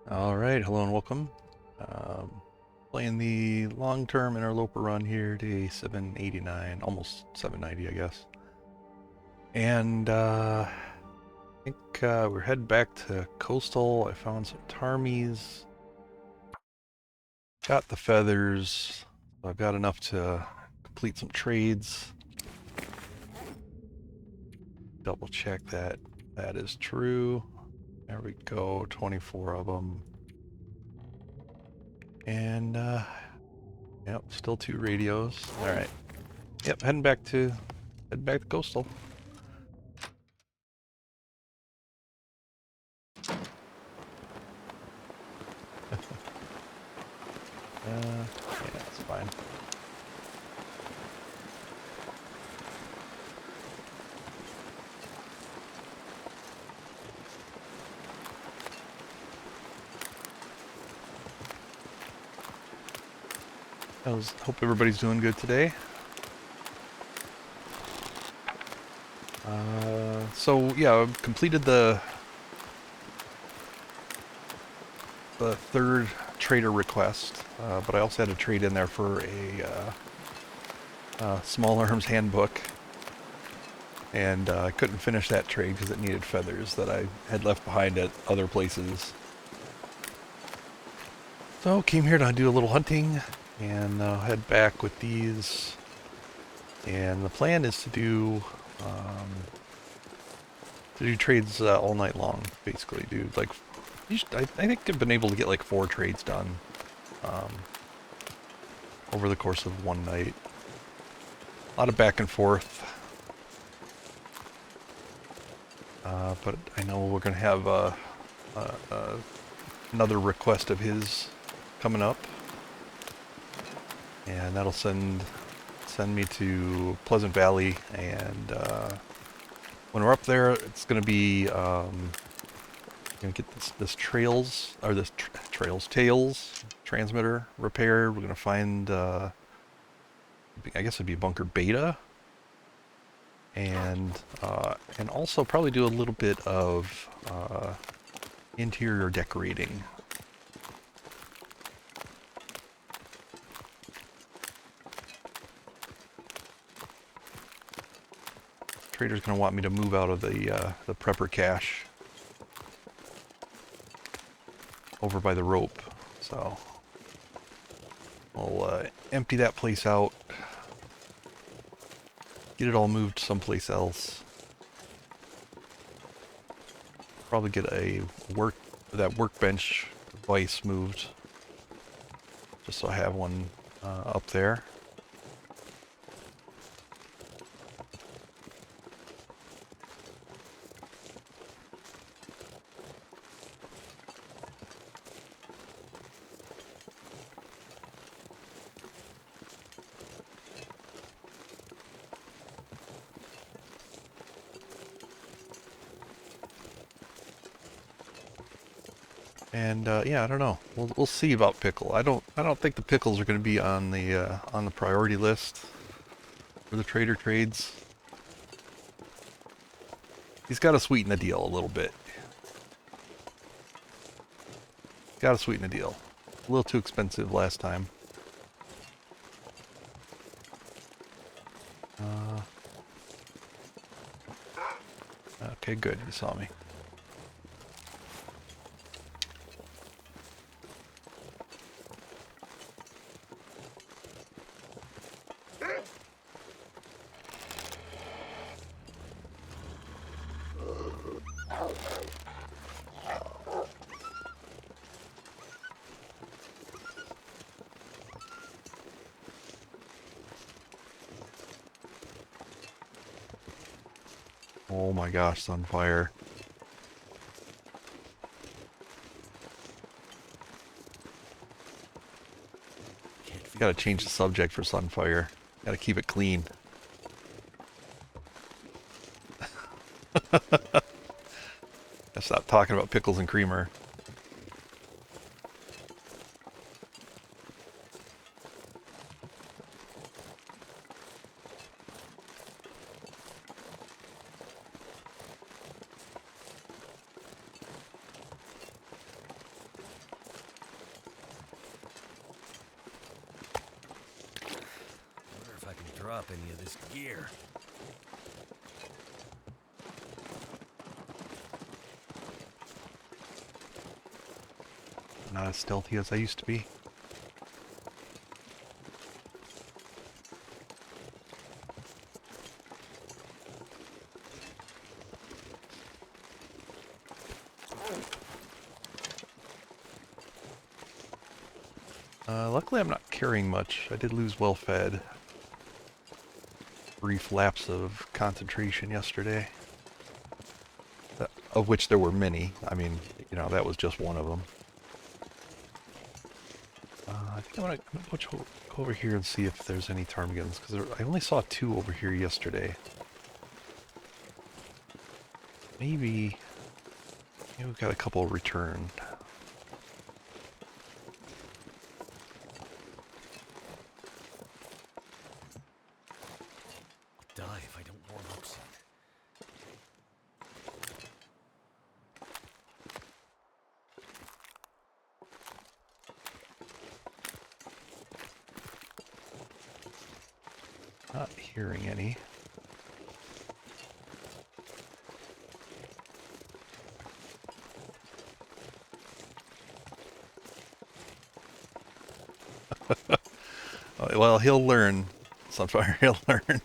Alright, hello and welcome. Playing the long-term Interloper run here, day 789, almost 790 I guess. And I think we're heading back to Coastal. I found some Tarmies. Got the feathers. So I've got enough to complete some trades. Double check that that is true. There we go, 24 of them. And yep, still 2 radios. All right. Yep, heading back to Coastal. Yeah, that's fine. Hope everybody's doing good today. So yeah, I've completed the 3rd trader request, but I also had a trade in there for a small arms handbook, and I couldn't finish that trade because it needed feathers that I had left behind at other places. So came here to do a little hunting and head back with these. And the plan is to do trades all night long, basically. Do like I think I've been able to get like 4 trades done over the course of one night. A lot of back and forth. But I know we're going to have another request of his coming up. And that'll send me to Pleasant Valley. And when we're up there, it's going to be... going to get this tails transmitter repaired. We're going to find, I guess it'd be bunker beta, and also probably do a little bit of interior decorating. Trader's going to want me to move out of the prepper cache over by the rope, so I'll empty that place out, get it all moved someplace else. Probably get that workbench device moved, just so I have one up there. And yeah, I don't know. We'll see about pickle. I don't think the pickles are going to be on the priority list for the trader trades. He's got to sweeten the deal a little bit. Got to sweeten the deal. A little too expensive last time. Okay, good. You saw me. Oh my gosh, Sunfire. Gotta change the subject for Sunfire. Gotta keep it clean. Gotta stop talking about pickles and creamer. drop any of this gear. Not as stealthy as I used to be. Luckily I'm not carrying much. I did lose well-fed. Brief lapse of concentration yesterday. Of which there were many. I mean, you know, that was just one of them. I think I'm gonna go over here and see if there's any ptarmigans, because I only saw 2 over here yesterday. Maybe we've got a couple returned. Die if I don't warm up soon. Not hearing any. Well, he'll learn. Sunfire, he'll learn.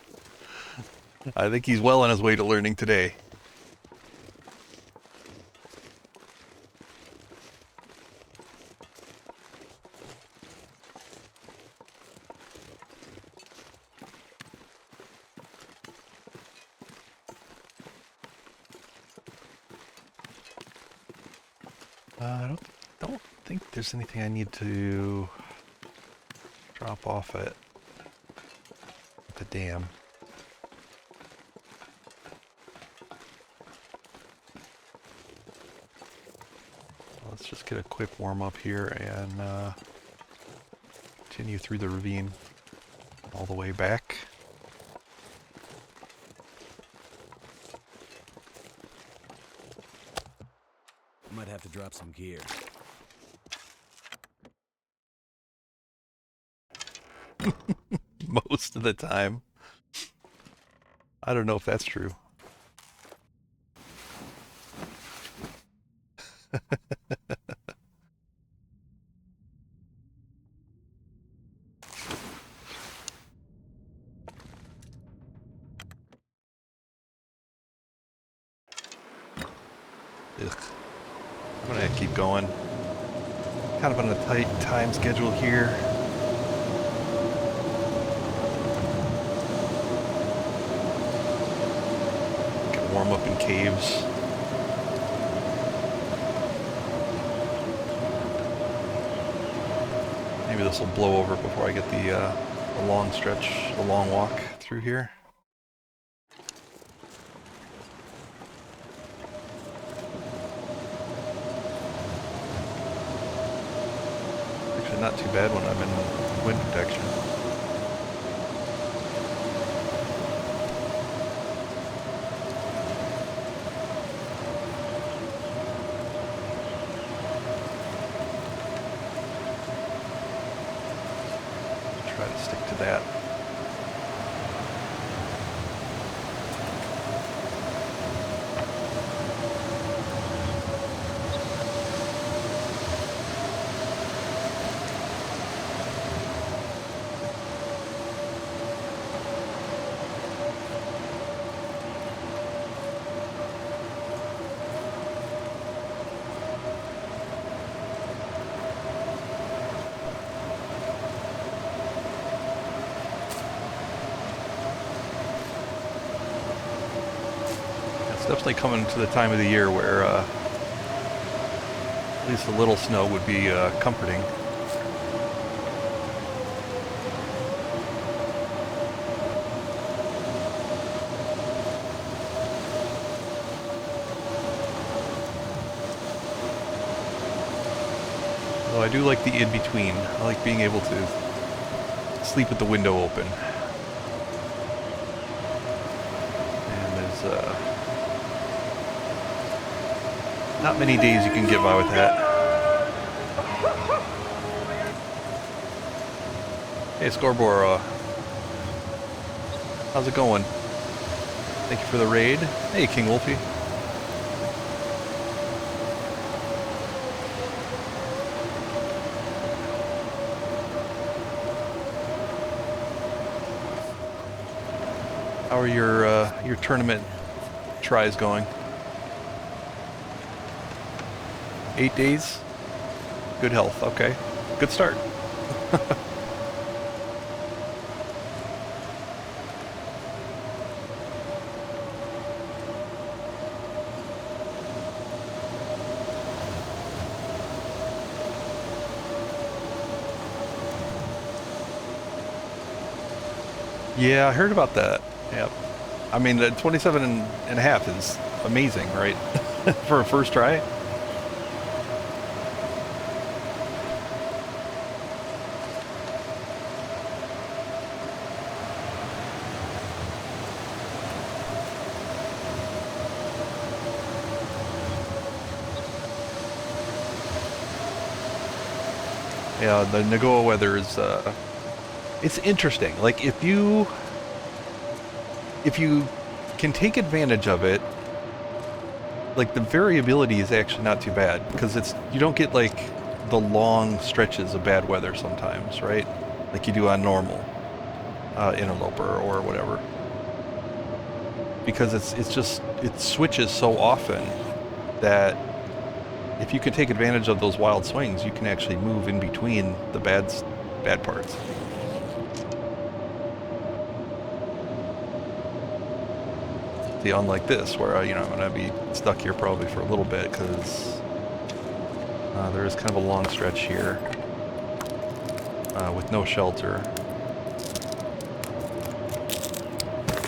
I think he's well on his way to learning today. I don't think there's anything I need to drop off at the dam. Let's just get a quick warm up here and continue through the ravine all the way back. Might have to drop some gear. Most of the time. I don't know if that's true. Ugh. I'm gonna keep going. Kind of on a tight time schedule here. Can warm up in caves. Maybe this will blow over before I get the long stretch, the long walk through here. Actually, not too bad when I'm in wind protection. Try to stick to that. It's definitely coming to the time of the year where at least a little snow would be comforting. Though I do like the in-between. I like being able to sleep with the window open. And there's not many days you can get by with that. Hey, Scoreboard, How's it going? Thank you for the raid. Hey, King Wolfie. How are your tournament tries going? 8 days? Good health, okay. Good start. Yeah, I heard about that. Yep. I mean, the 27 and a half is amazing, right? For a first try. Yeah, the Nagoa weather is, it's interesting. Like, if you can take advantage of it, like, the variability is actually not too bad, because you don't get, like, the long stretches of bad weather sometimes, right? Like you do on normal Interloper or whatever. Because it switches so often that if you can take advantage of those wild swings, you can actually move in between the bad parts. See, unlike this, where I'm going to be stuck here probably for a little bit, because there is kind of a long stretch here with no shelter.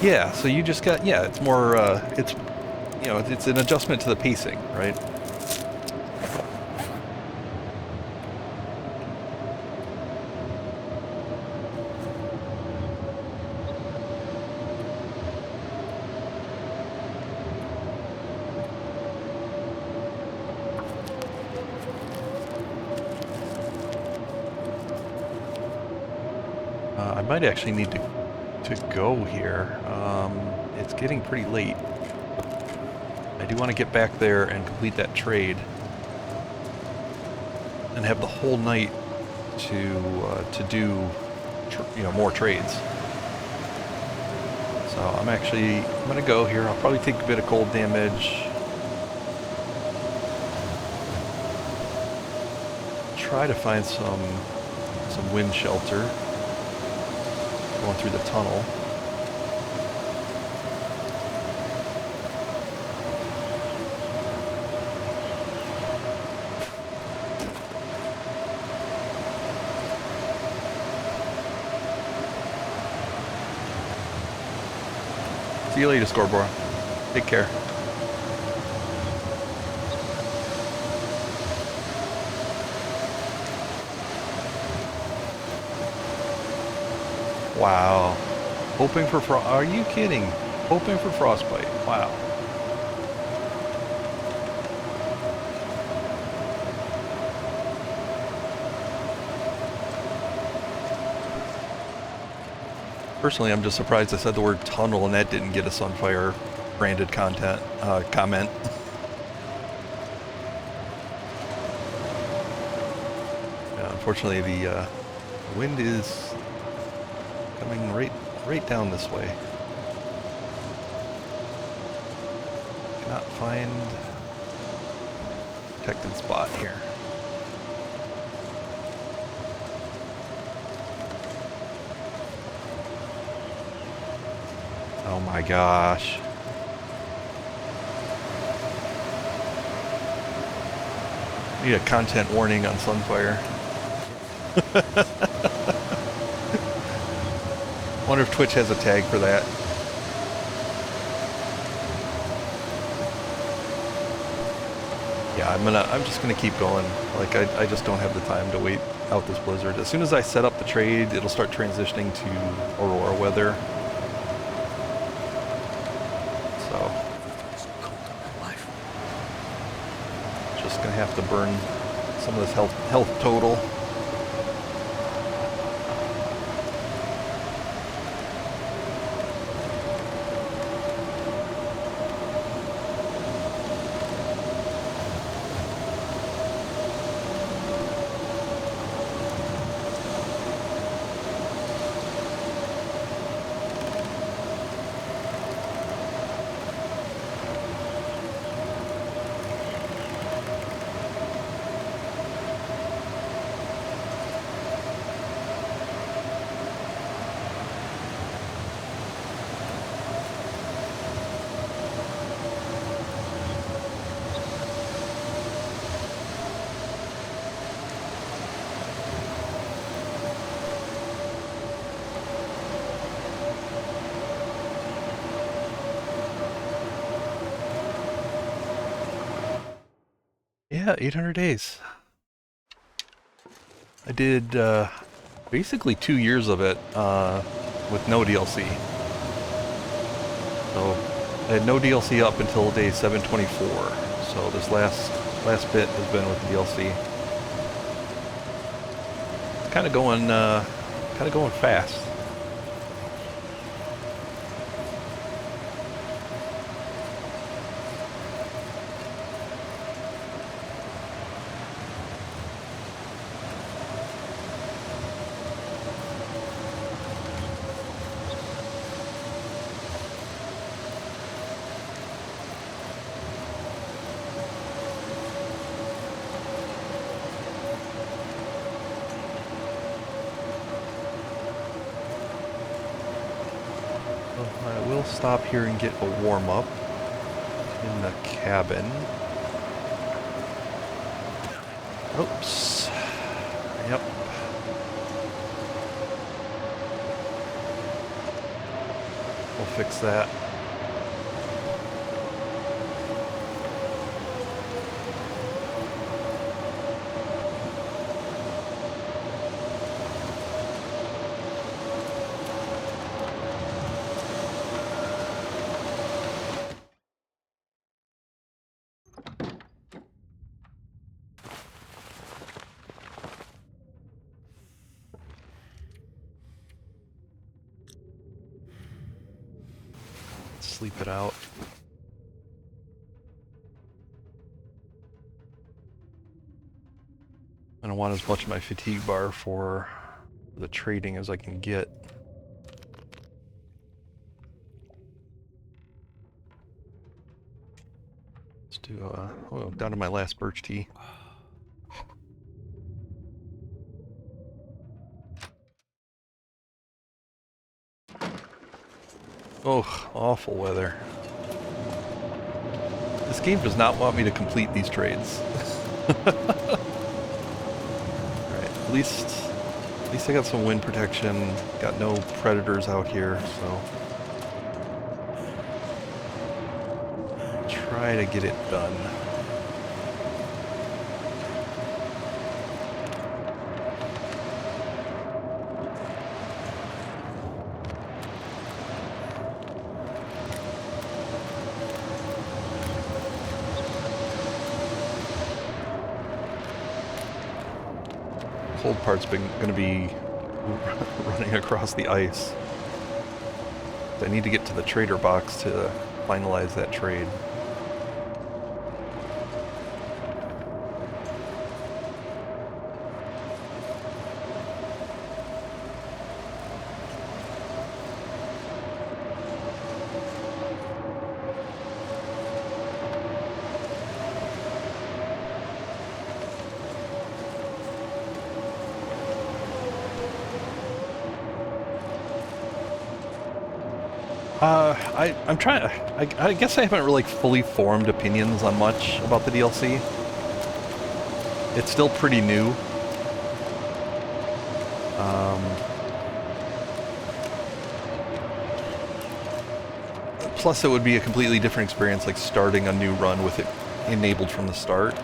Yeah, so you just got, yeah, it's more, it's an adjustment to the pacing, right? I might actually need to go here. It's getting pretty late. I do want to get back there and complete that trade, and have the whole night to do more trades. So I'm going to go here. I'll probably take a bit of cold damage. Try to find some wind shelter going through the tunnel. See you later, Scoreboard. Take care. Wow. Hoping for are you kidding? Hoping for frostbite. Wow. Personally, I'm just surprised I said the word tunnel and that didn't get a Sunfire branded comment. Unfortunately, the wind is coming right down this way. Cannot find a protected spot here. Oh my gosh. Need a content warning on Sunfire. Wonder if Twitch has a tag for that. Yeah, I'm just gonna keep going. Like I just don't have the time to wait out this blizzard. As soon as I set up the trade, it'll start transitioning to Aurora weather. Just gonna have to burn some of this health total. Yeah, 800 days. I did basically 2 years of it with no DLC. So I had no DLC up until day 724. So this last bit has been with the DLC. It's kind of going fast. I will stop here and get a warm-up in the cabin. Oops. Yep. We'll fix that. Sleep it out. And I want as much of my fatigue bar for the trading as I can get. Let's do oh, down to my last birch tea. Oh, awful weather. This game does not want me to complete these trades. Alright, at least I got some wind protection, got no predators out here, so try to get it done. Cold part's going to be running across the ice. I need to get to the trader box to finalize that trade. I'm trying. I guess I haven't really fully formed opinions on much about the DLC. It's still pretty new. Plus, it would be a completely different experience, like starting a new run with it enabled from the start.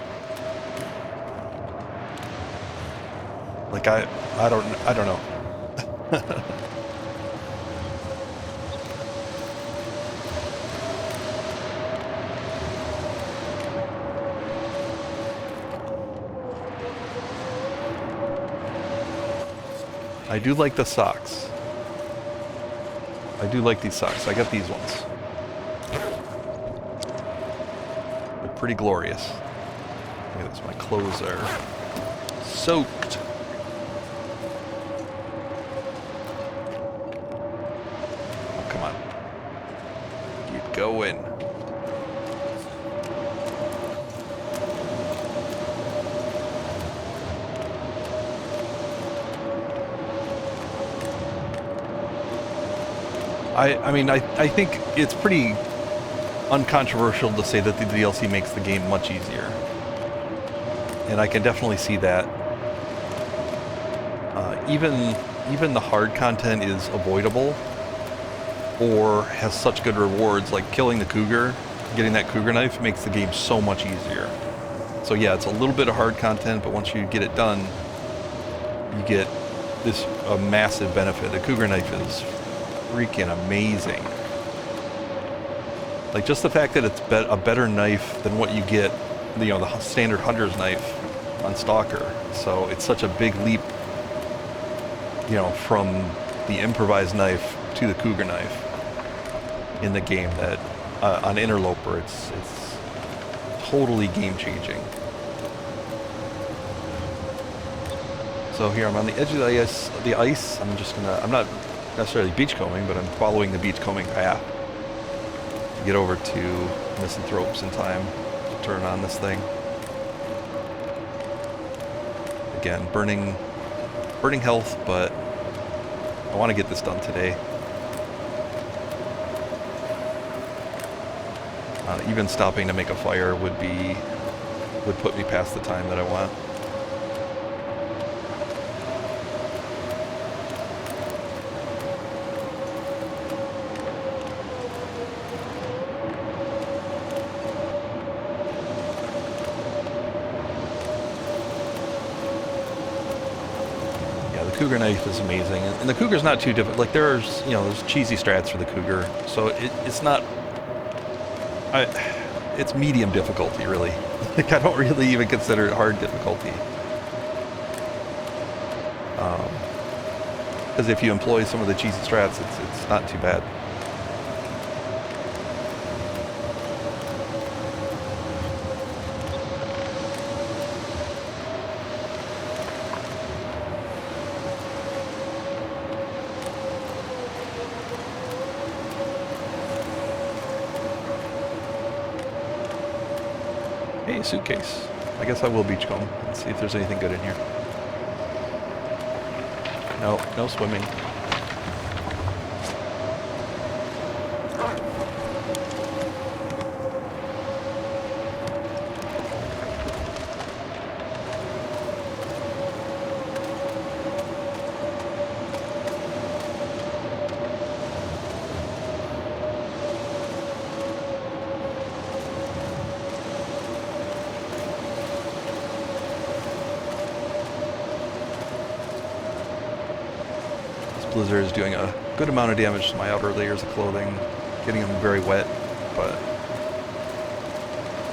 Like I don't know. I do like the socks. I do like these socks. I got these ones. They're pretty glorious. Look at this, my clothes are soaked. Oh, come on. Keep going. I mean, I think it's pretty uncontroversial to say that the DLC makes the game much easier. And I can definitely see that. Even the hard content is avoidable or has such good rewards, like killing the cougar, getting that cougar knife makes the game so much easier. So yeah, it's a little bit of hard content, but once you get it done, you get this a massive benefit. The Cougar knife is freaking amazing. Like just the fact that it's a better knife than what you get, you know, the standard hunter's knife on Stalker. So it's such a big leap, you know, from the improvised knife to the Cougar knife in the game that on Interloper it's totally game changing. So here I'm on the edge of the ice. I'm not necessarily beachcombing, but I'm following the beachcombing path to get over to Misanthropes in time to turn on this thing. Again, burning health, but I want to get this done today. Even stopping to make a fire would put me past the time that I want. Yeah, the Cougar knife is amazing, and the Cougar's not too difficult. Like there's cheesy strats for the Cougar, so it's not. It's medium difficulty, really. Like I don't really even consider it hard difficulty. Because if you employ some of the cheesy strats, it's not too bad. Hey, suitcase. I guess I will beachcomb and see if there's anything good in here. No, no swimming. Blizzard is doing a good amount of damage to my outer layers of clothing, getting them very wet, but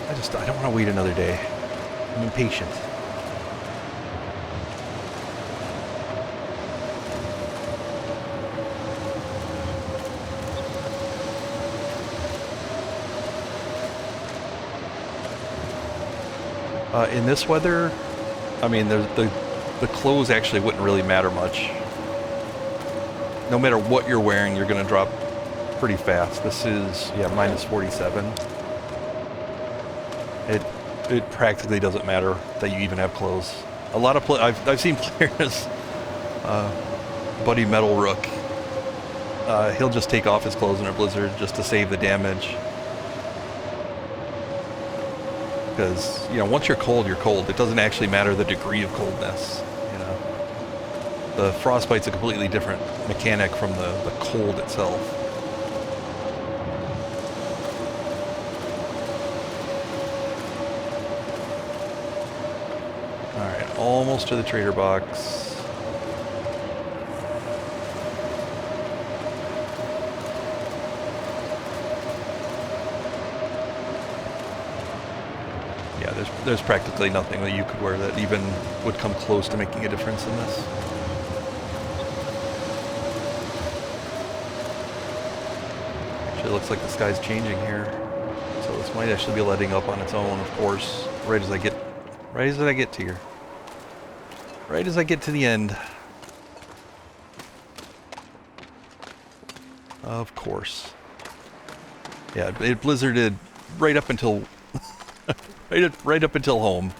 I don't want to wait another day. I'm impatient. In this weather, I mean, the clothes actually wouldn't really matter much. No matter what you're wearing, you're going to drop pretty fast. This is, yeah, minus 47. It practically doesn't matter that you even have clothes. A lot of I've seen players, Buddy Metal Rook, he'll just take off his clothes in a blizzard just to save the damage. Because, you know, once you're cold, you're cold. It doesn't actually matter the degree of coldness. The frostbite's a completely different mechanic from the cold itself. Alright, almost to the trader box. Yeah, there's practically nothing that you could wear that even would come close to making a difference in this. It looks like the sky's changing here, so this might actually be letting up on its own, of course, right as I get to here. Right as I get to the end. Of course. Yeah, it blizzarded right up until right up until home.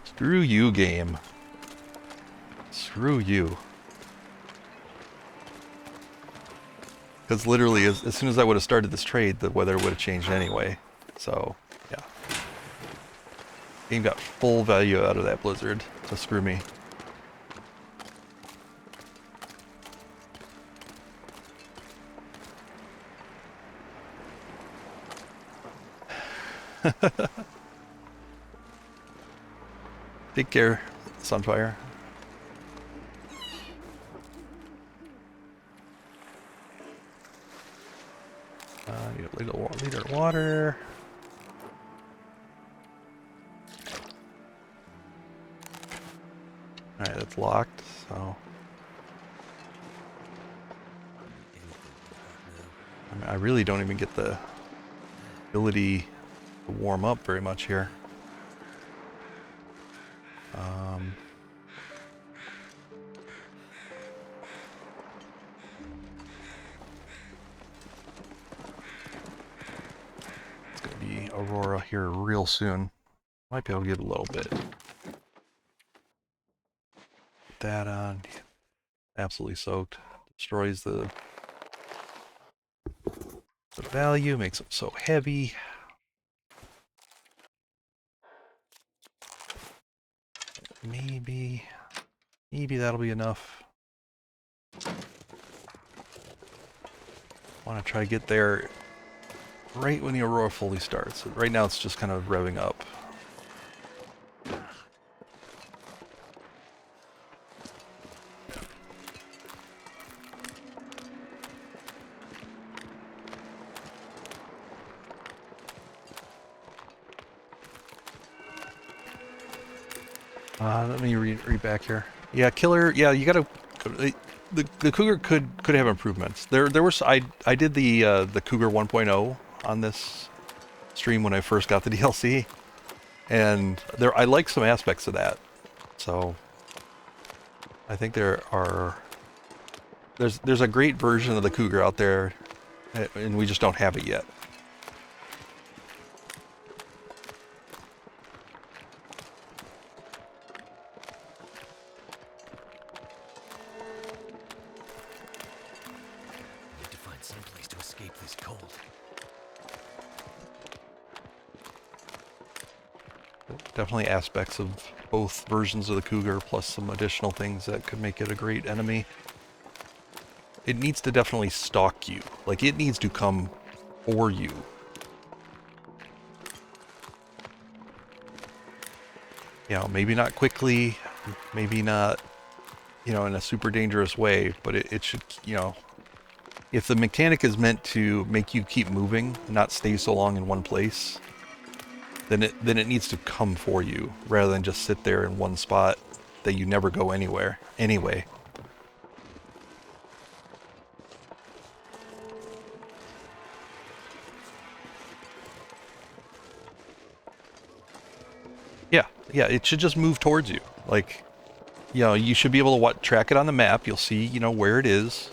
Screw you, game. Screw you. Because literally, as soon as I would have started this trade, the weather would have changed anyway. So, yeah. Game got full value out of that blizzard, so screw me. Take care, Sunfire. Need a liter of water. Alright, that's locked, so... I really don't even get the ability to warm up very much here. It's going to be Aurora here real soon. Might be able to get a little bit. Put that on. Absolutely soaked. Destroys the value, makes them so heavy. Maybe that'll be enough. Want to try to get there right when the Aurora fully starts. Right now it's just kind of revving up. Let me read back here. Yeah, killer. Yeah, you gotta. The Cougar could have improvements. There was I did the Cougar 1.0 on this stream when I first got the DLC, and I like some aspects of that. So I think there's a great version of the Cougar out there, and we just don't have it yet. Someplace to escape this cold. Definitely aspects of both versions of the Cougar, plus some additional things that could make it a great enemy. It needs to definitely stalk you. Like, it needs to come for you. You know, maybe not quickly, maybe not, you know, in a super dangerous way, but it should, you know... If the mechanic is meant to make you keep moving, not stay so long in one place, then it needs to come for you, rather than just sit there in one spot that you never go anywhere, anyway. Yeah, it should just move towards you. Like, you know, you should be able to track it on the map. You'll see, you know, where it is.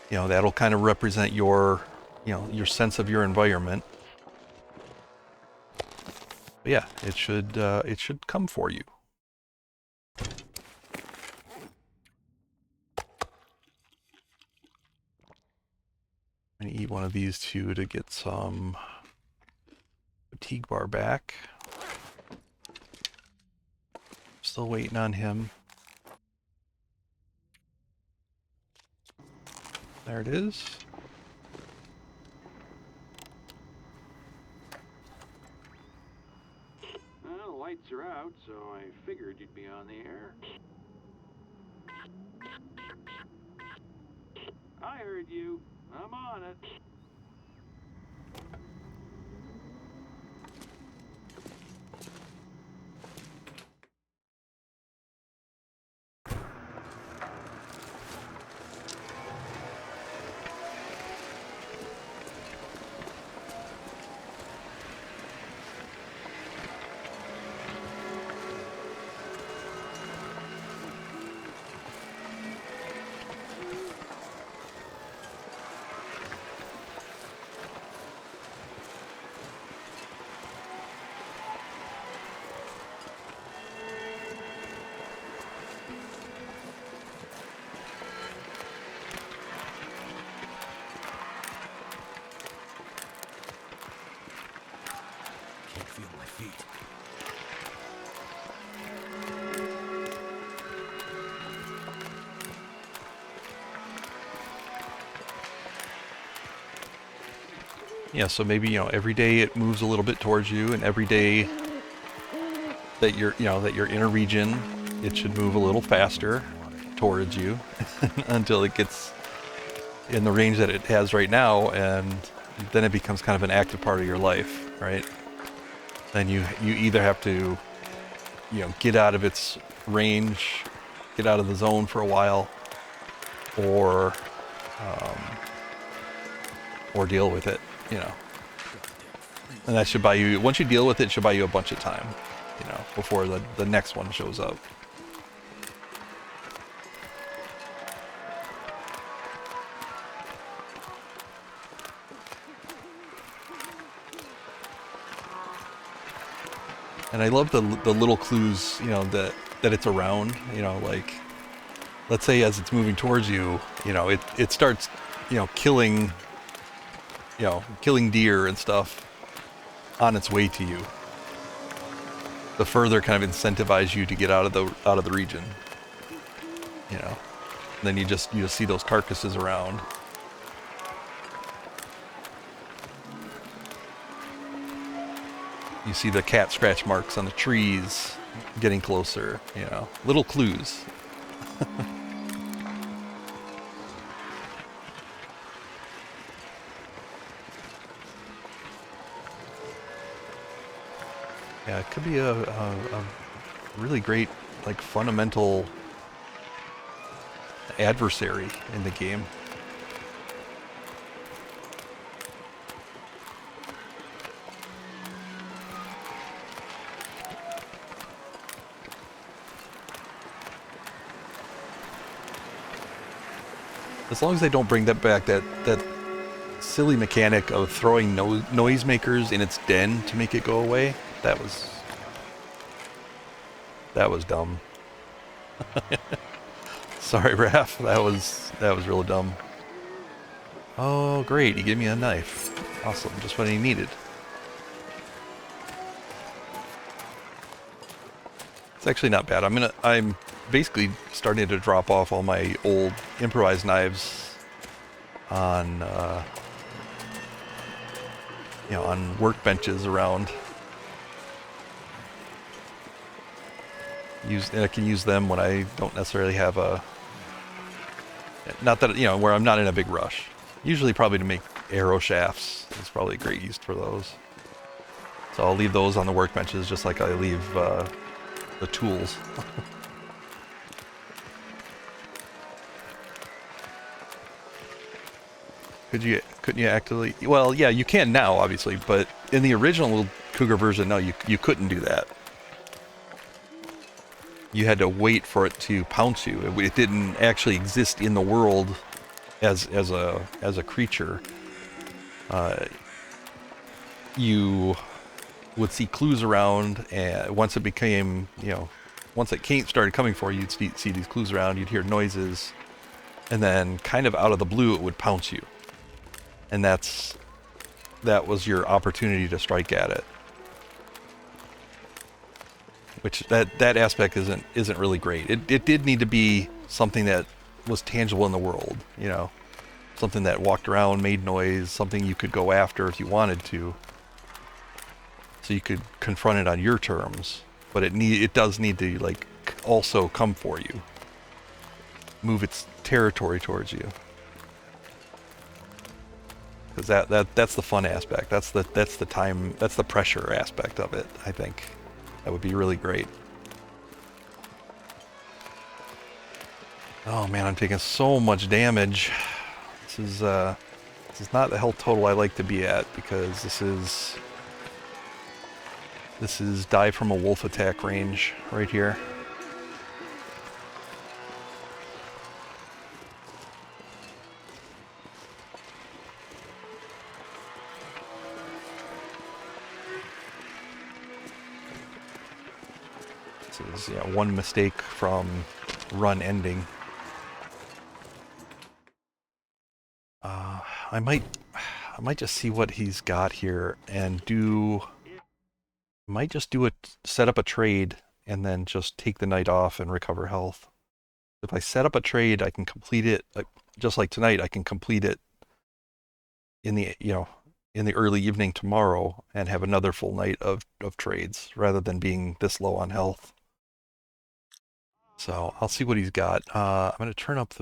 You know, that'll kind of represent your, you know, your sense of your environment. But yeah, it should come for you. I'm gonna eat one of these two to get some fatigue bar back. Still waiting on him. There it is. Well, the lights are out, so I figured you'd be on the air. I heard you. I'm on it. Can't feel my feet. Yeah, so maybe, every day it moves a little bit towards you, and every day that you're in a region, it should move a little faster towards you until it gets in the range that it has right now, and then it becomes kind of an active part of your life, right? Then you either have to, get out of its range, get out of the zone for a while, or deal with it, And that should buy you, once you deal with it, it should buy you a bunch of time, before the next one shows up. And I love the little clues, that it's around, like, let's say as it's moving towards you, it starts, killing, killing deer and stuff on its way to you. The further kind of incentivize you to get out of the region, And then you just see those carcasses around. You see the cat scratch marks on the trees getting closer, little clues. Yeah, it could be a really great, like, fundamental adversary in the game. As long as they don't bring that back, that silly mechanic of throwing noisemakers in its den to make it go away, that was dumb. Sorry, Raph, that was real dumb. Oh, great, he gave me a knife. Awesome, just what he needed. It's actually not bad. I'm basically starting to drop off all my old improvised knives on on workbenches around. And I can use them when I don't necessarily have not that, where I'm not in a big rush. Usually probably to make arrow shafts is probably a great use for those. So I'll leave those on the workbenches just like I leave the tools. Couldn't you actively? Well, yeah, you can now, obviously, but in the original Cougar version, no, you couldn't do that. You had to wait for it to pounce you. It didn't actually exist in the world as a creature. You would see clues around, and once it became, once it started coming for you, you'd see these clues around. You'd hear noises, and then kind of out of the blue, it would pounce you. And that was your opportunity to strike at it. Which that aspect isn't really great. It did need to be something that was tangible in the world, something that walked around, made noise, something you could go after if you wanted to. So you could confront it on your terms, but it does need to, like, also come for you, move its territory towards you. Because that's the fun aspect. That's the time. That's the pressure aspect of it. I think that would be really great. Oh man, I'm taking so much damage. This is not the health total I like to be at, because this is die from a wolf attack range right here. This is one mistake from run ending. I might just see what he's got here and might just set up a trade and then just take the night off and recover health. If I set up a trade, I can complete it, just like tonight. I can complete it in in the early evening tomorrow and have another full night of trades rather than being this low on health. So I'll see what he's got. I'm going to turn up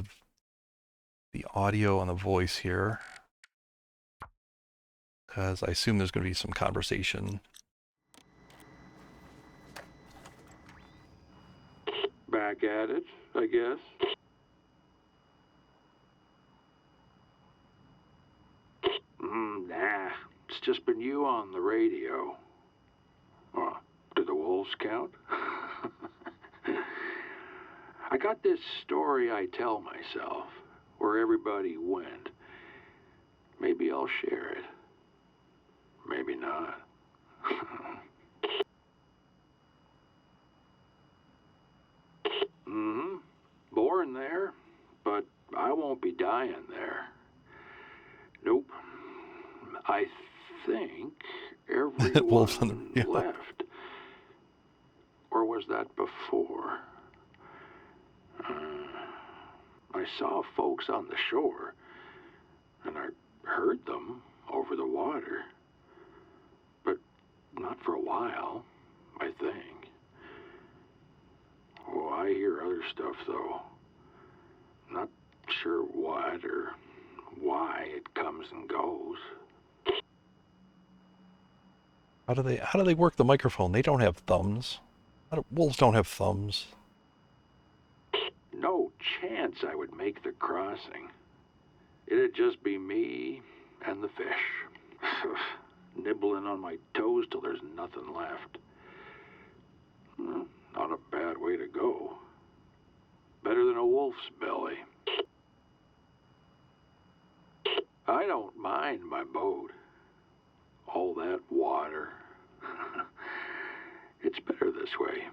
the audio on the voice here because I assume there's going to be some conversation. Back at it, I guess. Nah, it's just been you on the radio. Oh, do the wolves count? I got this story I tell myself, where everybody went. Maybe I'll share it. Maybe not. Born there, but I won't be dying there. Nope. I think Wolves on the everyone radio. left. Or was that before? I saw folks on the shore, and I heard them over the water. But not for a while, I think. Oh, I hear other stuff, though. Not sure what or why it comes and goes. How do they work the microphone? They don't have thumbs. Wolves don't have thumbs. No chance I would make the crossing. It'd just be me and the fish. Nibbling on my toes till there's nothing left. Not a bad way to go. Better than a wolf's belly. I don't mind my boat. All that water. It's better this way.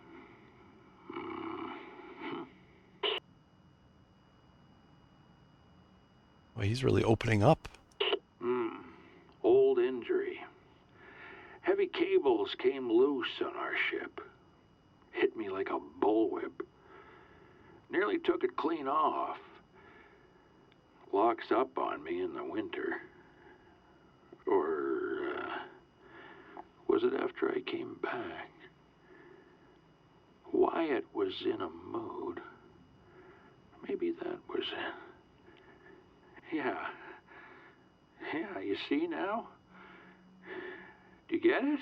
Well, he's really opening up. Old injury. Heavy cables came loose on our ship. Hit me like a bullwhip. Nearly took it clean off. Locks up on me in the winter. Or, was it after I came back? Wyatt was in a mood. Maybe that was it. Yeah. Yeah, you see now? Do you get it?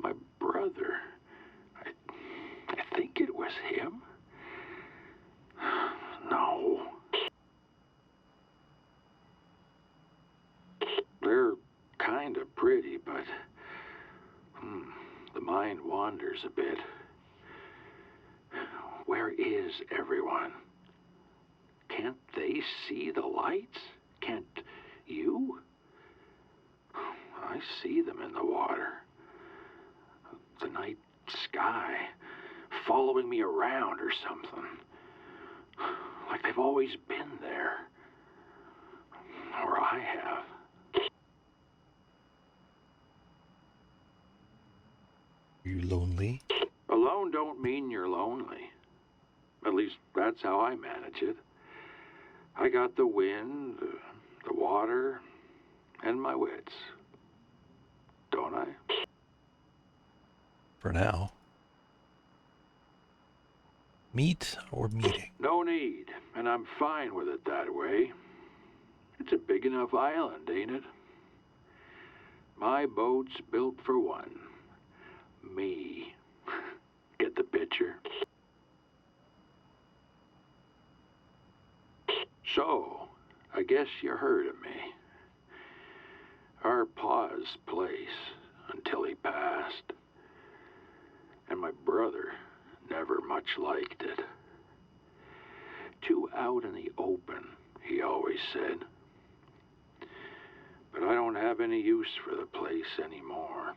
My brother. I think it was him. No. They're kind of pretty, but the mind wanders a bit. Where is everyone? Can't they see the lights? Can't you? I see them in the water. The night sky, following me around or something. Like they've always been there. Or I have. Are you lonely? Alone don't mean you're lonely. At least that's how I manage it. I got the wind, the water, and my wits. Don't I? For now. Meet or meeting? No need, and I'm fine with it that way. It's a big enough island, ain't it? My boat's built for one. Me. Get the picture? So, I guess you heard of me. Our pa's place until he passed. And my brother never much liked it. Too out in the open, he always said. But I don't have any use for the place anymore.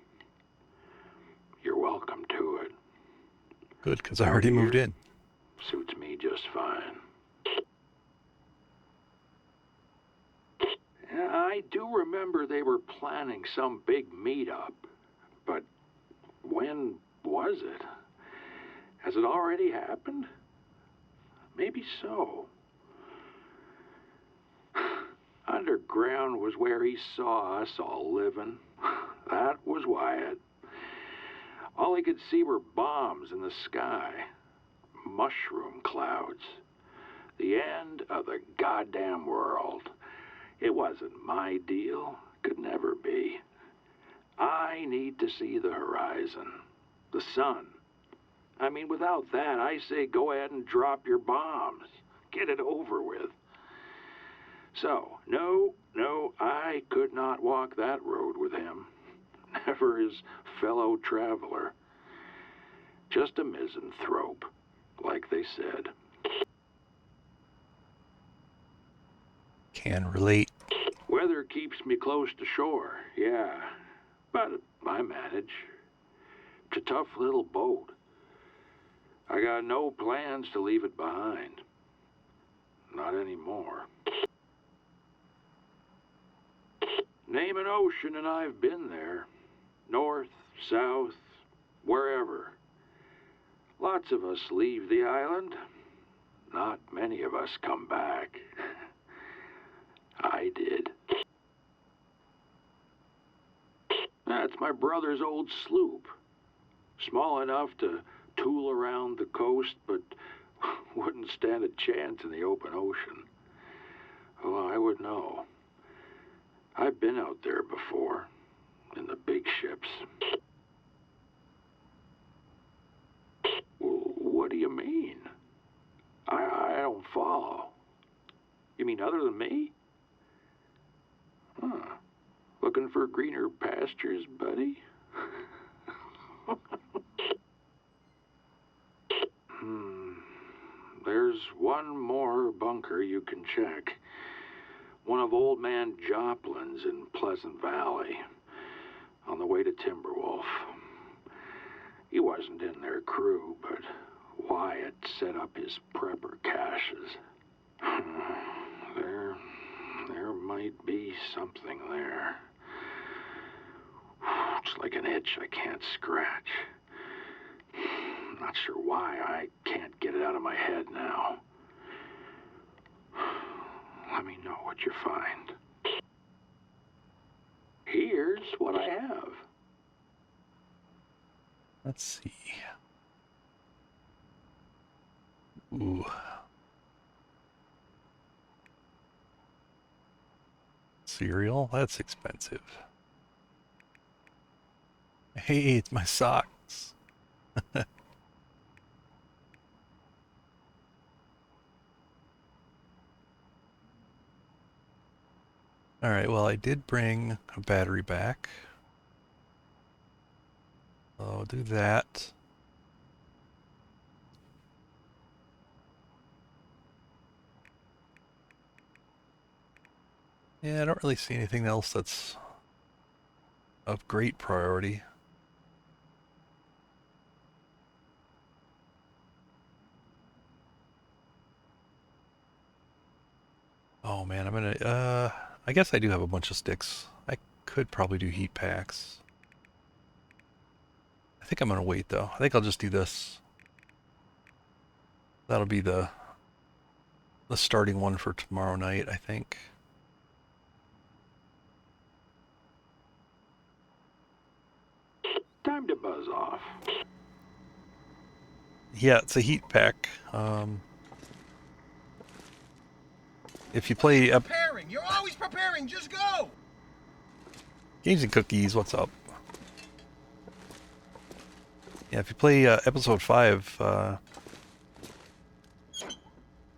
You're welcome to it. Good, because I already moved in. Suits me just fine. I do remember they were planning some big meetup, but when was it? Has it already happened? Maybe so. Underground was where he saw us all living. That was Wyatt. All he could see were bombs in the sky, mushroom clouds. The end of the goddamn world. It wasn't my deal. Could never be. I need to see the horizon. The sun. I mean, without that, I say go ahead and drop your bombs. Get it over with. So, no, I could not walk that road with him. Never his fellow traveler. Just a misanthrope, like they said. Can relate. Weather keeps me close to shore, yeah. But I manage. It's a tough little boat. I got no plans to leave it behind. Not anymore. Name an ocean and I've been there. North, south, wherever. Lots of us leave the island. Not many of us come back. I did. That's my brother's old sloop. Small enough to tool around the coast, but wouldn't stand a chance in the open ocean. Oh, I would know. I've been out there before, in the big ships. Well, what do you mean? I don't follow. You mean other than me? Huh. Looking for greener pastures, buddy? There's one more bunker you can check. One of Old Man Joplin's in Pleasant Valley, on the way to Timberwolf. He wasn't in their crew, but Wyatt set up his prepper caches. There might be something there. It's like an itch I can't scratch. Not sure why. I can't get it out of my head now. Let me know what you find. Here's what I have. Let's see. Ooh. Cereal? That's expensive. Hey, it's my socks. Alright, well, I did bring a battery back. So I'll do that. Yeah, I don't really see anything else that's of great priority. Oh man, I'm gonna, I guess I do have a bunch of sticks. I could probably do heat packs. I think I'm gonna wait though. I think I'll just do this. That'll be the starting one for tomorrow night, I think. Time to buzz off. Yeah, it's a heat pack. If you play Preparing! You're always preparing! Just go! Games and Cookies, what's up? Yeah, if you play episode 5,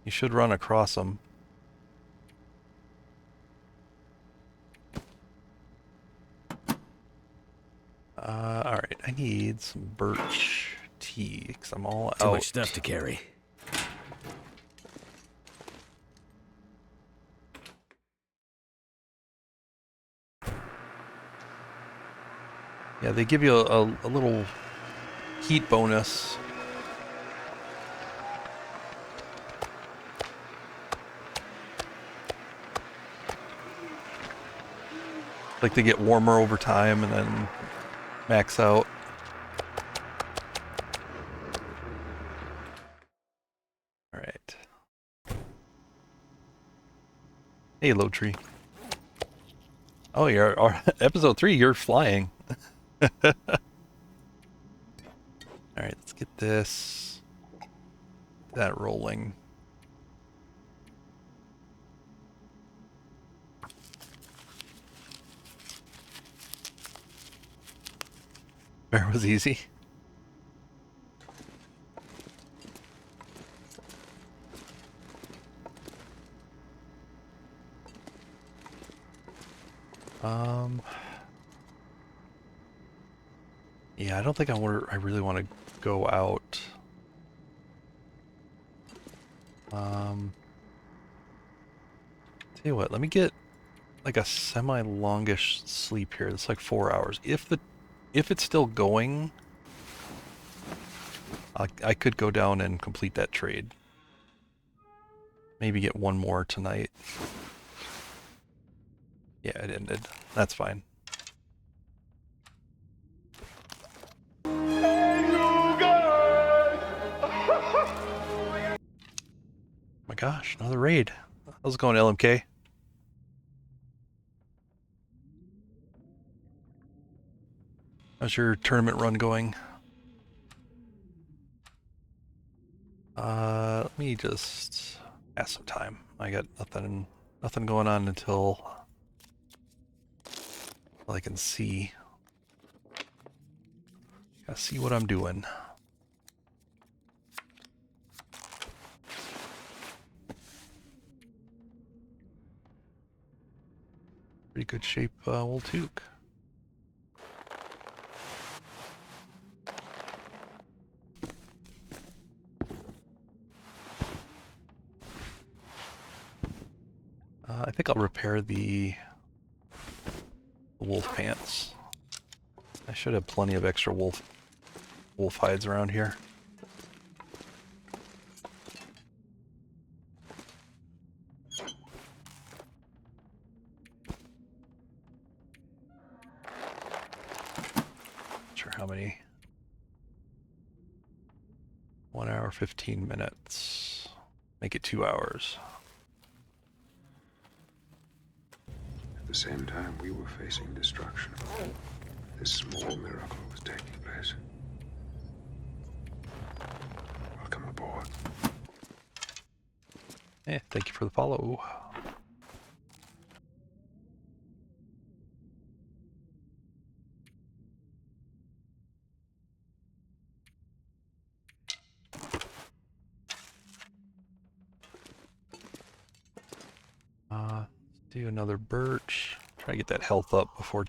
you should run across them. Alright, I need some birch tea, because I'm all out. Too much stuff to carry. Yeah, they give you a little heat bonus. Like they get warmer over time and then max out. Alright. Hey, Low Tree. Oh, you're episode 3. You're flying. All right, let's get that rolling. Bear was easy. Yeah, I don't think I really want to go out. Tell you what, let me get like a semi-longish sleep here. It's like 4 hours. If it's still going, I could go down and complete that trade. Maybe get one more tonight. Yeah, it ended. That's fine. My gosh, another raid. How's it going, LMK? How's your tournament run going? Let me just pass some time. I got nothing going on until I can see. Gotta see what I'm doing. Pretty good shape, old Took. I think I'll repair the wolf pants. I should have plenty of extra wolf hides around here. Not sure how many. 1 hour, 15 minutes. Make it 2 hours. At the same time, we were facing destruction. This small miracle was taking place. Welcome aboard. Yeah, thank you for the follow. Let's do another birch. Try to get that health up before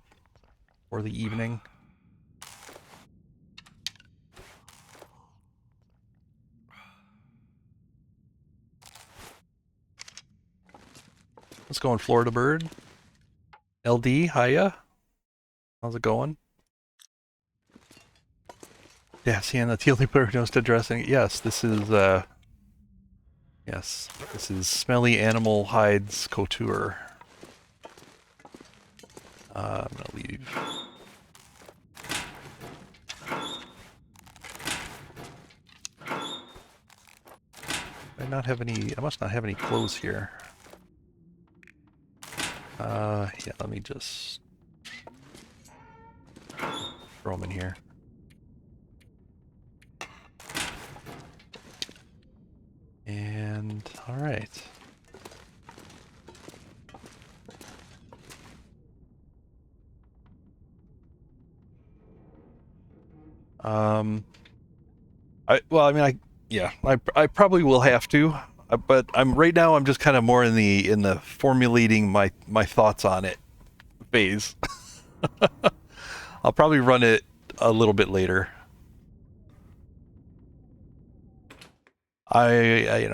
the evening. Let's go in Florida Bird. LD, hiya. How's it going? Yeah, Sienna, the only player who knows to dressing. Yes, this is Smelly Animal Hides Couture. I'm gonna leave. I must not have any clothes here. Yeah, let me just throw them in here. And, alright. I probably will have to, but right now I'm just kind of more in the formulating my thoughts on it phase. I'll probably run it a little bit later. I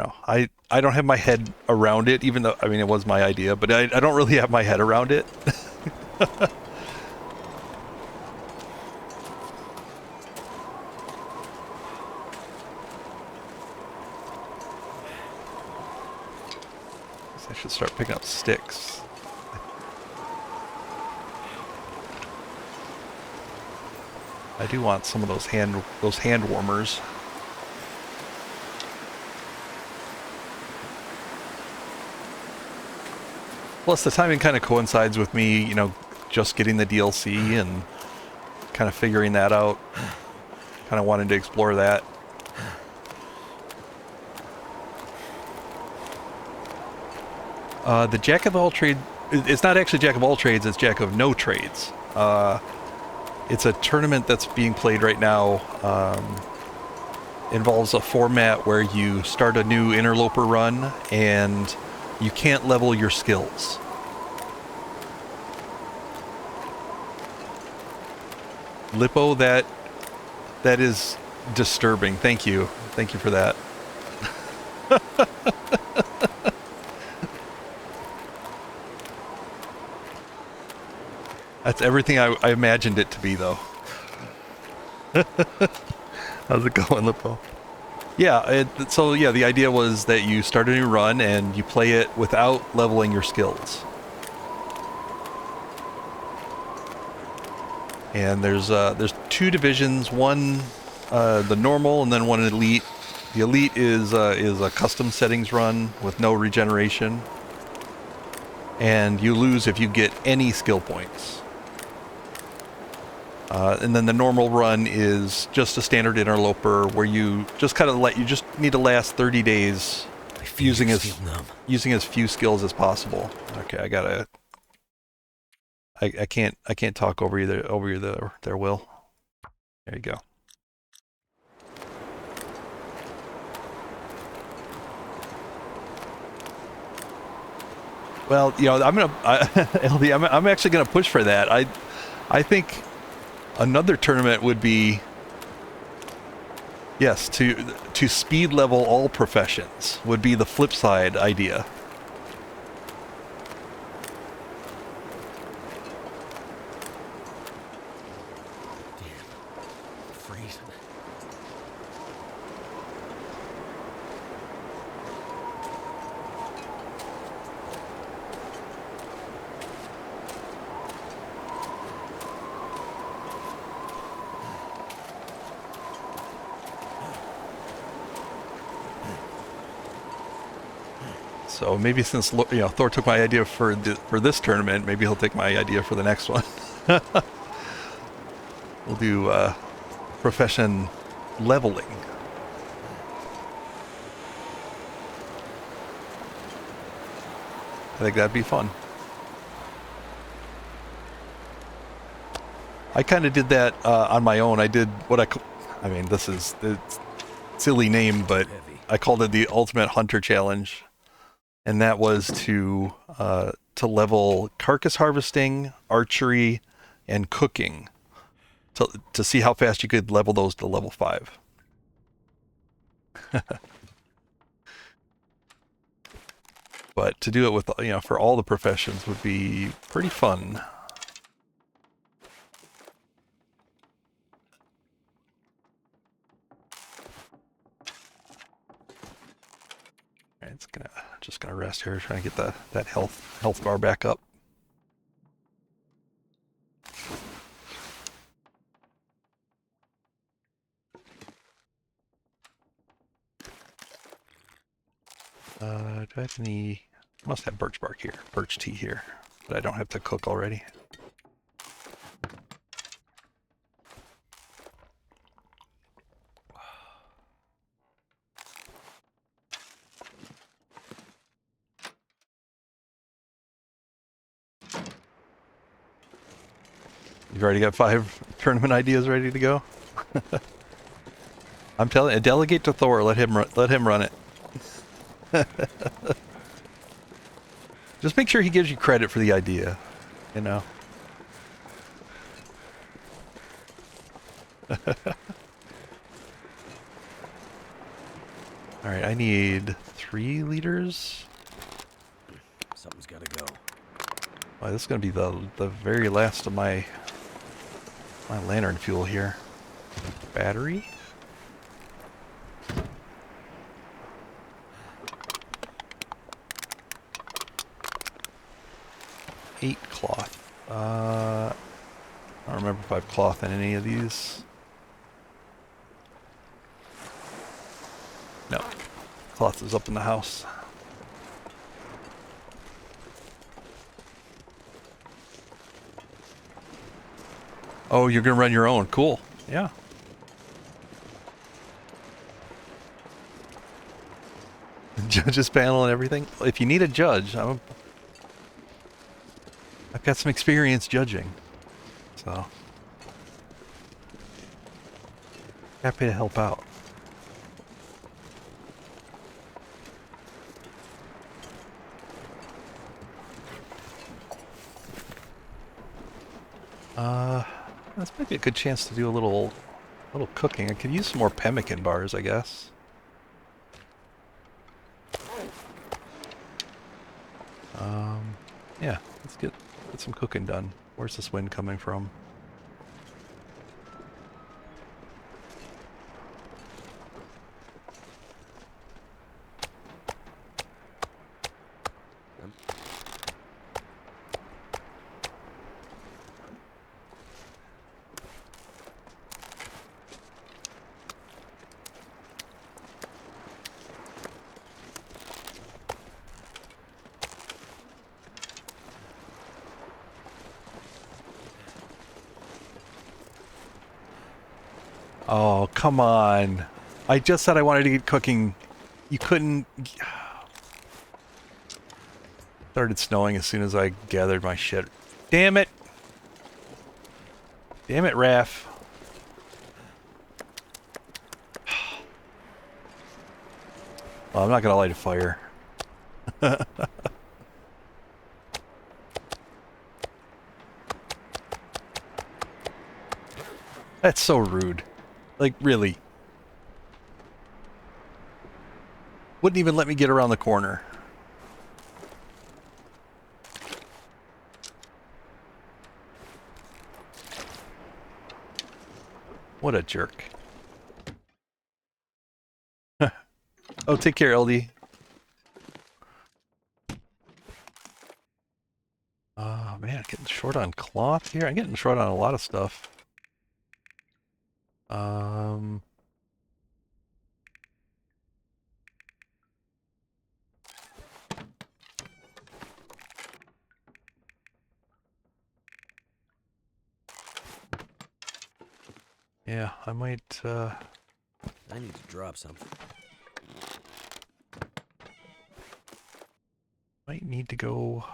don't have my head around it, even though it was my idea, but I don't really have my head around it. I should start picking up sticks. I do want some of those hand warmers. Plus, the timing kind of coincides with me, you know, just getting the DLC and kind of figuring that out. Kind of wanting to explore that. The Jack of all trades, it's not actually Jack of all trades, it's Jack of no trades. It's a tournament that's being played right now. Involves a format where you start a new Interloper run and you can't level your skills. Lippo, that is disturbing. Thank you. Thank you for that. That's everything I imagined it to be, though. How's it going, Lippo? Yeah, so yeah, the idea was that you start a new run and you play it without leveling your skills. And there's two divisions, one the normal and then one elite. The elite is a custom settings run with no regeneration. And you lose if you get any skill points. And then the normal run is just a standard interloper where you just kind of you just need to last 30 days using as few skills as possible. Okay, I can't talk over you there, Will. There you go. Well, you know, LD, I'm actually gonna push for that. I think another tournament would be, yes, to speed level all professions would be the flip side idea. Damn. Freezing. So maybe since Thor took my idea for this tournament, maybe he'll take my idea for the next one. We'll do profession leveling. I think that'd be fun. I kind of did that on my own. I did what I mean, this is a silly name, but I called it the Ultimate Hunter Challenge. And that was to level carcass harvesting, archery, and cooking to see how fast you could level those to level 5. But to do it with, for all the professions would be pretty fun. It's just gonna rest here, trying to get that health bar back up. Do I have any? Must have birch bark here, birch tea here, but I don't have to cook already. You've already got 5 tournament ideas ready to go. I'm telling you, delegate to Thor. Let him run it. Just make sure he gives you credit for the idea. You know. All right, I need 3 liters. Something's gotta go. Well, this is gonna be the very last of my lantern fuel here. Battery. Eight cloth. I don't remember if I have cloth in any of these. No. Cloth is up in the house. Oh, you're gonna run your own. Cool. Yeah. Judges panel and everything. If you need a judge, I've got some experience judging, so happy to help out. This might be a good chance to do a little cooking. I could use some more pemmican bars, I guess. Yeah, let's get some cooking done. Where's this wind coming from? Oh, come on. I just said I wanted to get cooking. You couldn't... Started snowing as soon as I gathered my shit. Damn it! Damn it, Raph. Well, I'm not gonna light a fire. That's so rude. Like, really. Wouldn't even let me get around the corner. What a jerk. Oh, take care, LD. Oh, man, getting short on cloth here. I'm getting short on a lot of stuff. Yeah, I might, I need to drop something. might need to go...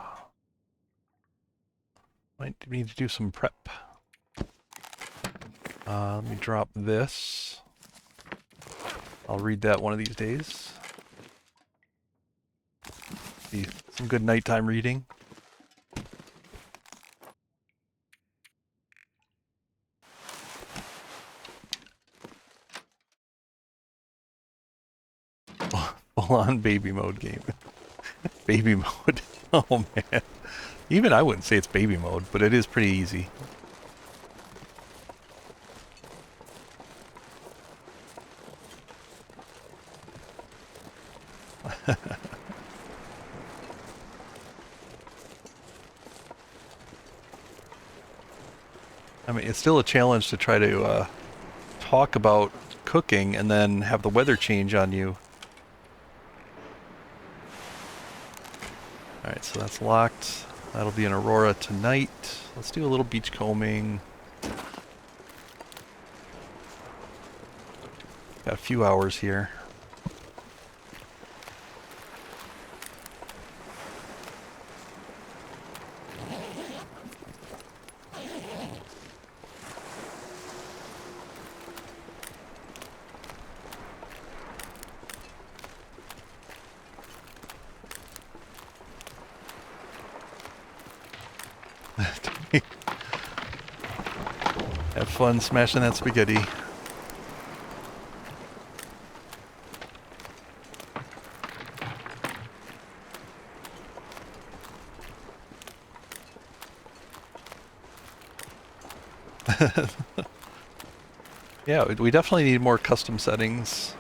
Might need to do some prep. Let me drop this. I'll read that one of these days. Be some good nighttime reading. Full-on baby mode game. Baby mode. Oh man. Even I wouldn't say it's baby mode, but it is pretty easy. I mean, it's still a challenge to try to talk about cooking and then have the weather change on you. Alright, so that's locked. That'll be in Aurora tonight. Let's do a little beach combing. Got a few hours here. Have fun smashing that spaghetti. Yeah, we definitely need more custom settings.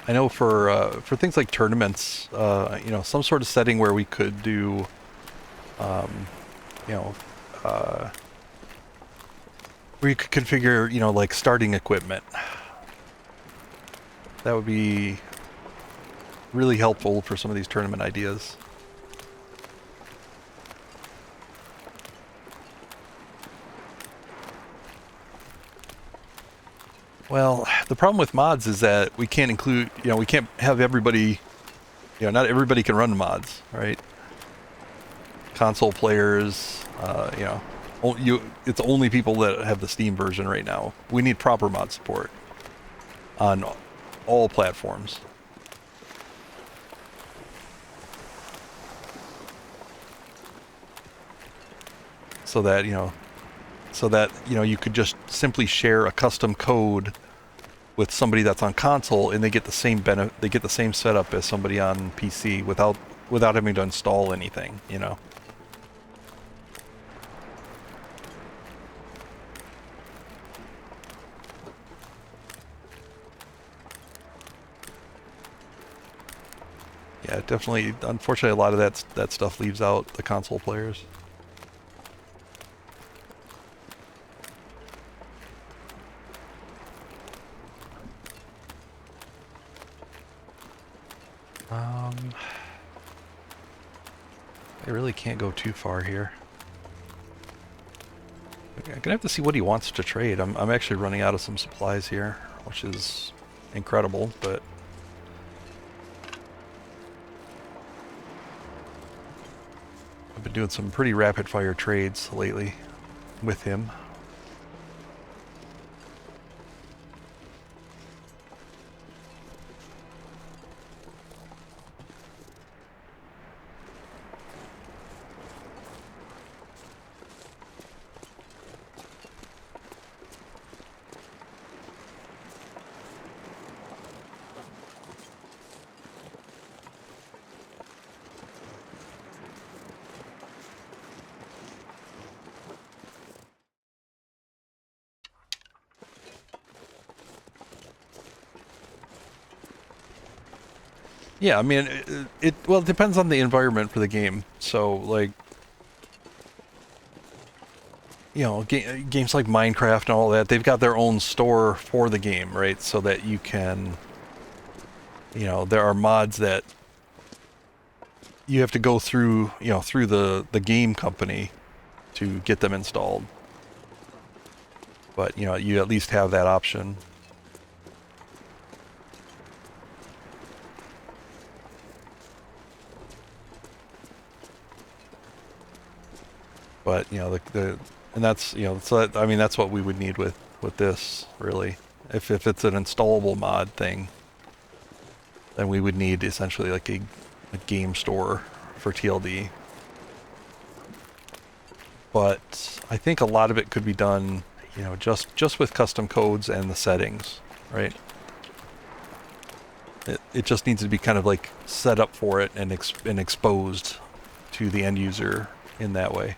I know for things like tournaments, you know, some sort of setting where we could do, you know, where you could configure, you know, like starting equipment. That would be really helpful for some of these tournament ideas. Well, the problem with mods is that we can't include, you know, we can't have everybody, you know, not everybody can run mods, right? Console players, you know, it's only people that have the Steam version right now. We need proper mod support on all platforms. So that, you know, you could just simply share a custom code with somebody that's on console, and they get the same they get the same setup as somebody on PC without having to install anything, you know. Yeah, definitely. Unfortunately, a lot of that stuff leaves out the console players. I really can't go too far here. I'm gonna have to see what he wants to trade. I'm actually running out of some supplies here, which is incredible, but I've been doing some pretty rapid fire trades lately with him. Yeah, I mean, well, it depends on the environment for the game. So, like, you know, games like Minecraft and all that, they've got their own store for the game, right? So that you can, you know, there are mods that you have to go through, you know, through the game company to get them installed. But, you know, you at least have that option. But, you know, and that's, you know, so that, I mean, that's what we would need with this, really. If it's an installable mod thing, then we would need essentially like a game store for TLD. But I think a lot of it could be done, you know, just with custom codes and the settings, right? It just needs to be kind of like set up for it and exposed to the end user in that way.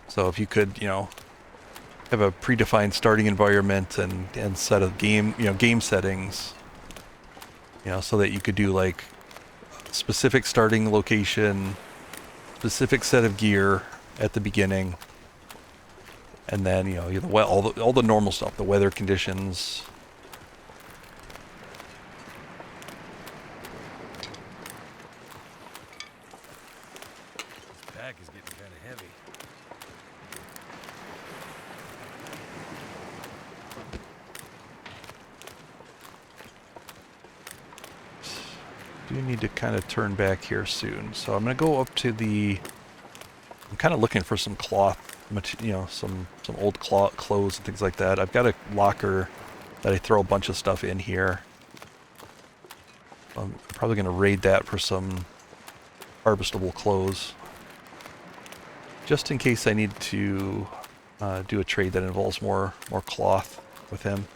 So if you could, you know, have a predefined starting environment and set of game settings, you know, so that you could do like specific starting location, specific set of gear at the beginning, and then, you know, all the normal stuff, the weather conditions. This pack is getting kind of heavy. Do need to kind of turn back here soon, so I'm gonna go up to I'm kind of looking for some cloth, you know, some old clothes and things like that. I've got a locker that I throw a bunch of stuff in here. I'm probably gonna raid that for some harvestable clothes, just in case I need to do a trade that involves more cloth with him.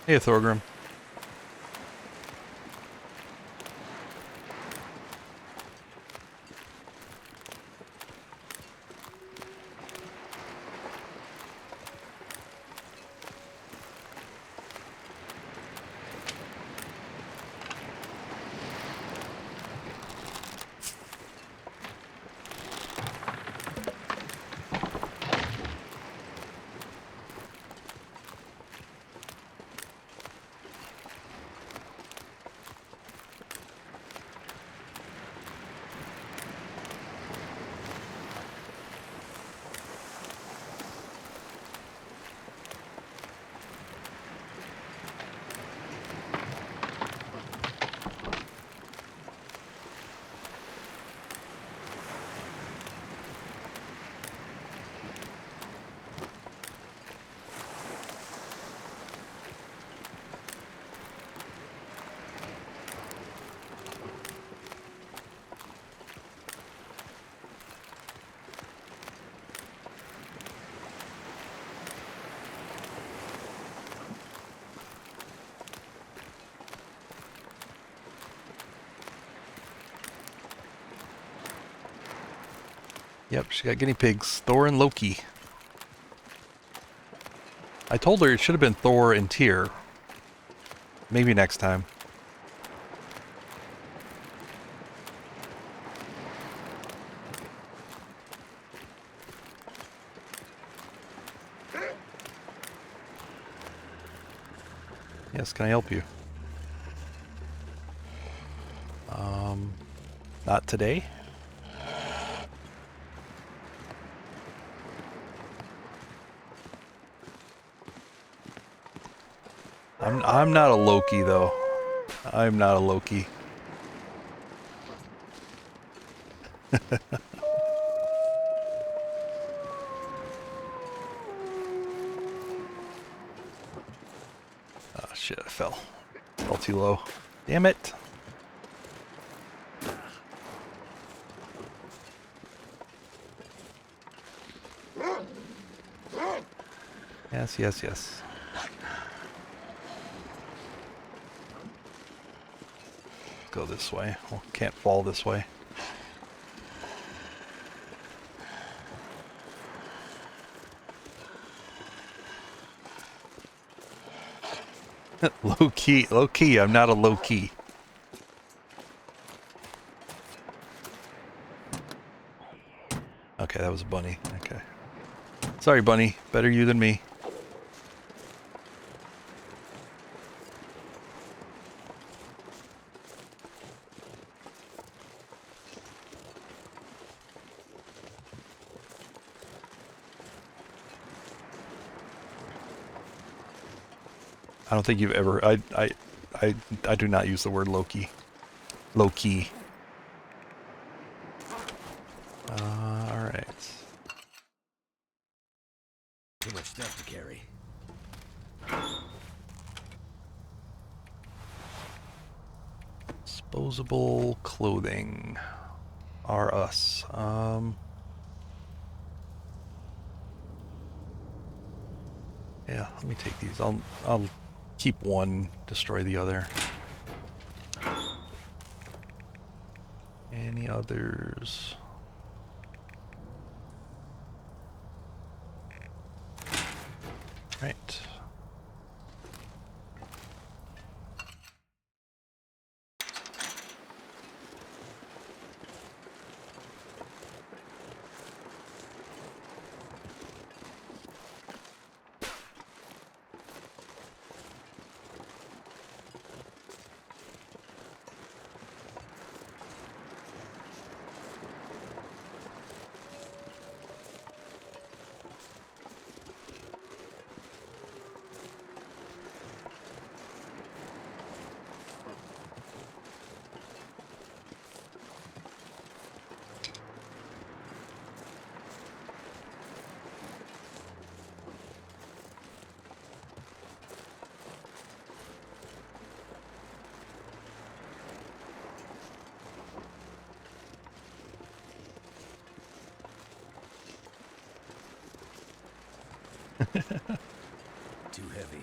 Hey, Thorgrim. Yep, she got guinea pigs. Thor and Loki. I told her it should have been Thor and Tyr. Maybe next time. Yes, can I help you? Not today. I'm not a Loki though. I'm not a Loki. Oh shit, I fell. Fell too low. Damn it. Yes, yes, yes. Go this way. Well, can't fall this way. Low key, I'm not a low key. Okay, that was a bunny. Okay. Sorry, bunny. Better you than me. I don't think you've ever. I do not use the word Loki. Low key. All right. Too much stuff to carry. Disposable clothing are us. Yeah, let me take these. I'll keep one, destroy the other. Any others? Right. Too heavy.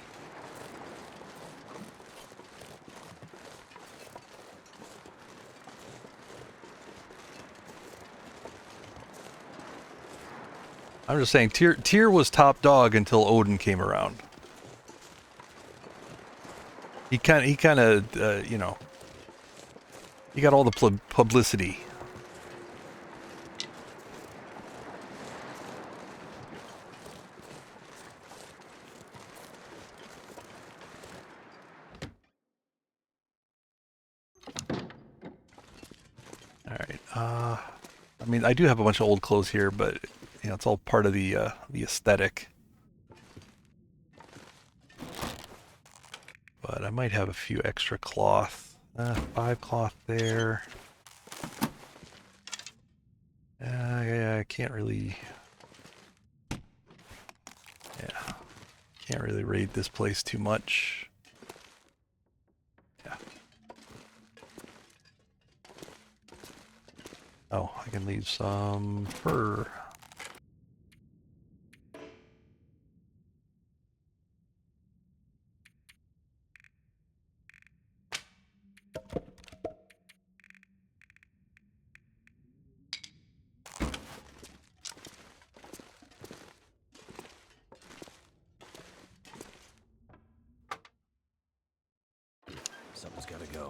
I'm just saying, Tyr was top dog until Odin came around. He kind of, you know, he got all the publicity. All right. I mean, I do have a bunch of old clothes here, but you know, it's all part of the aesthetic. But I might have a few extra cloth. 5 cloth there. Yeah, I can't really. Yeah, can't really raid this place too much. Yeah. Oh, I can leave some fur. Something's gotta go.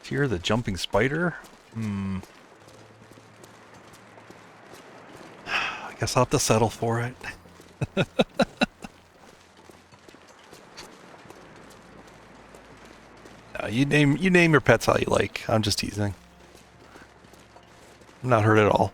Here, the jumping spider? I guess I'll have to settle for it. You name your pets how you like. I'm just teasing. I'm not hurt at all.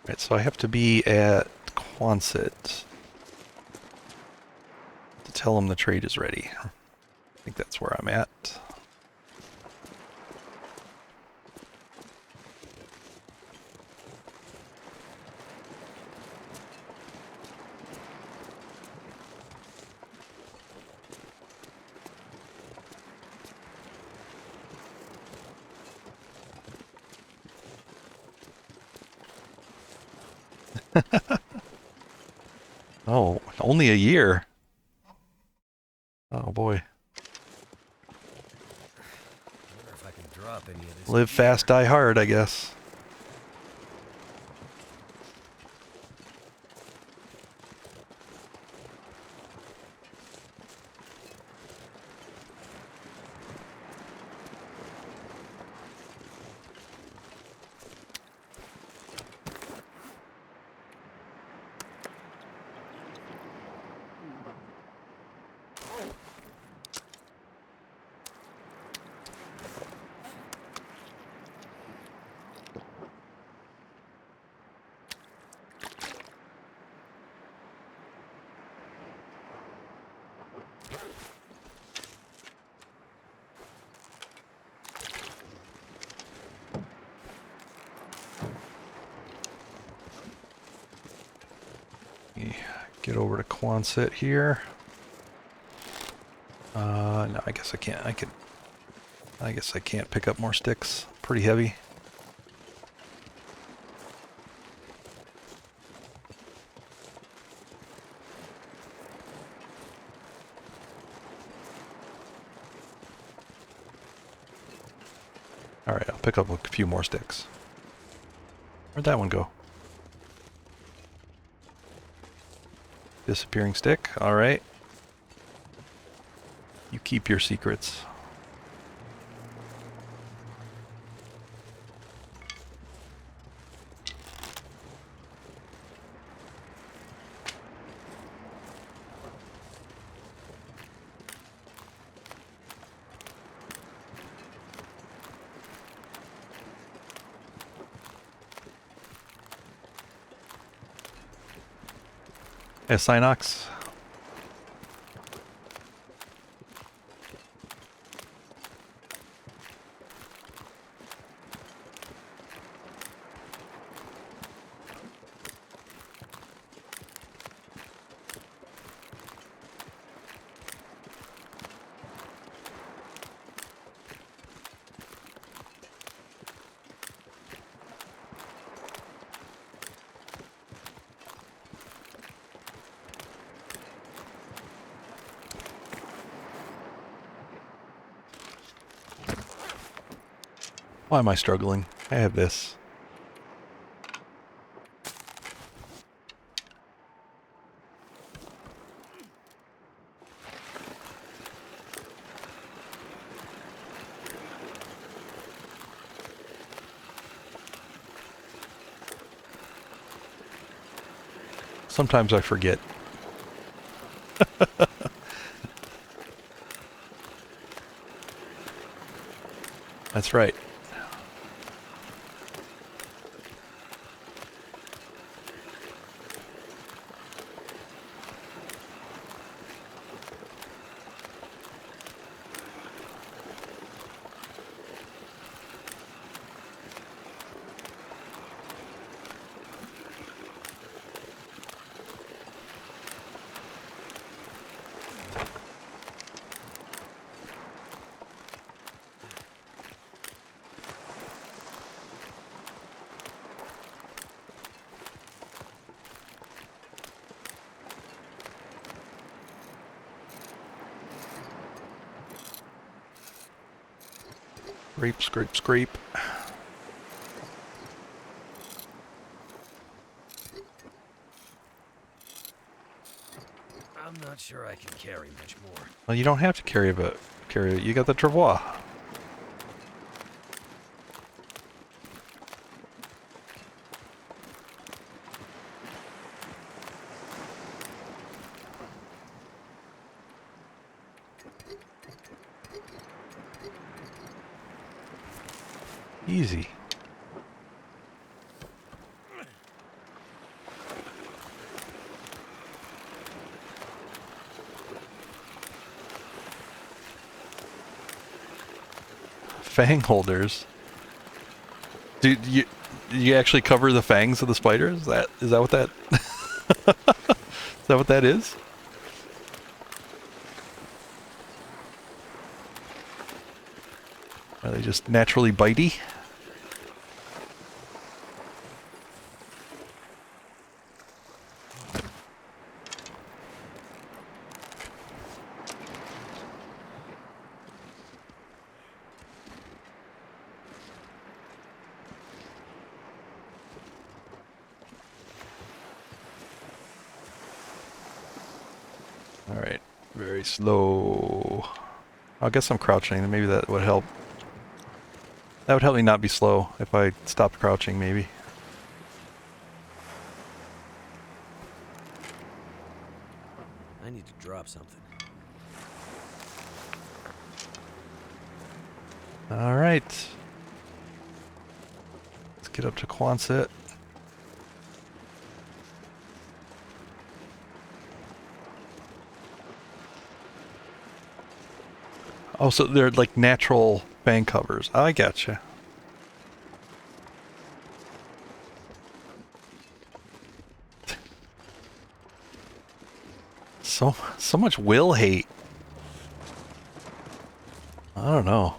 Right, so I have to be at Quonset to tell them the trade is ready. I think that's where I'm at. Oh, only a year. Oh boy. I wonder if I can drop any of this. Live fast, die hard, I guess. Get over to Quonset here. No, I guess I can't. I guess I can't pick up more sticks. Pretty heavy. All right, I'll pick up a few more sticks. Where'd that one go? Disappearing stick. All right. You keep your secrets. Hey, Synox. Why am I struggling? I have this. Sometimes I forget. That's right. Scrape, scrape, scrape. I'm not sure I can carry much more. Well, you don't have to carry it. You got the travois. Easy. Fang holders. Do you actually cover the fangs of the spiders? Is that what that is that what that is? Are they just naturally bitey? Alright, very slow. I guess I'm crouching, and maybe that would help. That would help me not be slow if I stopped crouching, maybe. I need to drop something. Alright. Let's get up to Quonset. Oh, so they're like natural fang covers. I gotcha. So much will hate. I don't know.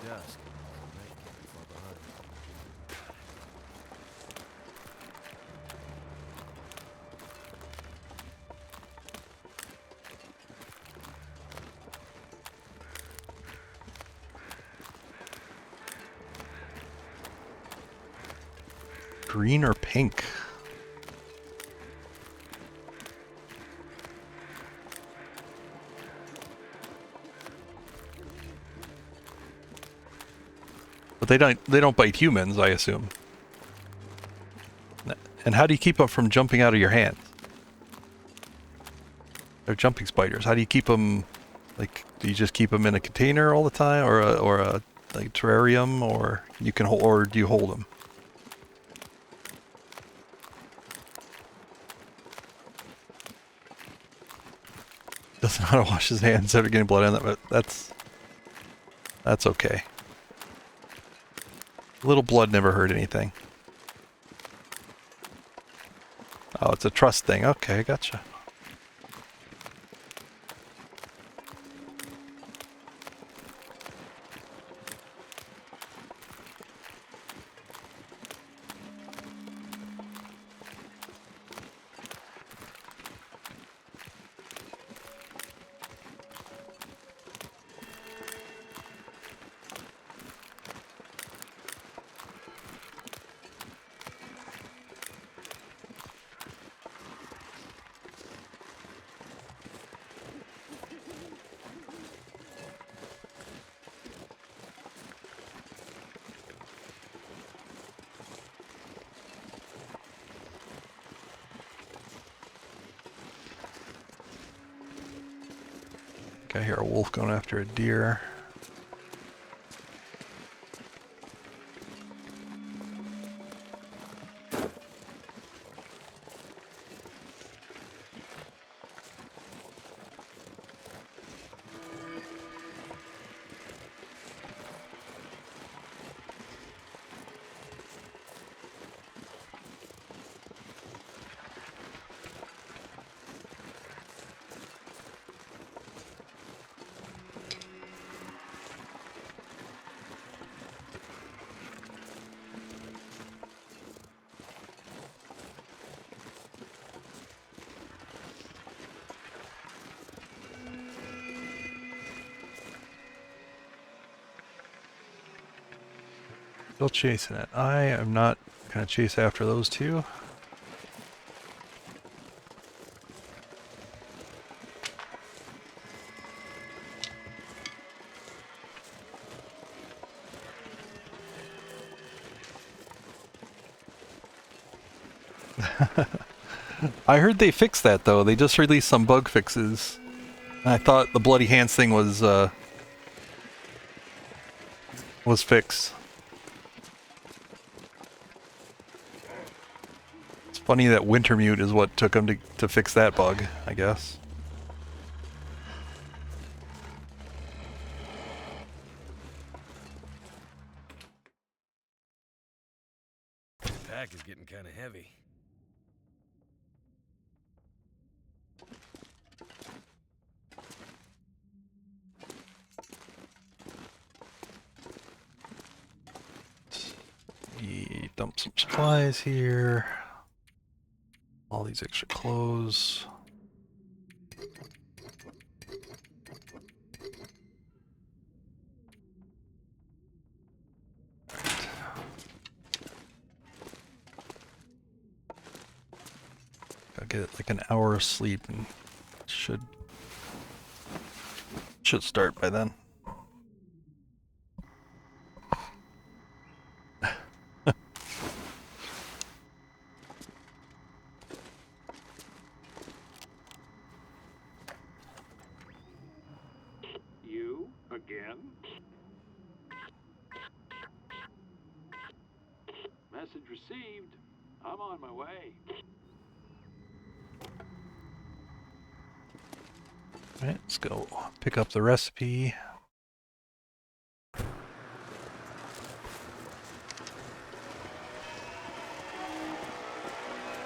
Dusk. Night can't be far behind. Green or pink? But they don't bite humans, I assume. And how do you keep them from jumping out of your hands? They're jumping spiders. How do you keep them? Like, do you just keep them in a container all the time, or a like terrarium, or you can or do you hold them? Doesn't know how to wash his hands after getting blood on that, but that's okay. A little blood never hurt anything. Oh, it's a trust thing. Okay, gotcha. I hear a wolf going after a deer. Still chasing it. I am not going to chase after those two. I heard they fixed that though. They just released some bug fixes. I thought the bloody hands thing was fixed. It's funny that Wintermute is what took them to fix that bug, I guess. The pack is getting kind of heavy. Dump some supplies here. All these extra clothes. Gotta get like an hour of sleep and should start by then. You again? Message received. I'm on my way. Alright, let's go pick up the recipe.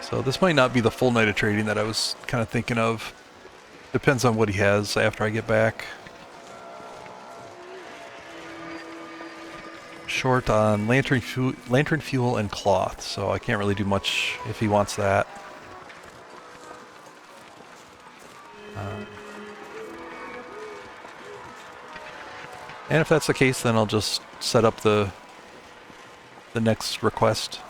So this might not be the full night of trading that I was kind of thinking of. Depends on what he has after I get back. Short on lantern fuel and cloth, so I can't really do much if he wants that. And if that's the case, then I'll just set up the next request.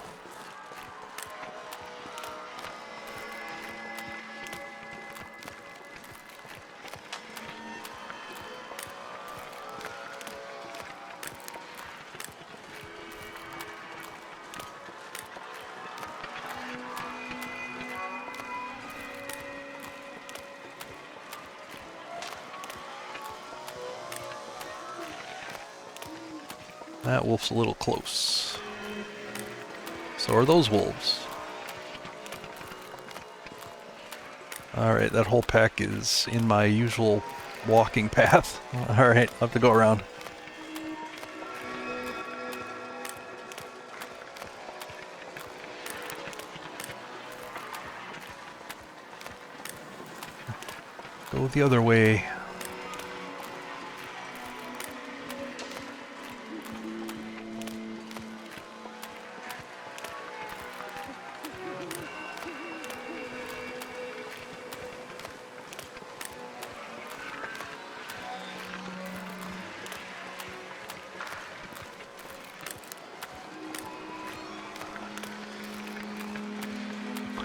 That wolf's a little close. So are those wolves. Alright, that whole pack is in my usual walking path. Alright, I'll have to go around. Go the other way.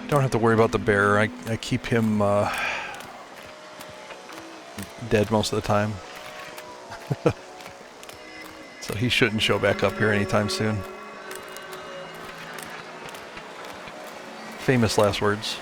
Don't have to worry about the bear. I keep him dead most of the time. So he shouldn't show back up here anytime soon. Famous last words.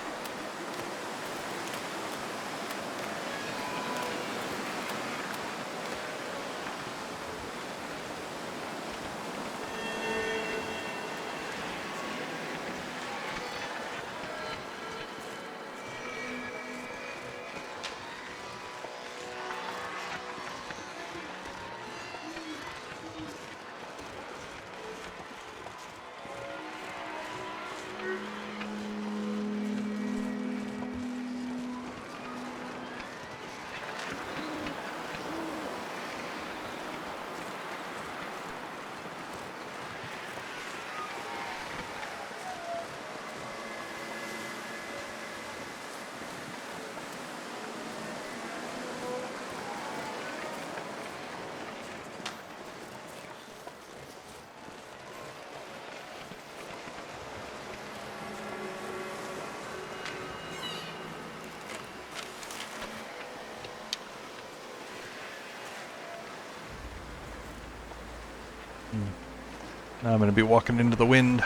Now I'm going to be walking into the wind.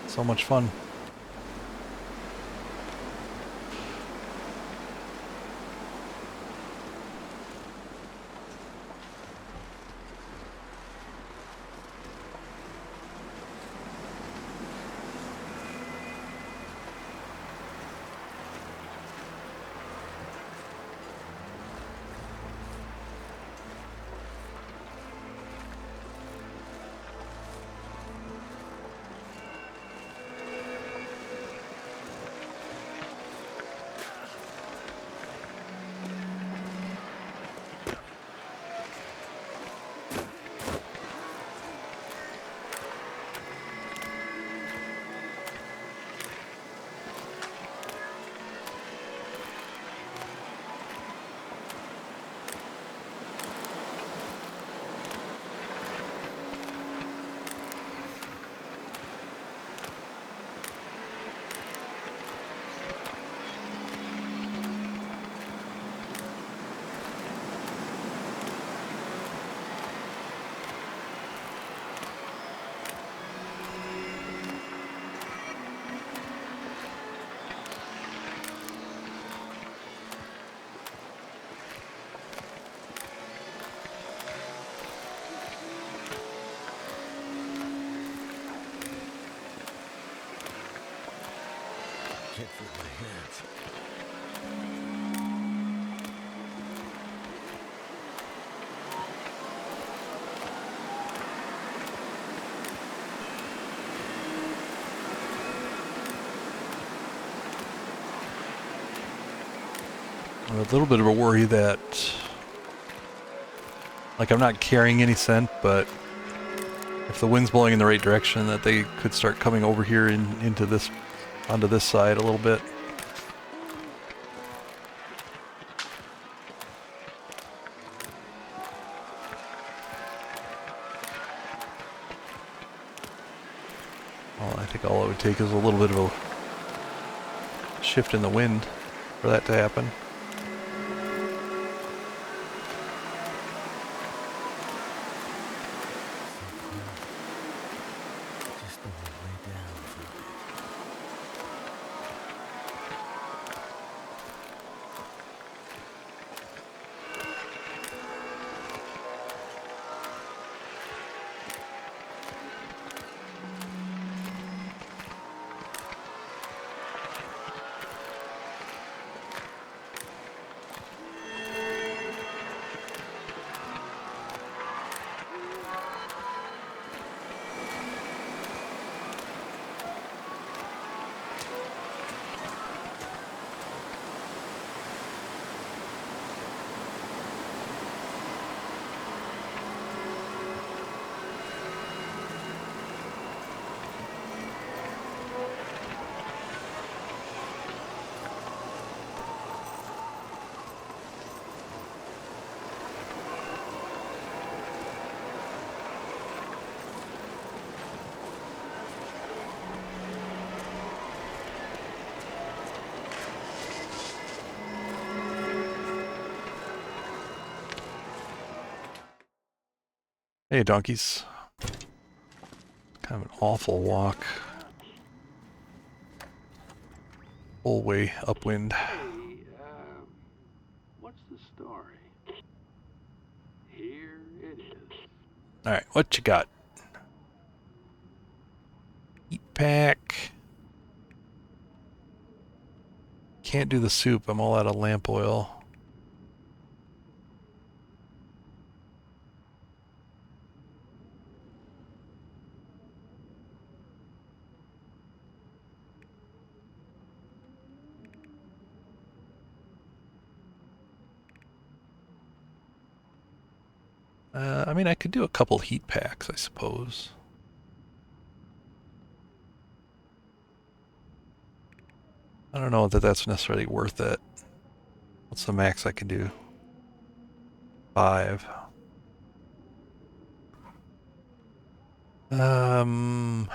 So much fun. Can't feel my hands. A little bit of a worry that, like, I'm not carrying any scent, but if the wind's blowing in the right direction, that they could start coming over here into this, onto this side a little bit. Well, I think all it would take is a little bit of a shift in the wind for that to happen. Just let me lay down for a bit. Hey, donkeys. Kind of an awful walk. Full way upwind. Hey, what's the story? Here it is. Alright, what you got? Heat pack. Can't do the soup, I'm all out of lamp oil. I mean, I could do a couple heat packs, I suppose. I don't know that that's necessarily worth it. What's the max I can do? 5. Um,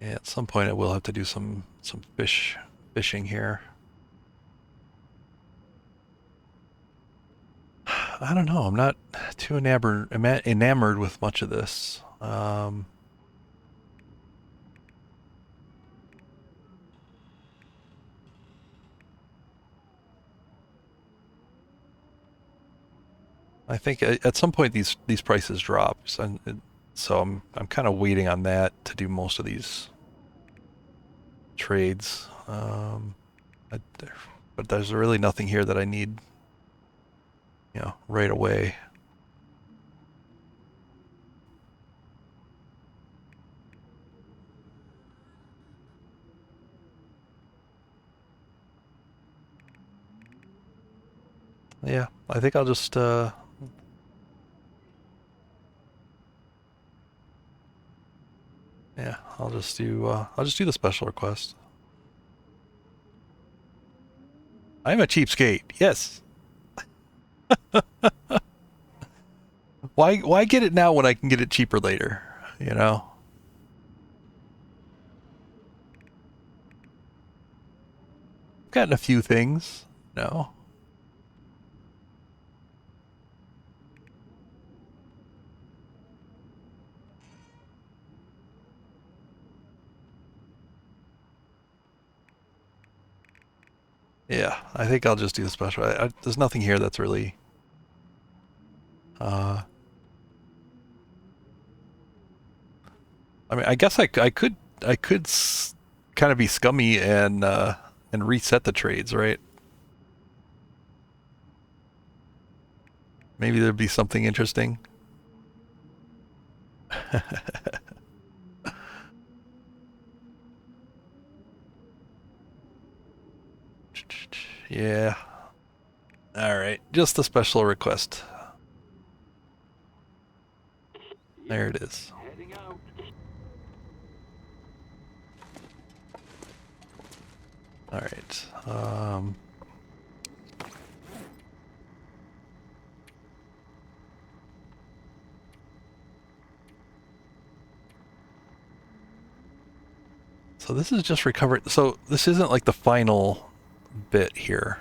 Yeah, at some point I will have to do some fishing here. I don't know. I'm not too enamored with much of this. I think at some point these prices drop, so I'm kind of waiting on that to do most of these trades. But there's really nothing here that I need, right away. Yeah, I think I'll just yeah, I'll just do the special request. I'm a cheapskate. Yes. Why get it now when I can get it cheaper later? You know? I've gotten a few things. No. Yeah, I think I'll just do the special. There's nothing here that's really I mean, I guess I could kind of be scummy and reset the trades, right? Maybe there'd be something interesting. Yeah. All right, just the special request. There it is. Heading out. All right. So this is just recovered. So this isn't like the final bit here,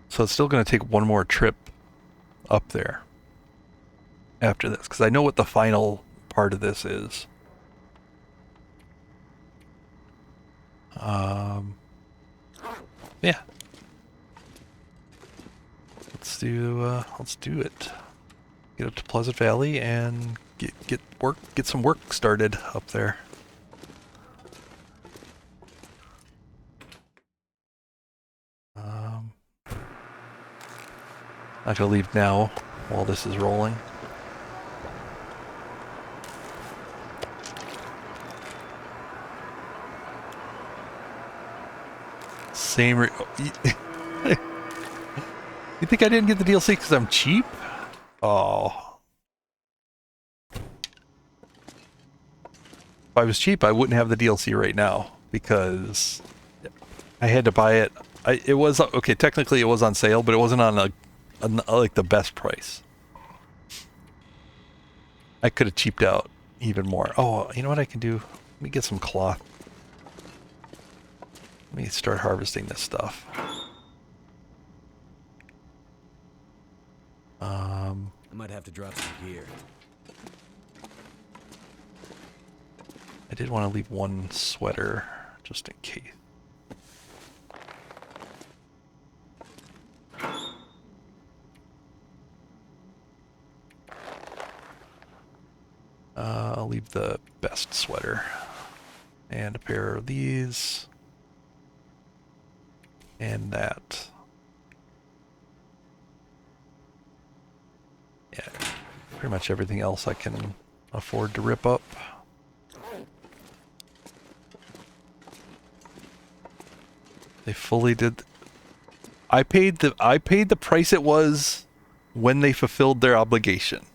So it's still going to take one more trip up there after this, because I know what the final part of this is. Yeah. Let's do it. Get up to Pleasant Valley and get some work started up there. Not gonna leave now while this is rolling. You think I didn't get the DLC because I'm cheap? Oh. If I was cheap, I wouldn't have the DLC right now because I had to buy it. It was okay. Technically, it was on sale, but it wasn't on like the best price. I could have cheaped out even more. Oh, you know what I can do? Let me get some cloth. Let me start harvesting this stuff. I might have to drop some gear. I did want to leave one sweater just in case. I'll leave the best sweater and a pair of these and that. Yeah, pretty much everything else I can afford to rip up. They fully did. I paid the price it was when they fulfilled their obligation.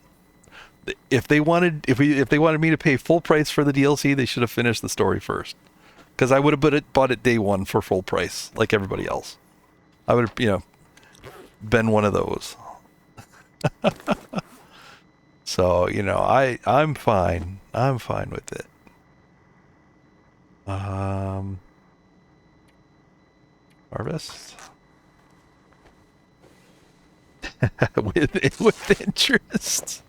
If they wanted me to pay full price for the DLC, they should have finished the story first. Because I would have bought it day one for full price, like everybody else. I would have, been one of those. So, you know, I'm fine. I'm fine with it. Harvest. with interest.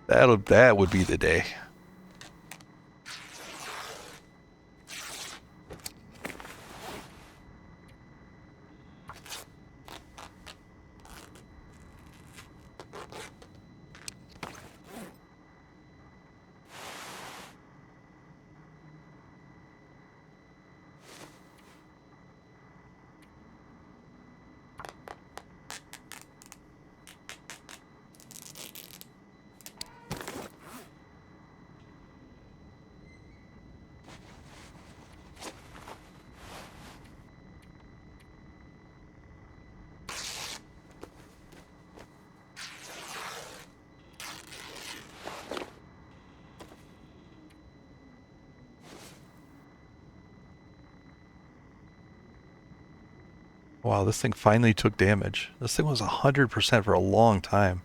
That would be the day. Wow, this thing finally took damage. This thing was 100% for a long time.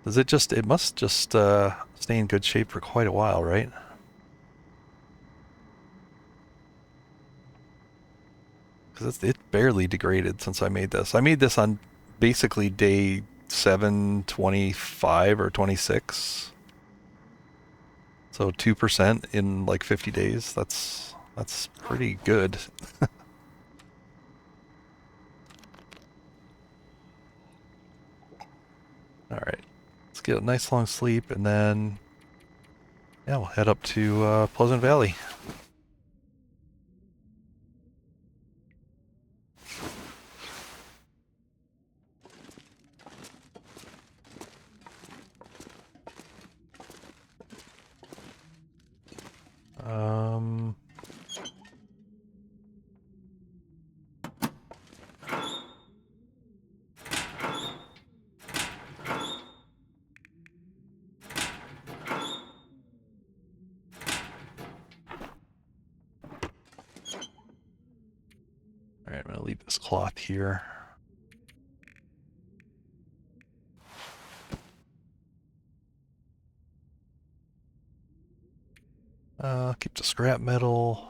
Does it must just stay in good shape for quite a while, right? Because it barely degraded since I made this. I made this on basically day 725 or 26. So 2% in like 50 days. That's pretty good. All right. Let's get a nice long sleep and then yeah, we'll head up to Pleasant Valley. Um All right, I'm gonna leave this cloth here. Keep the scrap metal.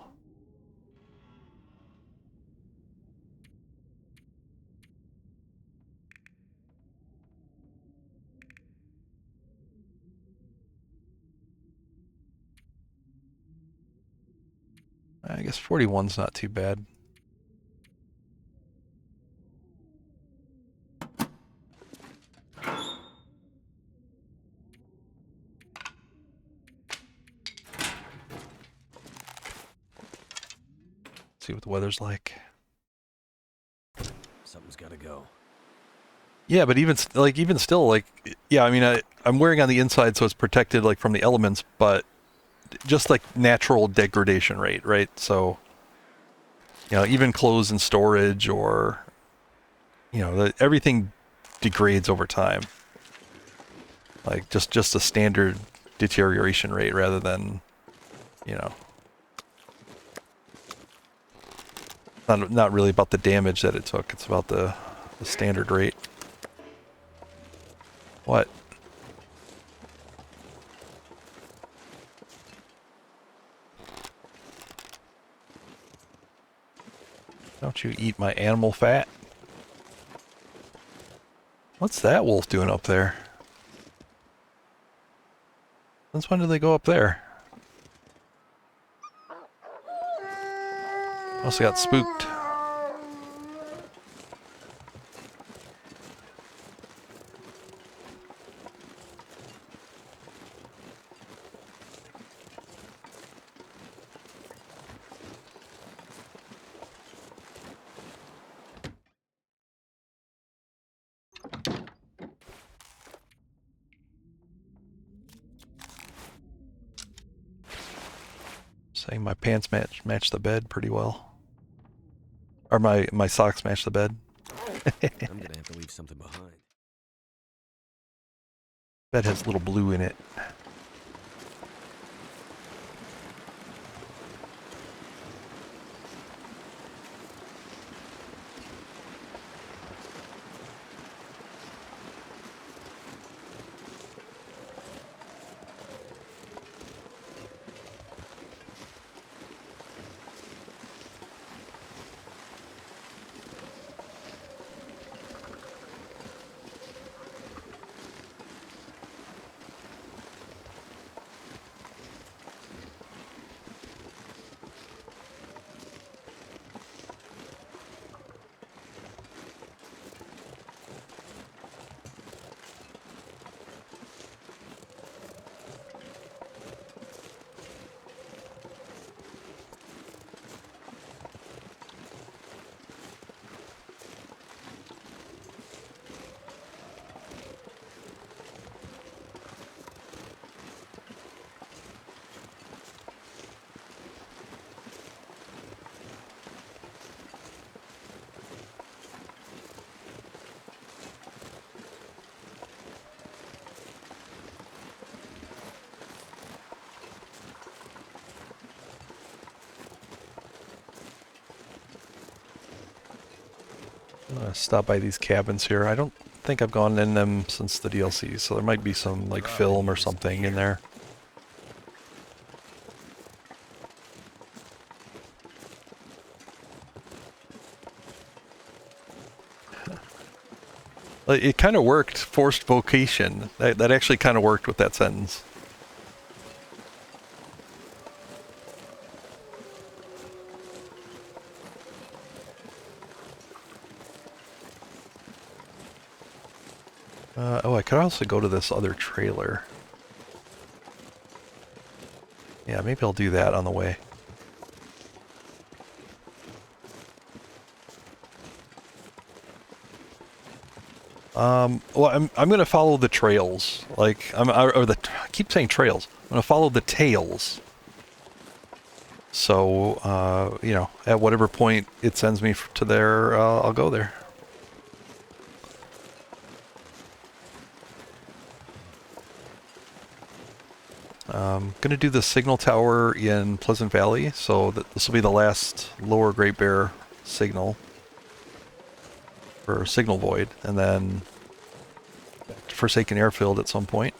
I guess 41's not too bad. See what the weather's like. Something's gotta go. Yeah, but even still, like, yeah, I mean, I'm wearing on the inside, so it's protected like from the elements, but just like natural degradation rate, right? So, you know, even clothes in storage or, you know, everything degrades over time. Like just a standard deterioration rate rather than, you know, not really about the damage that it took. It's about the standard rate. What? Don't you eat my animal fat? What's that wolf doing up there? Since when did they go up there? Must have got spooked. Saying my pants match the bed pretty well. Or my socks match the bed. I'm gonna have to leave something behind. Bed has a little blue in it. I'm gonna stop by these cabins here. I don't think I've gone in them since the DLC, so there might be some like film or something in there. It kind of worked, forced vocation. That actually kind of worked with that sentence. Oh, I could also go to this other trailer. Yeah, maybe I'll do that on the way. Well, I'm gonna follow the trails. Like I keep saying trails. I'm gonna follow the tails. So you know, at whatever point it sends me to there, I'll go there. Gonna do the signal tower in Pleasant Valley, so this will be the last lower Great Bear signal for Signal Void, and then Forsaken Airfield at some point.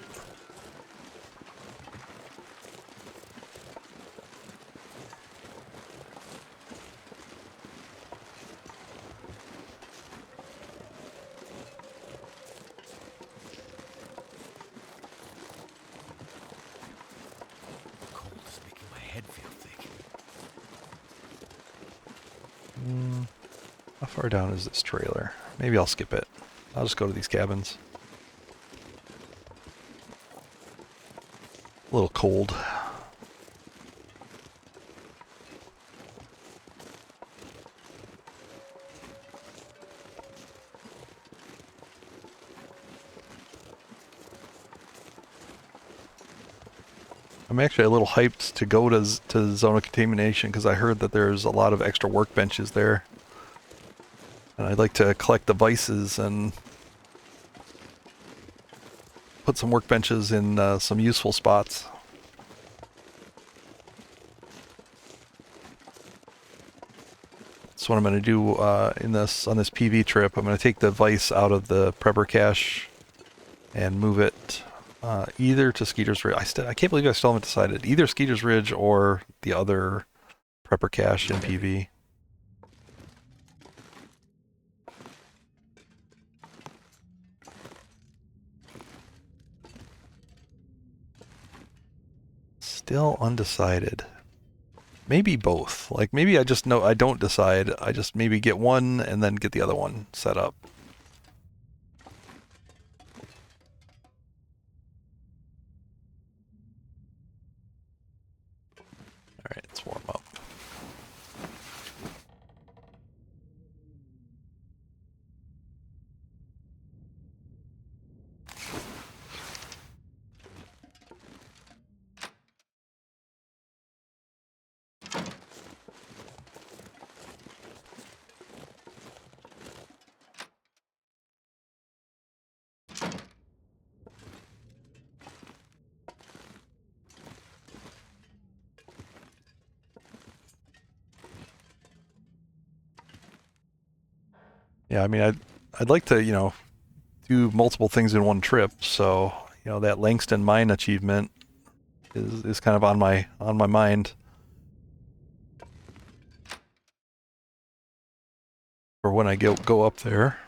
Cold is making my head feel thick. How far down is this trailer? Maybe I'll skip it. I'll just go to these cabins. A little cold. I'm actually a little hyped to go to Zone of Contamination because I heard that there's a lot of extra workbenches there. And I'd like to collect the vices and put some workbenches in some useful spots. That's what I'm going to do on this PV trip. I'm going to take the vice out of the prepper cache and move it either to Skeeter's Ridge. I can't believe I still haven't decided. Either Skeeter's Ridge or the other prepper cache in PV. Still undecided. Maybe both. Like maybe I just know I don't decide. I just maybe get one and then get the other one set up. All right, let's warm up. Yeah, I mean, I'd like to, you know, do multiple things in one trip. So, you know, that Langston Mine achievement is kind of on my mind for when I go up there.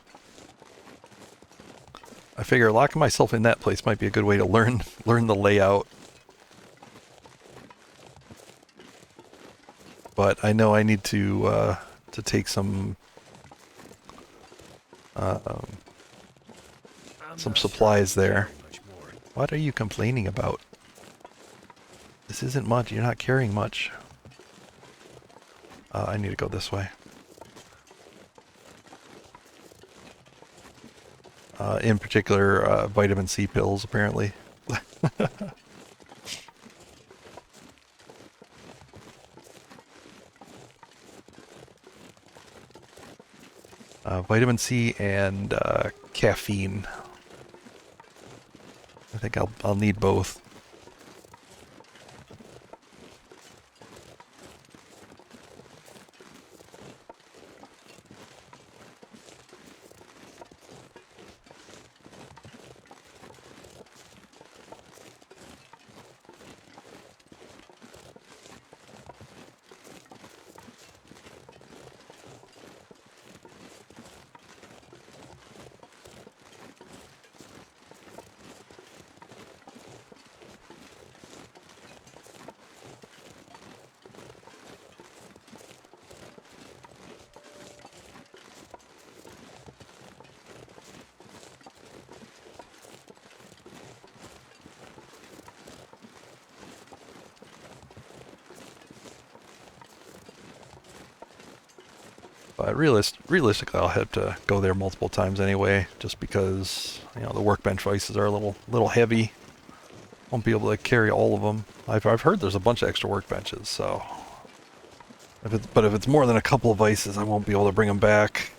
I figure locking myself in that place might be a good way to learn the layout. But I know I need to take some supplies there. What are you complaining about? This isn't much. You're not carrying much. I need to go this way. In particular, vitamin C pills, apparently. Vitamin C and caffeine. I think I'll need both. But realistically, I'll have to go there multiple times anyway, just because the workbench vices are a little heavy. Won't be able to carry all of them. I've heard there's a bunch of extra workbenches, so if it's more than a couple of vices, I won't be able to bring them back.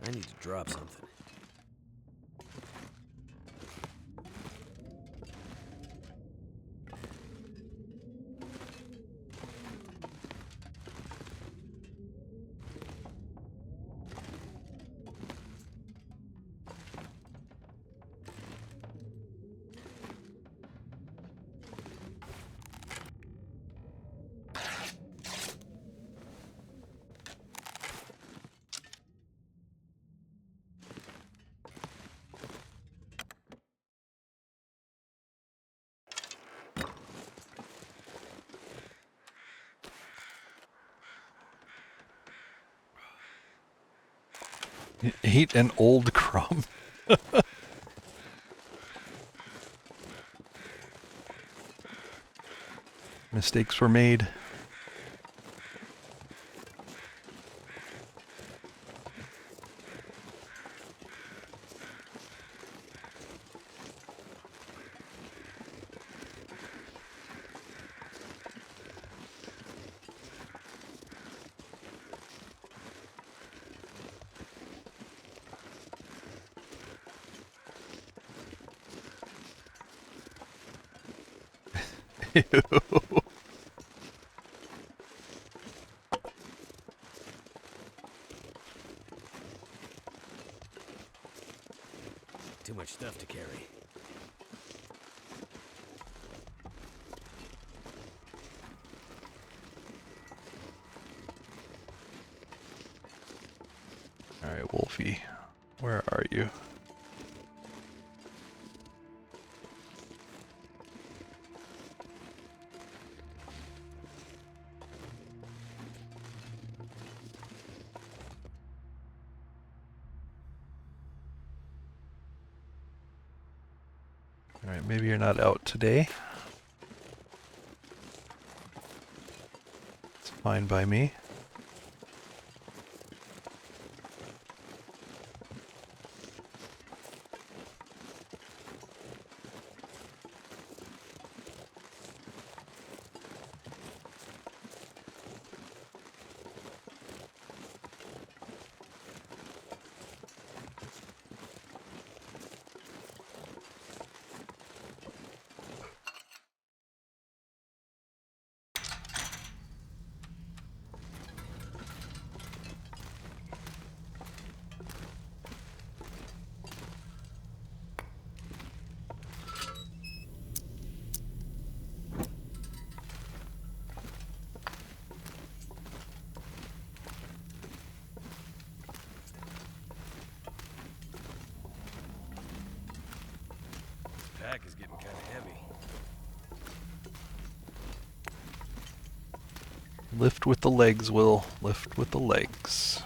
I need to drop something. Eat an old crumb. Mistakes were made. Too much stuff to carry. Alright, Wolfie. Where are you? Alright, maybe you're not out today. It's fine by me. Pack is getting kind of heavy. Lift with the legs, Will. Lift with the legs.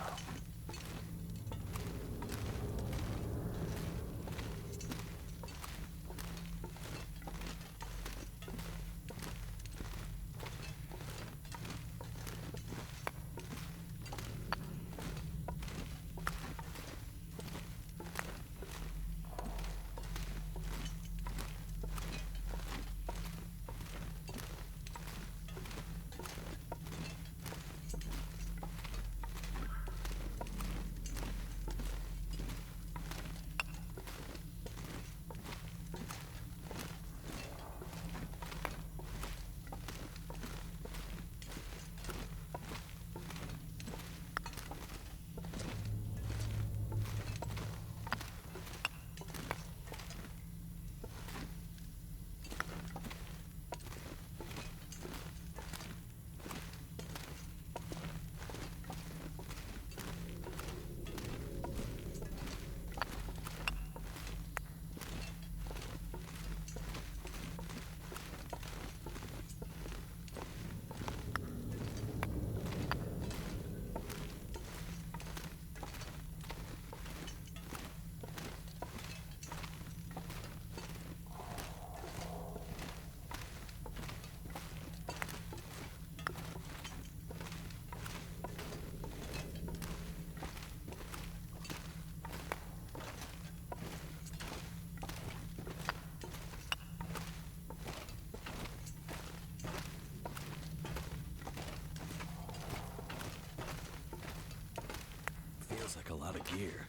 Looks like a lot of gear.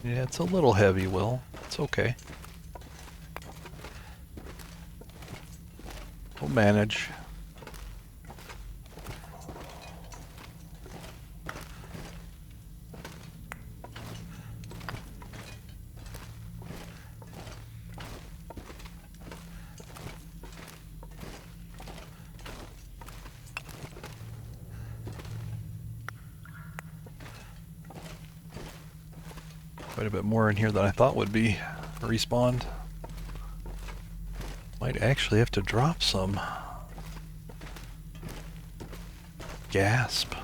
Yeah, it's a little heavy, Will. It's okay. We'll manage. Quite a bit more in here than I thought would be respawned. Might actually have to drop some. Gasp.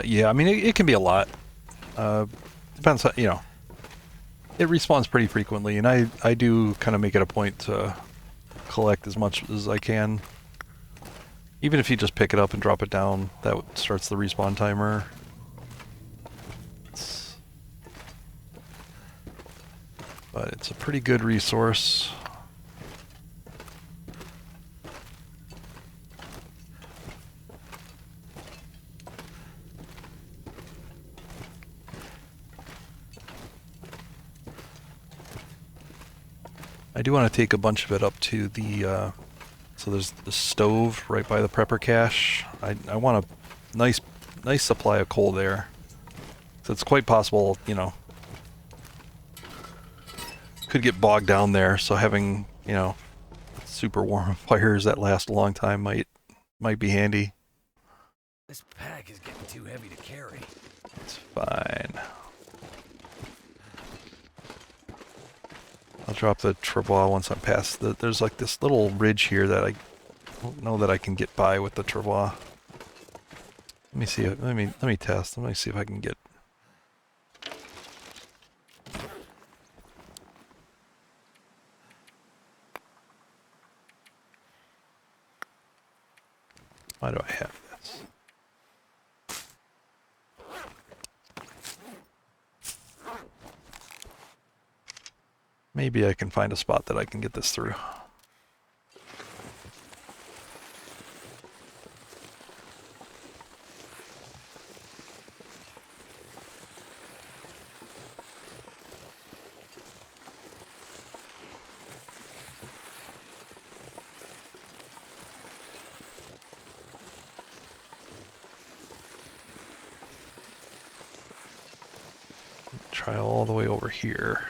Yeah, I mean, it can be a lot. Depends, you know. It respawns pretty frequently, and I do kind of make it a point to collect as much as I can. Even if you just pick it up and drop it down, that starts the respawn timer. But it's a pretty good resource. I do want to take a bunch of it up to the, so there's the stove right by the prepper cache. I want a nice supply of coal there. So it's quite possible, you know, could get bogged down there, so having, you know, super warm fires that last a long time might be handy. This pack is getting too heavy to carry. It's fine. I'll drop the travois once I'm past there's like this little ridge here that I don't know that I can get by with the travois. Let me see. Let me test. Let me see if I can get. Why do I have this? Maybe I can find a spot that I can get this through. Try all the way over here.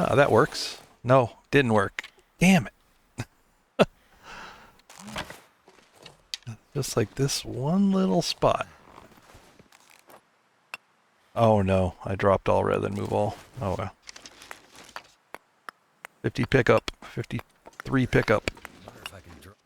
Ah, that works. No, didn't work. Damn it. Just like this one little spot. Oh no, I dropped all rather than move all. Oh well. 50 pickup, 53 pickup. Wonder if I can drop.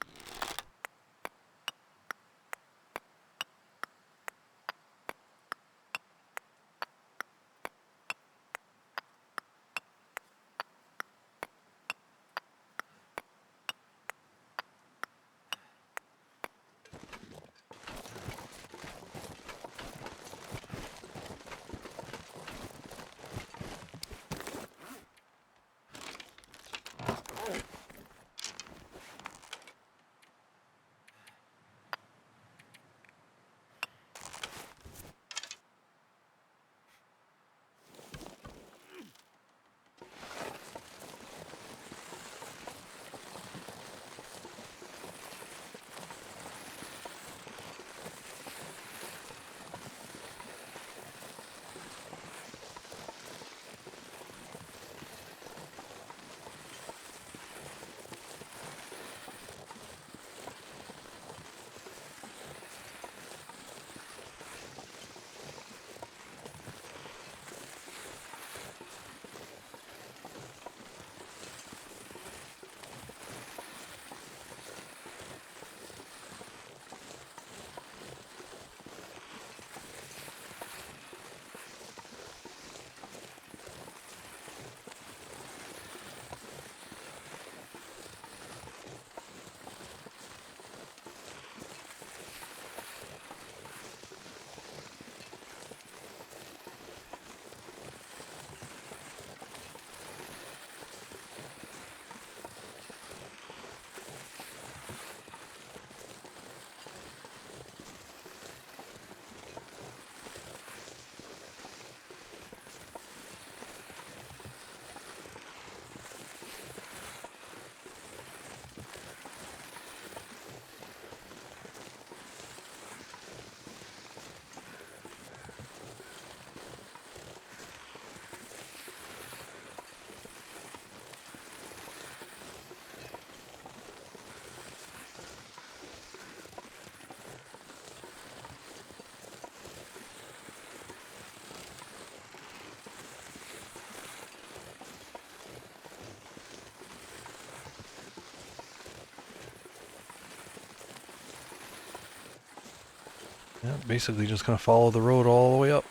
Yeah, basically just gonna follow the road all the way up.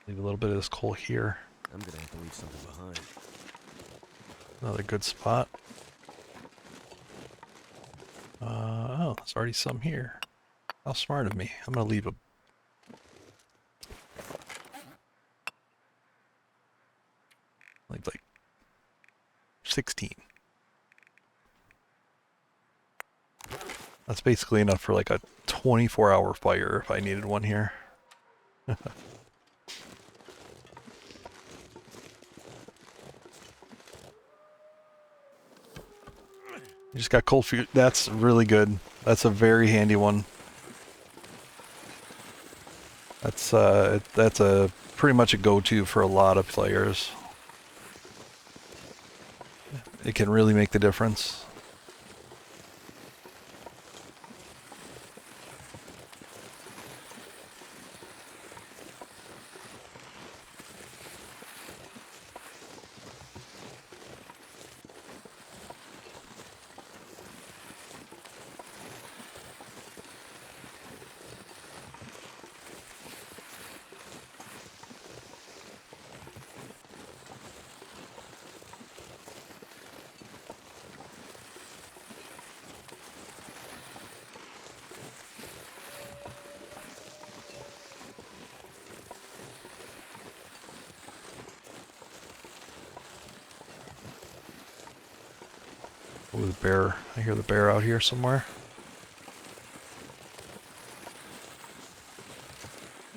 Leave a little bit of this coal here. I'm gonna have to leave something behind. Another good spot. Oh, there's already some here. How smart of me. I'm gonna leave a... like 16. That's basically enough for like a 24-hour fire if I needed one here. You just got cold fuel. That's really good. That's a very handy one. That's a pretty much a go-to for a lot of players. It can really make the difference. Ooh, the bear. I hear the bear out here somewhere.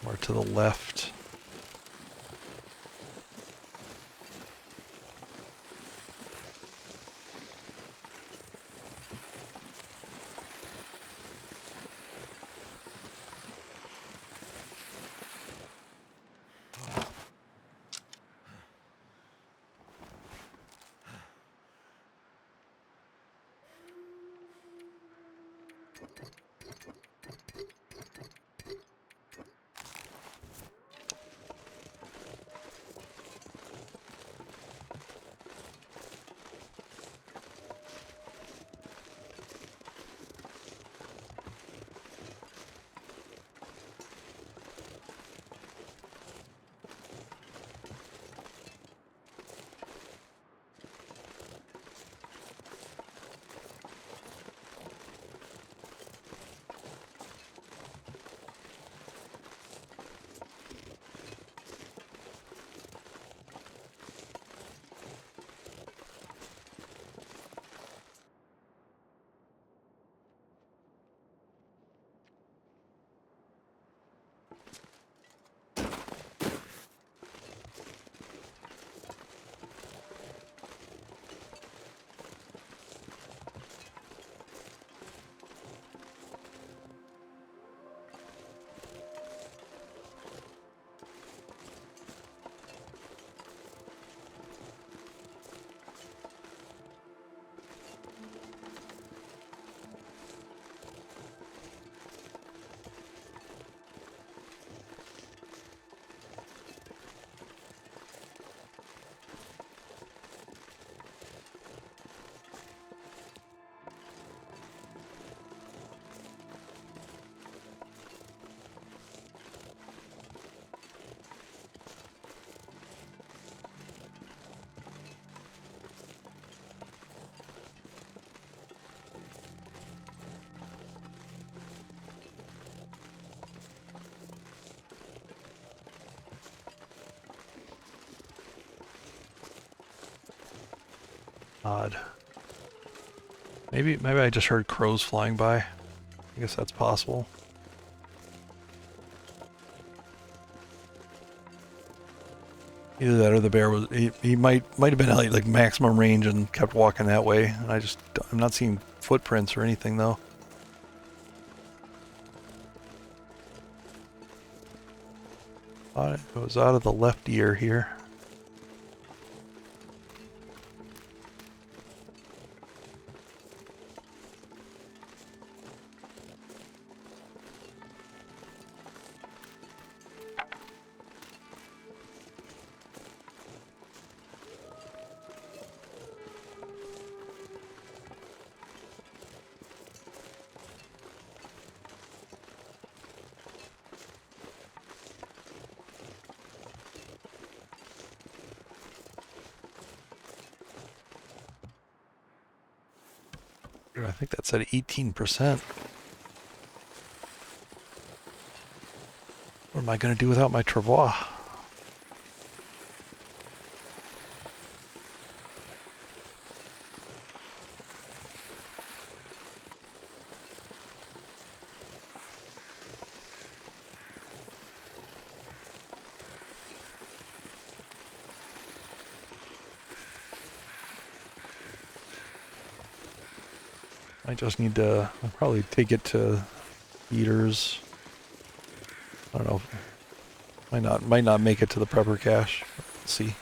Or to the left. Odd. Maybe I just heard crows flying by. I guess that's possible. Either that or the bear was he might have been at like maximum range and kept walking that way. And I'm not seeing footprints or anything though. Thought it was out of the left ear here. I think that's at 18%. What am I going to do without my travois? I just need to I'll probably take it to eaters. I don't know. Might not make it to the prepper cache. Let's see.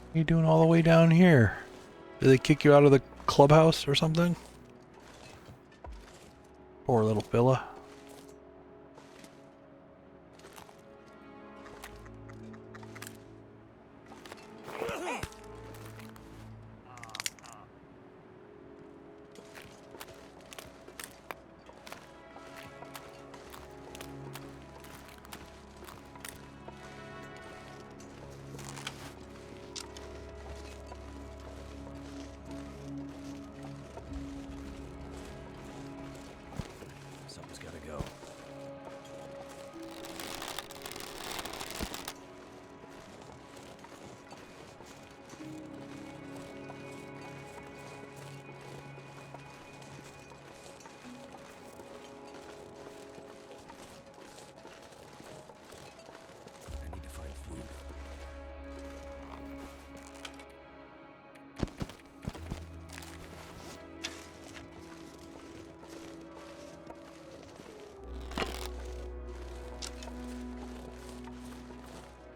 What are you doing all the way down here? Did they kick you out of the clubhouse or something? Poor little fella. Something's gotta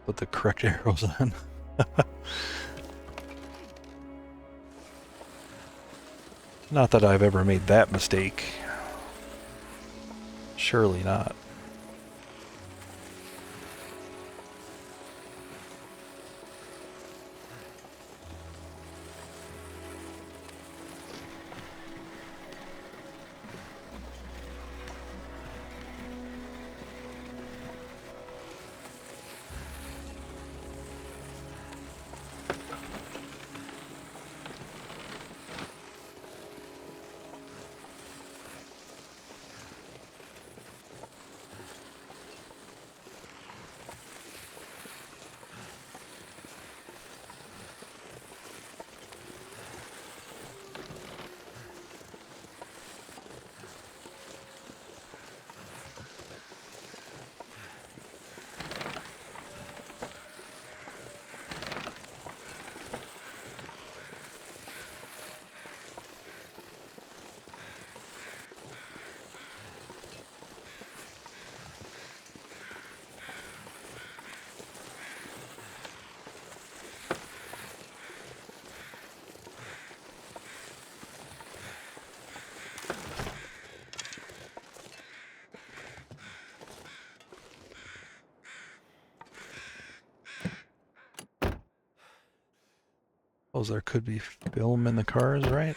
put the correct arrows on. Not that I've ever made that mistake. Surely not. Suppose there could be film in the cars, right?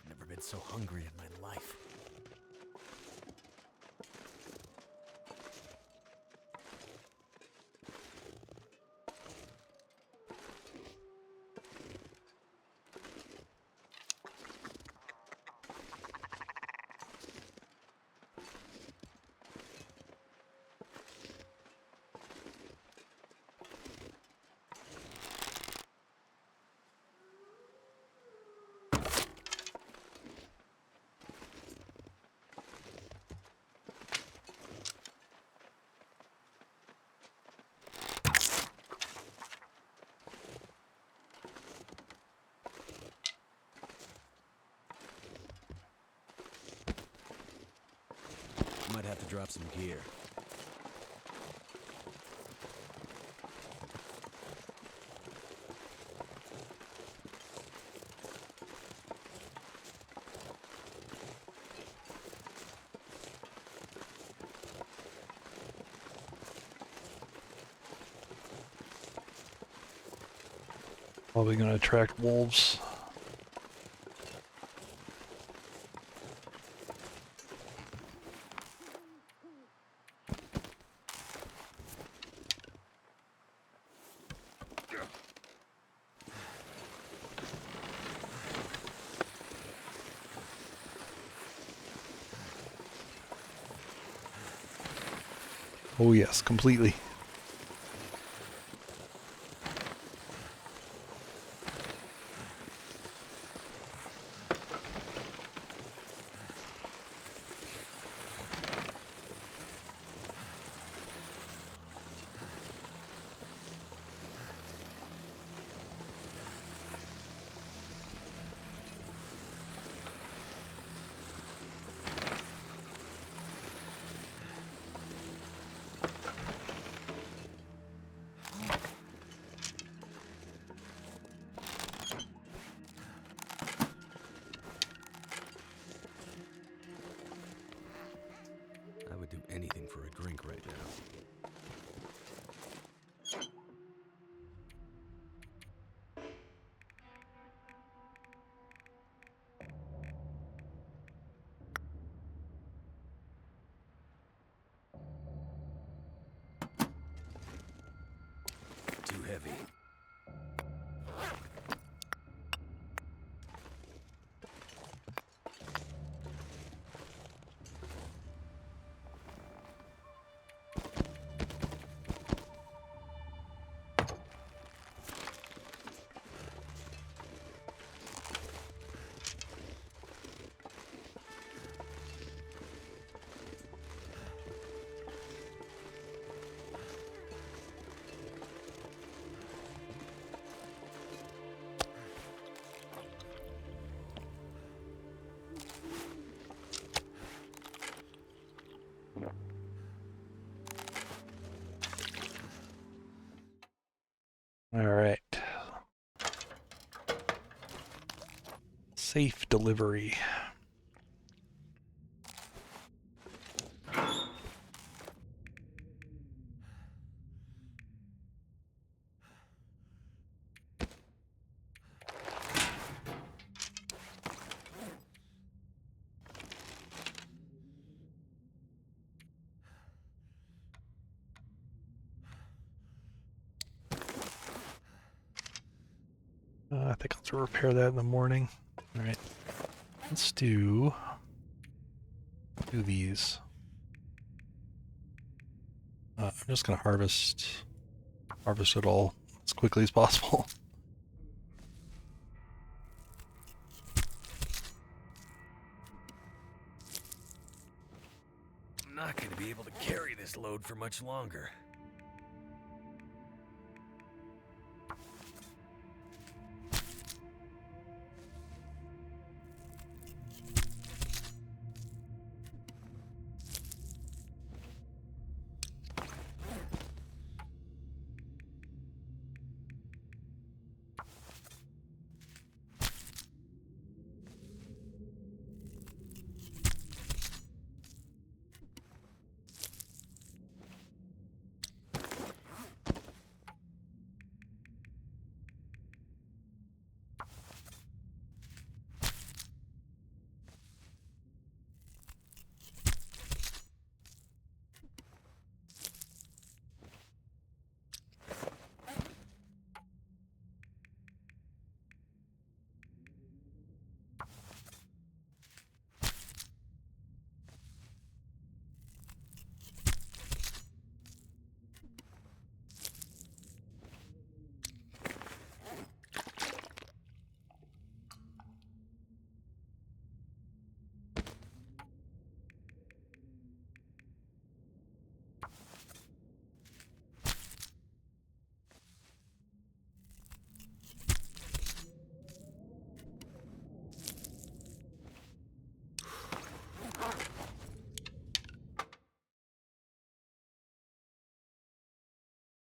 Never been so hungry in my life. Might have to drop some gear. Probably going to attract wolves. Oh yes, completely. I would do anything for a drink right now. Too heavy. All right. Safe delivery. I think I'll have to repair that in the morning. All right. Let's do these. I'm just gonna harvest it all as quickly as possible. I'm not going to be able to carry this load for much longer.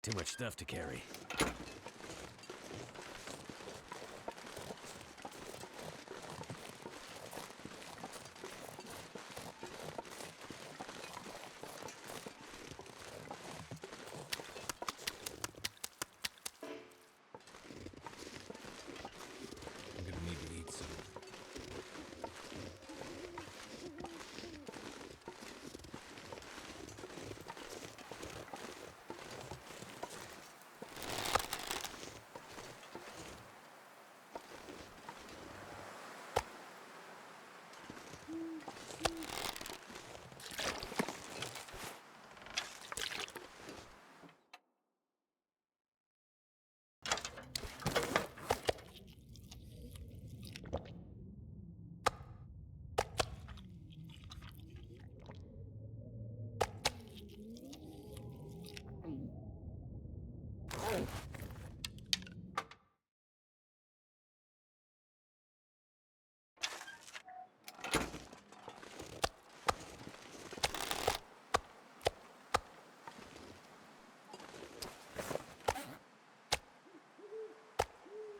Too much stuff to carry.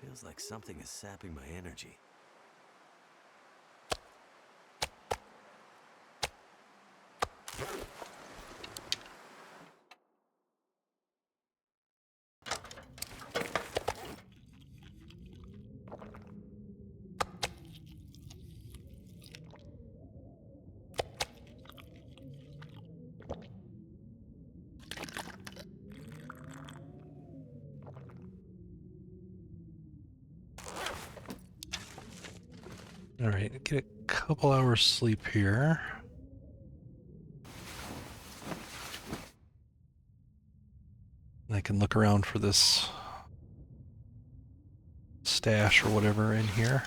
Feels like something is sapping my energy. All right, get a couple hours sleep here. And I can look around for this stash or whatever in here.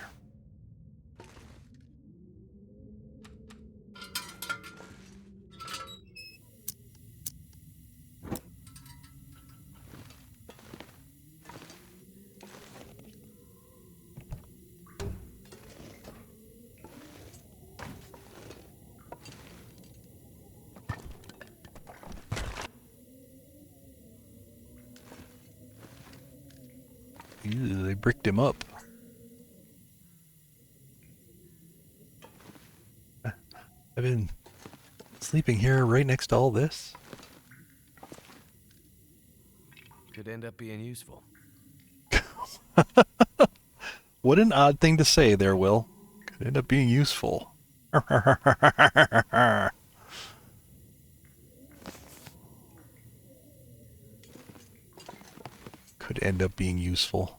Ew, they bricked him up. I've been sleeping here right next to all this. Could end up being useful. What an odd thing to say there, Will. Could end up being useful. Could end up being useful.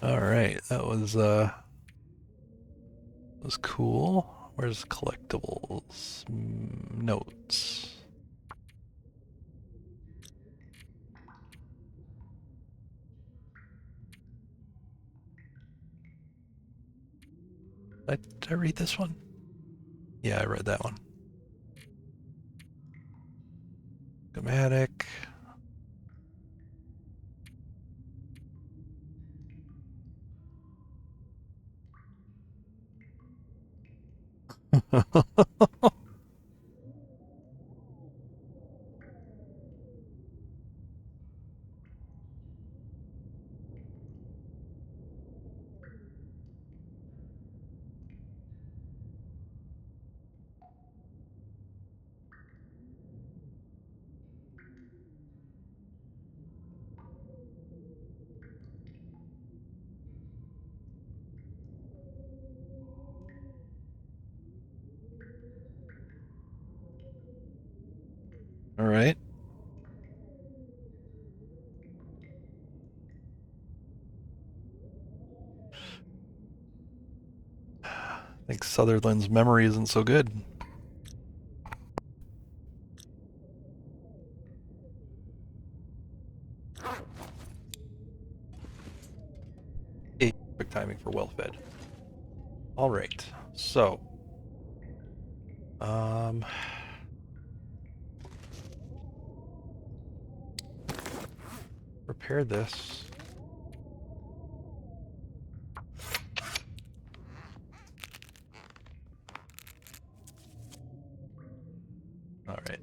Alright, that was cool. Where's collectibles? Notes. Did I read this one? Yeah, I read that one. Schematic. All right. I think Sutherland's memory isn't so good. Hey, quick timing for well-fed. All right. So, repair this. All right.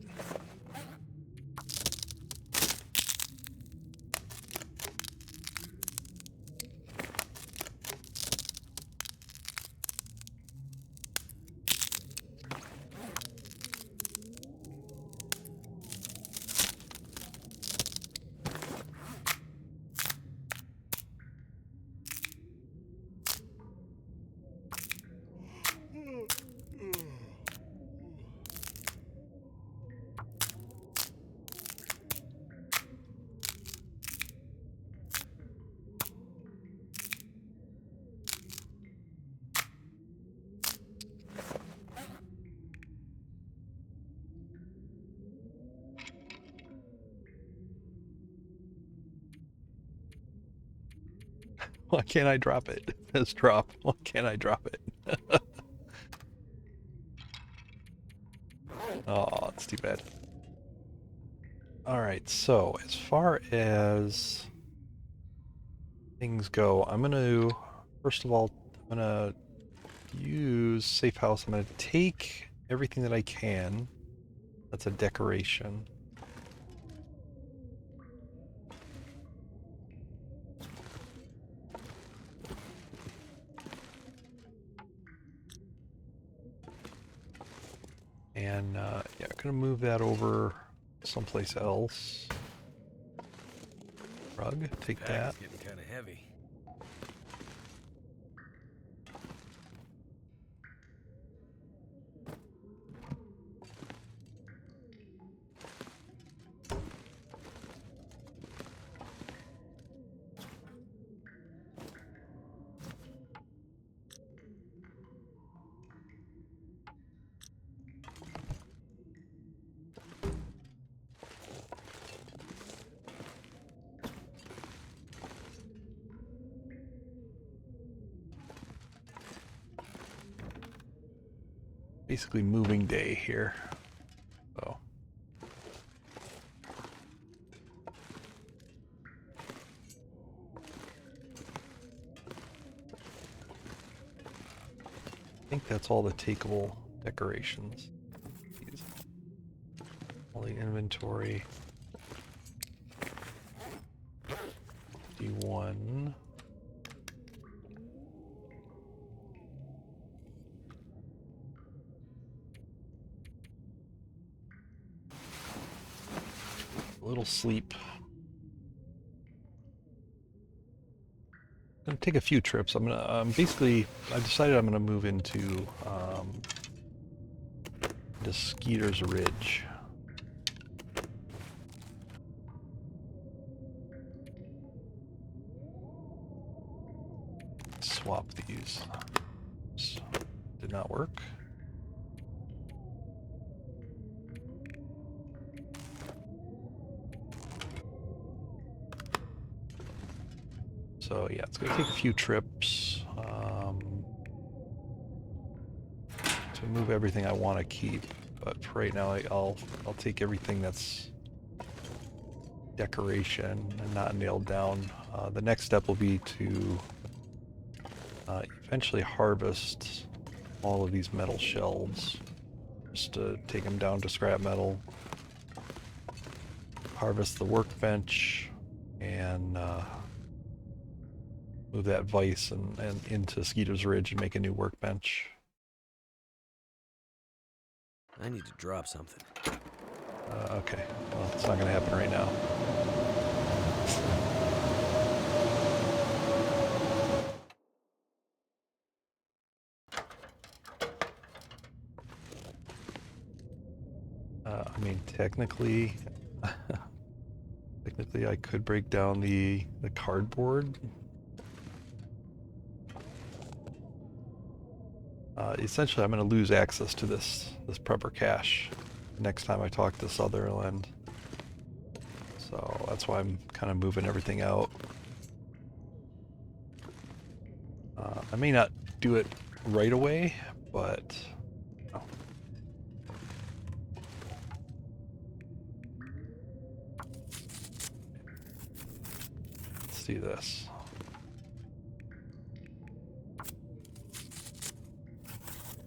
Why can't I drop it? Let's drop. Why can't I drop it? Oh, it's too bad. Alright, so as far as things go, I'm going to, first of all, I'm going to use Safe House. I'm going to take everything that I can. That's a decoration. And yeah, I'm going to move that over someplace else. Rug, take that. It's getting kind of heavy. Basically moving day here. So I think that's all the takeable decorations. All the inventory. D1. A little sleep. I'm gonna take a few trips. I'm gonna basically I've decided I'm gonna move into the Skeeter's Ridge. Swap these. Oops. Did not work. So yeah, it's gonna take a few trips to move everything I want to keep. But for right now, I'll take everything that's decoration and not nailed down. The next step will be to eventually harvest all of these metal shelves, just to take them down to scrap metal. Harvest the workbench and move that vise and into Skeeter's Ridge and make a new workbench. I need to drop something. Okay, well, it's not going to happen right now. I mean, technically, I could break down the cardboard. Essentially, I'm going to lose access to this prepper cache next time I talk to Sutherland. So that's why I'm kind of moving everything out. I may not do it right away, but oh. Let's do this.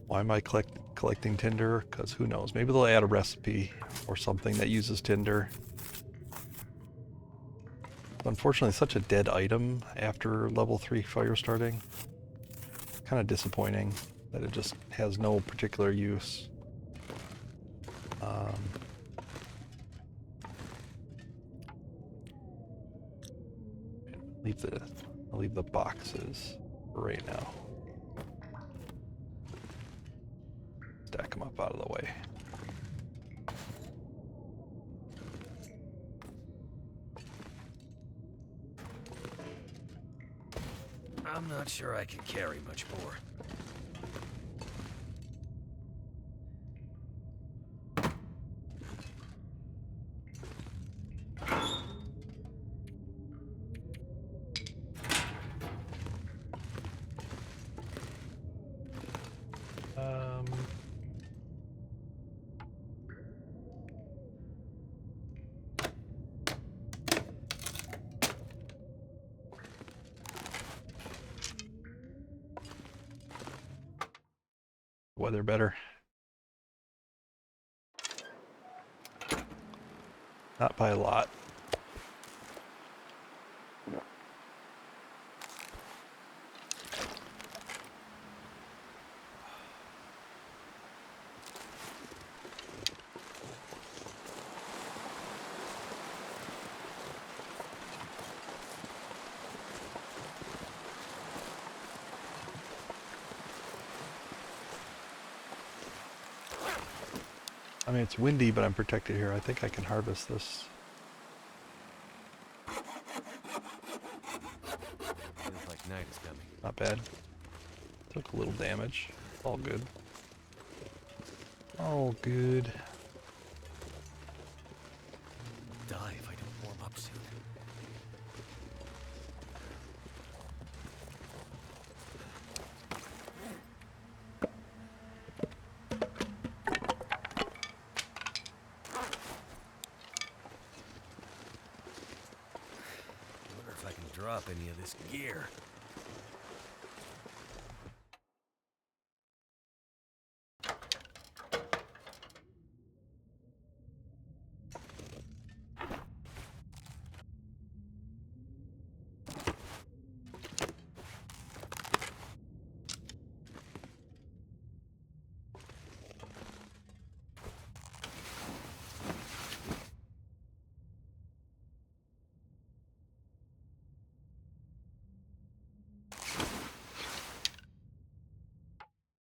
Why am I collecting tinder? Because who knows? Maybe they'll add a recipe or something that uses tinder. Unfortunately, such a dead item after level 3 fire starting. Kind of disappointing that it just has no particular use. I'll leave the boxes for right now. Stack them up out of the way. I'm not sure I can carry much more. weather better. Not by a lot. I mean, it's windy, but I'm protected here. I think I can harvest this. Feels like night is coming. Not bad. Took a little damage. All good. All good. Die if I don't warm up soon. I wonder if I can drop any of this gear.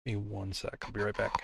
Give me 1 sec. I'll be right back.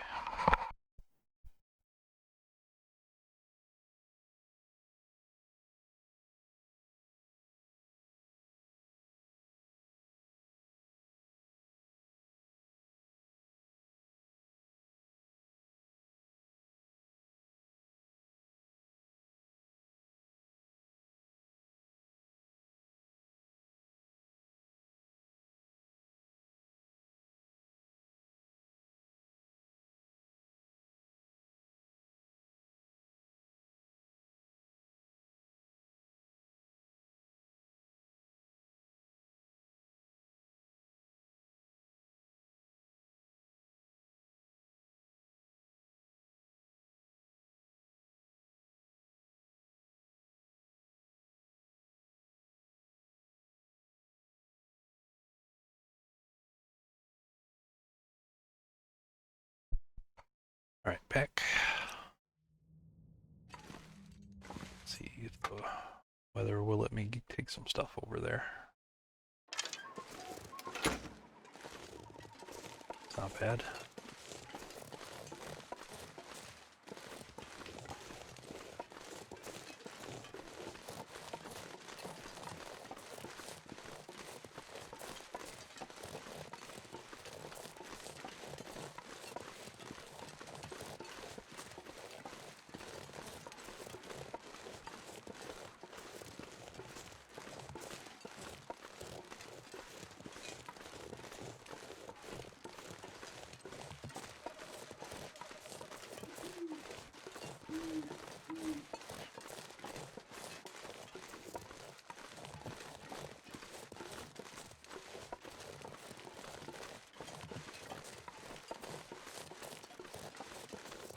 All right, back. Let's see if the weather will let me take some stuff over there. It's not bad.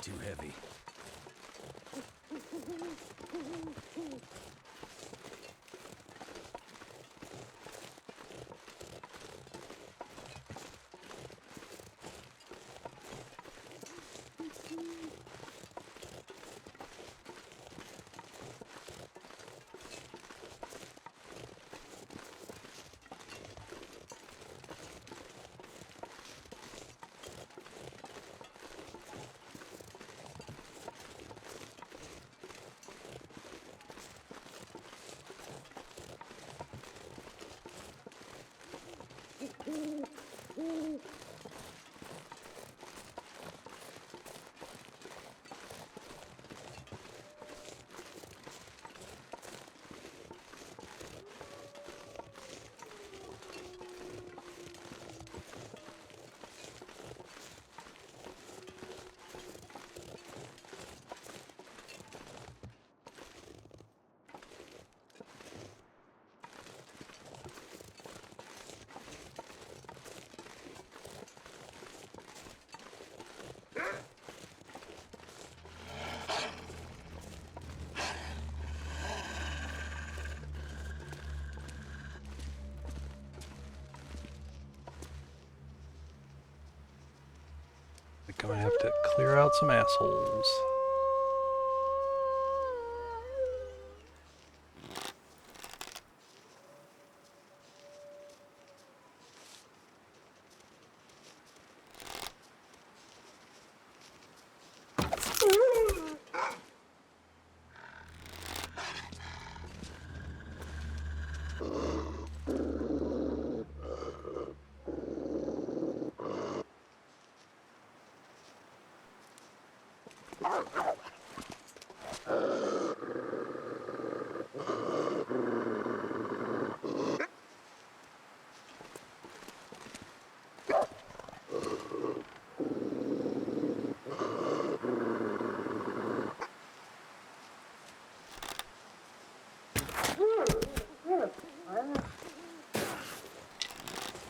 Too heavy. Clear out some assholes.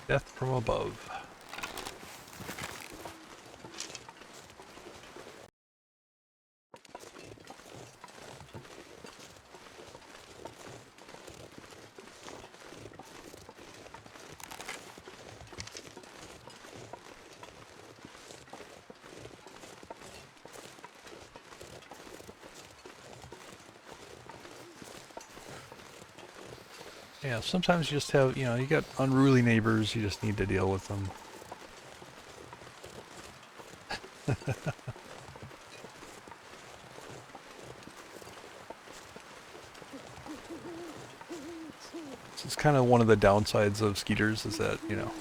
Death from above. Yeah, sometimes you just have, you know, you got unruly neighbors, you just need to deal with them. It's kind of one of the downsides of Skeeters is that, you know,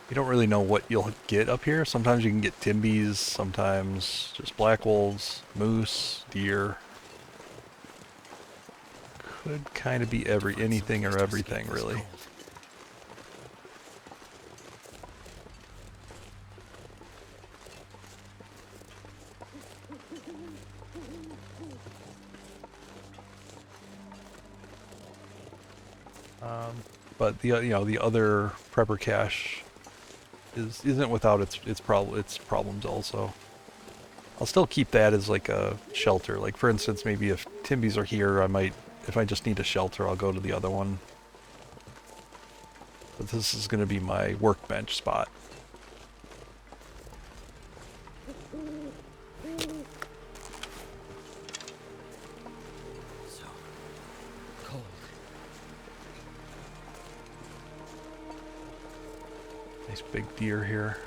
you don't really know what you'll get up here. Sometimes you can get timbies, sometimes just black wolves, moose, deer. Could kind of be anything or everything, really. But the the other prepper cache isn't without its problems also. I'll still keep that as like a shelter. Like for instance, maybe if timbies are here, I might, if I just need a shelter, I'll go to the other one. But this is going to be my workbench spot. So cold. Nice big deer here.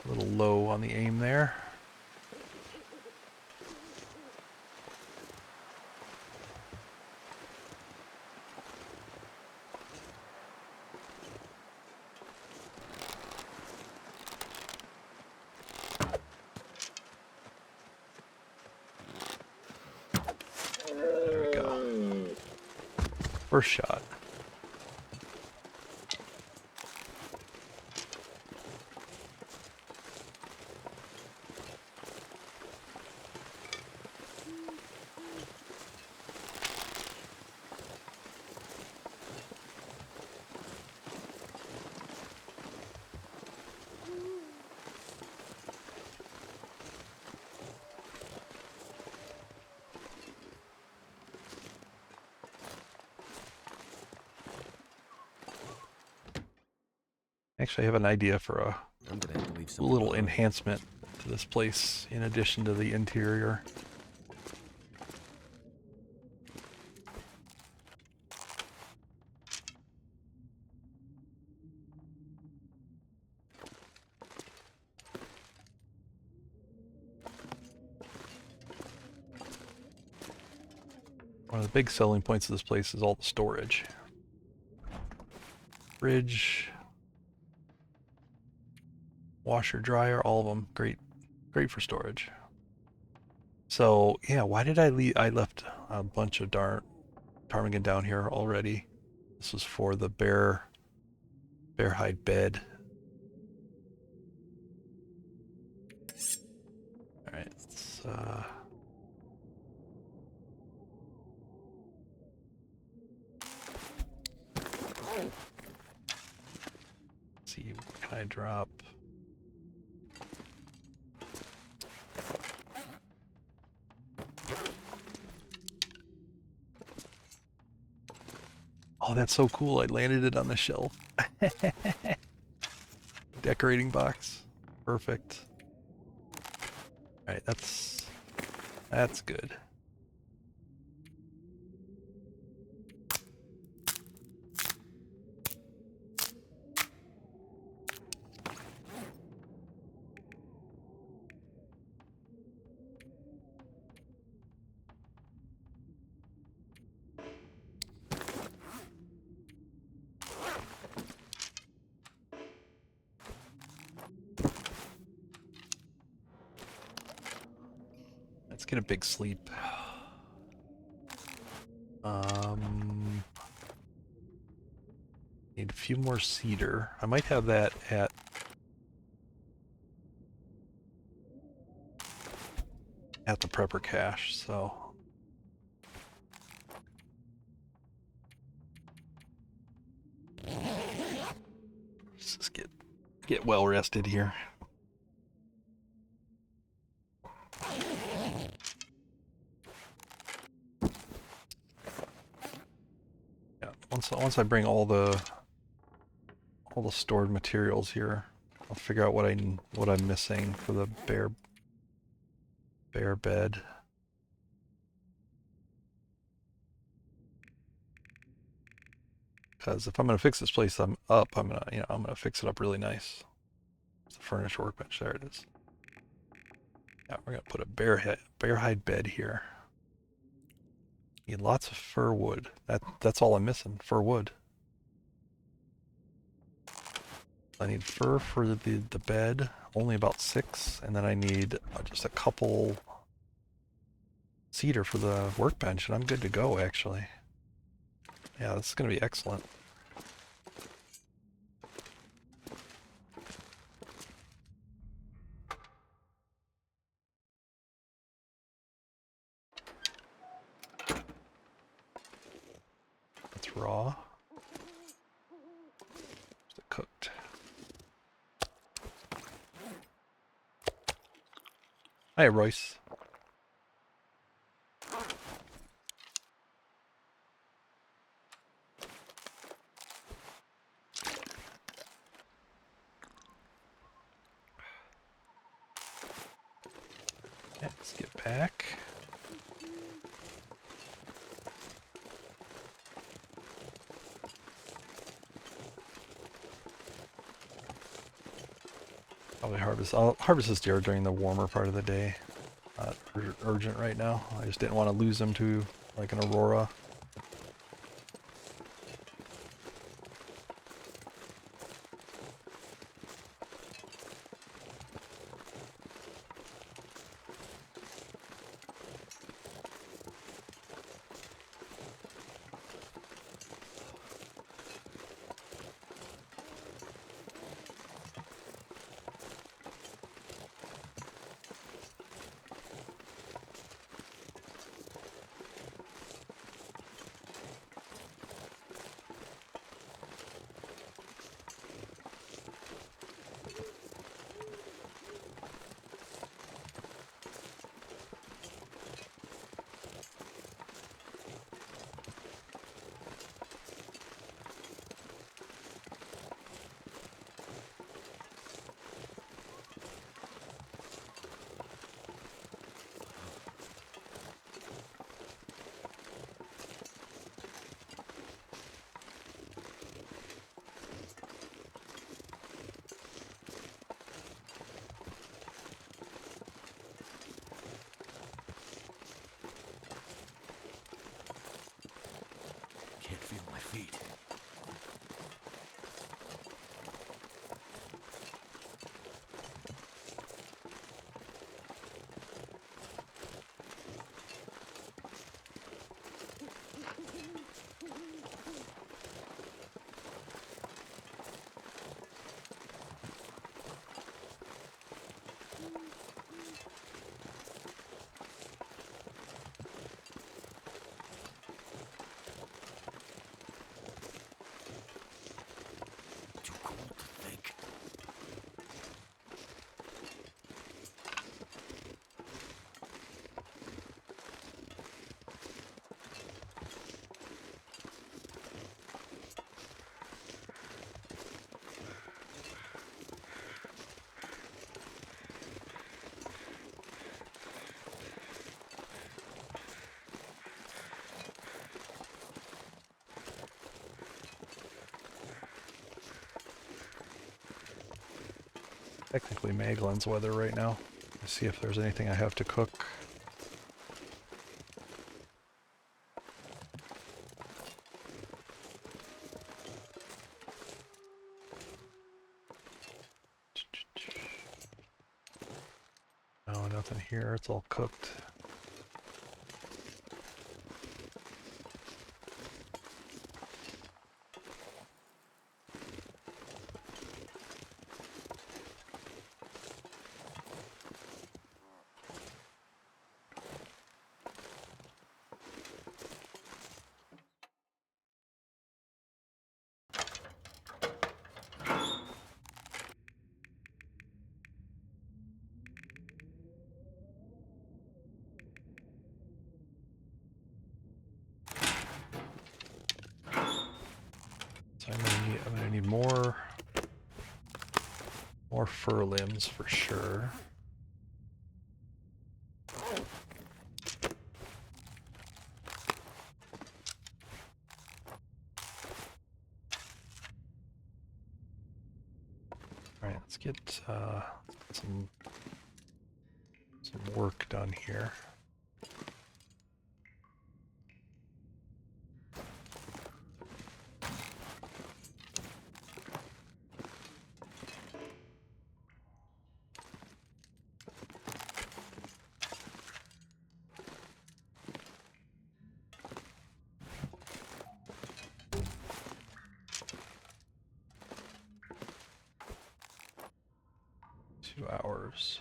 Little low on the aim there. There we go. First shot. Actually, I have an idea for a I'm gonna have to leave some little enhancement to this place in addition to the interior. One of the big selling points of this place is all the storage. Fridge, washer, dryer, all of them. Great for storage. So yeah, why did I leave? I left a bunch of ptarmigan down here already. This was for the bear hide bed. All right, let's see, what can I drop? Oh, that's so cool. I landed it on the shelf. Decorating box. Perfect. Alright, that's good. Let's get a big sleep. Need a few more cedar. I might have that at the prepper cache, so let's just get well rested here. Yeah, once I bring all the stored materials here, I'll figure out what I'm missing for the bear bed. Because if I'm gonna fix this place I'm gonna fix it up really nice. It's a furnished workbench. There it is. Yeah, we're gonna put a bear hide bed here. Need lots of fir wood. That's all I'm missing. Fir wood. I need fir for the bed, only about 6, and then I need just a couple cedar for the workbench, and I'm good to go, actually. Yeah, this is going to be excellent. It's raw. Is it cooked? Hi, Royce. Yeah, let's get back. Probably harvest. I'll harvest this deer during the warmer part of the day. Not urgent right now. I just didn't want to lose them to like an aurora. Can't feel my feet. technically Maglin's weather right now. Let's see if there's anything I have to cook. No, nothing here. It's all cooked. So I'm gonna need more fur limbs for sure. All right, let's get some work done here. Hours.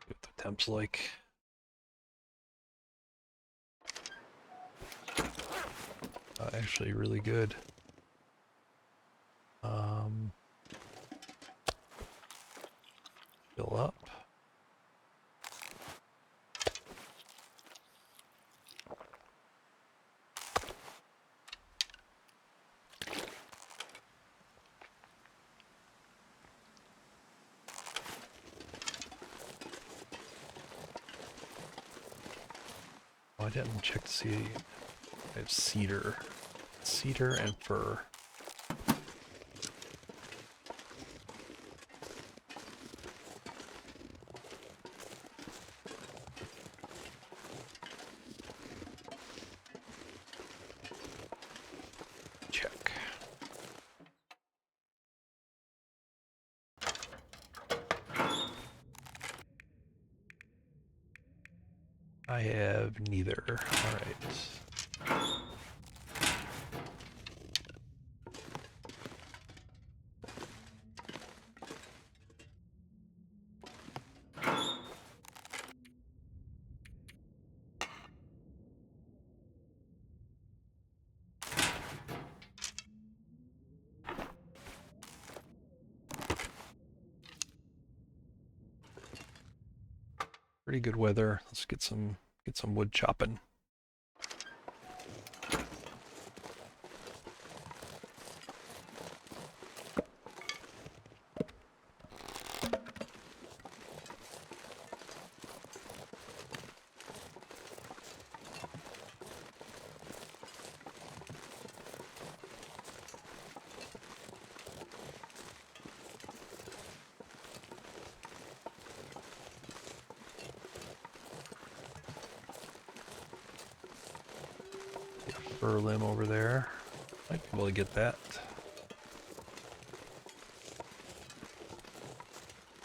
What the temp's like. Actually really good. Fill up. Oh, I didn't check to see. I have cedar and fir. Check. I have neither. All right. Pretty good weather. Let's get some wood chopping. Fir limb over there. Might be able to get that.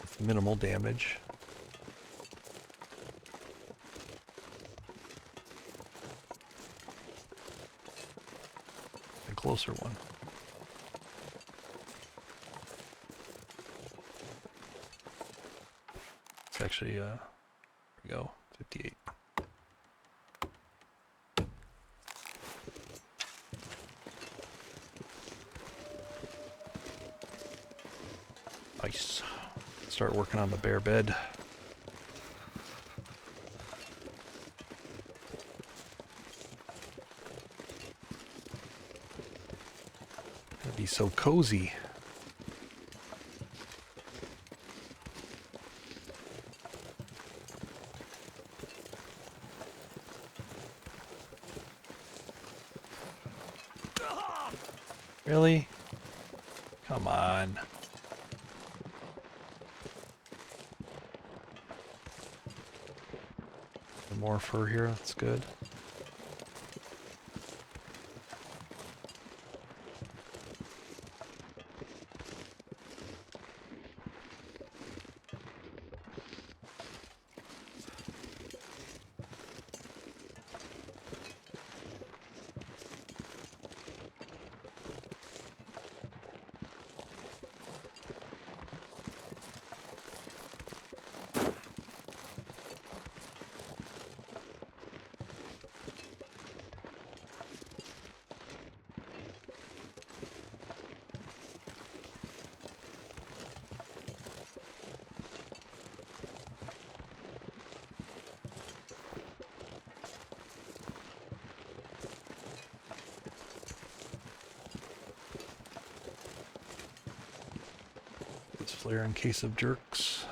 With minimal damage. A closer one. actually, there we go, 58. Nice. Start working on the bare bed. It'd be so cozy. Really? Come on. More fur here, that's good. This flare in case of jerks.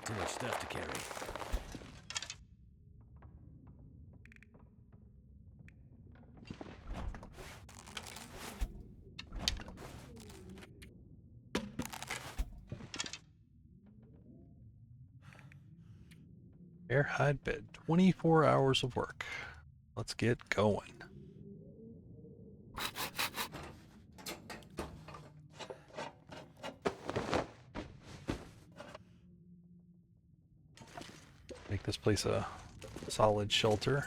Too much stuff to carry. Air hide bed. 24 hours of work. Let's get going. Make this place a solid shelter.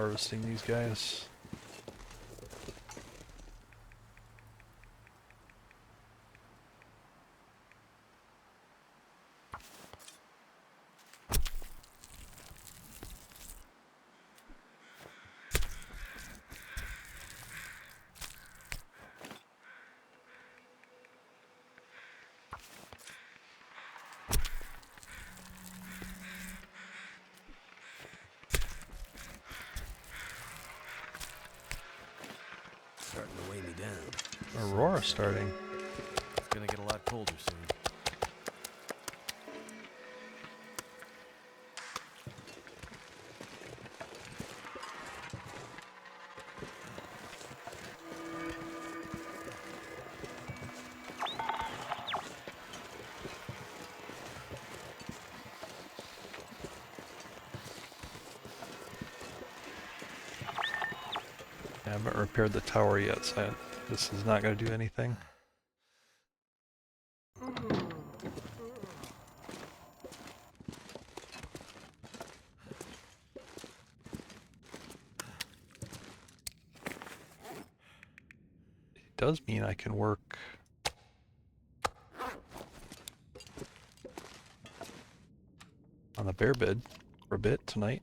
harvesting these guys. Starting to weigh me down. Aurora starting. It's gonna get a lot colder soon. I haven't repaired the tower yet, so this is not going to do anything. It does mean I can work on the bear bed for a bit tonight.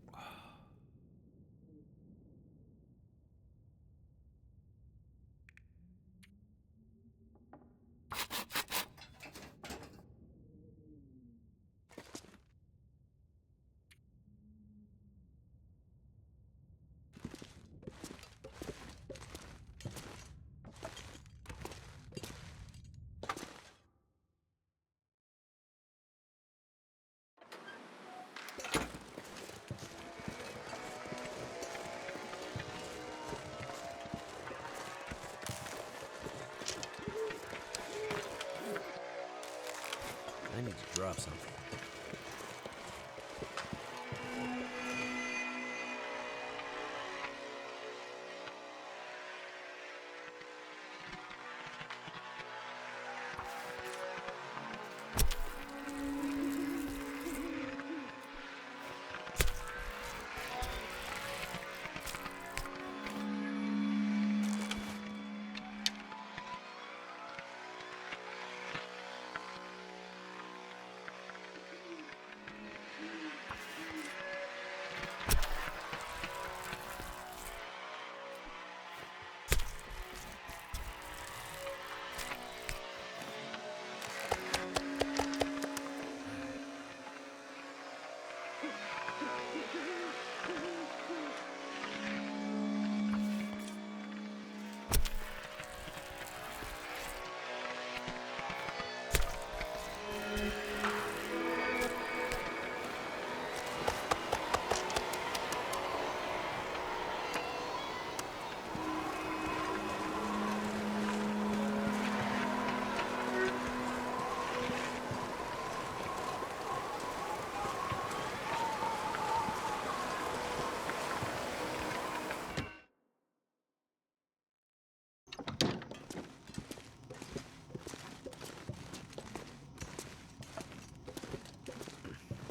I need to drop something.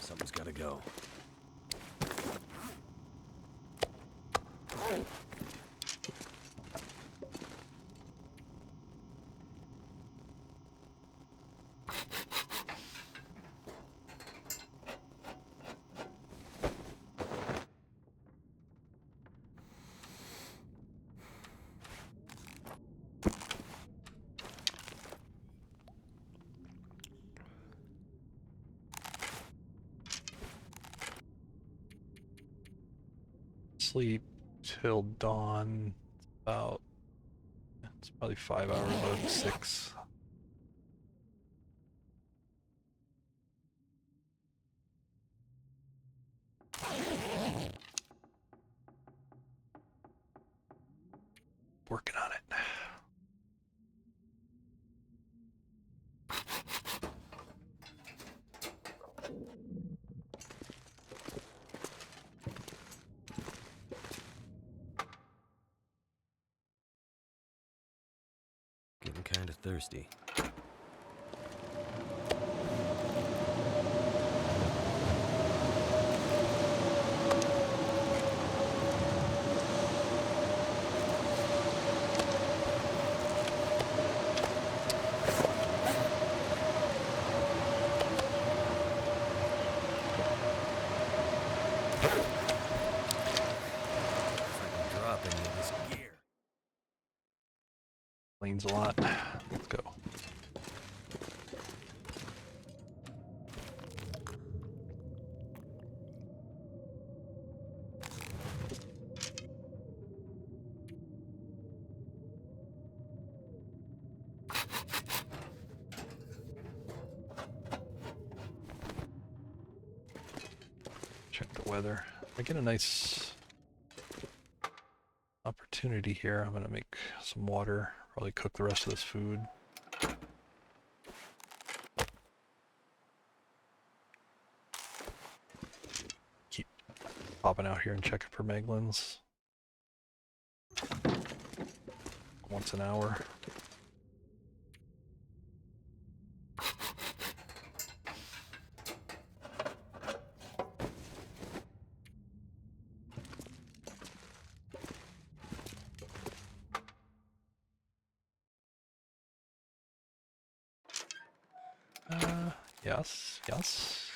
Something's gotta go. Sleep till dawn. About, it's probably 5 hours out of 6. Working on it. Getting kinda thirsty. Cleans a lot. Let's go. Check the weather. I get a nice opportunity here. I'm gonna make some water, probably cook the rest of this food. Keep popping out here and checking for Meglins. Once an hour. Yes, yes.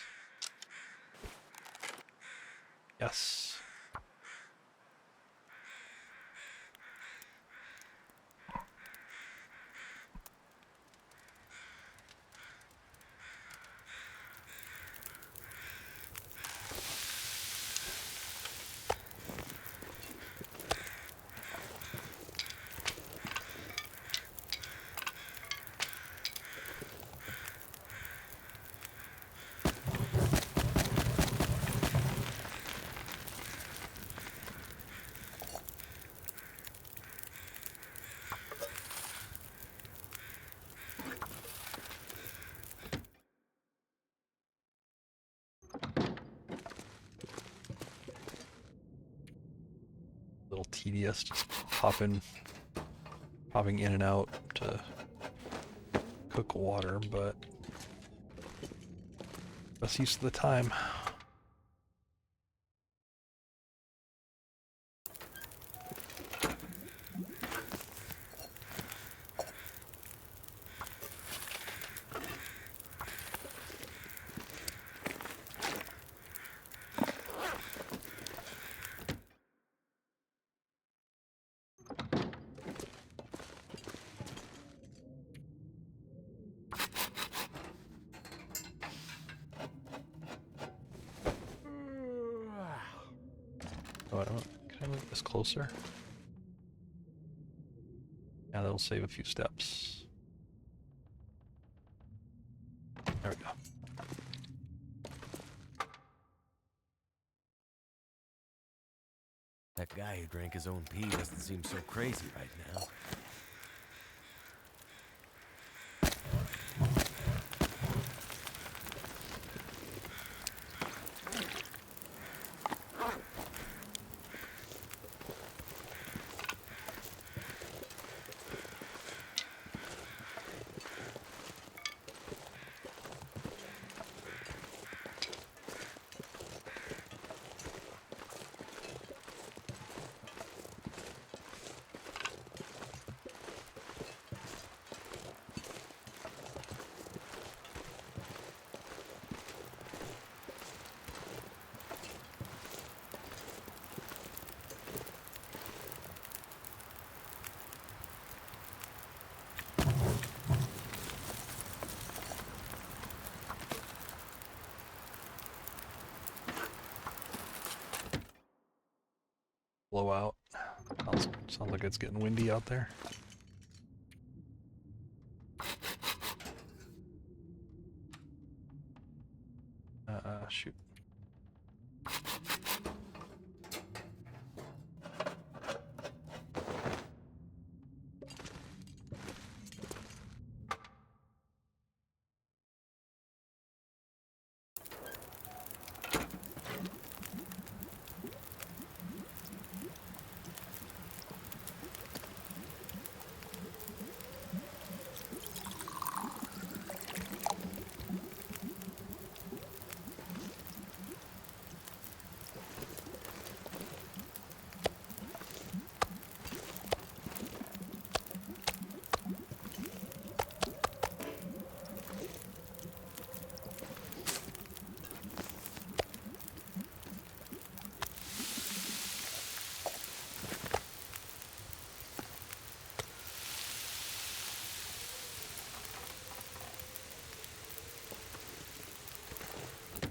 Yes. Little tedious, just popping in and out to cook water, but best use of the time. Oh, I don't, can I move this closer? Yeah, that'll save a few steps. There we go. That guy who drank his own pee doesn't seem so crazy right now. Blowout. Sounds like it's getting windy out there. Shoot.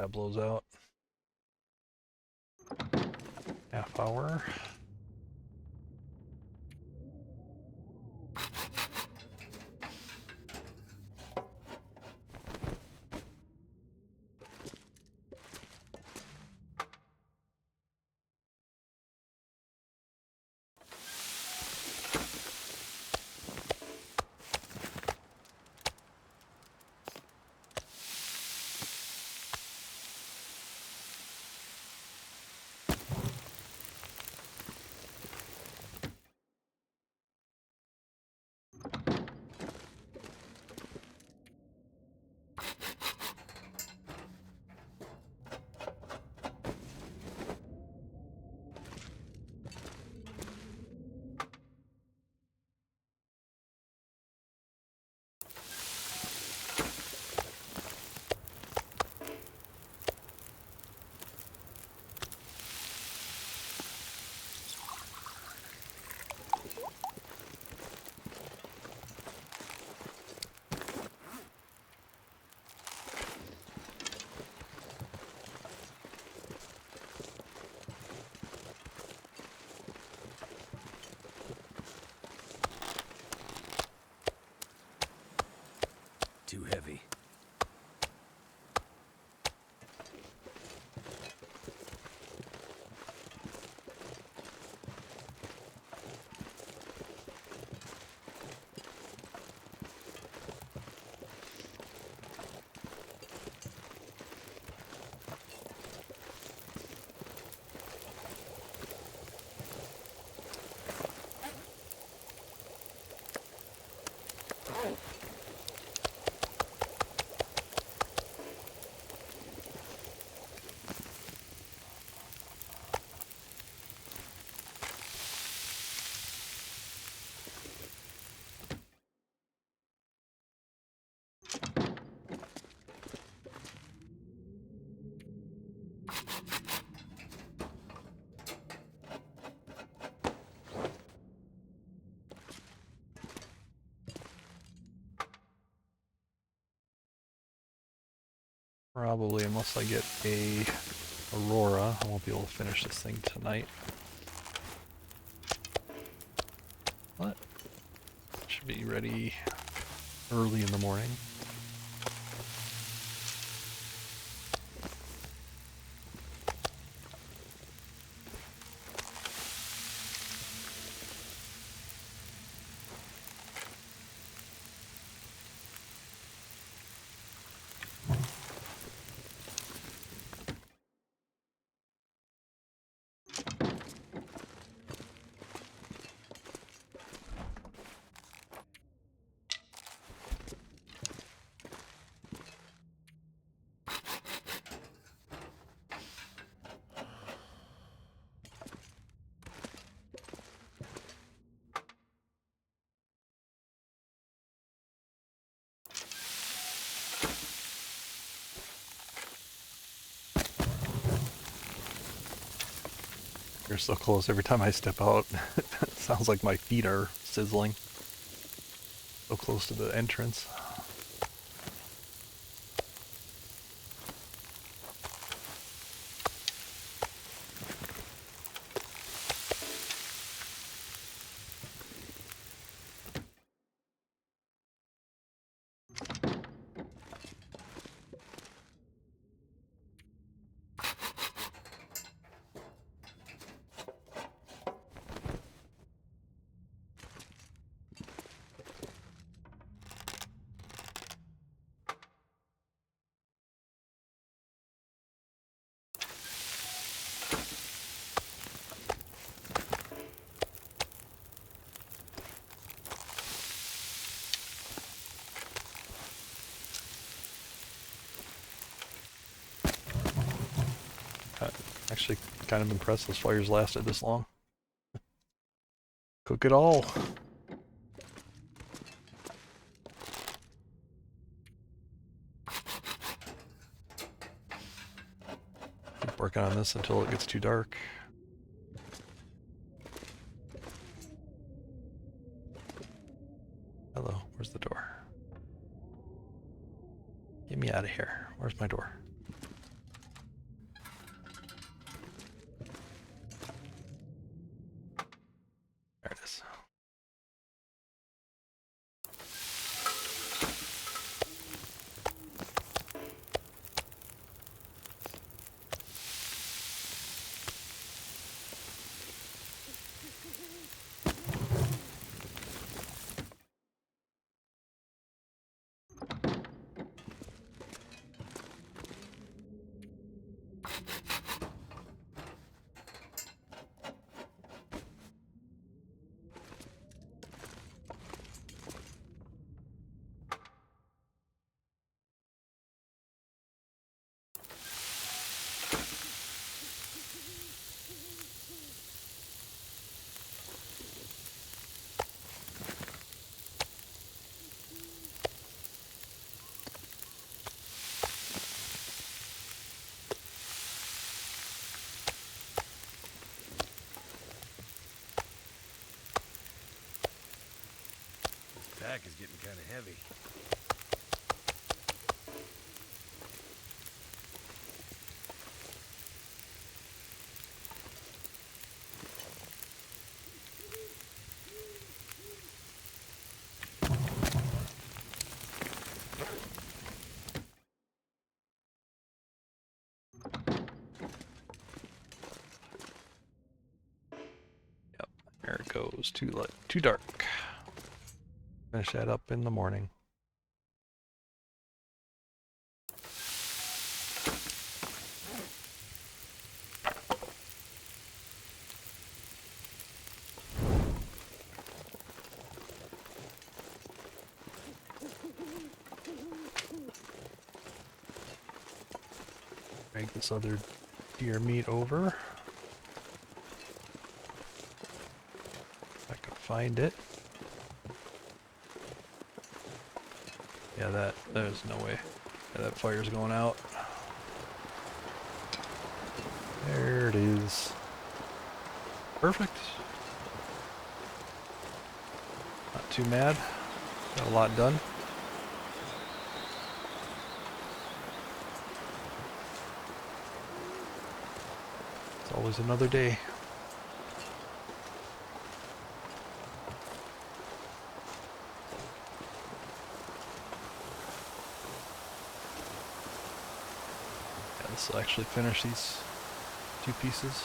that blows out. Half hour. Too heavy. Probably, unless I get a Aurora, I won't be able to finish this thing tonight. But should be ready early in the morning. You're so close. Every time I step out, it sounds like my feet are sizzling. So close to the entrance. Actually, kind of impressed those fires lasted this long. Cook it all. Keep working on this until it gets too dark. Hello, where's the door? Get me out of here. Where's my door? pack is getting kind of heavy. Yep, there it goes. Too light, too dark. Finish that up in the morning. Drag this other deer meat over. If I can find it. Yeah, there's no way. Yeah, that fire's going out. There it is. Perfect. Not too mad. Got a lot done. It's always another day. Yeah, this will actually finish these 2 pieces.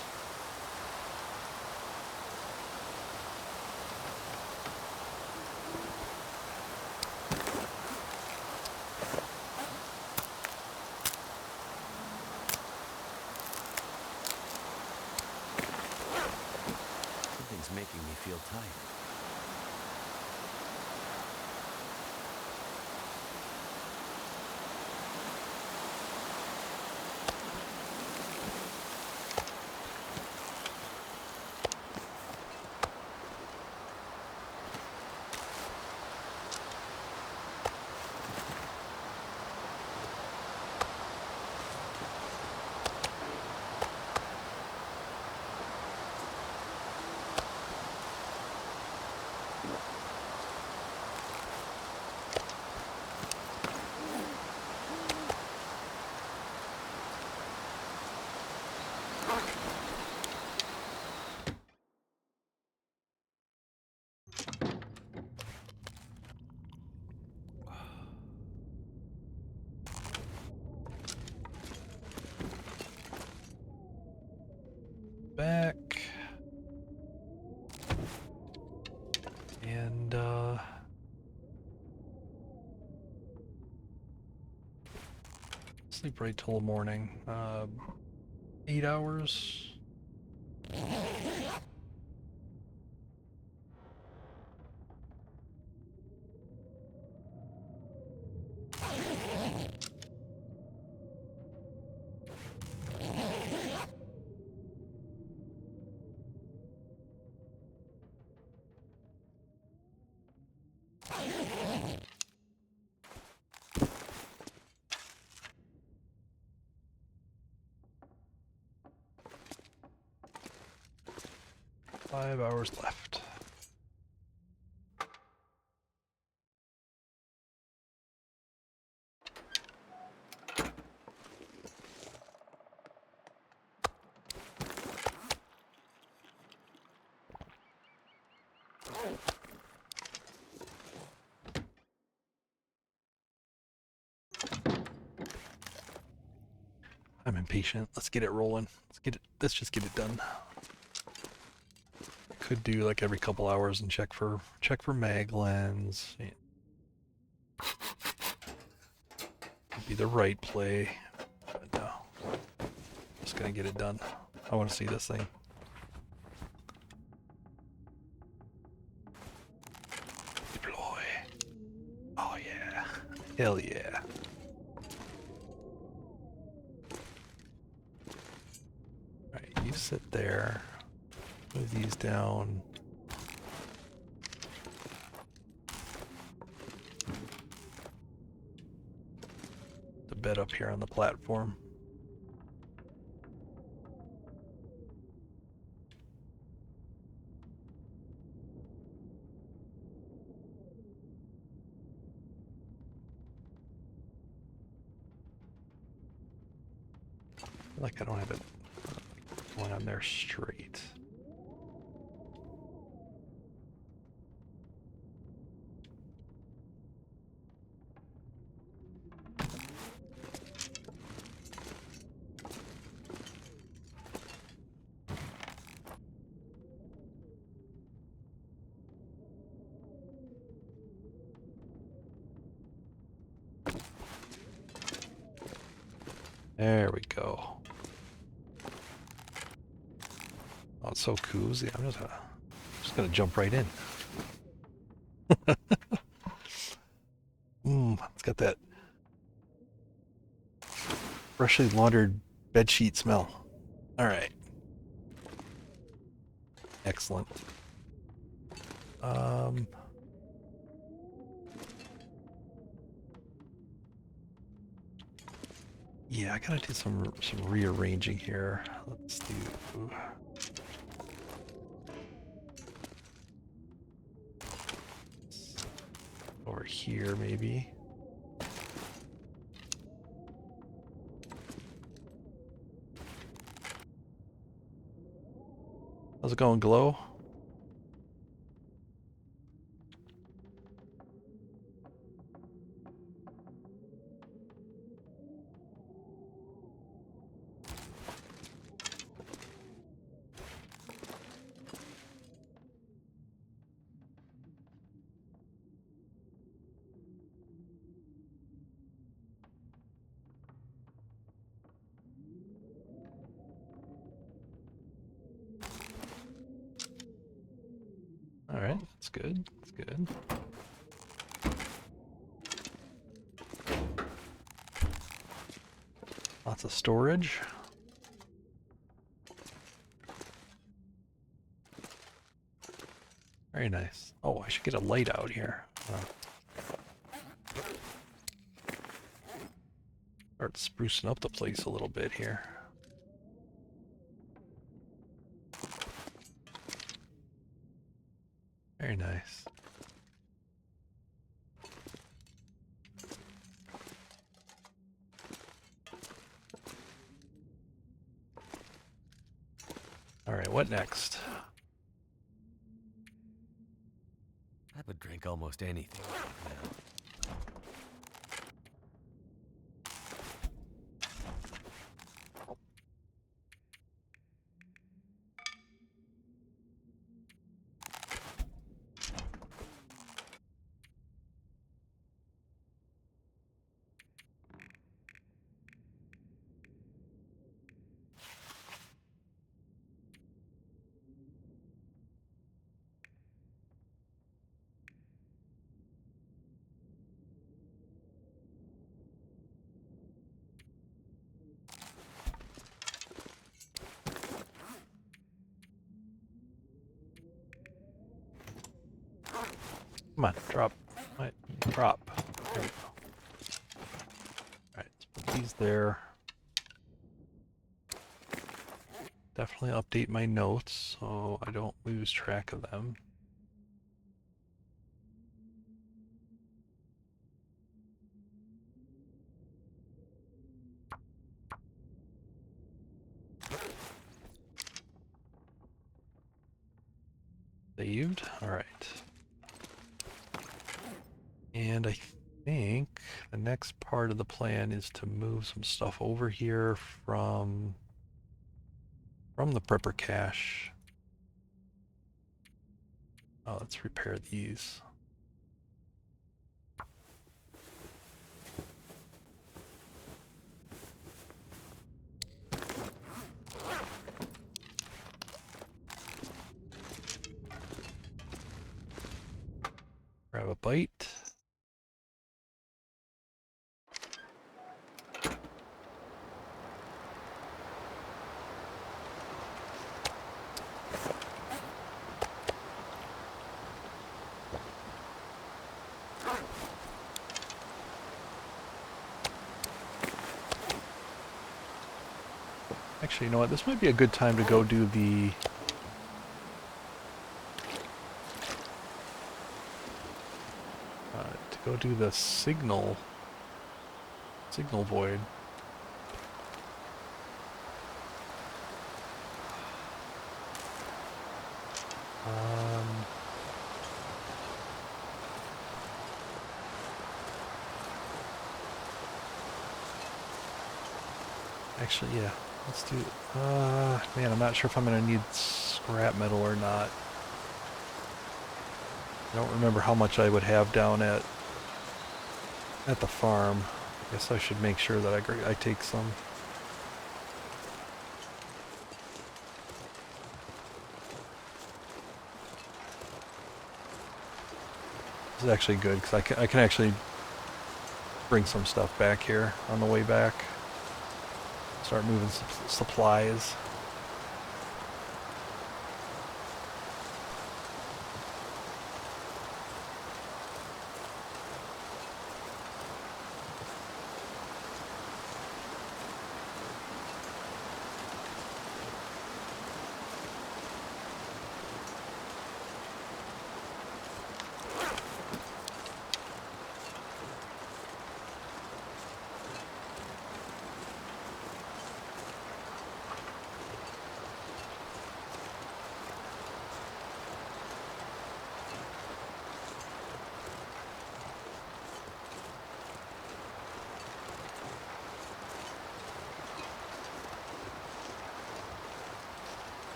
Something's making me feel tired. Back. And sleep right till morning. 8 hours. Five hours left. I'm impatient. Let's get it rolling. Let's just get it done. Could do like every couple hours and check for mag lens. Yeah. Could be the right play, but no. Just gonna get it done. I want to see this thing. Deploy. Oh yeah. Hell yeah. Alright, you sit there. Move these down. The bed up here on the platform. feel like I don't have it going on there straight. There we go. Oh, it's so cozy. I'm just gonna jump right in. It's got that freshly laundered bedsheet smell. All right. Excellent. Yeah, I gotta do some rearranging here. Let's do over here maybe. How's it going, Glow? All right, that's good. That's good. Lots of storage. Very nice. Oh, I should get a light out here. Start sprucing up the place a little bit here. Very nice. All right, what next? I would drink almost anything right now. Come on, drop. Drop. There we go. Alright, let's put these there. Definitely update my notes so I don't lose track of them. Saved. Alright. And I think the next part of the plan is to move some stuff over here from the prepper cache. Oh, let's repair these. Grab a bite. Actually, you know what? This might be a good time to go do the signal void. Actually, yeah. Let's do... man, I'm not sure if I'm going to need scrap metal or not. I don't remember how much I would have down at the farm. I guess I should make sure that I take some. This is actually good because I can actually bring some stuff back here on the way back. Start moving some supplies.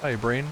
Hi, Brain.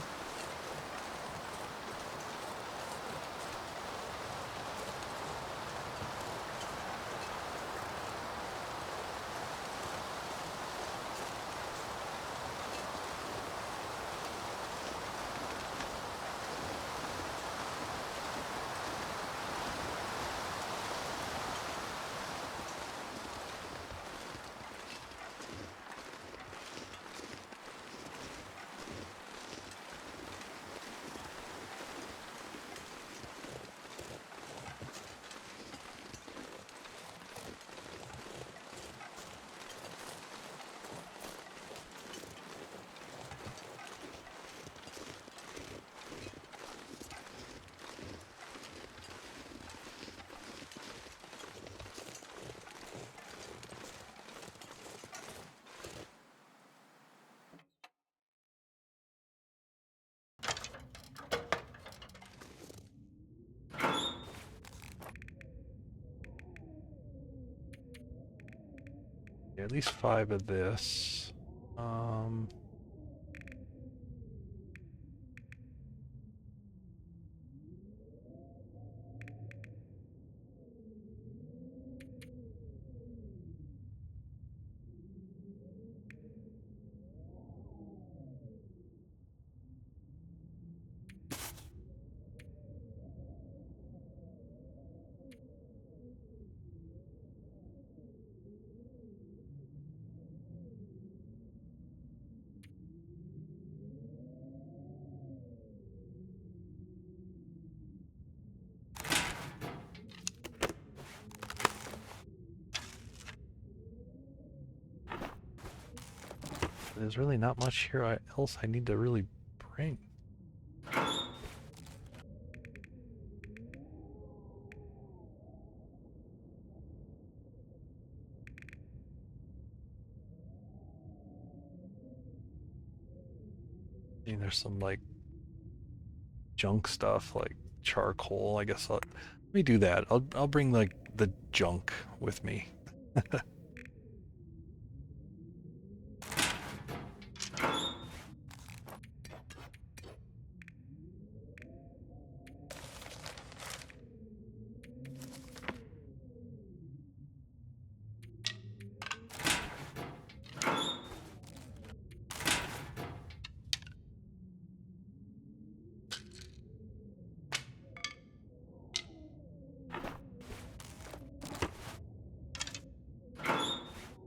Yeah, at least 5 of this. There's really not much here else I need to really bring. I mean, there's some like junk stuff like charcoal. I guess let me do that. I'll bring like the junk with me.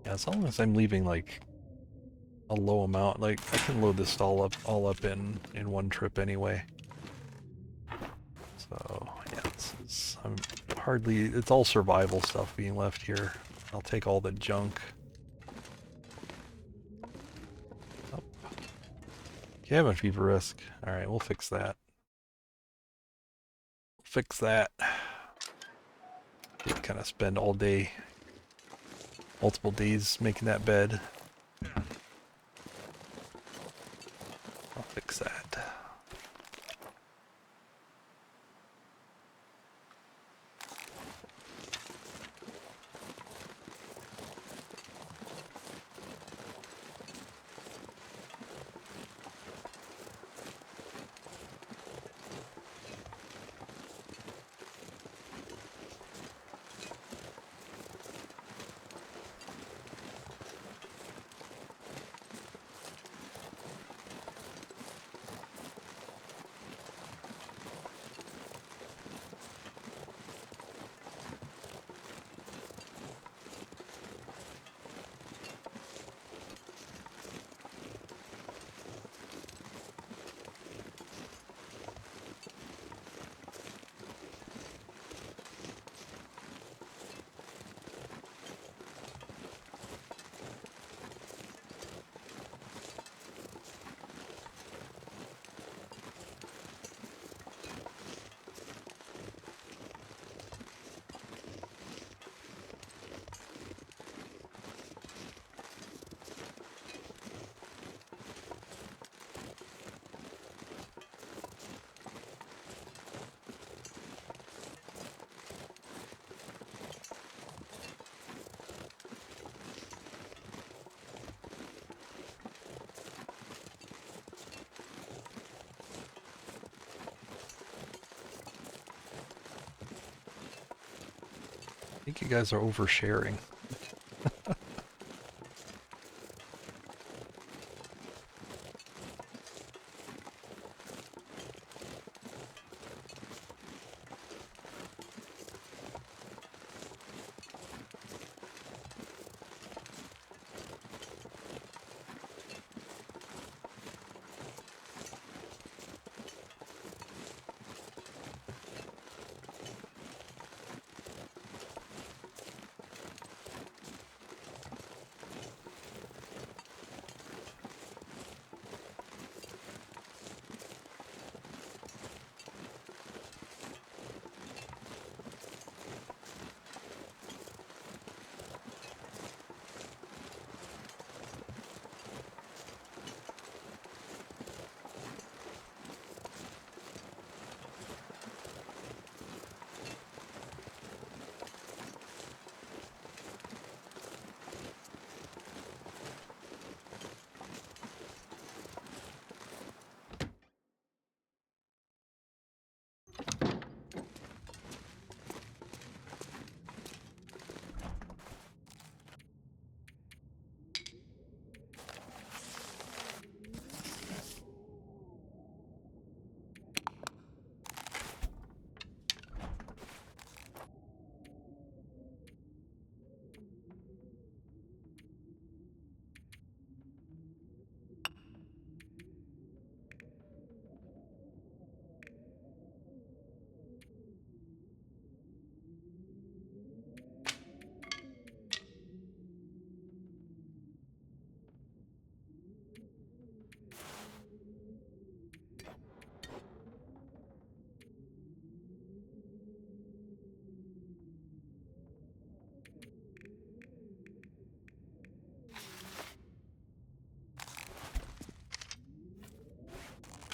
Yeah, as long as I'm leaving like a low amount, like I can load this all up in one trip anyway. So yeah, it's all survival stuff being left here. I'll take all the junk. Oh. Cabin fever risk. All right, we'll fix that. Fix that. You kind of spend all day, multiple days making that bed. I'll fix that. I think you guys are oversharing.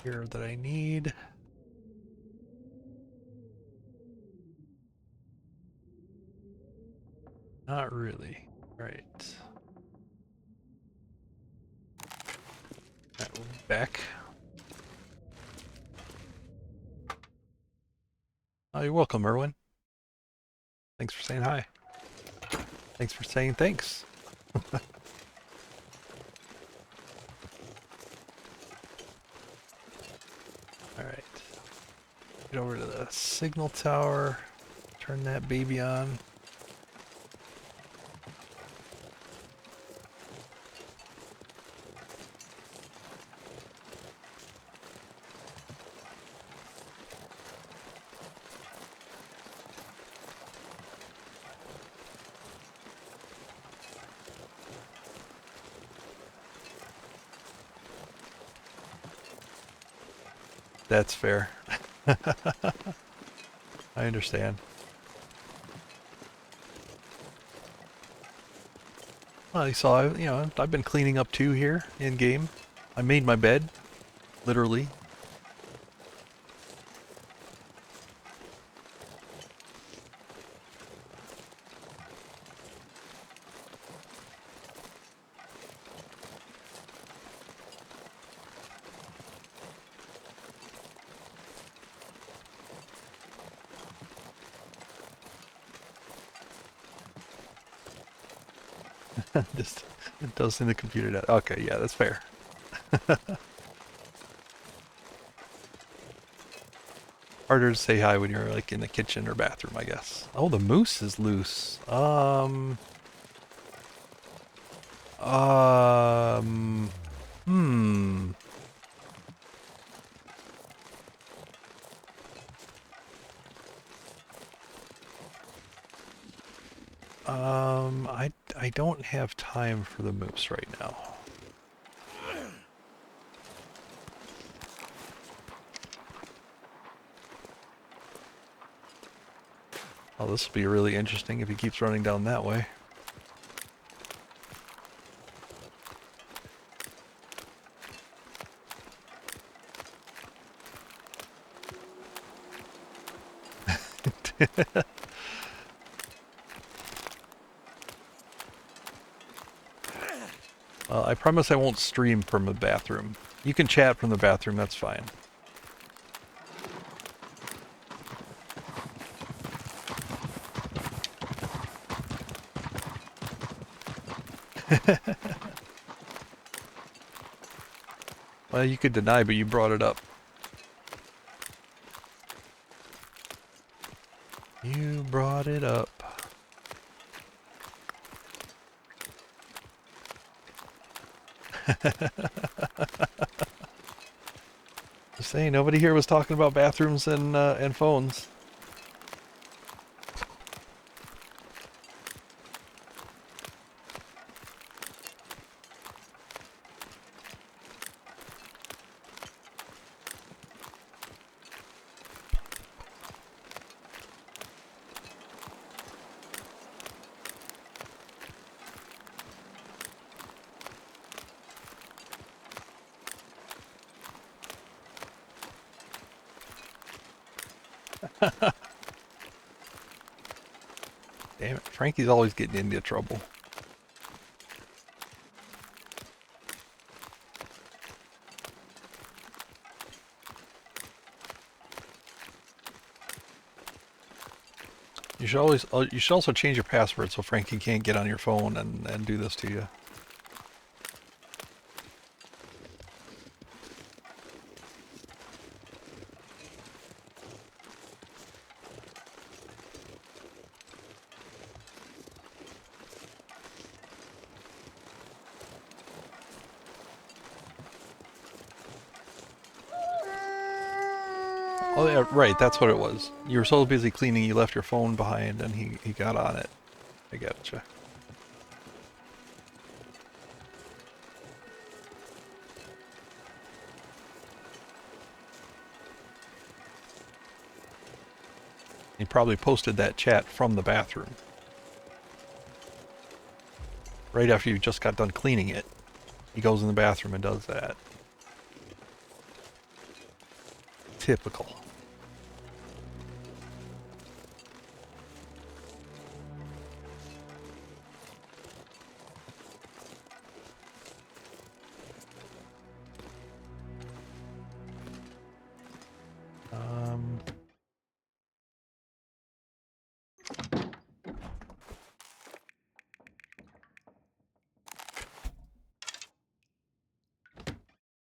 Here that I need. Not really. Right. Alright, we'll be back. Oh, you're welcome, Erwin. Thanks for saying hi. Thanks for saying thanks. Alright. Get over to the signal tower. Turn that baby on. That's fair. I understand. Well, you saw, I've been cleaning up too here in game. I made my bed, literally. Just it does in the computer. Okay, yeah, that's fair. Harder to say hi when you're like in the kitchen or bathroom, I guess. Oh, the moose is loose. Hmm. I don't have time for the moose right now. Oh, this will be really interesting if he keeps running down that way. I promise I won't stream from the bathroom. You can chat from the bathroom, that's fine. Well, you could deny, but you brought it up. You brought it up. Just saying, nobody here was talking about bathrooms and phones. Damn it, Frankie's always getting into trouble. You should also change your password so Frankie can't get on your phone and do this to you. Oh yeah, right, that's what it was. You were so busy cleaning you left your phone behind and he got on it. I gotcha. He probably posted that chat from the bathroom. Right after you just got done cleaning it. He goes in the bathroom and does that. Typical.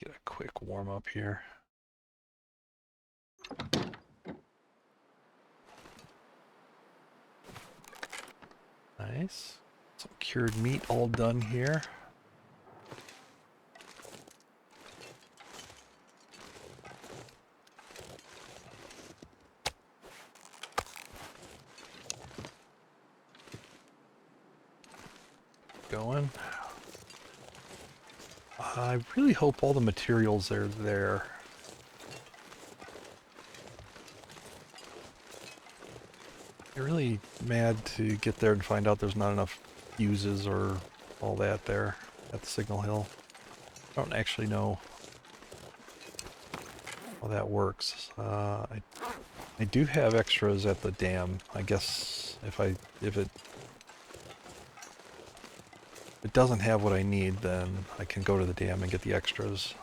Get a quick warm up here. Nice. Some cured meat all done here. Going. I really hope all the materials are there. You're really mad to get there and find out there's not enough fuses or all that there at the signal hill. I don't actually know how that works. I do have extras at the dam. I guess if it doesn't have what I need, then I can go to the dam and get the extras.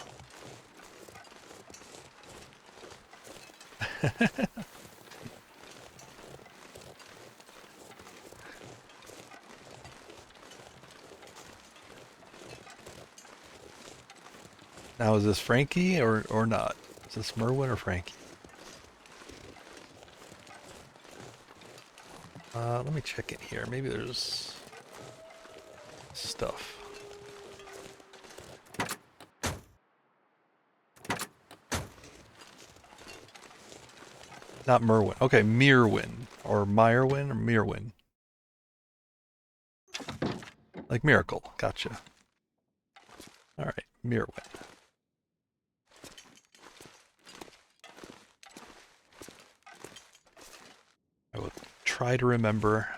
Now, is this Frankie or not? Is this Merwin or Frankie? Let me check in here. Maybe there's stuff. Not Merwin. Okay, Mirwin. Or Myrwin or Mirwin. Like miracle. Gotcha. Alright, Mirwin. I will try to remember.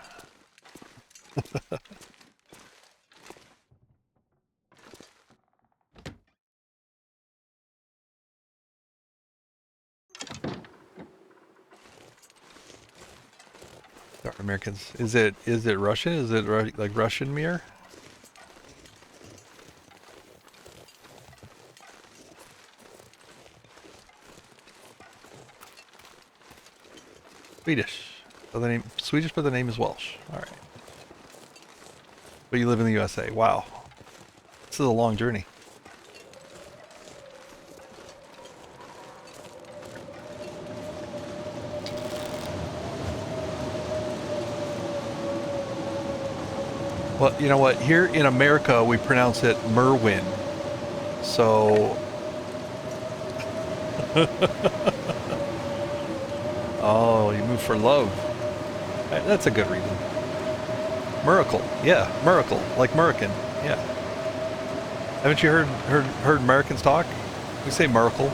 Sorry, Americans. Is it Russian? Is it like Russian Mir? Swedish. But the name Swedish, but the name is Welsh. All right. But you live in the USA. Wow. This is a long journey. Well, you know what? Here in America, we pronounce it Merwin. So. Oh, you moved for love. That's a good reason. Miracle. Yeah, miracle. Like American. Yeah. Haven't you heard Americans talk? We say miracle.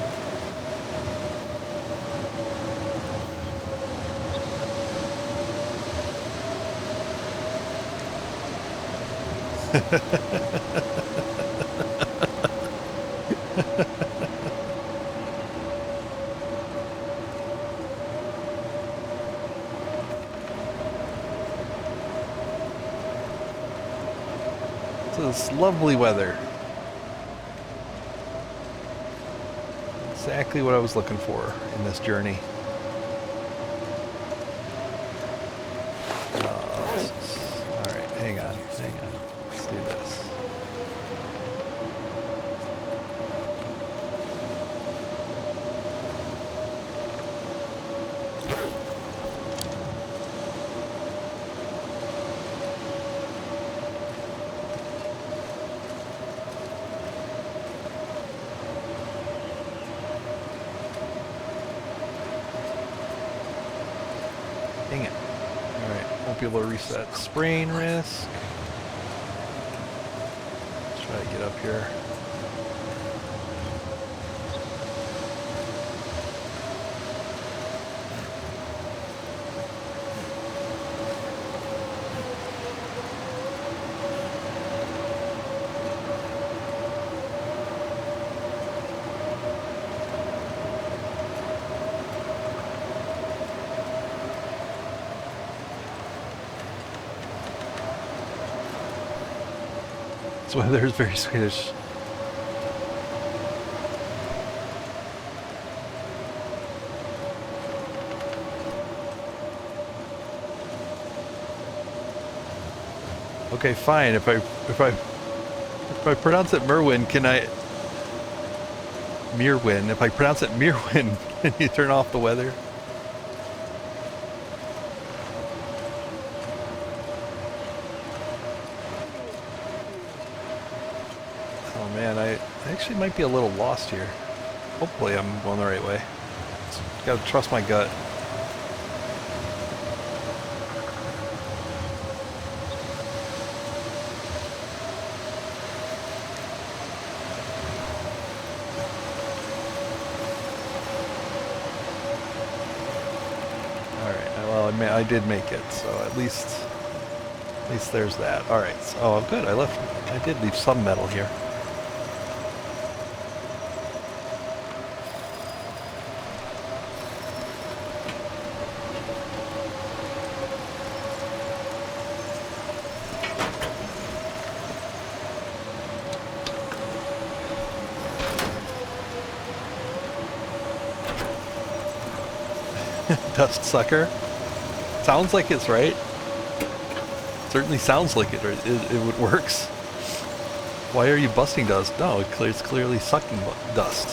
This lovely weather. Exactly what I was looking for in this journey. Alright, hang on. Let's do this. Dang it. Alright, won't be able to reset sprain risk. Let's try to get up here. This weather is very Swedish. Okay, fine. If I pronounce it Merwin, can I Mirwin? If I pronounce it Mirwin, can you turn off the weather? Oh man, I actually might be a little lost here. Hopefully I'm going the right way. Just gotta trust my gut. I did make it, so at least there's that. All right. So, oh, good. I did leave some metal here. Dust sucker. Sounds like it's right. Certainly sounds like it works. Why are you busting dust? No, it's clearly sucking dust.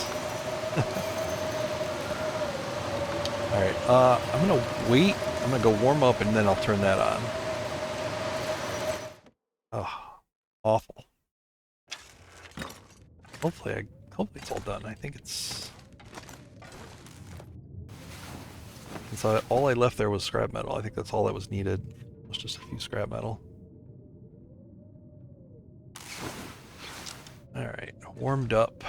Alright, I'm gonna wait. I'm gonna go warm up and then I'll turn that on. Oh, awful. Hopefully it's all done. I think it's... So all I left there was scrap metal. I think that's all that was needed. It was just a few scrap metal. Alright, warmed up.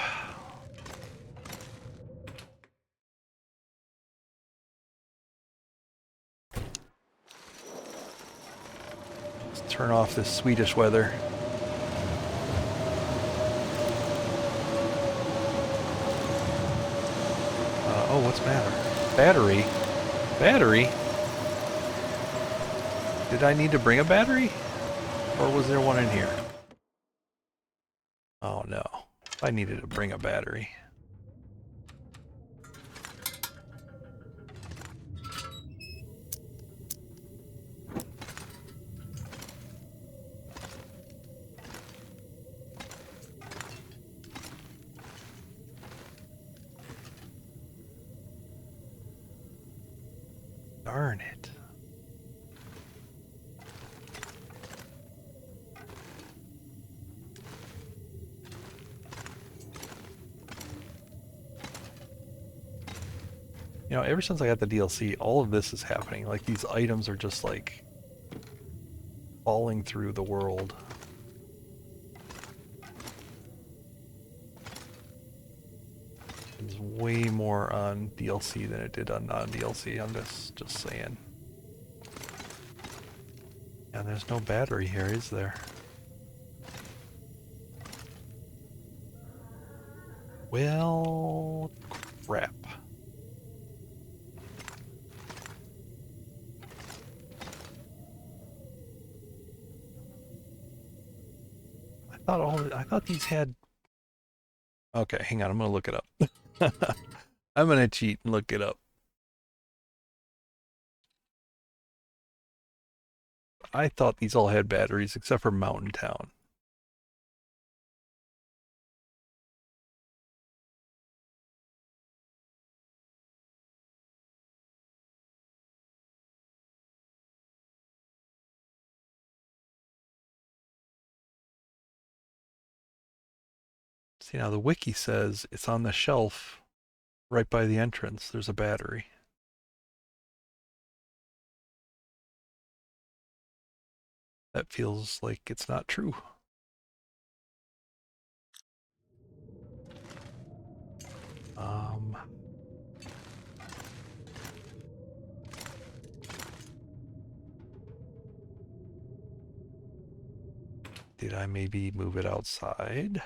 Let's turn off this Swedish weather. Oh, what's the matter? Battery? Battery? Did I need to bring a battery? Or was there one in here? Oh no. I needed to bring a battery. Darn it. You know, ever since I got the DLC, all of this is happening. Like, these items are just, like, falling through the world. There's way more on DLC than it did on non-DLC, I'm just saying. And there's no battery here, is there? Well, crap. I thought these had... Okay, hang on, I'm gonna look it up. I'm gonna cheat and look it up. I thought these all had batteries except for Mountain Town. See, now the wiki says it's on the shelf right by the entrance. There's a battery. That feels like it's not true. Did I maybe move it outside?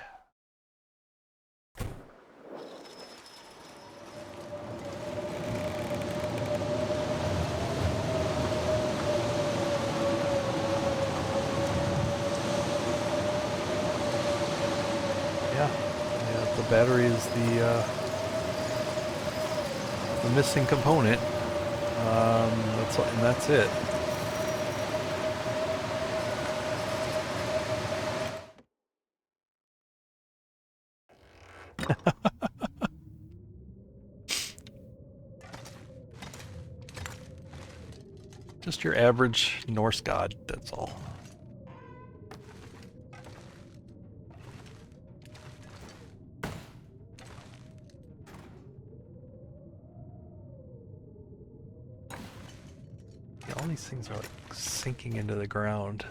Yeah, the battery is the missing component. That's it. Just your average Norse god, that's all. Yeah, all these things are like sinking into the ground.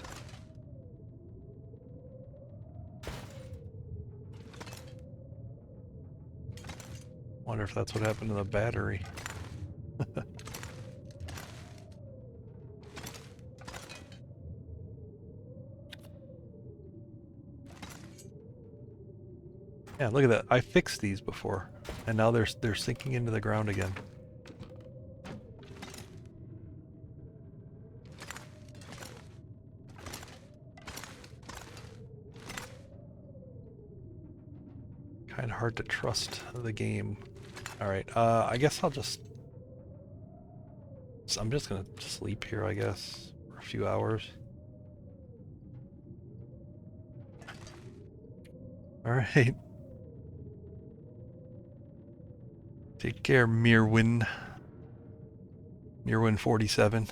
Wonder if that's what happened to the battery. Yeah, look at that. I fixed these before, and now they're sinking into the ground again. Kind of hard to trust the game. All right, I guess I'm just gonna sleep here, I guess, for a few hours. All right. Take care, Mirwin. Mirwin 47.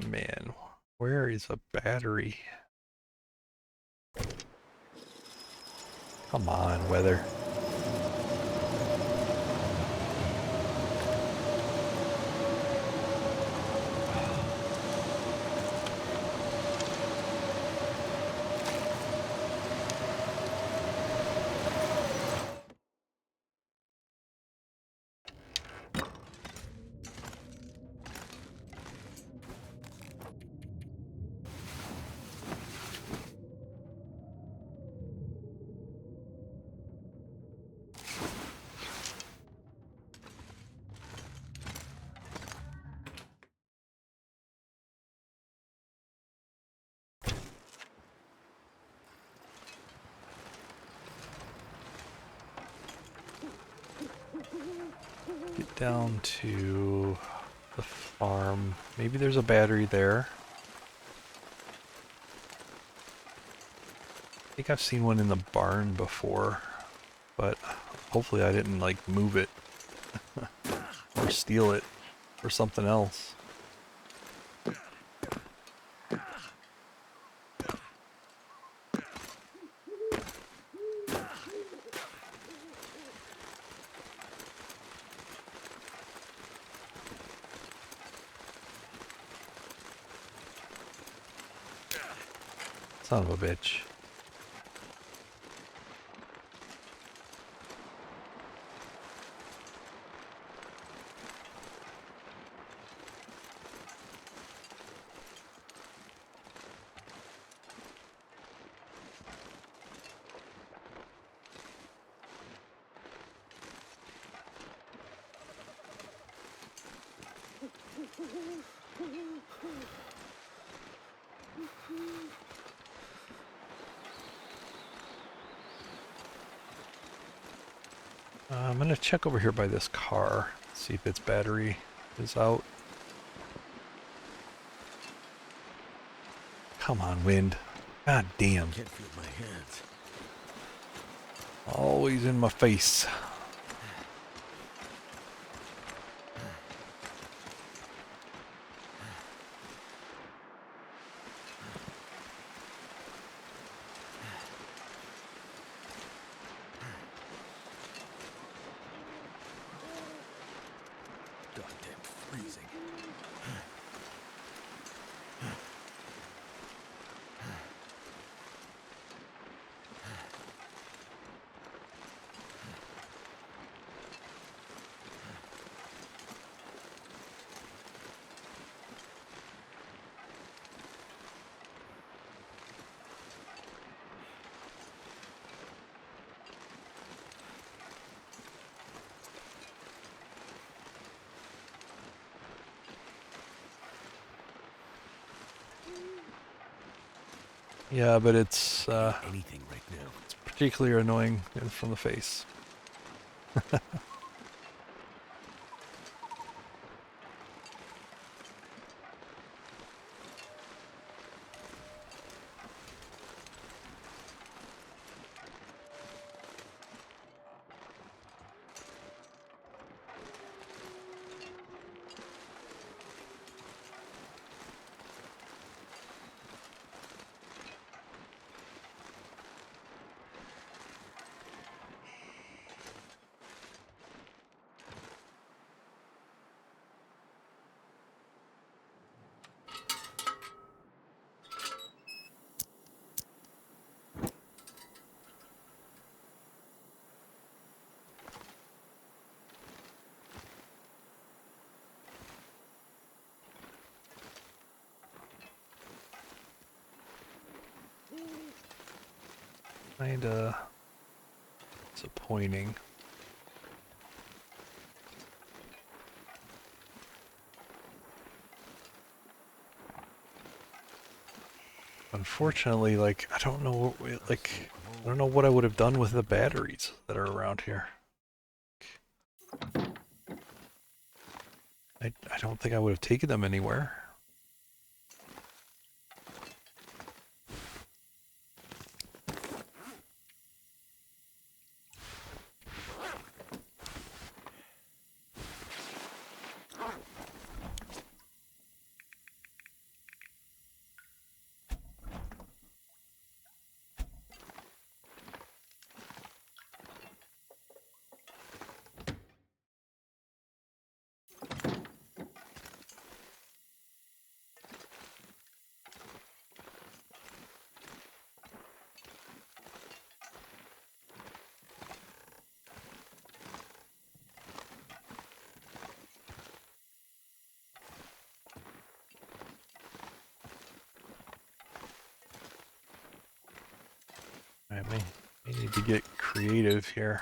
Man, where is a battery? Come on, weather. Get down to the farm. Maybe there's a battery there. I think I've seen one in the barn before, but hopefully I didn't like move it or steal it for something else. Son of a bitch. I'm gonna check over here by this car, see if its battery is out. Come on, wind. God damn. Can't feel my hands. Always in my face. Goddamn freezing. Yeah, but it's Anything right now. particularly annoying from the face. Kinda disappointing. Unfortunately, like, I don't know, like, I don't know what I would have done with the batteries that are around here. I don't think I would have taken them anywhere. I may need to get creative here.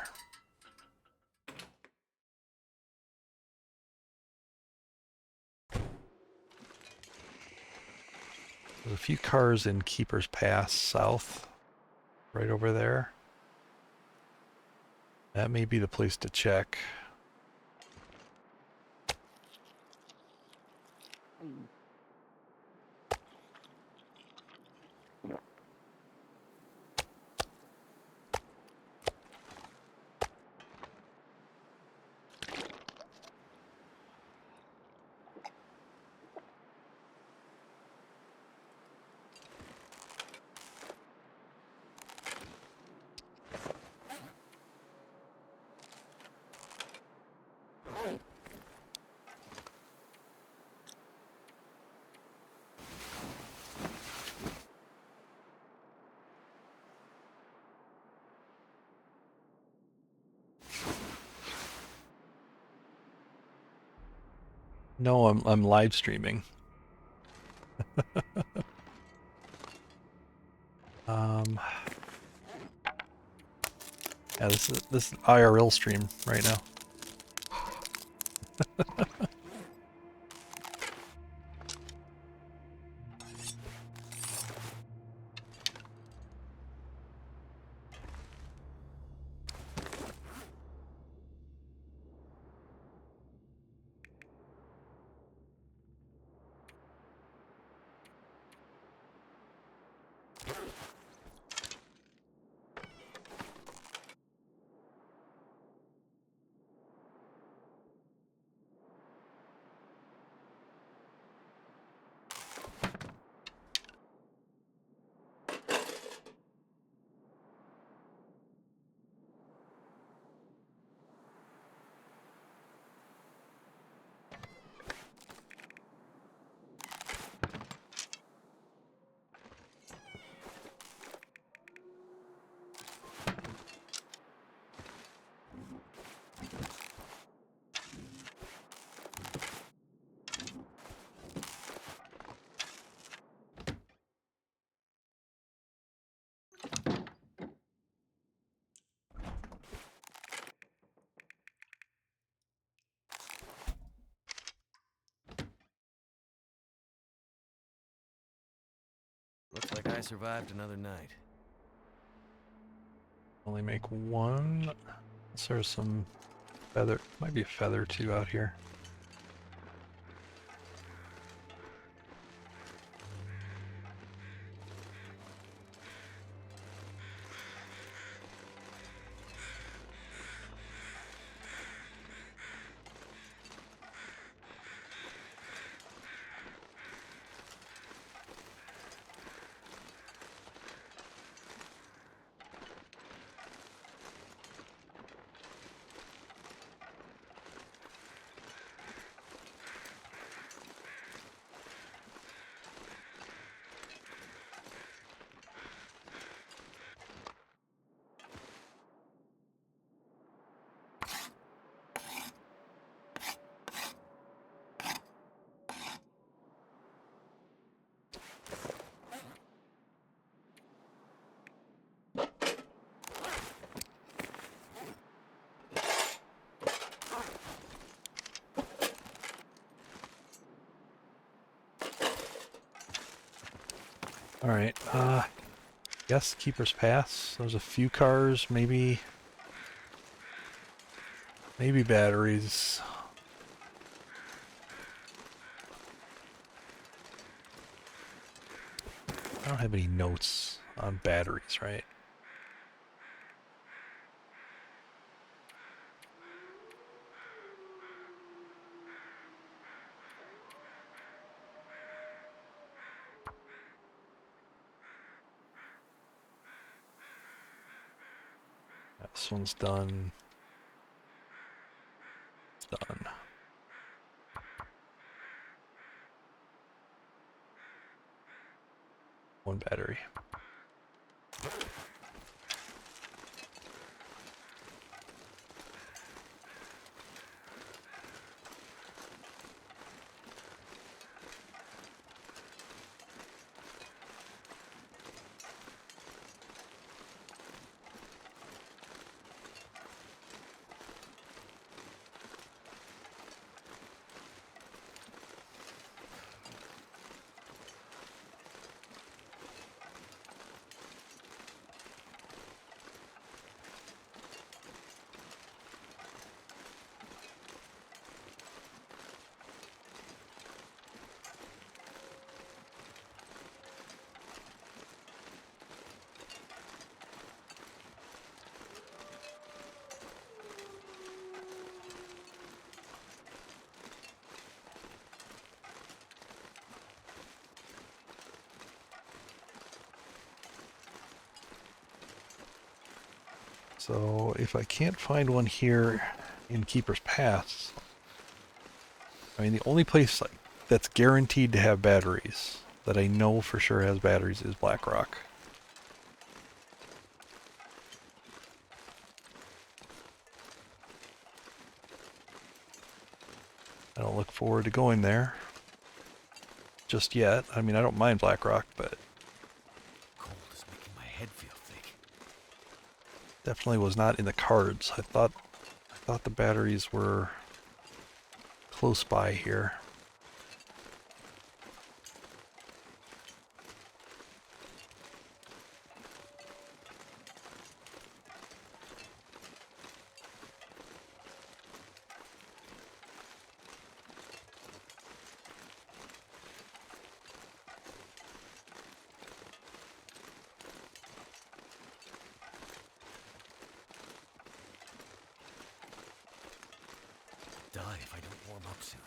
There's a few cars in Keeper's Pass south, right over there. That may be the place to check. No, I'm live streaming. Yeah, this is IRL stream right now. Looks like I survived another night. Only make one. So there's some feather. Might be a feather too out here. Alright, guess Keeper's Pass. There's a few cars, maybe batteries. I don't have any notes on batteries, right? This one's done. Done. One battery. So if I can't find one here in Keeper's Pass, I mean the only place that's guaranteed to have batteries that I know for sure has batteries is Black Rock. I don't look forward to going there just yet. I mean, I don't mind Black Rock, but Cold is making my head feel thick. definitely was not in the cards. I thought the batteries were close by here. Die if I don't warm up soon.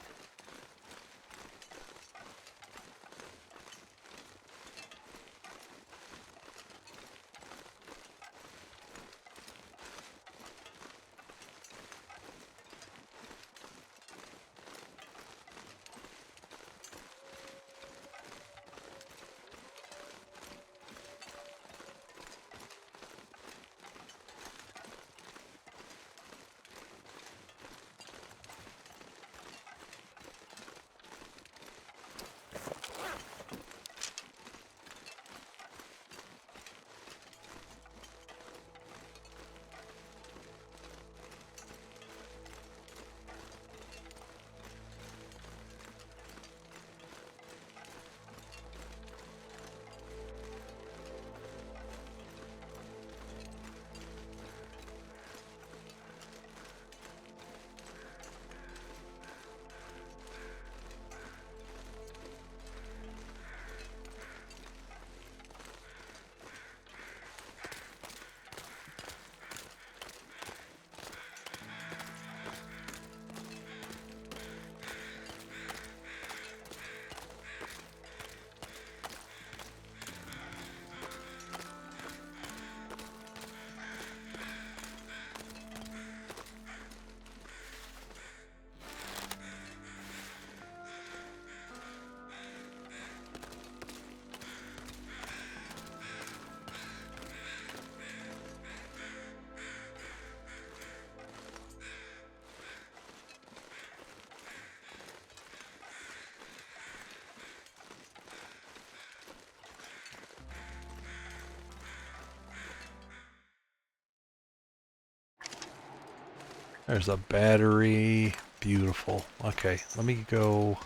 There's a battery. Beautiful. Okay, let me go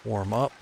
warm up.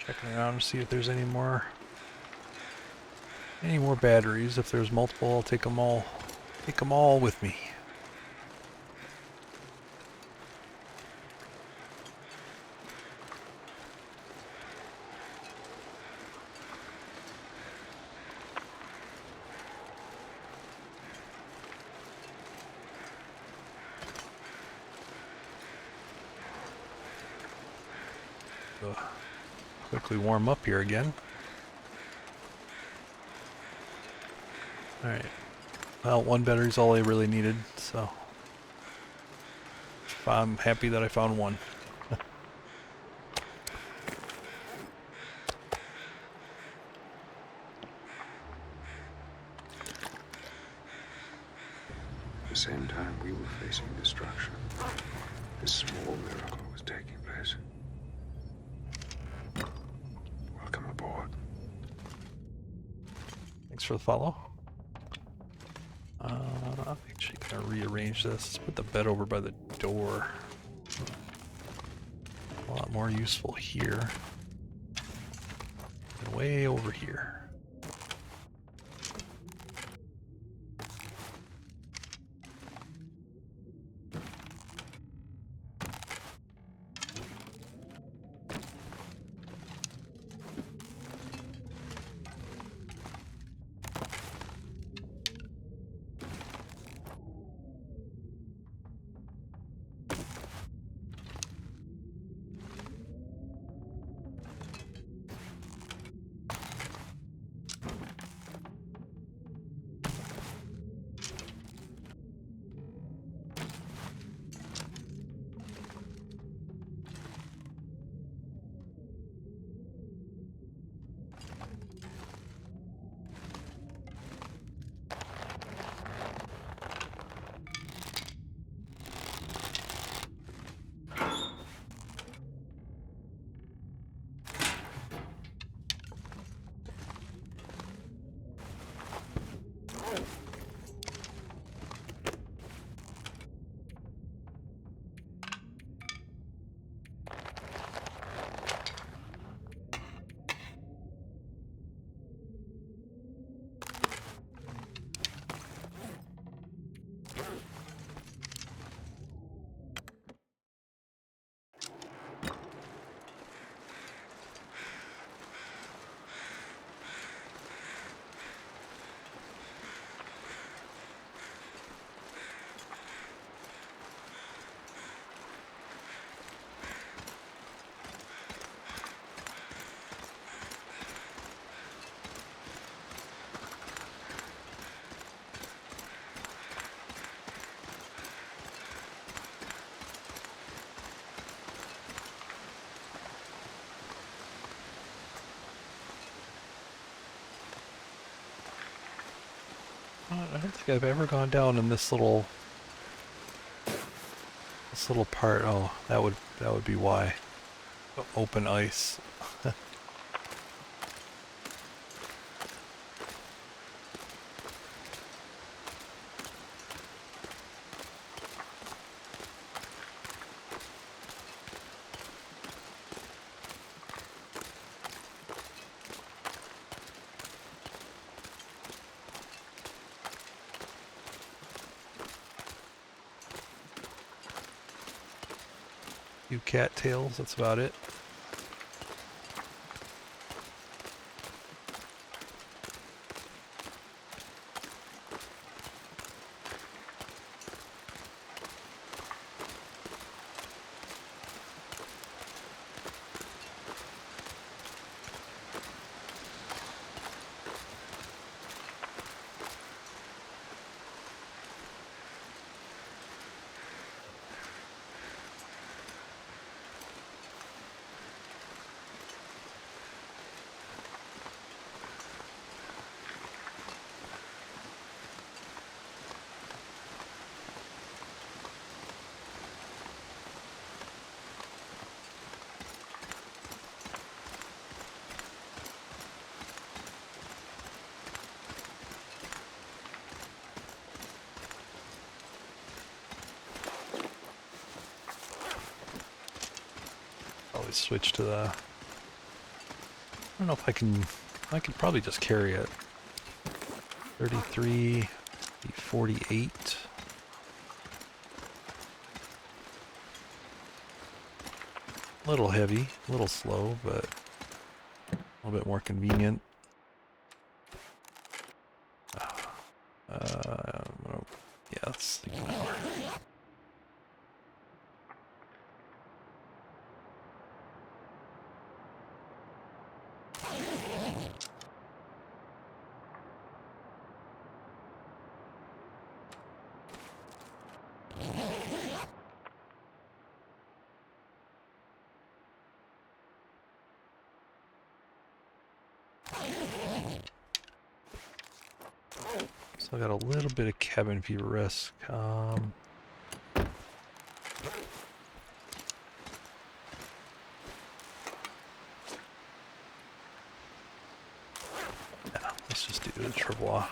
Checking around to see if there's any more batteries. If there's multiple, I'll take them all. Take them all with me. Quickly warm up here again. Alright. Well, one battery's all I really needed, so I'm happy that I found one. At the same time we were facing destruction, this small miracle was taking place. Welcome aboard. Thanks for the follow. I'm actually gonna rearrange this. Let's put the bed over by the door. A lot more useful here. And way over here. I don't think I've ever gone down in this little part. Oh, that would be why. Open ice. Few cattails, that's about it. Always switch to the don't know if I could probably just carry it. 33, 48. A little heavy, a little slow, but a little bit more convenient. Yeah, let's think an hour. So I got a little bit of cabin fever risk. Yeah, let's just do the travois.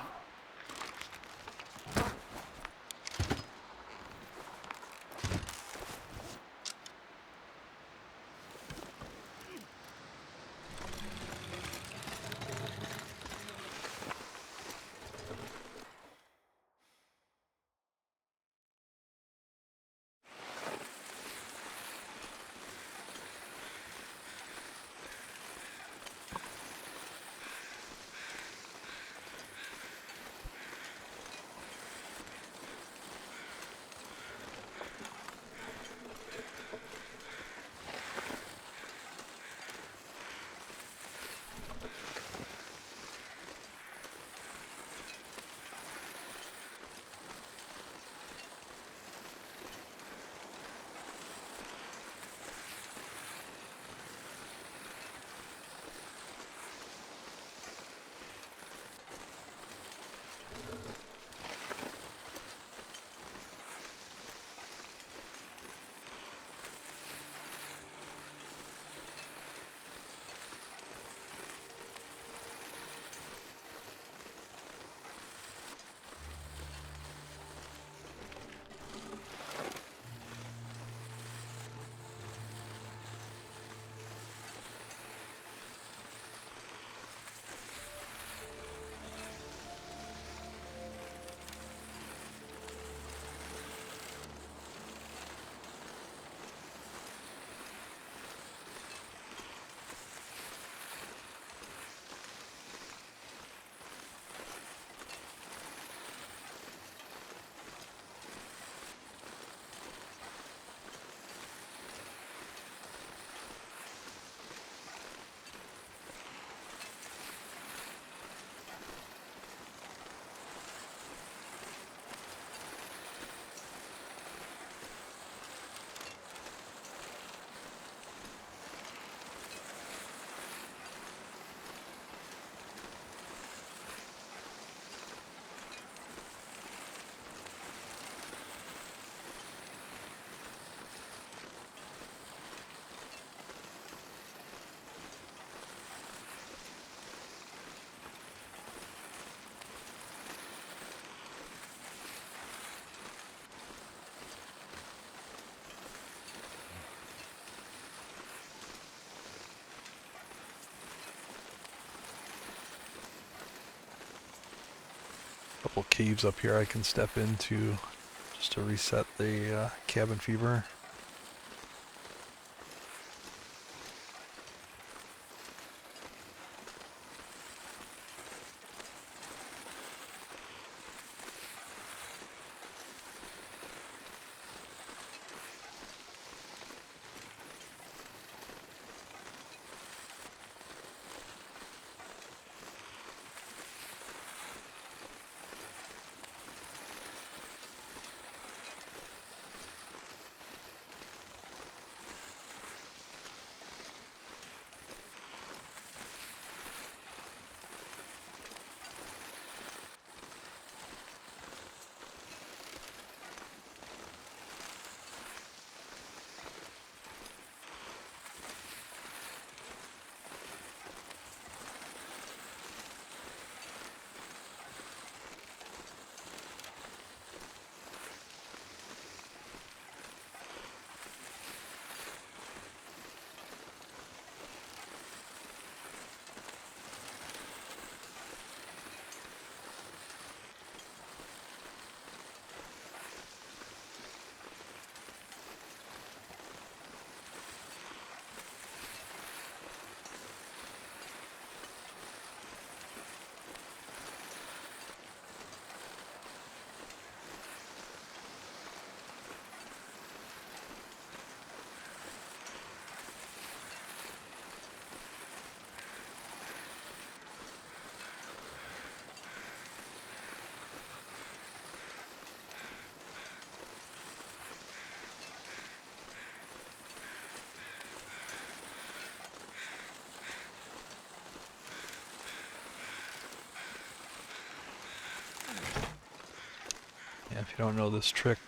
Couple caves up here I can step into just to reset the cabin fever. you don't know this trick,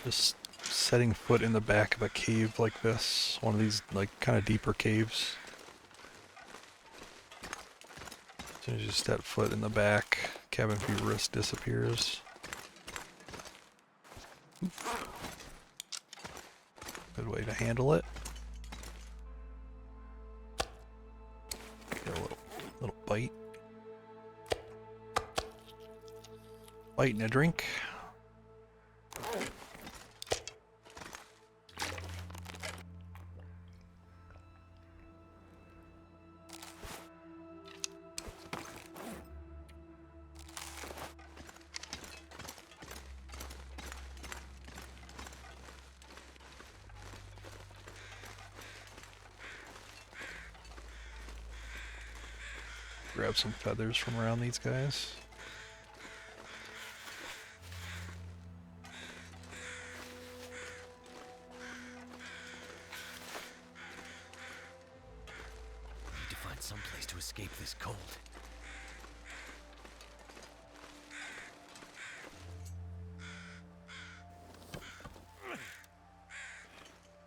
just setting foot in the back of a cave like this, one of these like kind of deeper caves. As soon as you step foot in the back, cabin fever risk disappears. Good way to handle it. Get a little bite. Bite and a drink. Grab some feathers from around these guys. Need to find some place to escape this cold.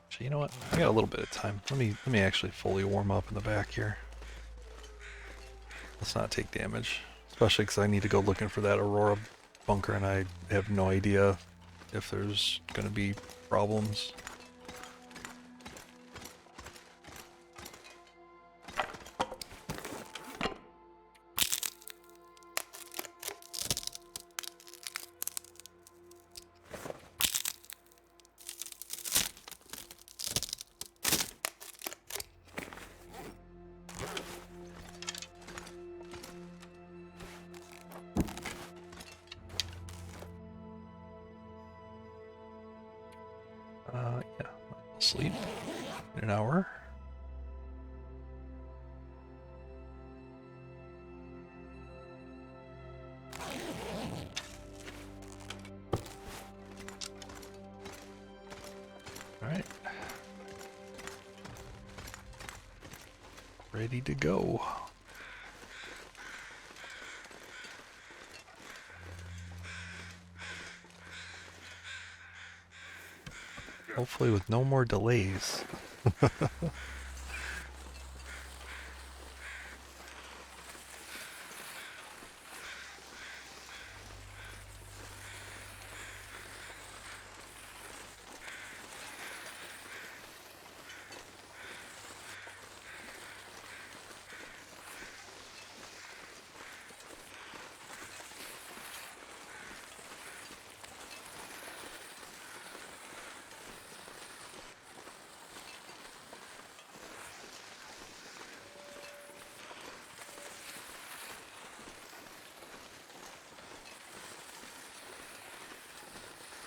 Actually, you know what? I got a little bit of time. Let me actually fully warm up in the back here. Let's not take damage, especially because I need to go looking for that Aurora bunker, and I have no idea if there's going to be problems. Yeah, I'll sleep in an hour. All right. Ready to go. Hopefully with no more delays.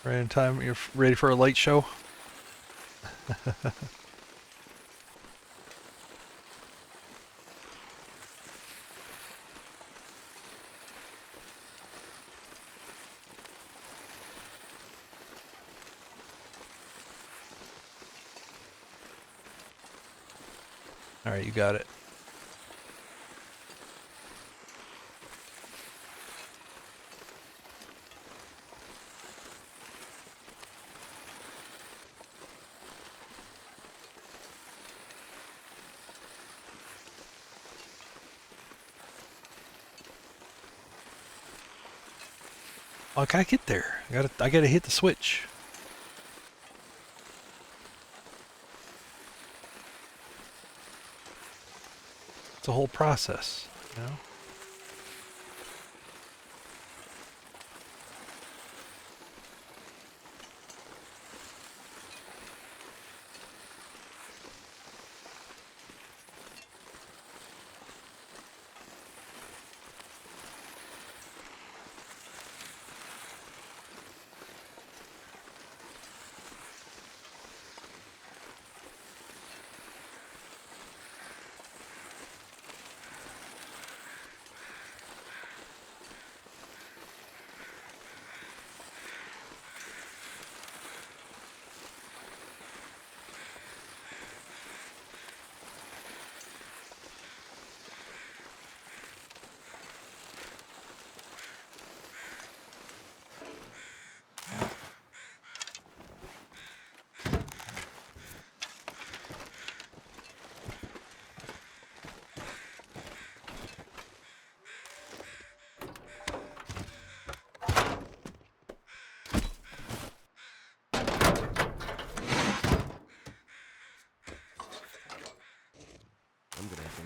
Right in time. You're ready for a light show? All right, you got it. Oh, I gotta get there. I gotta hit the switch. It's a whole process, you know?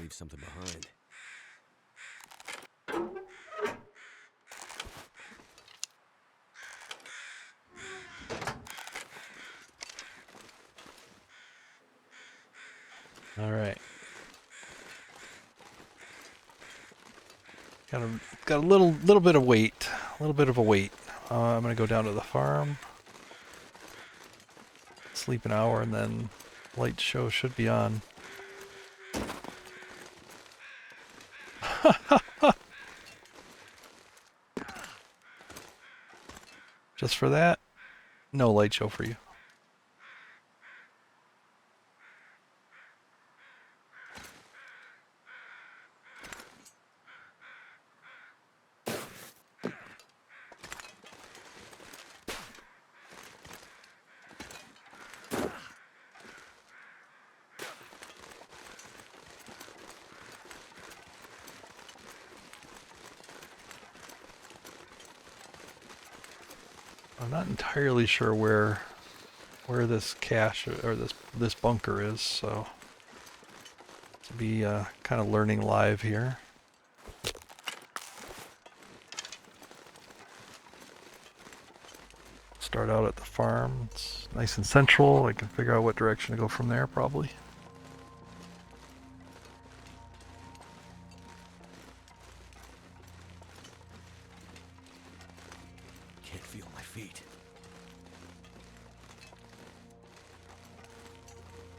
leave something behind. All right. Got a little bit of weight, a little bit of a wait. I'm gonna go down to the farm, sleep an hour, and then light show should be on. Just for that, no light show for you. I'm not entirely sure where this cache or this bunker is, so to be kind of learning live here. Start out at the farm. It's nice and central. I can figure out what direction to go from there, probably. Can't feel my feet.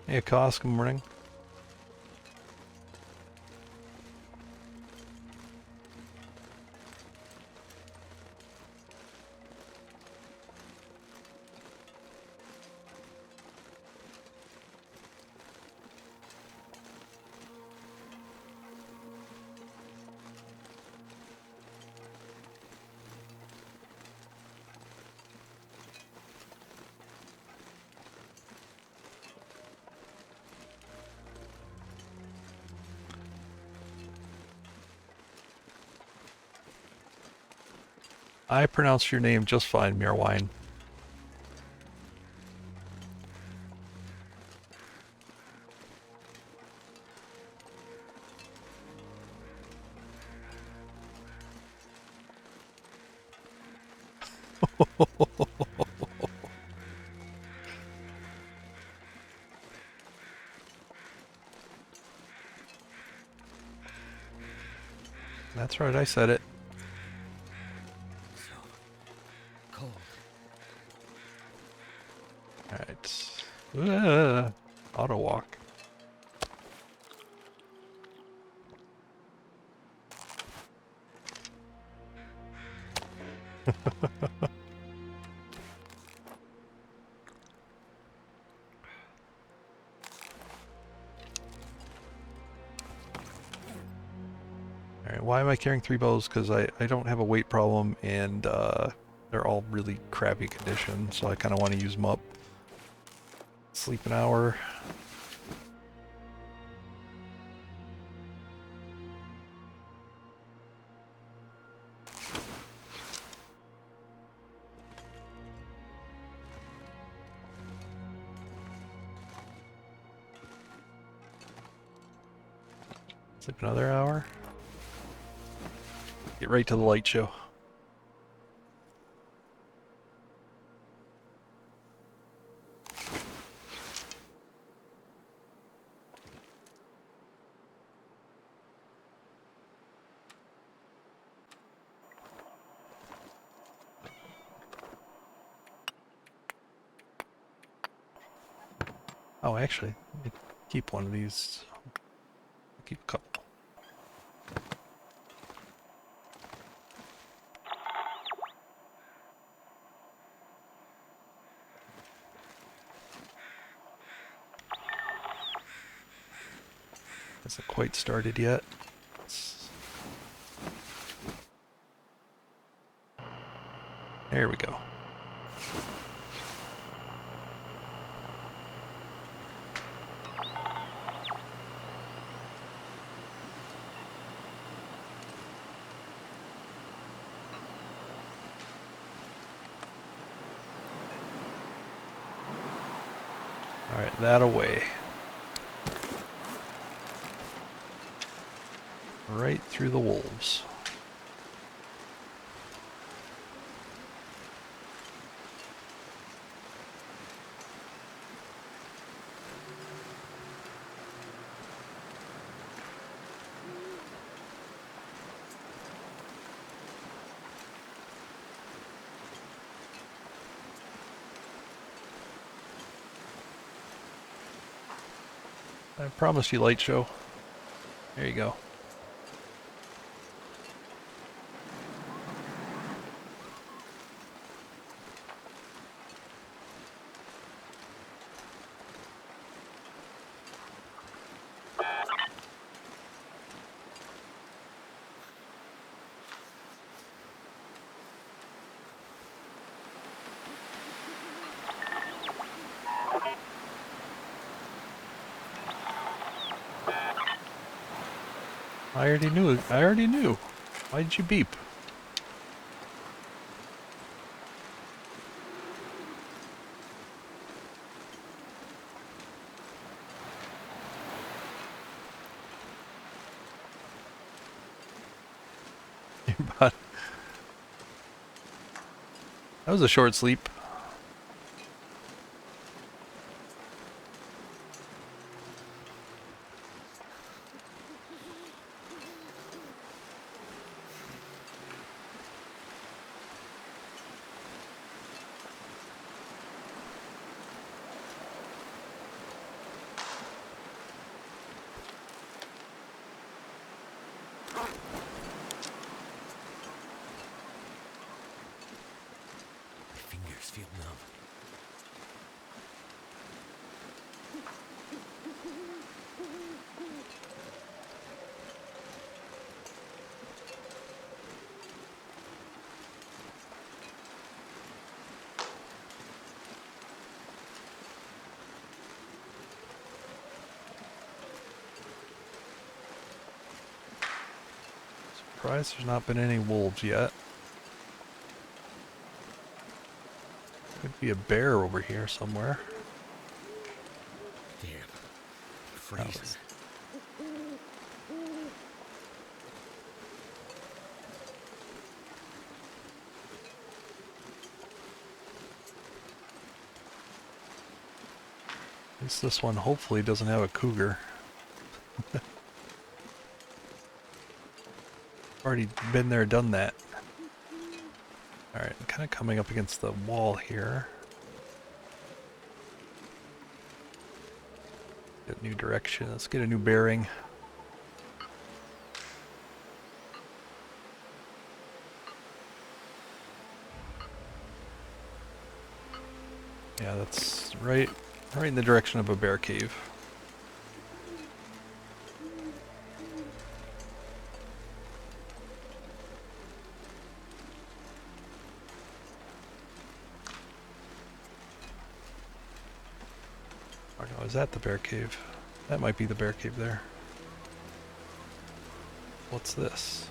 Hey, Akos, good morning. I pronounce your name just fine, Mirwine. That's right, I said it. So cold. Alright. Auto walk. Alright, why am I carrying 3 bows? Because I don't have a weight problem, and they're all really crappy condition, so I kind of want to use them up. Sleep an hour. Sleep another hour. Get right to the light show. Oh, actually, let me keep one of these. I'll keep a couple. Hasn't quite started yet. There we go. Alright, that away. right through the wolves. I promised you light show. There you go. I already knew it. I already knew. Why did you beep? But that was a short sleep. My fingers feel numb. Surprised there's not been any wolves yet. Could be a bear over here somewhere. Damn. That Freezing. was- At least this one hopefully doesn't have a cougar. Already been there, done that. Alright, I'm kind of coming up against the wall here. Get a new direction. Let's get a new bearing. Yeah, that's right in the direction of a bear cave. Or no, is that the bear cave? That might be the bear cave there. What's this?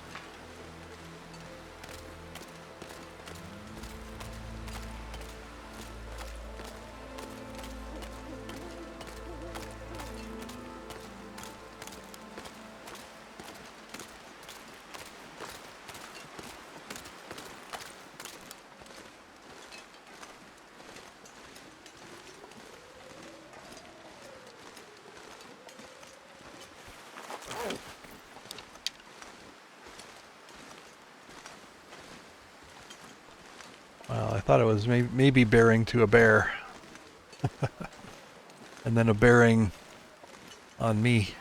Well, I thought it was maybe bearing to a bear. And then a bearing on me.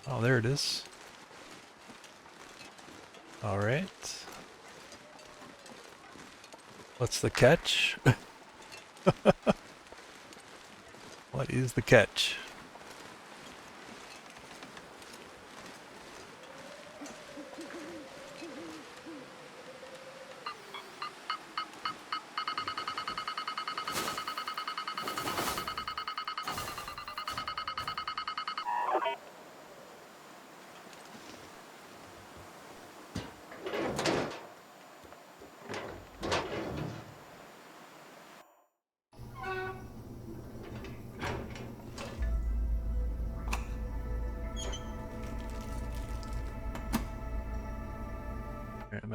Oh, there it is. All right. What's the catch? What is the catch?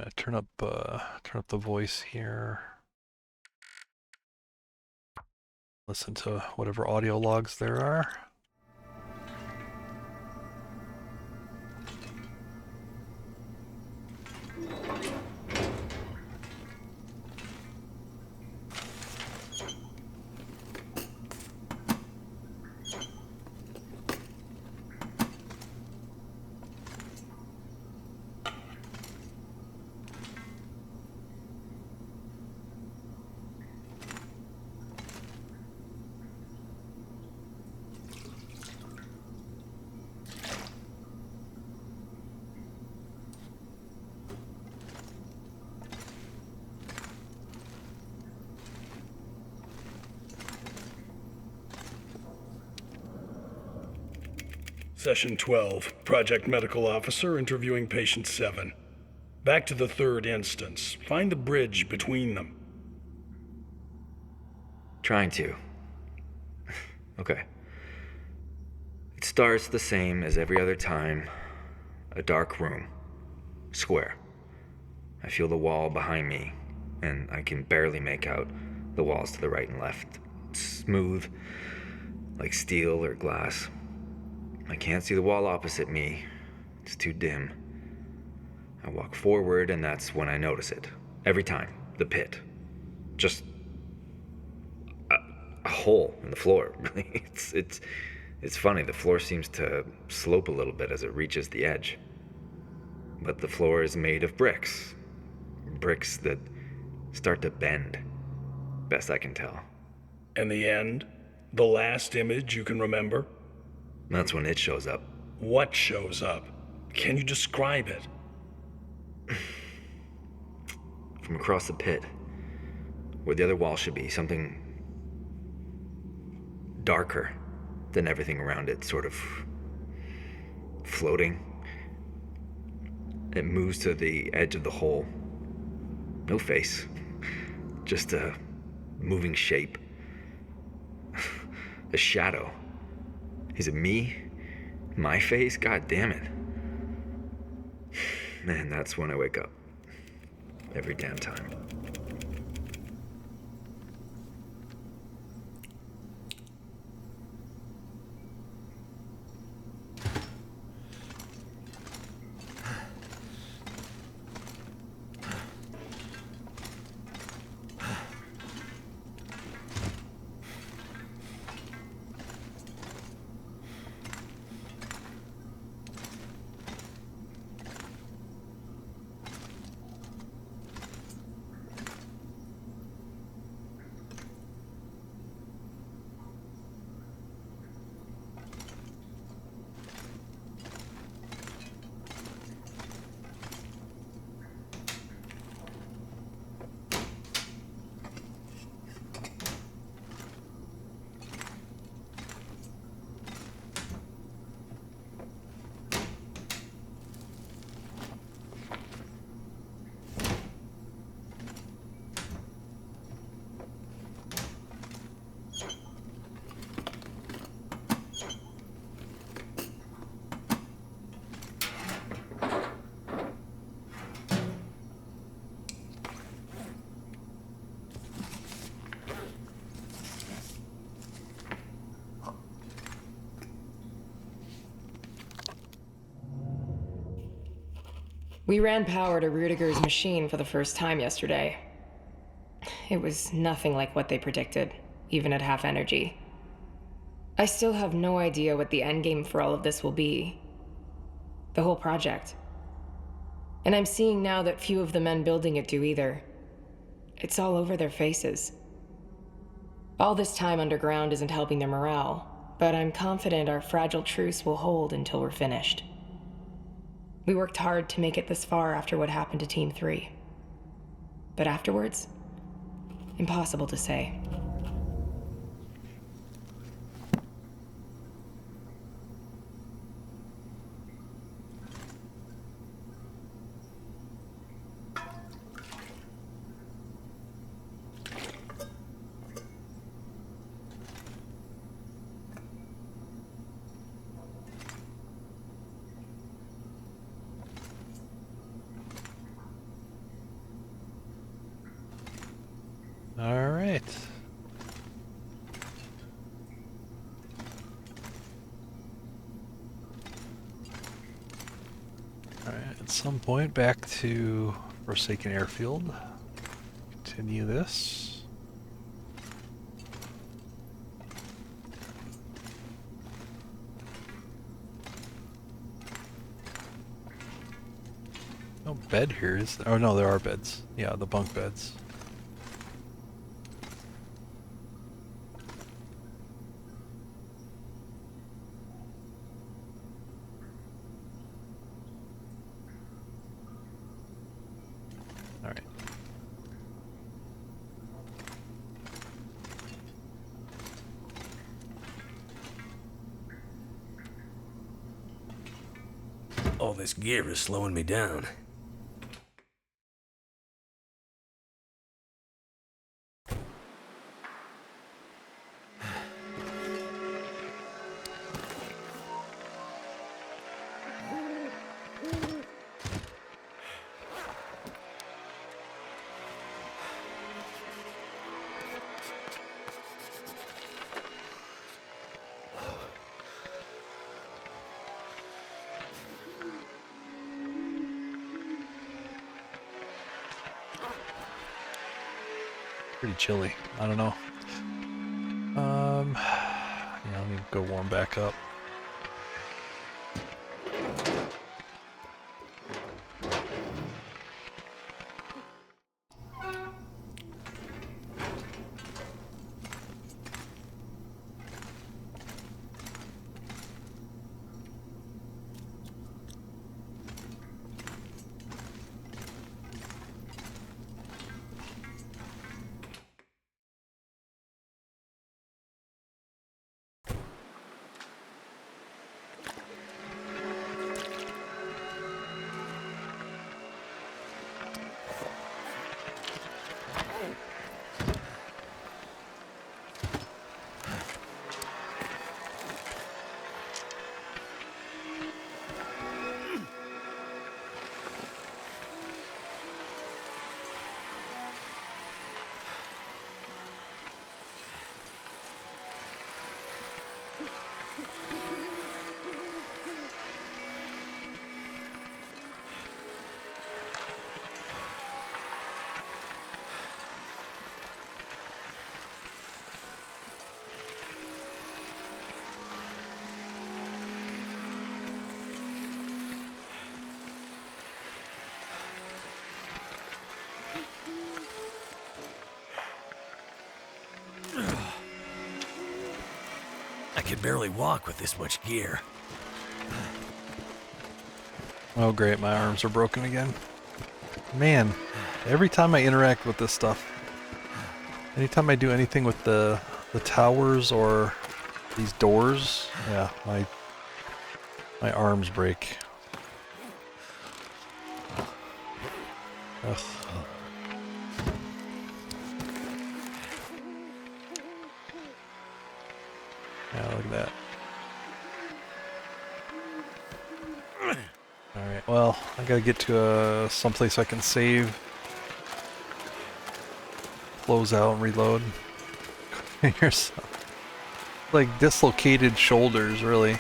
gonna turn up the voice here. Listen to whatever audio logs there are. Session 12, Project Medical Officer interviewing Patient 7. Back to the third instance. Find the bridge between them. Trying to. Okay. It starts the same as every other time. A dark room. Square. I feel the wall behind me, and I can barely make out the walls to the right and left. Smooth, like steel or glass. I can't see the wall opposite me. It's too dim. I walk forward, and that's when I notice it. Every time. The pit. Just a hole in the floor. Really. It's funny. The floor seems to slope a little bit as it reaches the edge. But the floor is made of bricks. Bricks that start to bend. Best I can tell. And the end? The last image you can remember? That's when it shows up. What shows up? Can you describe it? From across the pit, where the other wall should be, something darker than everything around it, sort of floating. It moves to the edge of the hole. No face, just a moving shape. A shadow. Is it me? My face? God damn it. Man, that's when I wake up. Every damn time. We ran power to Rudiger's machine for the first time yesterday. It was nothing like what they predicted, even at half energy. I still have no idea what the endgame for all of this will be. The whole project. And I'm seeing now that few of the men building it do either. It's all over their faces. All this time underground isn't helping their morale, but I'm confident our fragile truce will hold until we're finished. We worked hard to make it this far after what happened to Team 3. But afterwards? Impossible to say. at some point back to Forsaken Airfield. Continue this. No bed here, is there? Oh no, there are beds. Yeah, the bunk beds. Alright. All this gear is slowing me down. Pretty chilly. I don't know. Yeah, let me go warm back up. I can barely walk with this much gear. Oh great, my arms are broken again. Man, every time I interact with this stuff, anytime I do anything with the towers or these doors, yeah, my arms break. Ugh. Yeah, look at that. Alright, well, I gotta get to someplace I can save, close out, and reload. Here's like dislocated shoulders, really.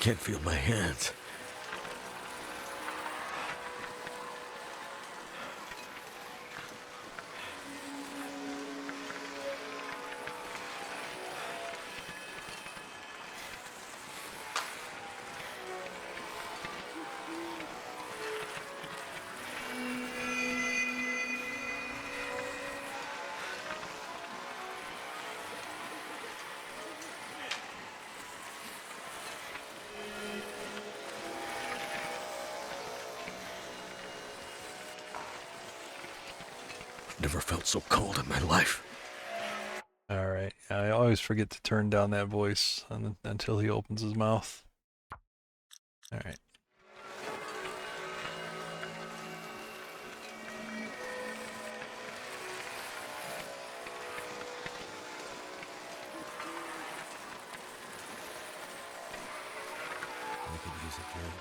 Can't feel my hands. Never felt so cold in my life. Alright, I always forget to turn down that voice until he opens his mouth. All right. I could use a drink.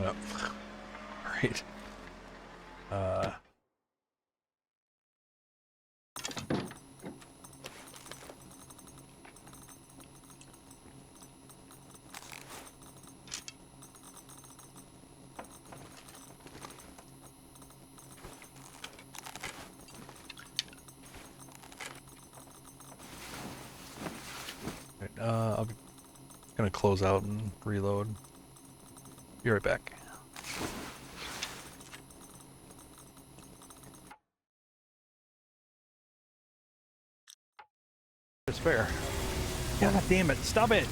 Yep. Right. I'm gonna close out and reload. Be right back. It's fair. God damn it! Stop it!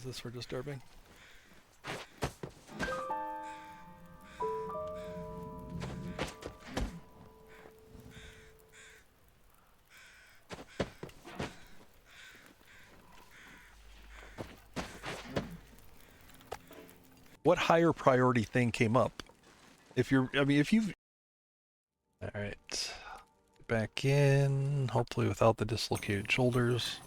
How's this for disturbing? What higher priority thing came up? If you're, I mean, if you've... Alright. Back in, hopefully without the dislocated shoulders.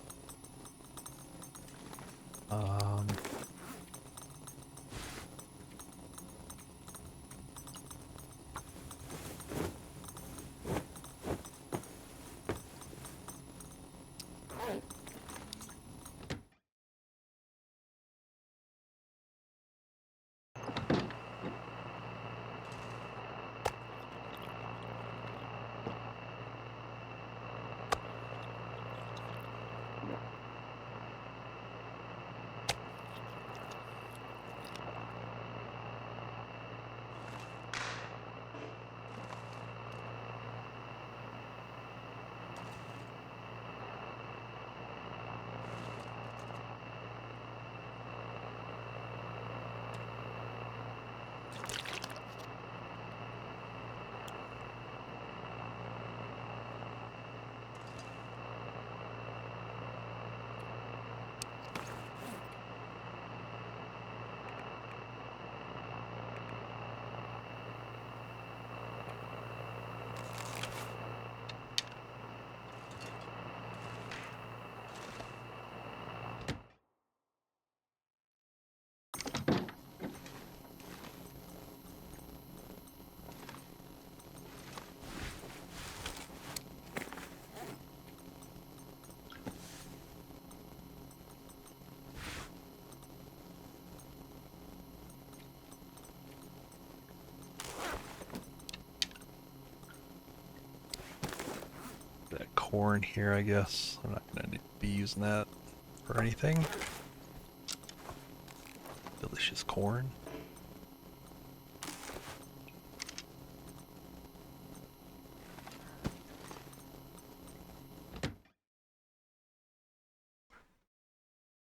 corn here, I guess. I'm not going to be using that for anything. Delicious corn.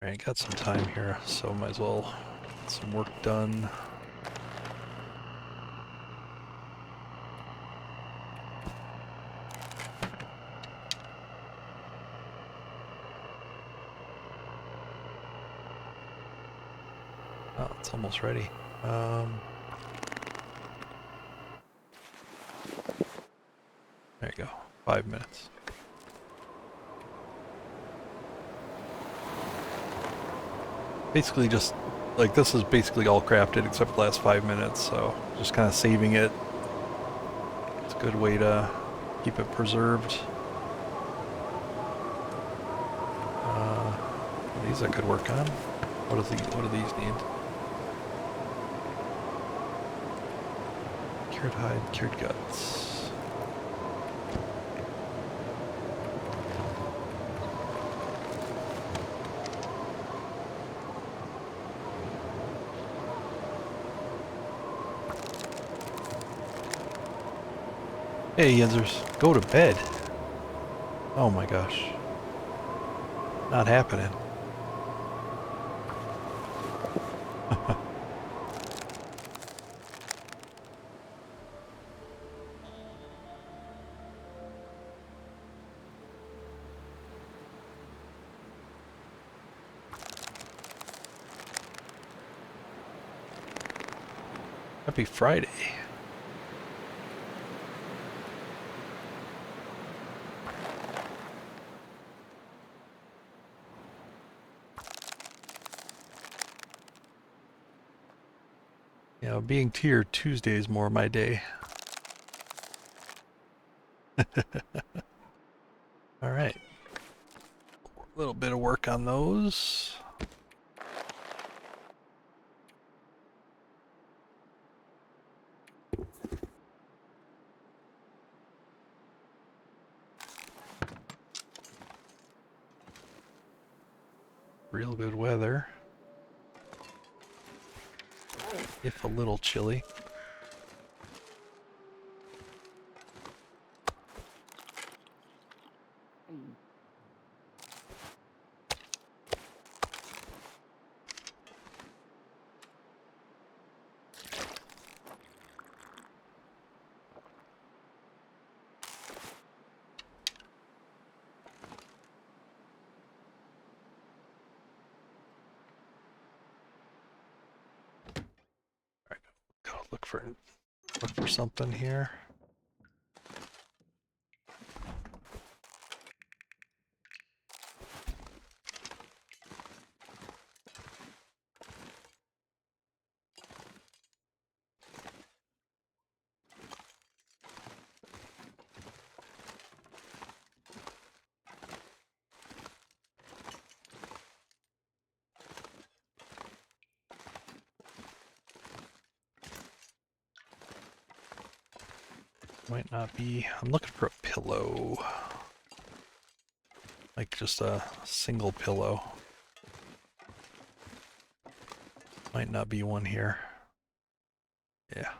Alright, got some time here, so might as well get some work done. Oh, it's almost ready. There you go. 5 minutes. Basically just, like, this is basically all crafted except the last 5 minutes, so just kind of saving it. It's a good way to keep it preserved. These I could work on. What do these need? Cured hide, cured guts. Hey, Yinzers, go to bed. Oh my gosh. Not happening. Happy Friday. Yeah, being tier Tuesday is more my day. Alright. A little bit of work on those. Real good weather. If a little chilly. Alright, gotta look for something here. Might not be. I'm looking for a pillow. Like just a single pillow. Might not be one here. Yeah.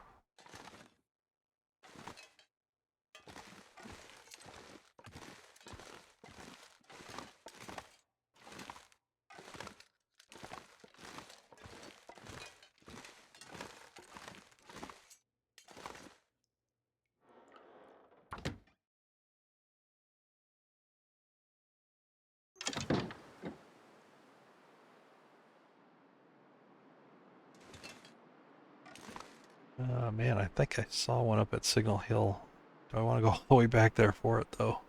Man, I think I saw one up at Signal Hill. Do I want to go all the way back there for it, though?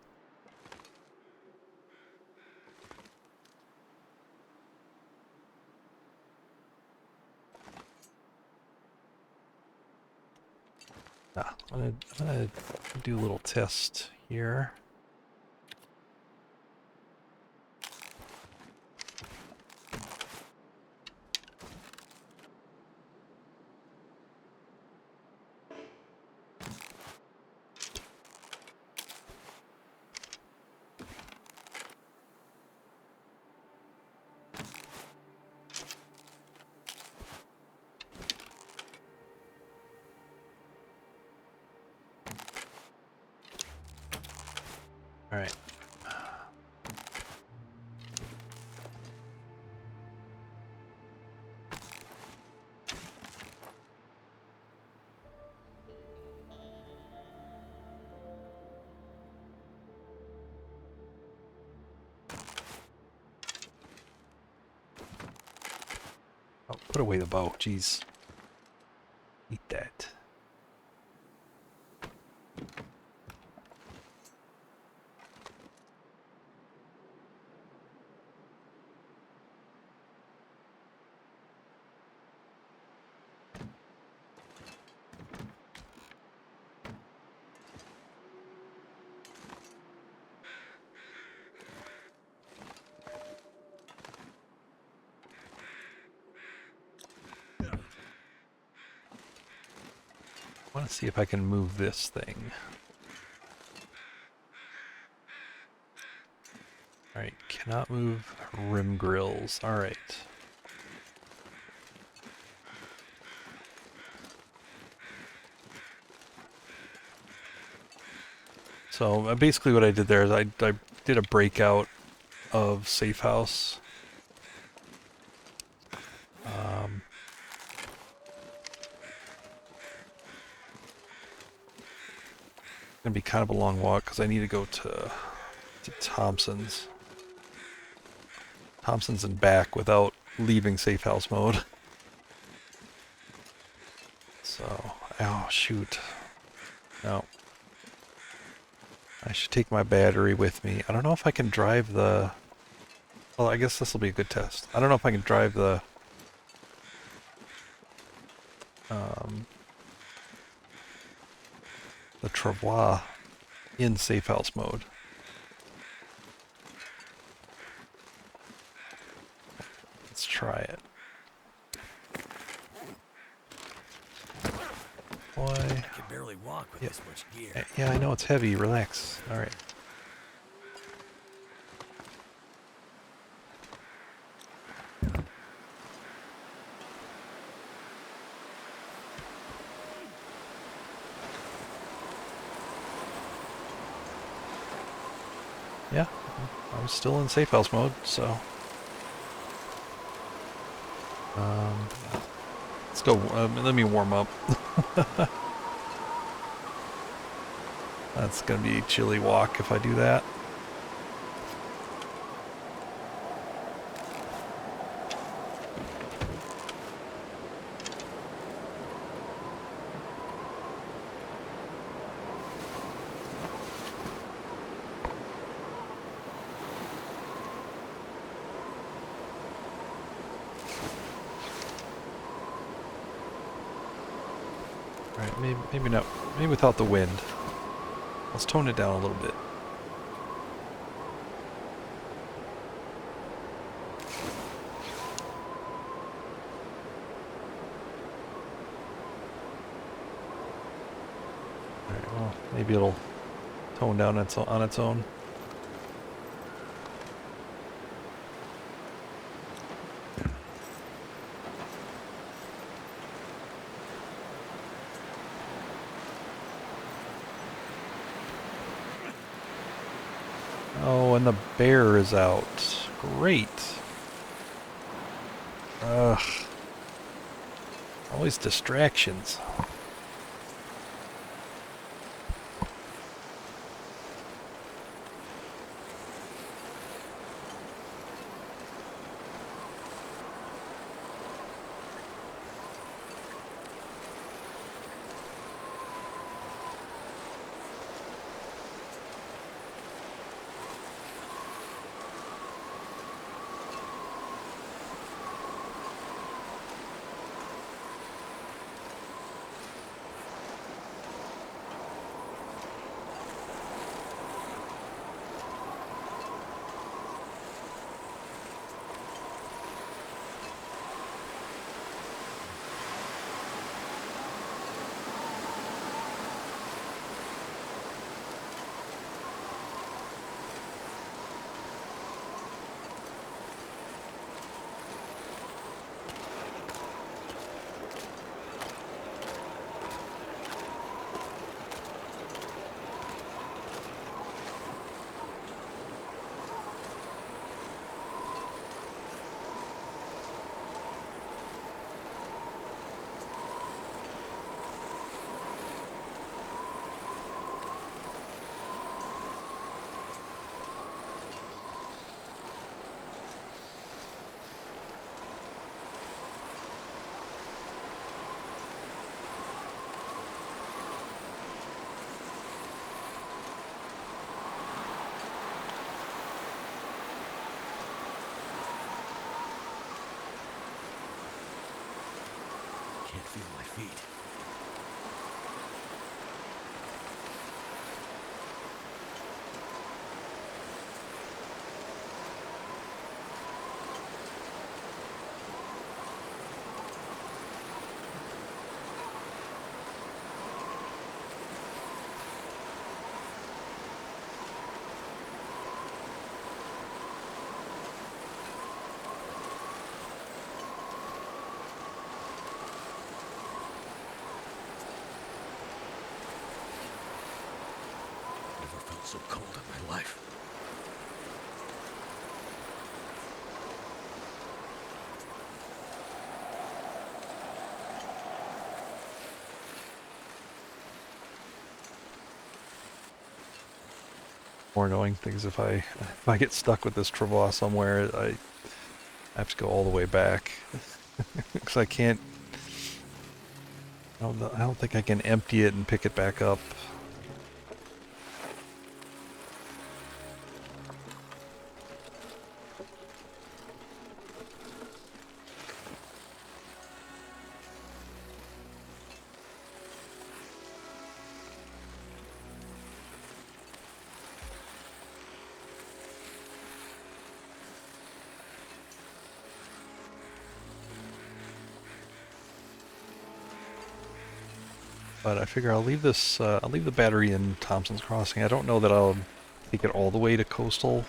Nah, I'm gonna do a little test here. All right. Oh, put away the bow. Jeez. Eat that. I want to see if I can move this thing. Alright, cannot move rim grills. Alright. So basically what I did there is I did a breakout of safe house. Gonna be kind of a long walk because I need to go to Thompson's and back without leaving safe house mode. So, oh shoot. No. I should take my battery with me. I don't know if I can drive the... Well, I guess this will be a good test. I don't know if I can drive the... the travois in safe house mode. Let's try it. Boy. I can barely walk with this much gear. Yeah, I know it's heavy. Relax. All right. Yeah, I'm still in safe house mode, so let's go. Let me warm up. That's gonna be a chilly walk if I do that. Alright, maybe not. Maybe without the wind. Let's tone it down a little bit. Alright, well, maybe it'll tone down on its own. Oh, and the bear is out. Great. Ugh. Always distractions. feet. Never felt so cold in my life. More annoying things if I get stuck with this travois somewhere, I have to go all the way back because I can't. I don't think I can empty it and pick it back up. But I figure I'll leave this, I'll leave the battery in Thompson's Crossing. I don't know that I'll take it all the way to Coastal.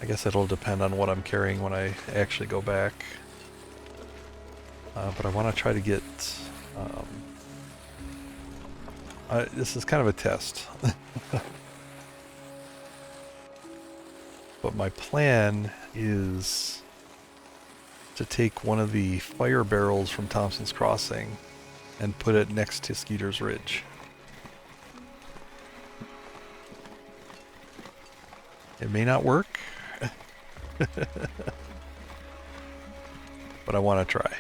I guess it'll depend on what I'm carrying when I actually go back. But I want to try to get, this is kind of a test. But my plan is to take one of the fire barrels from Thompson's Crossing and put it next to Skeeter's Ridge. It may not work, but I want to try.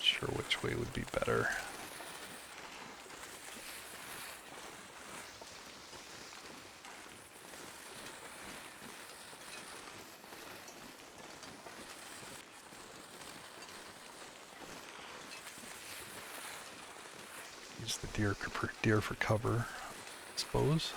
Sure which way would be better. Use the deer for cover, I suppose.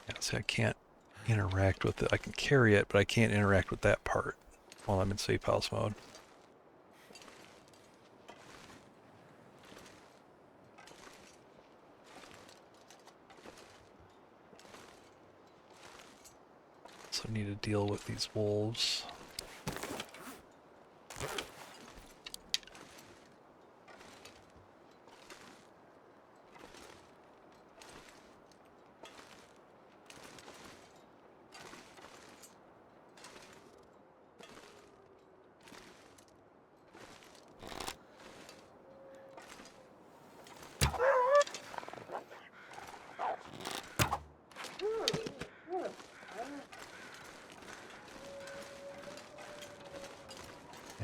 Yeah, see, I can't interact with it. I can carry it, but I can't interact with that part while I'm in safe house mode. So I need to deal with these wolves.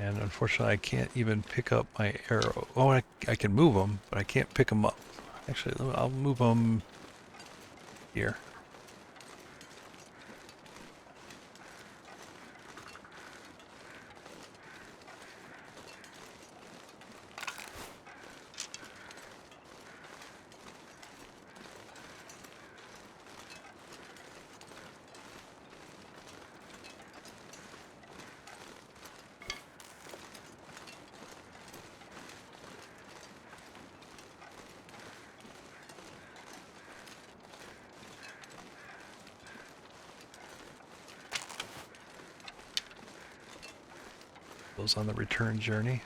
And unfortunately, I can't even pick up my arrow. Oh, I can move them, but I can't pick them up. Actually, I'll move them here. Those on the return journey.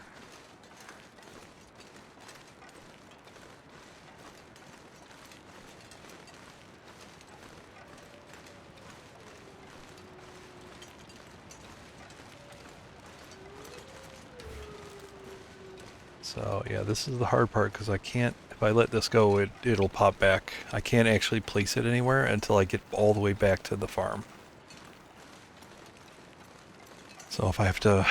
So yeah, this is the hard part because I can't, if I let this go, it'll pop back. I can't actually place it anywhere until I get all the way back to the farm. So if I have to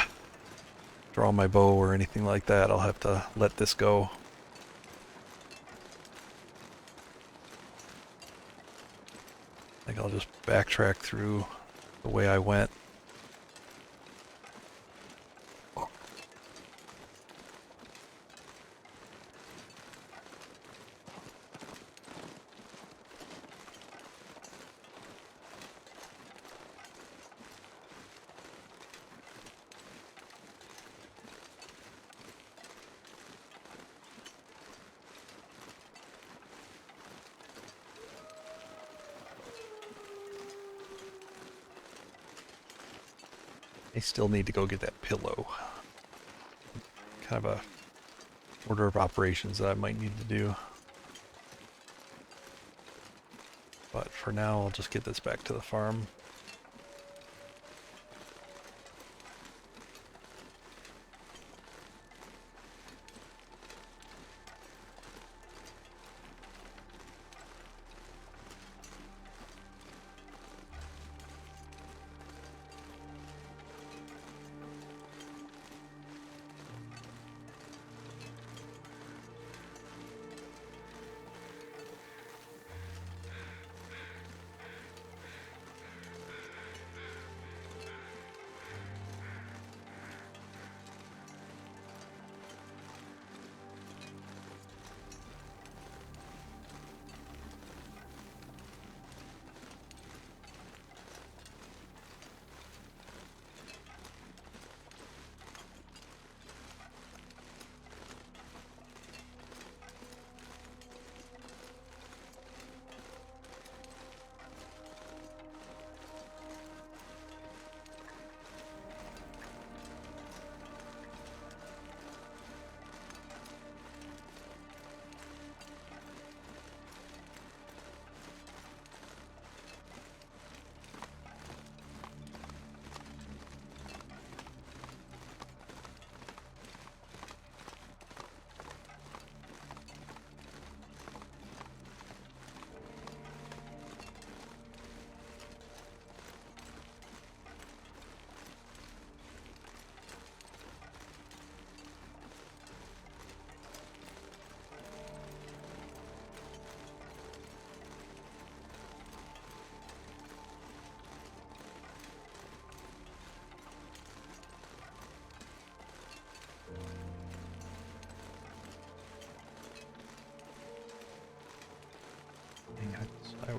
draw my bow or anything like that, I'll have to let this go. I think I'll just backtrack through the way I went. I still need to go get that pillow. Kind of a order of operations that I might need to do. But for now, I'll just get this back to the farm.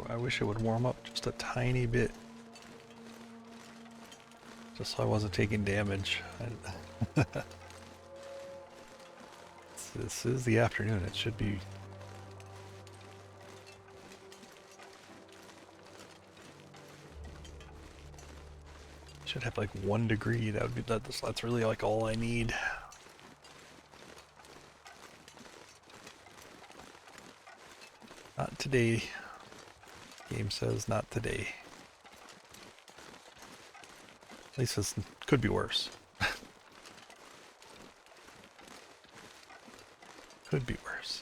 I wish it would warm up just a tiny bit. Just so I wasn't taking damage. This is the afternoon. It should be... Should have like 1 degree. That would be that's really like all I need. Not today. Game says not today. At least this could be worse. Could be worse.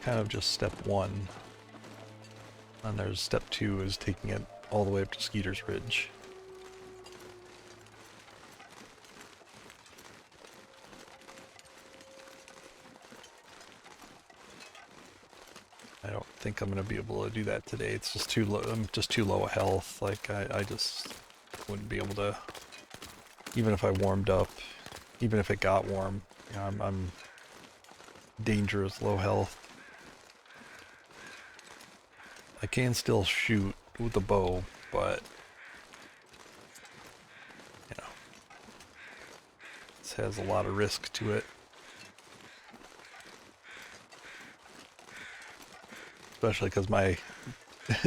kind of just step 1. And there's step 2 is taking it all the way up to Skeeter's Ridge. I don't think I'm gonna be able to do that today. It's just too low. I'm just too low of health. Like I just wouldn't be able to. Even if I warmed up, even if it got warm, you know, I'm dangerous low health. I can still shoot with the bow, but you know, this has a lot of risk to it. Especially because my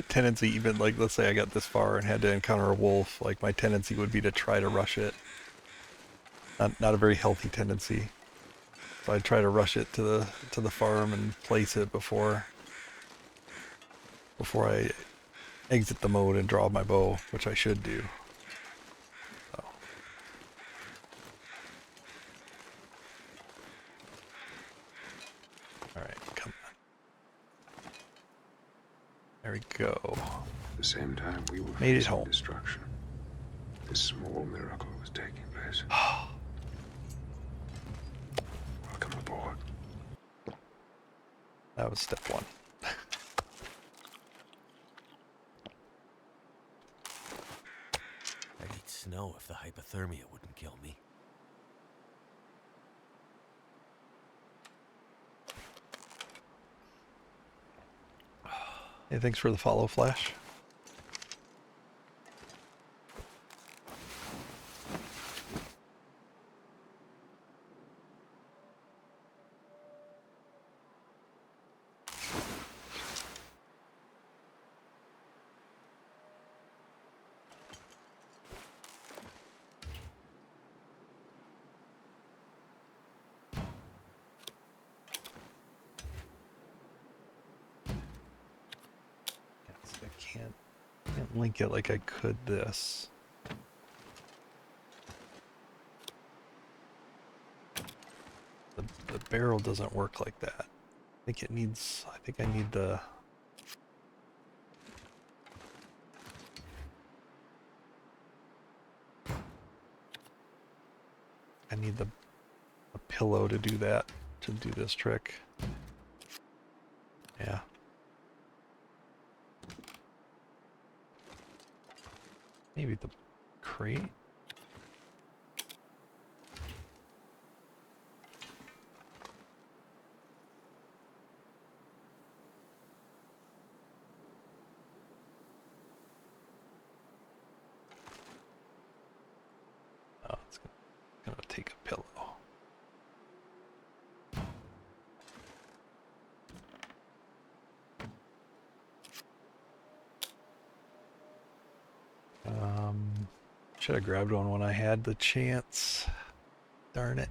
tendency, even like, let's say I got this far and had to encounter a wolf, like my tendency would be to try to rush it. Not a very healthy tendency. So I'd try to rush it to the farm and place it before I exit the mode and draw my bow, which I should do. So. All right, come on. There we go. At the same time, we were Made it facing home. destruction. This small miracle was taking place. Welcome aboard. That was step 1. I'd eat snow if the hypothermia wouldn't kill me. Hey, thanks for the follow, Flash. I can't link it like I could this. The barrel doesn't work like that. I think I need the... I need a pillow to do that, to do this trick. Yeah. Maybe the crate? Oh, it's gonna take a pillow. Should have grabbed one when I had the chance. Darn it.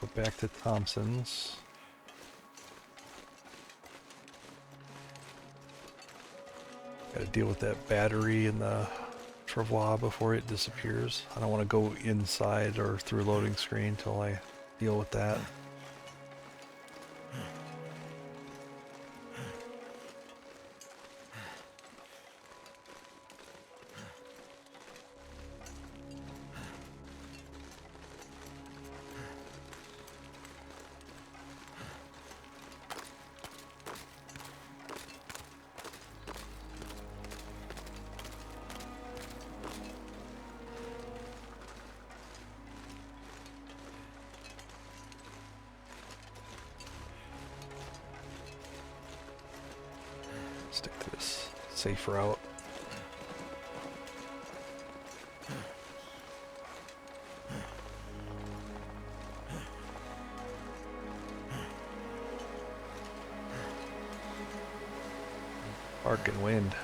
Go back to Thompson's. Gotta deal with that battery in the travois before it disappears. I don't want to go inside or through loading screen until I deal with that. Stick to this safe route. Arc and wind.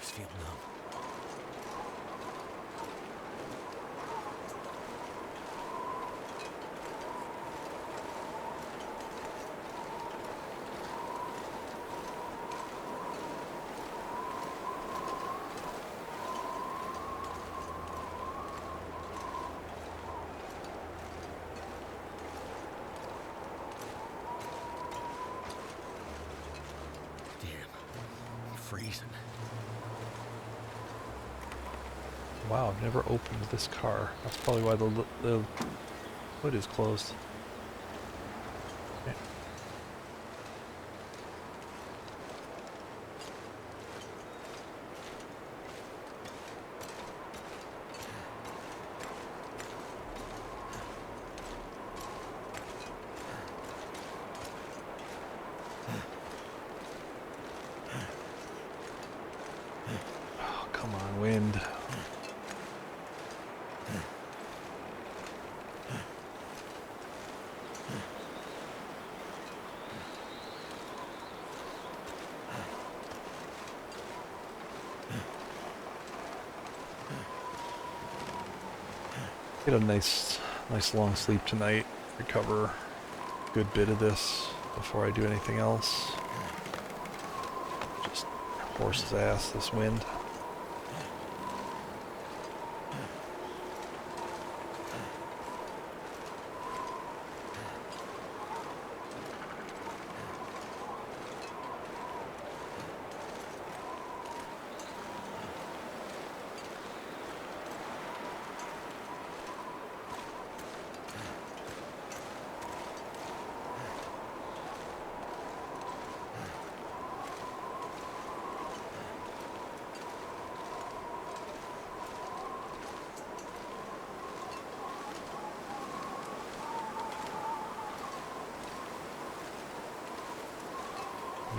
ears feel numb. Freezing. Wow, I've never opened this car. That's probably why the hood is closed. Okay. Oh, come on, wind. Get a nice long sleep tonight. Recover a good bit of this before I do anything else. Just horse's ass, this wind.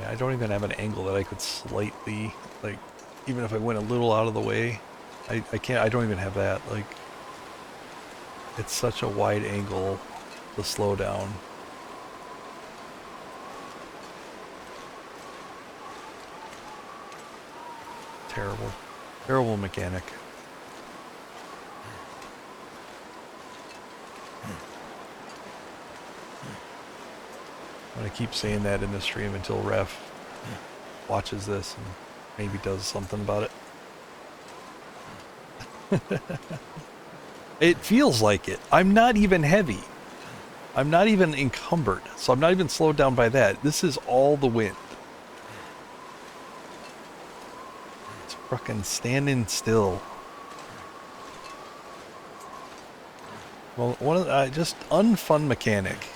I don't even have an angle that I could slightly, like, even if I went a little out of the way, I can't, I don't even have that, like, it's such a wide angle, the slowdown. Terrible mechanic. I'm gonna keep saying that in the stream until Ref watches this and maybe does something about it. It feels like it. I'm not even heavy. I'm not even encumbered, so I'm not even slowed down by that. This is all the wind. It's fucking standing still. Well, one of the, just unfun mechanic.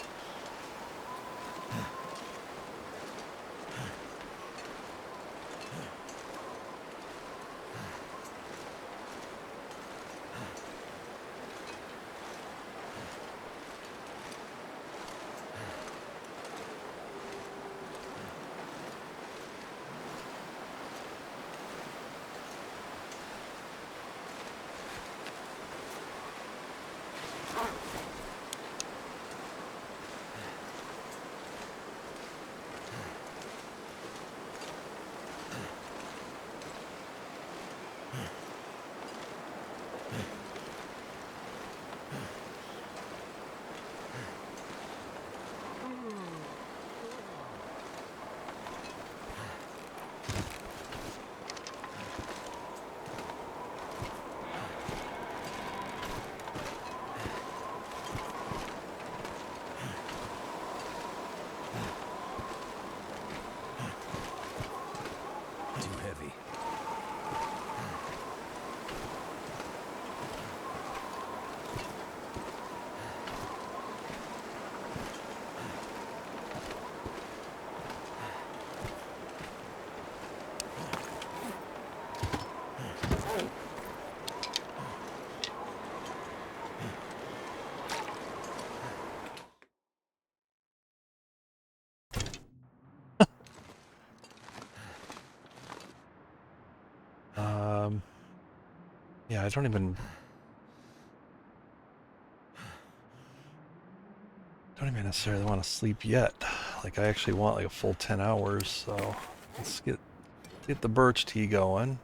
Too heavy. Yeah, I don't even necessarily want to sleep yet. Like, I actually want like a full 10 hours, so let's get the birch tea going.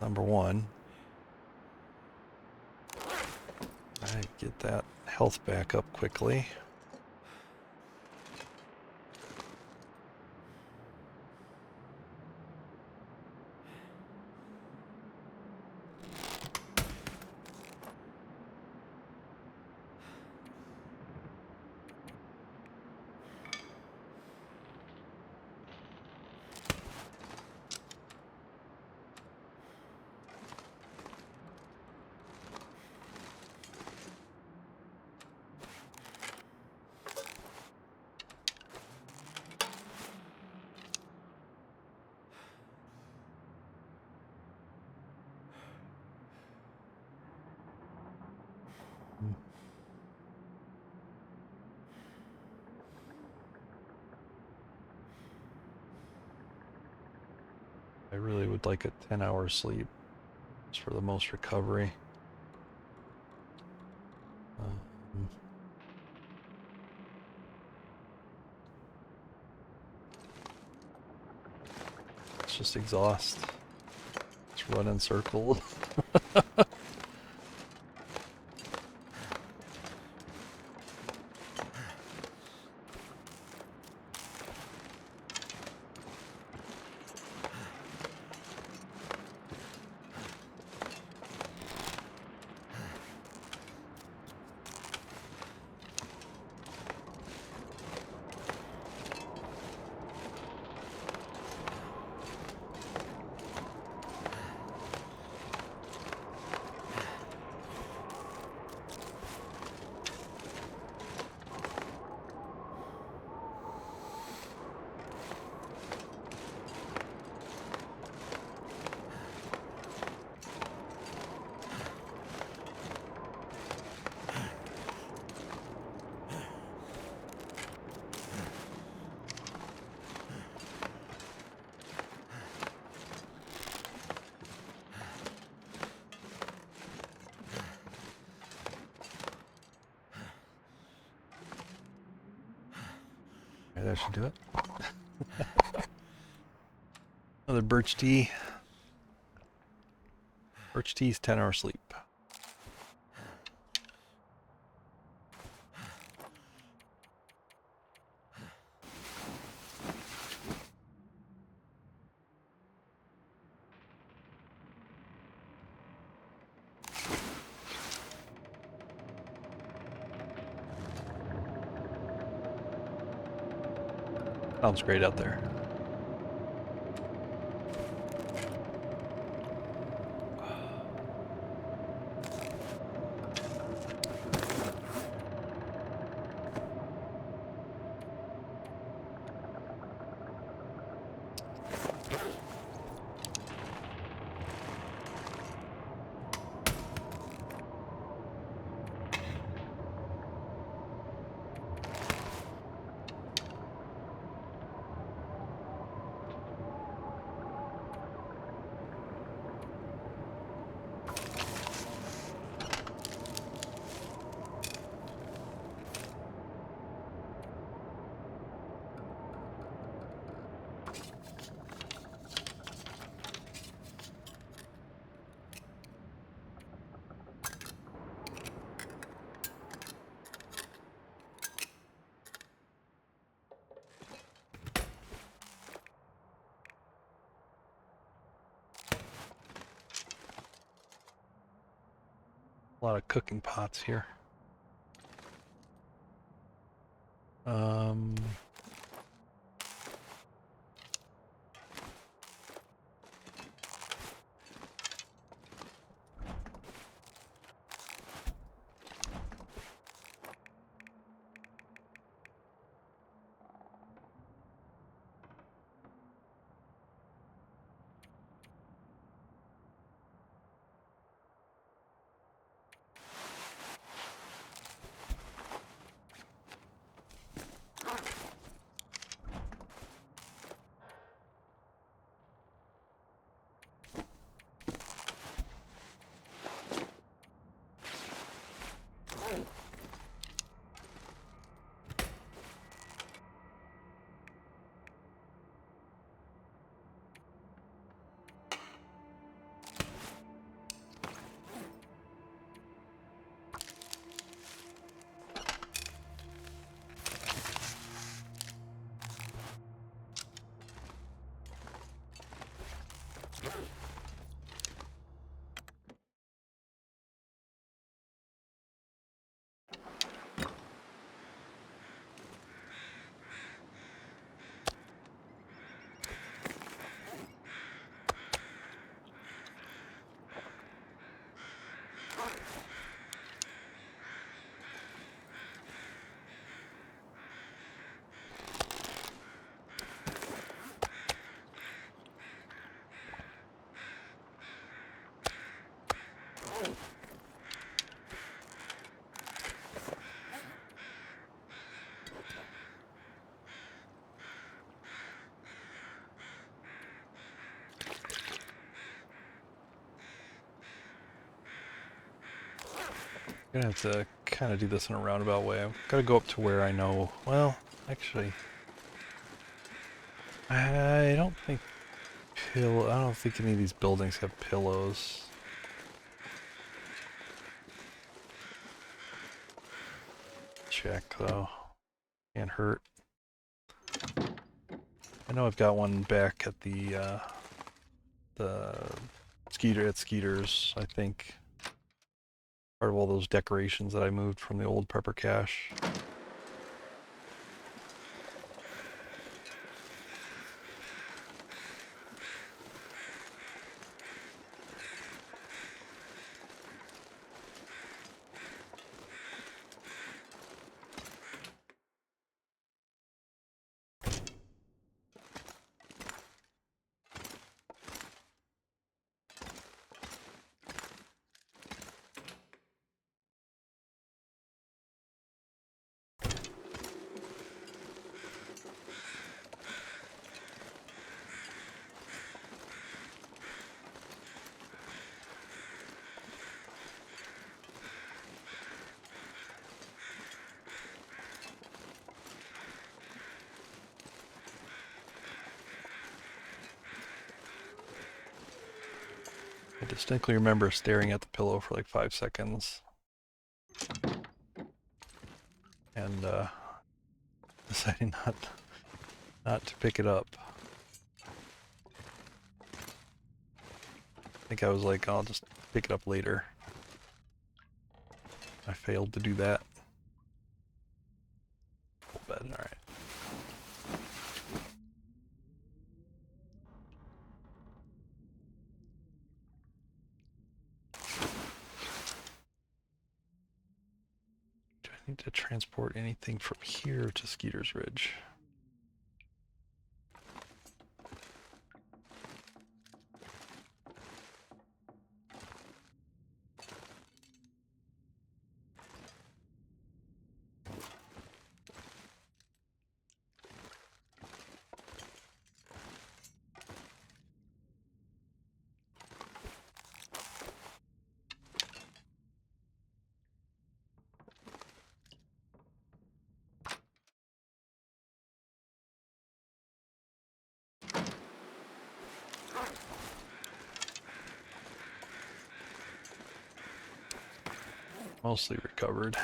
number one. Alright, get that health back up quickly. I really would like a 10-hour sleep just for the most recovery. Let's just exhaust. Just run in circles. That should do it. Another birch tea. Birch tea's 10-hour sleep. Sounds great out there. A lot of cooking pots here. I'm gonna have to kind of do this in a roundabout way. I've got to go up to where I know. Well, actually, I don't think I don't think any of these buildings have pillows. Check though. Can't hurt. I know I've got one back at the Skeeter's, I think. Part of all those decorations that I moved from the old prepper cache. I distinctly remember staring at the pillow for like 5 seconds. And deciding not to pick it up. I think I was like, I'll just pick it up later. I failed to do that. Full bed, alright. Do I need to transport anything from here to Skeeter's Ridge? Mostly recovered.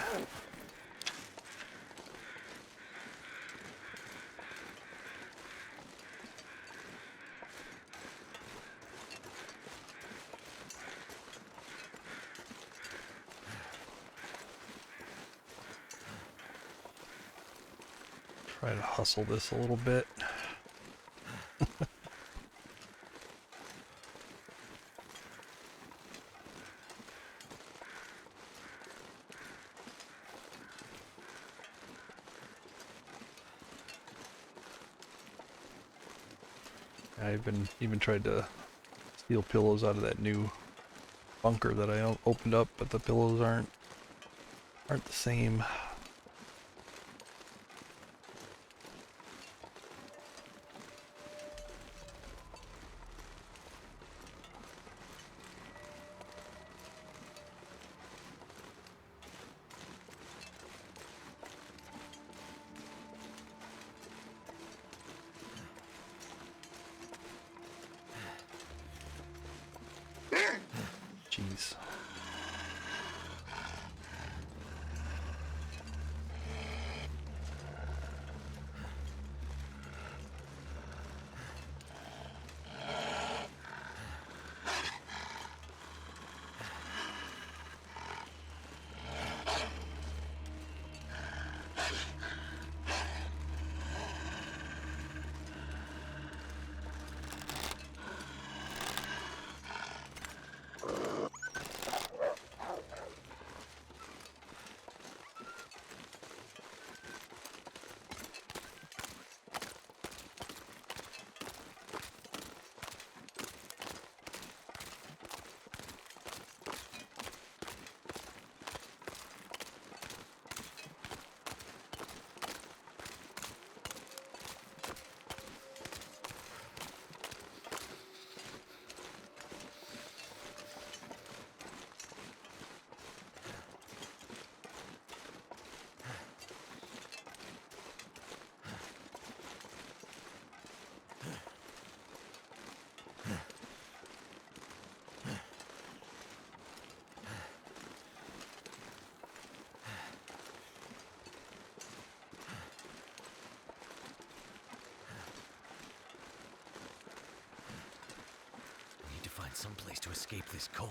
Try to hustle this a little bit. I've even tried to steal pillows out of that new bunker that I opened up, but the pillows aren't the same. Jeez. find some place to escape this cold.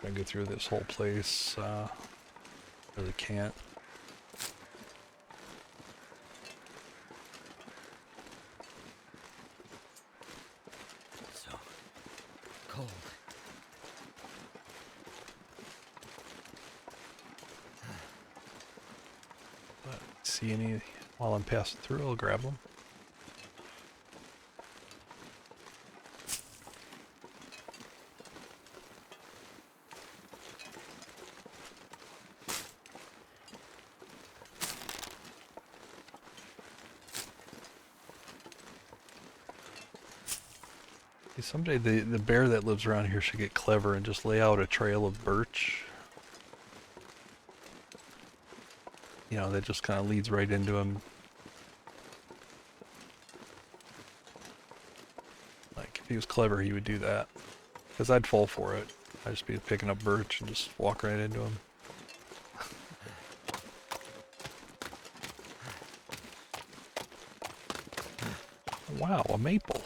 I go through this whole place. Really can't. So cold. But see any while I'm passing through, I'll grab them. Someday the bear that lives around here should get clever and just lay out a trail of birch. You know, that just kind of leads right into him. Like, if he was clever, he would do that. Because I'd fall for it. I'd just be picking up birch and just walk right into him. Wow, a maple.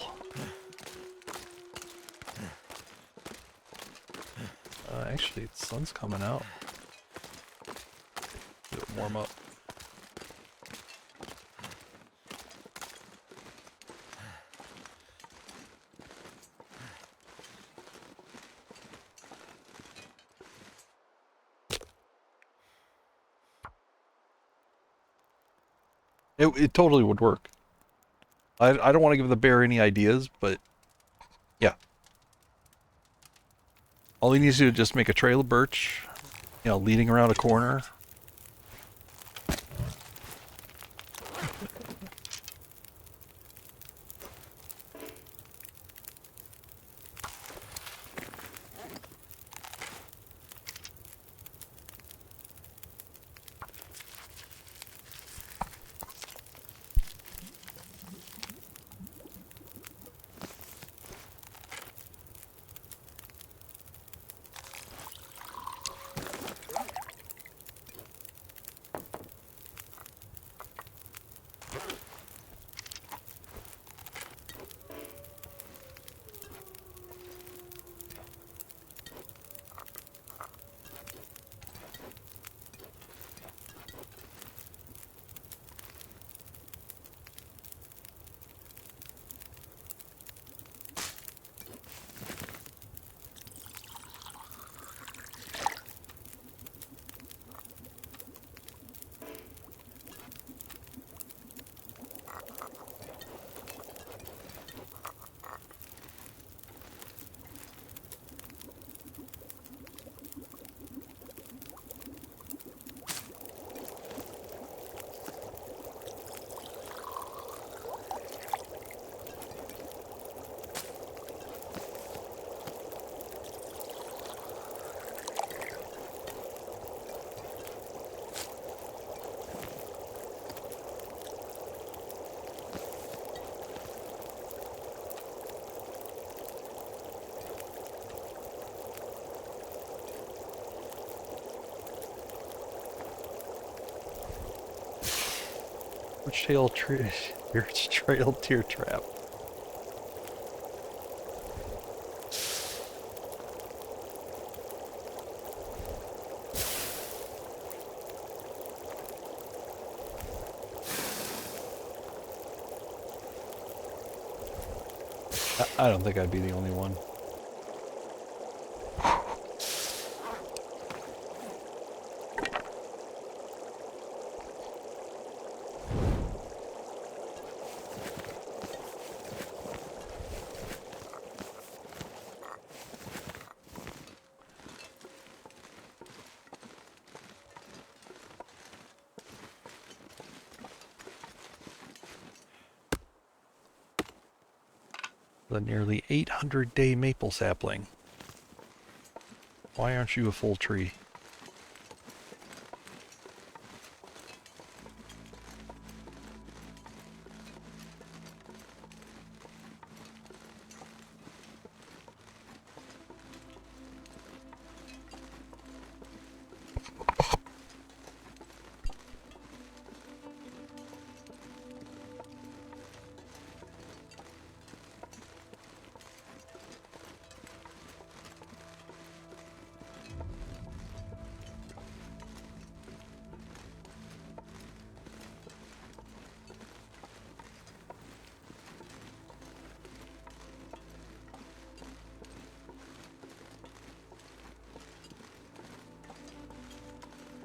Actually, the sun's coming out. Let it warm up. It totally would work. I don't want to give the bear any ideas, but yeah. All he needs to do is just make a trail of birch, you know, leading around a corner. Which trail your trail deer trap? I don't think I'd be the only one. The nearly 800-day maple sapling. Why aren't you a full tree?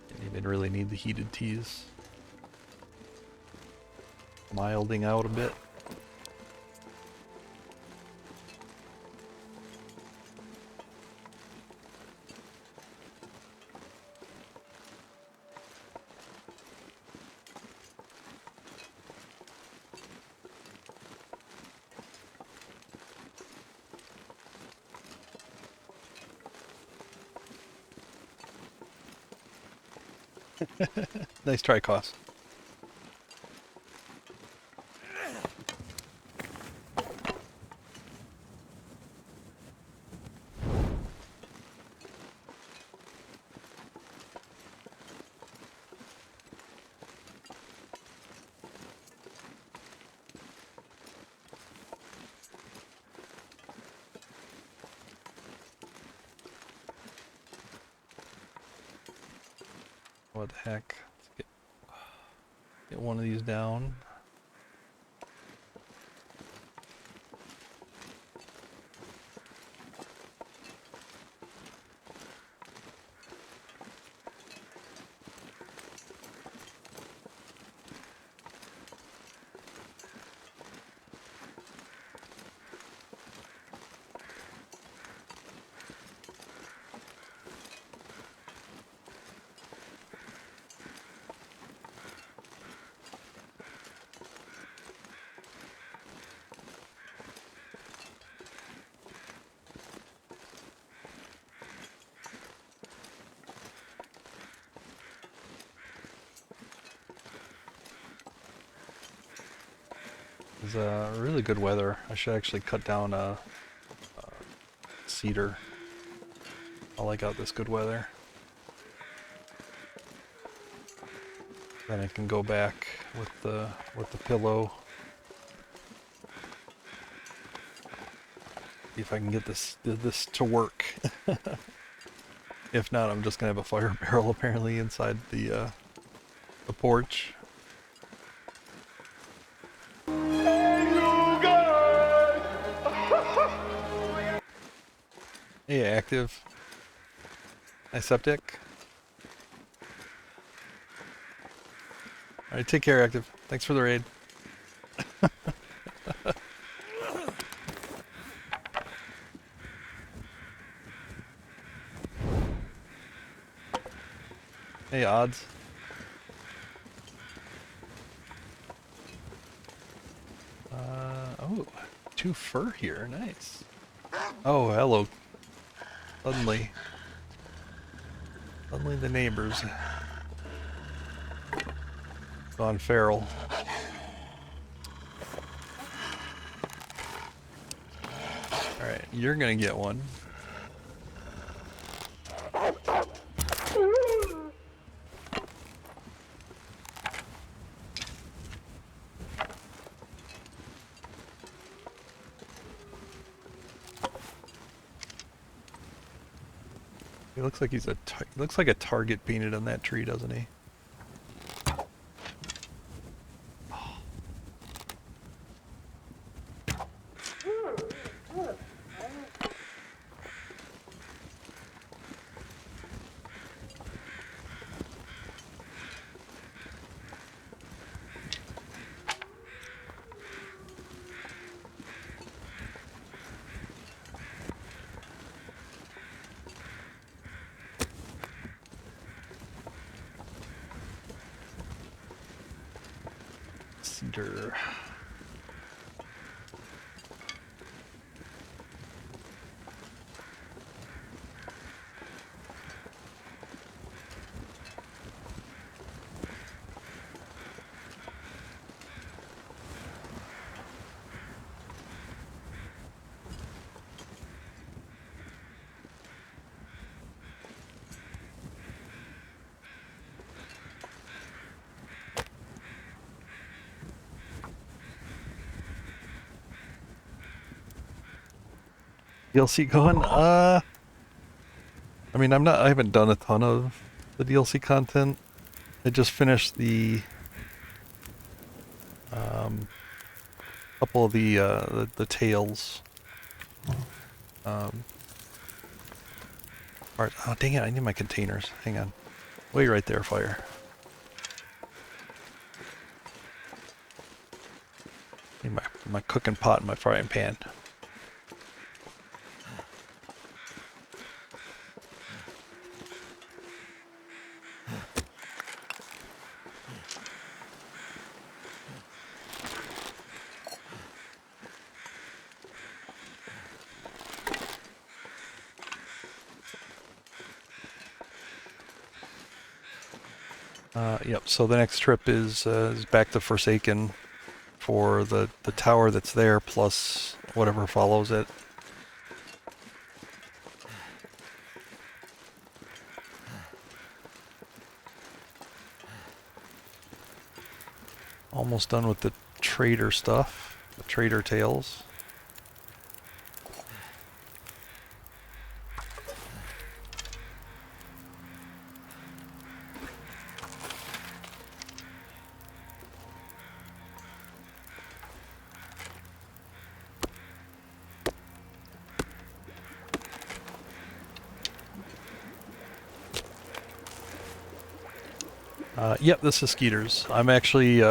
Didn't even really need the heated teas. Milding out a bit. Nice try, Koss. What the heck? Let's get one of these down. It's really good weather. I should actually cut down a cedar while I got this good weather. Then I can go back with the pillow. See if I can get this to work. If not, I'm just gonna have a fire barrel apparently inside the porch. Hey, Active. Hi, Septic. Alright, take care, Active. Thanks for the raid. Hey, Odds. Oh, 2 fur here. Nice. Oh, hello. Suddenly the neighbors gone feral. Alright, you're gonna get one. He looks like looks like a target painted on that tree, doesn't he? Cedar. DLC going? I mean, I haven't done a ton of the DLC content. I just finished the couple of the tales. Part. Oh dang it! I need my containers. Hang on. Wait right there, fire. Need my cooking pot and my frying pan. Yep, so the next trip is back to Forsaken for the tower that's there, plus whatever follows it. Almost done with the trader stuff, the trader tales. Yep, this is Skeeter's. I'm actually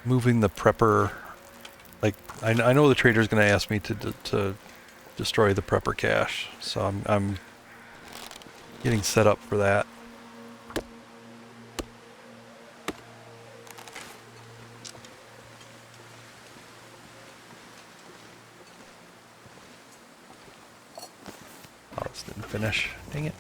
moving the prepper. Like, I know the trader's going to ask me to destroy the prepper cache, so I'm getting set up for that. Oh, this didn't finish. Dang it.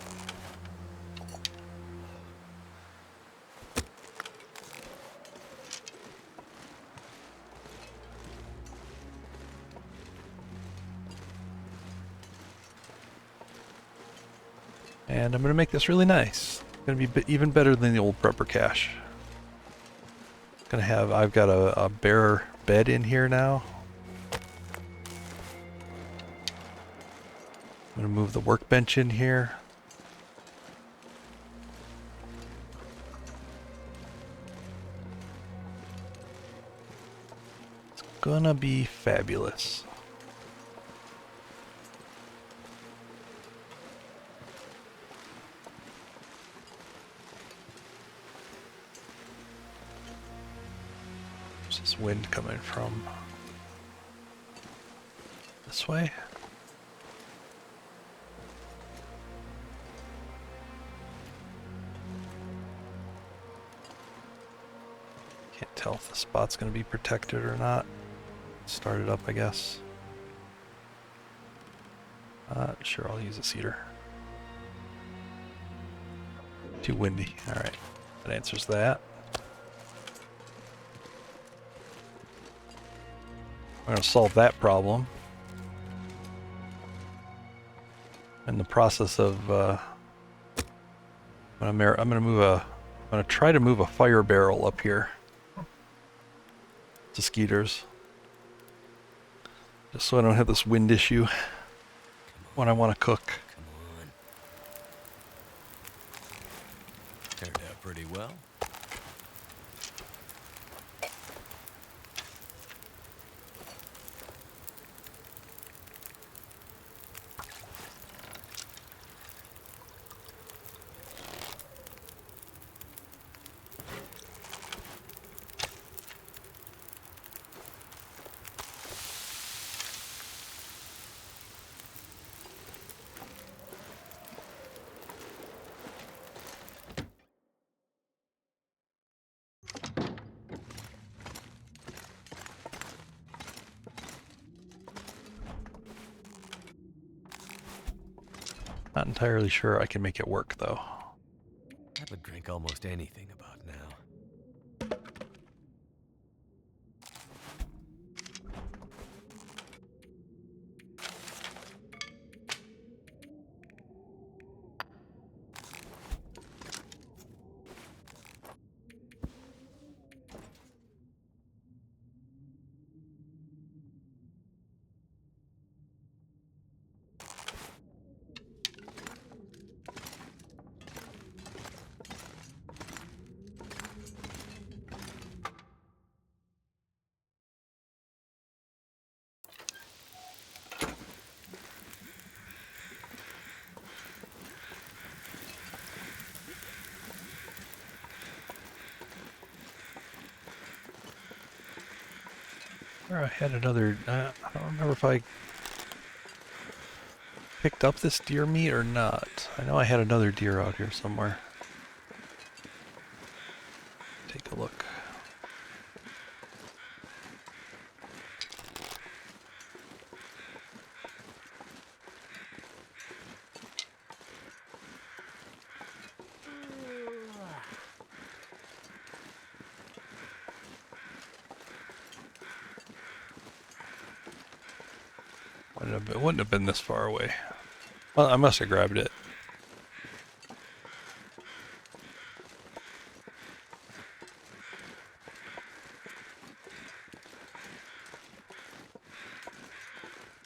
And I'm going to make this really nice. It's going to be even better than the old prepper cache. Gonna have, I've got a bare bed in here now. I'm gonna move the workbench in here. It's gonna be fabulous. Where's this wind coming from? This way? Can't tell if the spot's going to be protected or not. Start it up, I guess. Sure, I'll use a cedar. Too windy. Alright, that answers that. I'm going to solve that problem. In the process of, I'm going to try to move a fire barrel up here to Skeeter's, just so I don't have this wind issue when I want to cook. Come on. Turned out pretty well. Not entirely sure I can make it work though. I would drink almost anything about now. Or I had another. I don't remember if I picked up this deer meat or not. I know I had another deer out here somewhere. Take a look. It wouldn't have been this far away. Well, I must have grabbed it.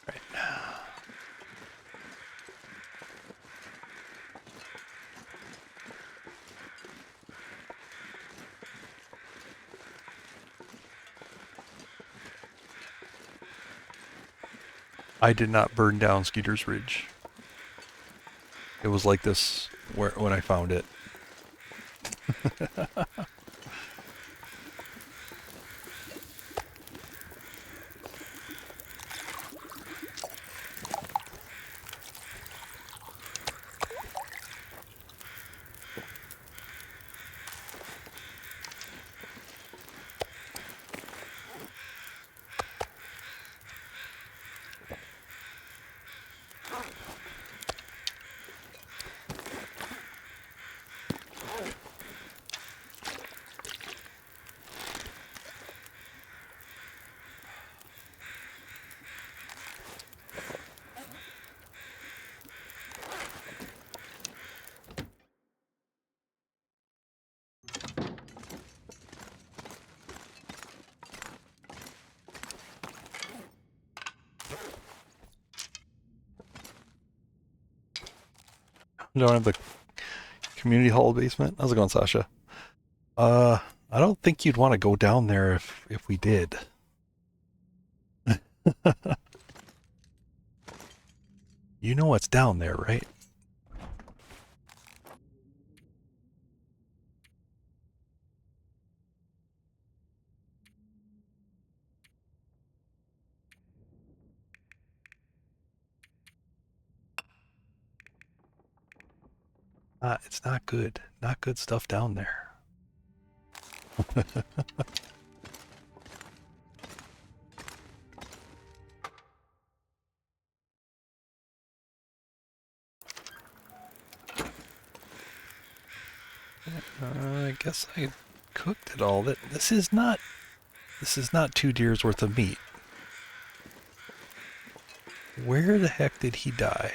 Right. I did not burn down Skeeter's Ridge. It was like this when I found it. Down in the community hall basement. How's it going, Sasha? I don't think you'd want to go down there if we did. You know what's down there, right? It's not good. Not good stuff down there. I guess I cooked it all. This is not 2 deers worth of meat. Where the heck did he die?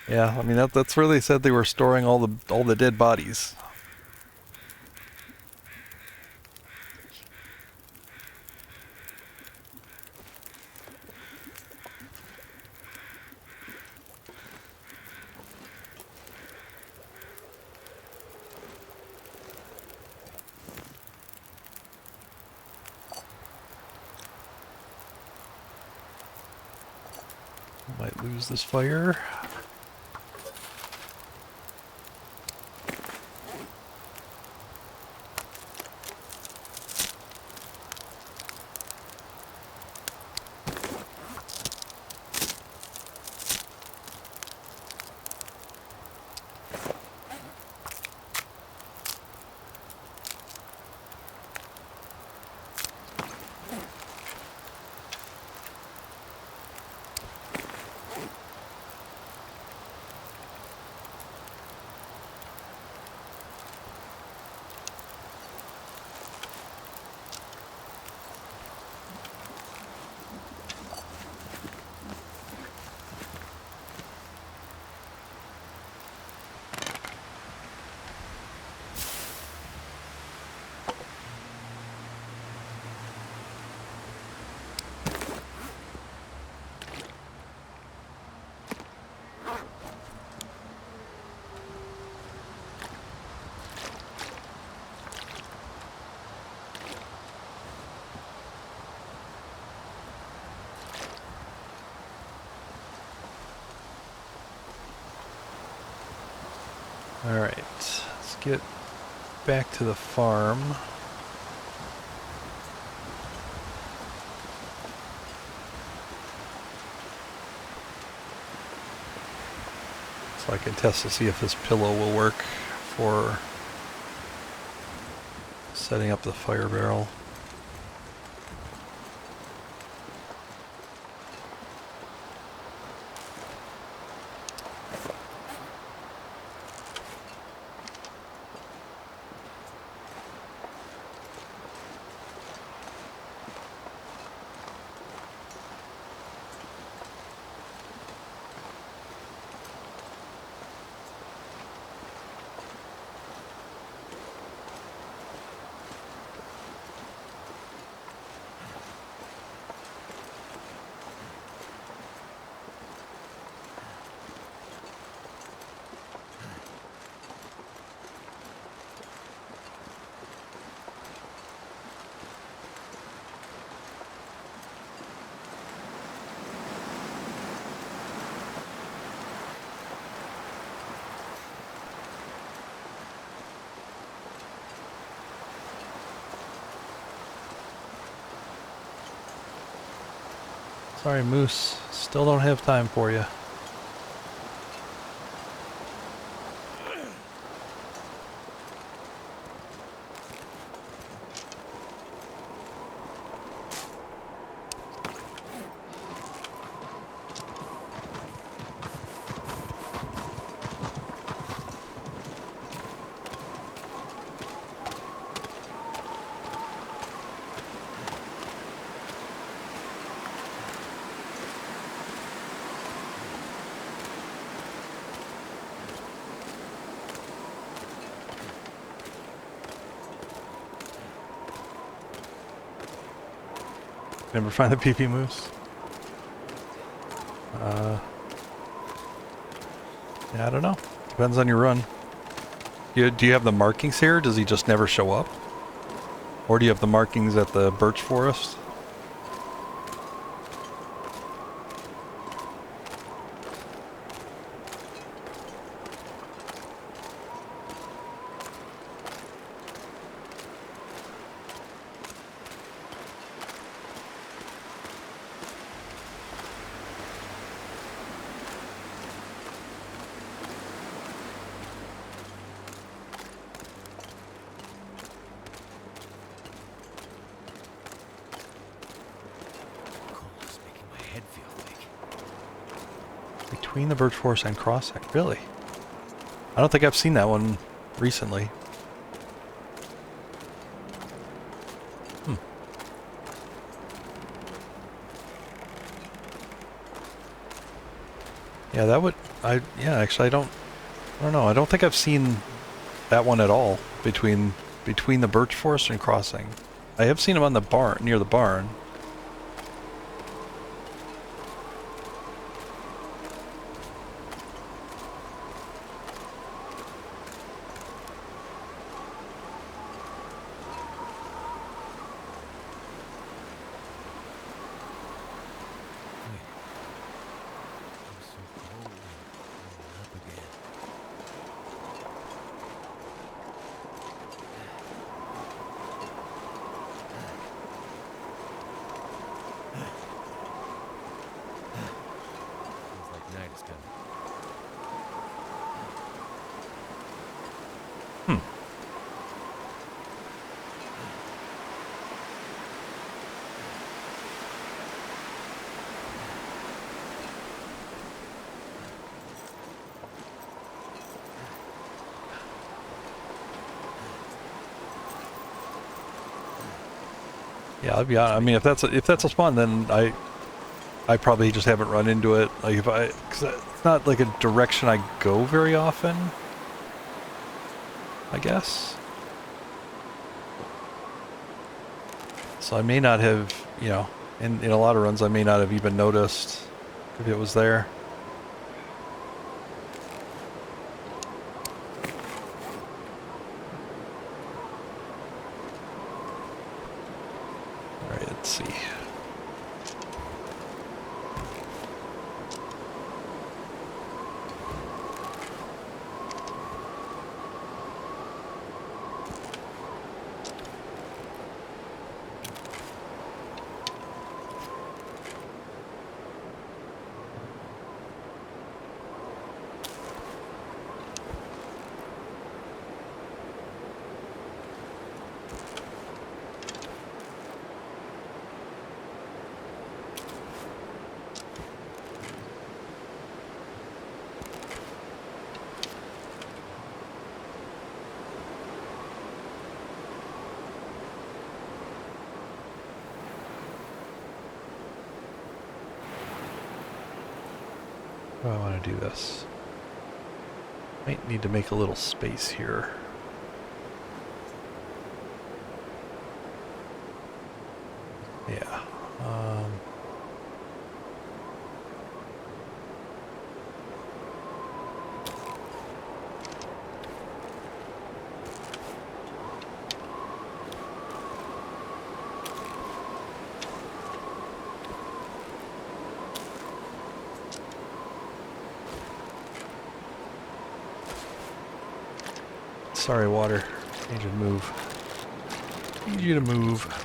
Yeah, I mean that's where they said they were storing all the dead bodies. Might lose this fire. Alright, let's get back to the farm. So I can test to see if this pillow will work for setting up the fire barrel. Sorry, Moose. Still don't have time for you. Never find the PP Moose? Yeah, I don't know. Depends on your run. Do you have the markings here? Does he just never show up? Or do you have the markings at the birch forest? Between the birch forest and crossing. Really? I don't think I've seen that one recently. Yeah, that would... yeah, actually I don't know. I don't think I've seen that one at all between the birch forest and crossing. I have seen them on the barn, near the barn. Yeah, I'll be honest. I mean, if that's a spawn, then I probably just haven't run into it. Like because it's not like a direction I go very often, I guess. So I may not have, you know, in a lot of runs I may not have even noticed if it was there. Alright, let's see. How do I want to do this? Might need to make a little space here. Yeah. Sorry, water. Need you to move. Need you to move.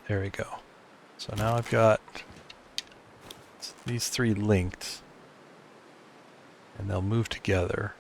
There we go. So now I've got these three linked, and they'll move together.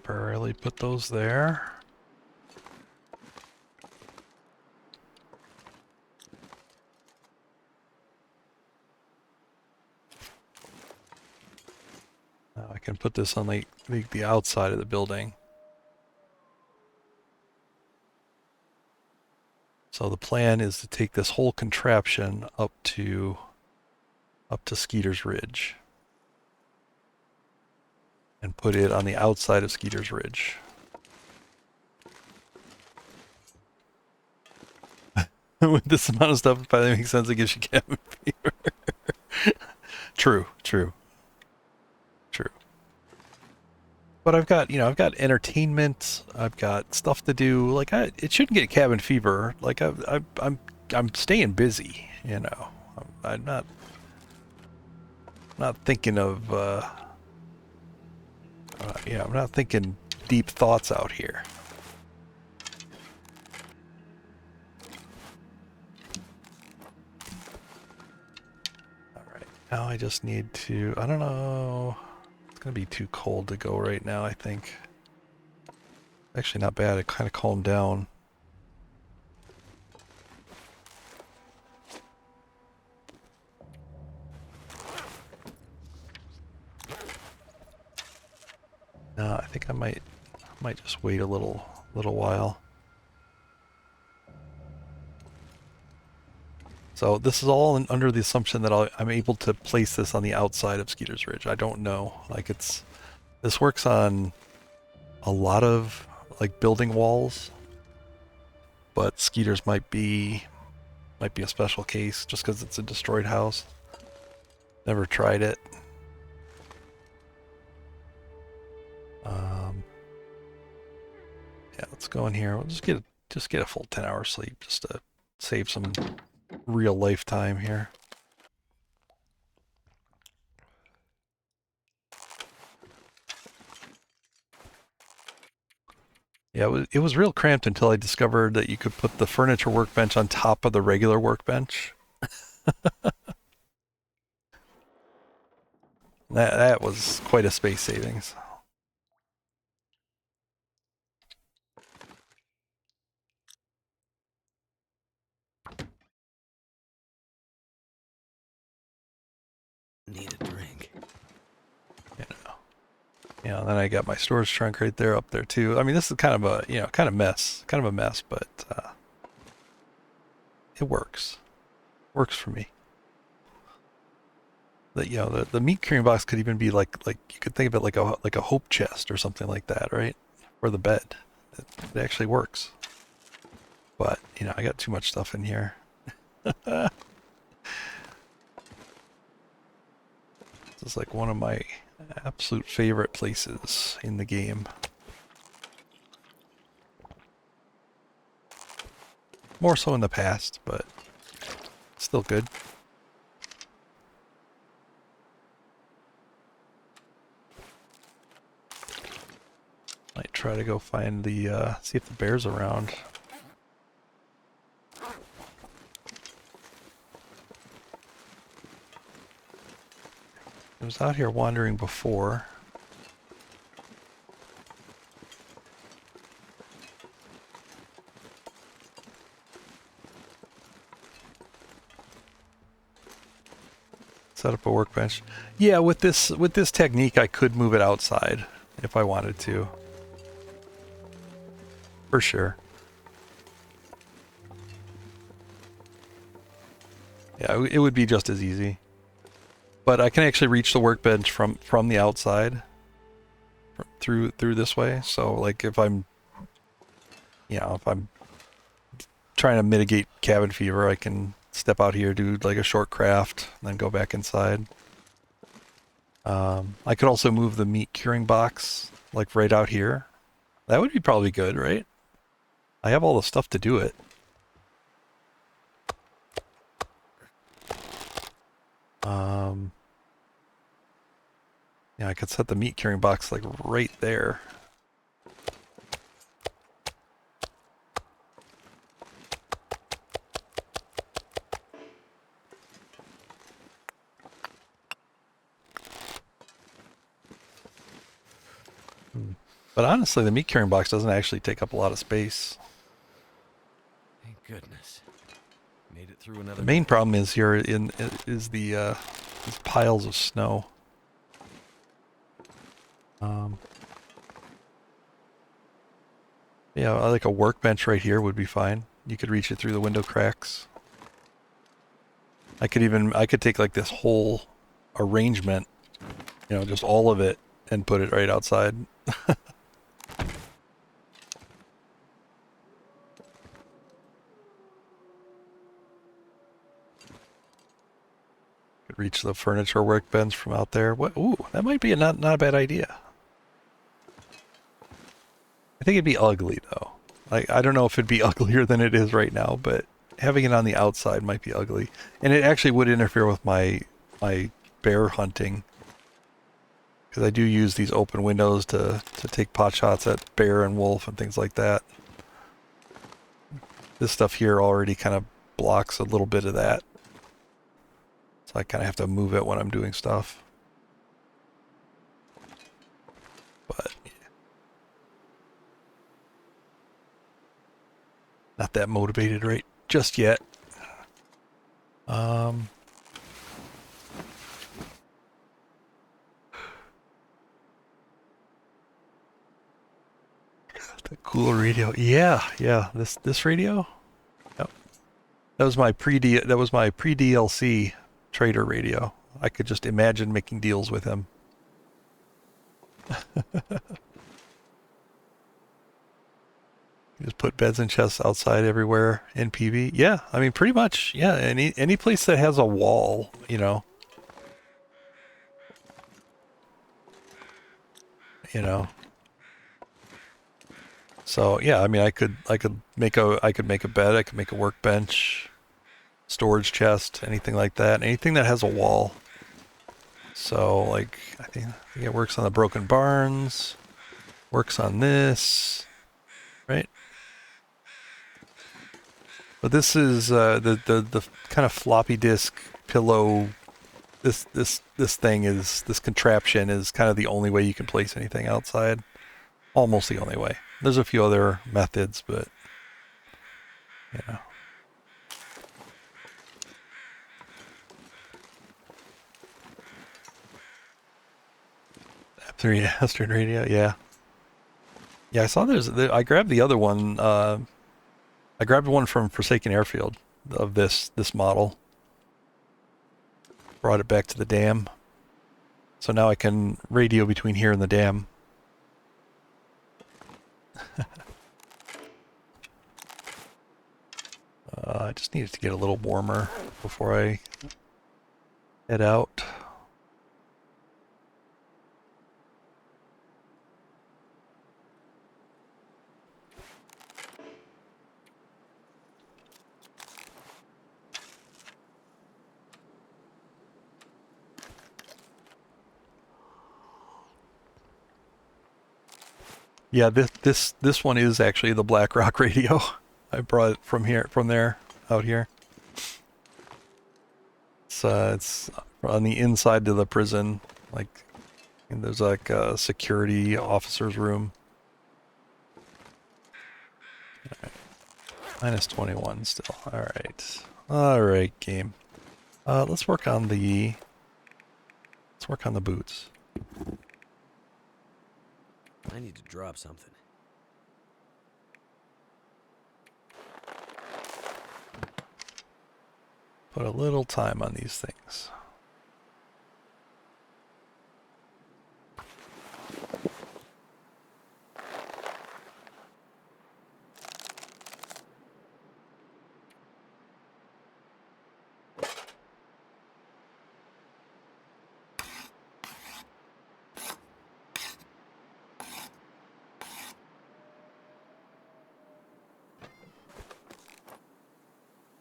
Temporarily put those there. Now I can put this on the outside of the building. So the plan is to take this whole contraption up to Skeeter's Ridge and put it on the outside of Skeeter's Ridge. With this amount of stuff, it probably makes sense. It gives you cabin fever. True. But I've got entertainment. I've got stuff to do. Like it shouldn't get cabin fever. Like I'm staying busy. I'm not thinking of. I'm not thinking deep thoughts out here. Alright, now I just need to, I don't know, it's gonna be too cold to go right now, I think. Actually not bad, it kind of calmed down. No, I think I might just wait a little while. So this is all under the assumption that I'm able to place this on the outside of Skeeter's Ridge. I don't know. Like this works on a lot of like building walls, but Skeeter's might be a special case just because it's a destroyed house. Never tried it. Yeah, let's go in here. We'll just get a full 10-hour sleep just to save some real life time here. Yeah, it was real cramped until I discovered that you could put the furniture workbench on top of the regular workbench. That was quite a space savings. Need a drink. Then I got my storage trunk right there up there too. I mean, this is kind of a mess, but it works. Works for me. The meat curing box could even be like you could think of it like a hope chest or something like that, right? For the bed. It actually works. But, I got too much stuff in here. This is like one of my absolute favorite places in the game. More so in the past, but still good. Might try to go find see if the bear's around. It was out here wandering before. Set up a workbench. Yeah, with this technique, I could move it outside if I wanted to. For sure. Yeah, it would be just as easy. But I can actually reach the workbench from the outside, through this way. So, like, if I'm trying to mitigate cabin fever, I can step out here, do like a short craft, and then go back inside. I could also move the meat curing box, like right out here. That would be probably good, right? I have all the stuff to do it. Yeah, I could set the meat curing box like right there. But honestly, the meat curing box doesn't actually take up a lot of space. Thank goodness. Made it through another. The main problem is here is these piles of snow. Yeah, like a workbench right here would be fine. You could reach it through the window cracks. I could take like this whole arrangement, just all of it, and put it right outside. Could reach the furniture workbench from out there. What? Ooh, that might be not a bad idea. I think it'd be ugly though. I don't know if it'd be uglier than it is right now, but having it on the outside might be ugly, and it actually would interfere with my bear hunting, because I do use these open windows to take pot shots at bear and wolf and things like that. This stuff here already kind of blocks a little bit of that, so I kind of have to move it when I'm doing stuff. But not that motivated right just yet. The cool radio. Yeah. This radio? Yep. That was my pre-DLC trader radio. I could just imagine making deals with him. You just put beds and chests outside everywhere in PV. Yeah, I mean pretty much. Yeah, any place that has a wall, So yeah, I mean I could make a bed, I could make a workbench, storage chest, anything like that. Anything that has a wall. So like I think it works on the broken barns, works on this, right? But this is the kind of floppy disk pillow. This contraption is kind of the only way you can place anything outside. Almost the only way. There's a few other methods, but yeah. F3 Astrid radio, yeah. Yeah, I saw I grabbed the other one. I grabbed one from Forsaken Airfield of this model. brought it back to the dam. So now I can radio between here and the dam. I just needed to get a little warmer before I head out. Yeah, this one is actually the Black Rock radio. I brought it from there, out here. It's on the inside of the prison, like, and there's like a security officer's room. All right. -21 still. All right, game. Let's work on the boots. I need to drop something. Put a little time on these things.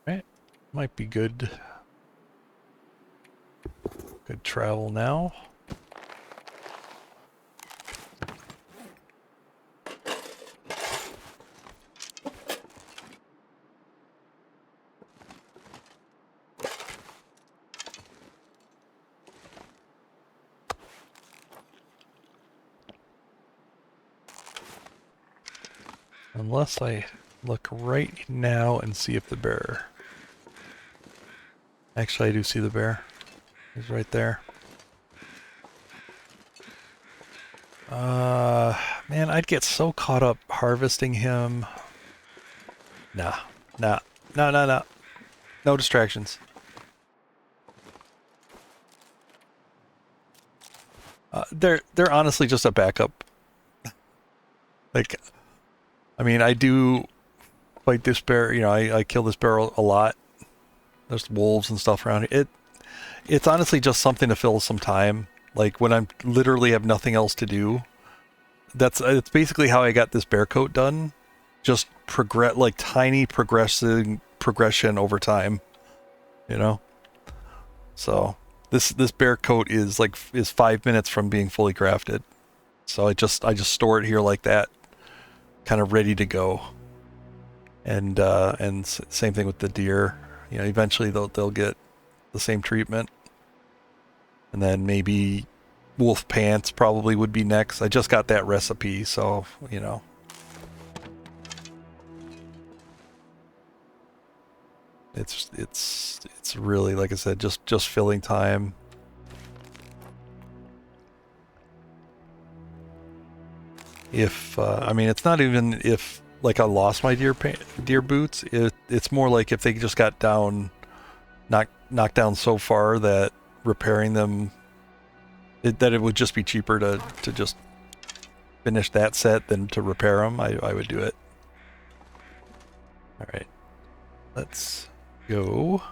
Right, might be good. Good travel now. Unless I look right now and see if the bear... Actually, I do see the bear. He's right there. Man, I'd get so caught up harvesting him. Nah. No distractions. They're honestly just a backup. Like, I mean, I do fight this bear. You know, I kill this bear a lot. There's wolves and stuff around here. It's honestly just something to fill some time. Like when I literally have nothing else to do. It's basically how I got this bear coat done. Just like tiny progression over time. You know? So this bear coat is 5 minutes from being fully crafted. So I just store it here like that, kind of ready to go. And same thing with the deer. You know, eventually they'll get the same treatment. And then maybe wolf pants probably would be next. I just got that recipe, so, you know. It's really, like I said, just filling time. I mean, it's not even if like I lost my deer boots. It's more like if they just got knocked down so far that repairing them, that it would just be cheaper to just finish that set than to repair them. I would do it. All right, let's go.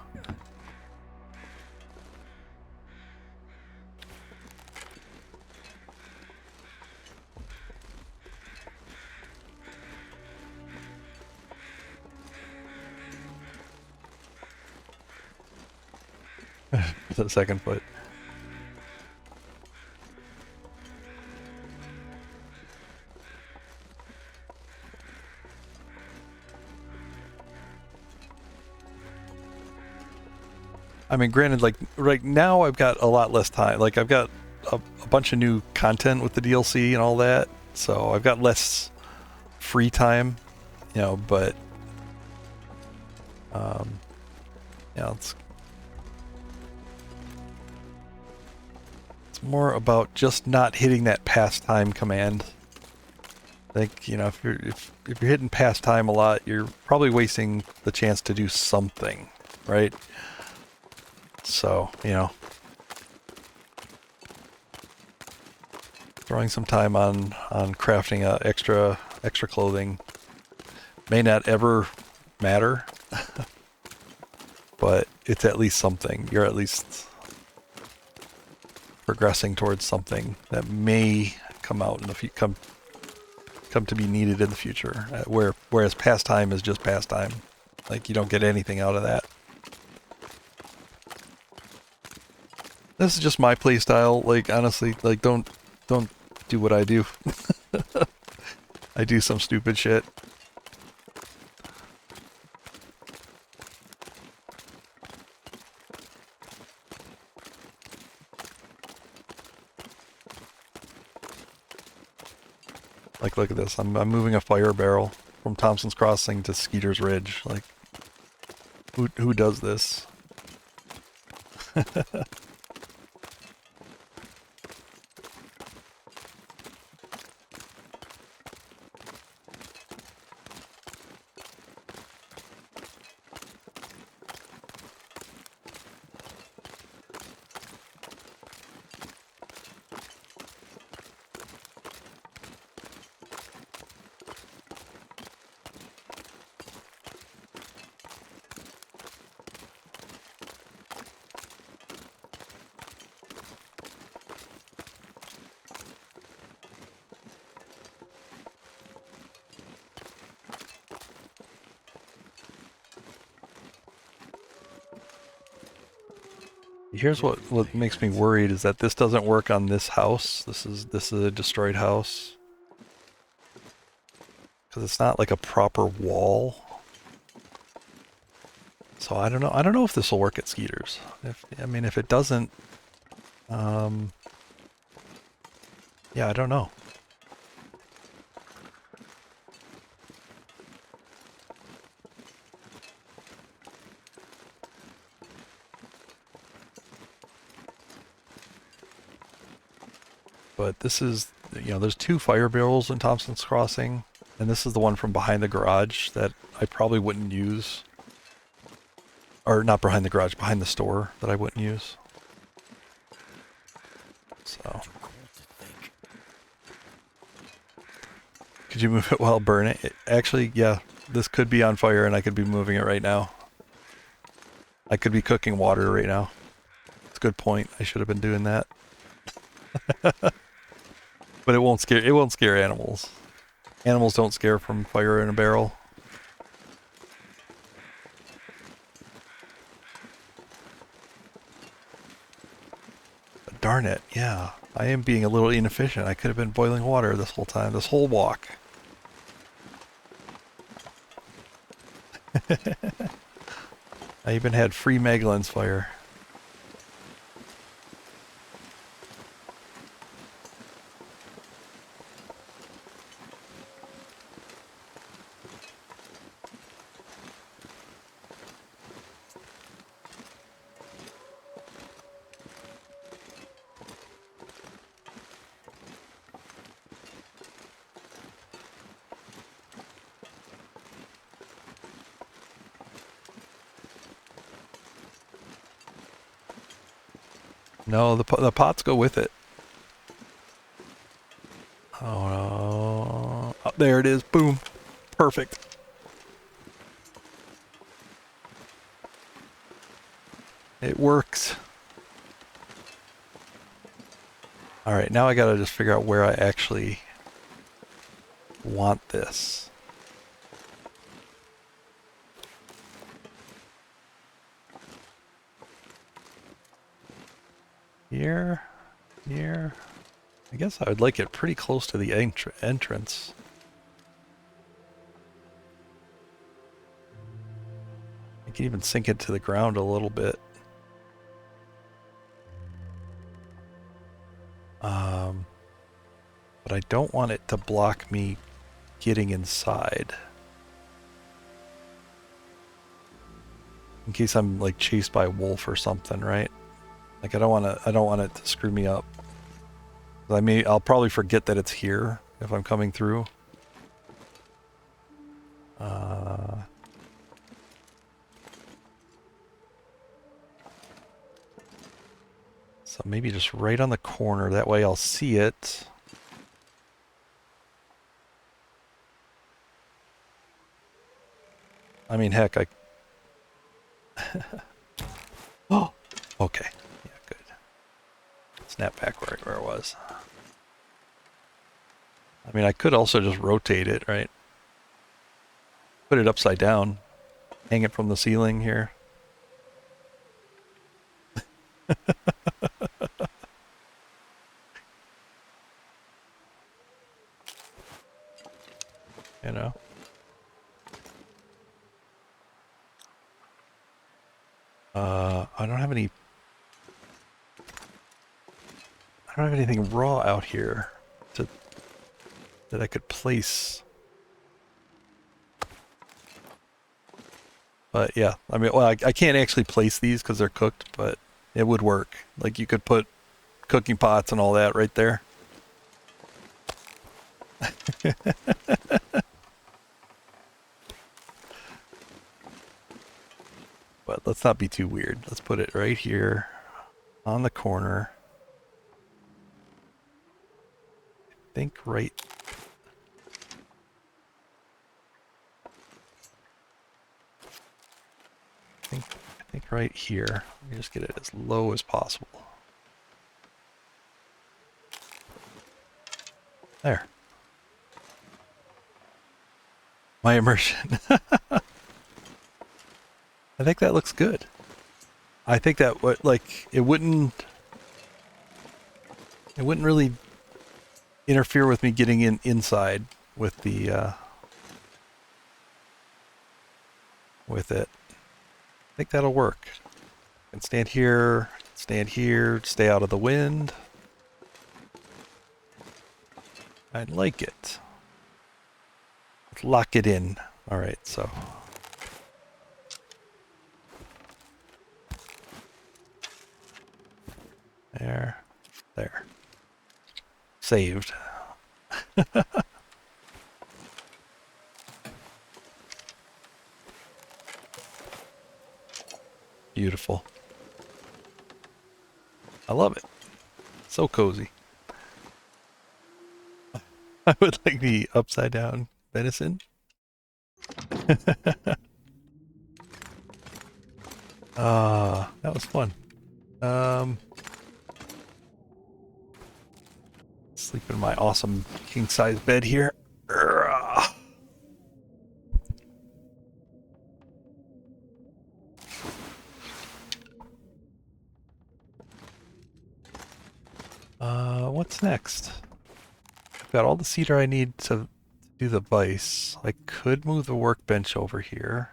The second foot. I mean, granted, like right now I've got a lot less time. Like I've got a bunch of new content with the DLC and all that, so I've got less free time, you know, but yeah, it's more about just not hitting that pastime command. I think, you know, if you're hitting pastime a lot, you're probably wasting the chance to do something, right? So, you know, throwing some time on crafting extra clothing. May not ever matter, but it's at least something. You're at least progressing towards something that may come out in the come to be needed in the future. Whereas pastime is just pastime. Like, you don't get anything out of that. This is just my play style. Like, honestly, like, don't do what I do. I do some stupid shit. Like, look at this. I'm moving a fire barrel from Thompson's Crossing to Skeeter's Ridge. Like, who does this? Here's what makes me worried is that this doesn't work on this house. This is a destroyed house. Because it's not like a proper wall. So I don't know. I don't know if this will work at Skeeter's. If it doesn't, yeah, I don't know. But this is, there's 2 fire barrels in Thompson's Crossing, and this is the one from behind the garage that I probably wouldn't use. Or not behind the garage, behind the store that I wouldn't use. So. Could you move it while burning it? Actually, yeah, this could be on fire and I could be moving it right now. I could be cooking water right now. It's a good point. I should have been doing that. But it won't scare animals. Animals don't scare from fire in a barrel. But darn it, yeah. I am being a little inefficient. I could have been boiling water this whole time, this whole walk. I even had free Magdalene's fire. No, the pots go with it. Oh, no. Oh, there it is. Boom. Perfect. It works. Alright, now I gotta just figure out where I actually want this. Here. I guess I would like it pretty close to the entrance. I can even sink it to the ground a little bit. But I don't want it to block me getting inside. In case I'm like chased by a wolf or something, right? Like I don't want it to screw me up. I'll probably forget that it's here if I'm coming through. So maybe just right on the corner, that way I'll see it. I mean, heck, I... Oh! Okay. Yeah, good. Snap back right where it was. I mean, I could also just rotate it, right? Put it upside down. Hang it from the ceiling here. You know? I don't have any... I don't have anything raw out here that I could place. But yeah, I mean, well, I can't actually place these because they're cooked, but it would work. Like, you could put cooking pots and all that right there. But let's not be too weird. Let's put it right here on the corner. I think right... I think right here. Let me just get it as low as possible. There. My immersion. I think that looks good. I think that it wouldn't really interfere with me getting inside with the with it. I think that'll work. I can stand here, stay out of the wind. I like it. Let's lock it in. All right, so. There. Saved. Beautiful. I love it. So cozy. I would like the upside down venison. That was fun. Sleep in my awesome king size bed here. What's next? I've got all the cedar I need to do the vise. I could move the workbench over here.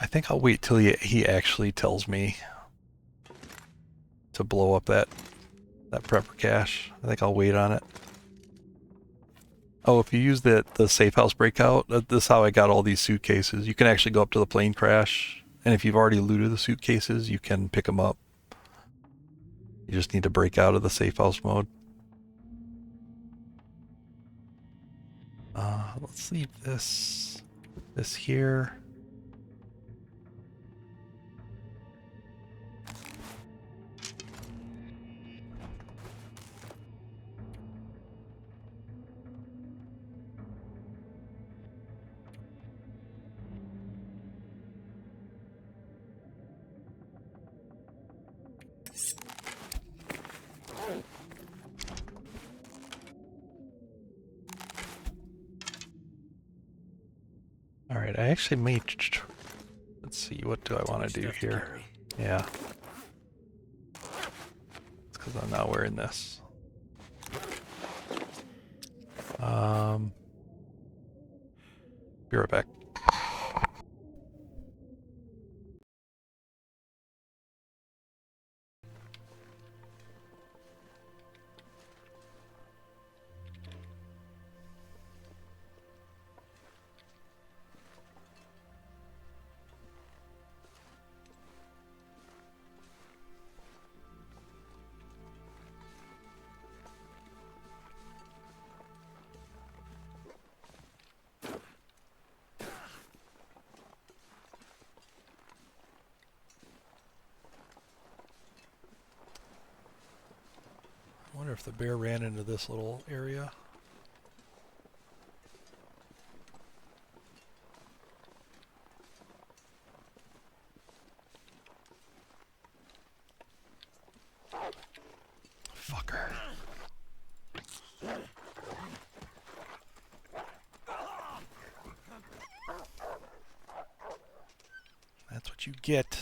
I think I'll wait till he actually tells me to blow up that prepper cache. I think I'll wait on it. Oh, if you use the safe house breakout, this is how I got all these suitcases. You can actually go up to the plane crash, and if you've already looted the suitcases, you can pick them up. You just need to break out of the safe house mode. Let's leave this here. All right, I actually may... Let's see, what do I want to do here? Yeah. It's because I'm not wearing this. Be right back. wonder if the bear ran into this little area. Fucker. That's what you get.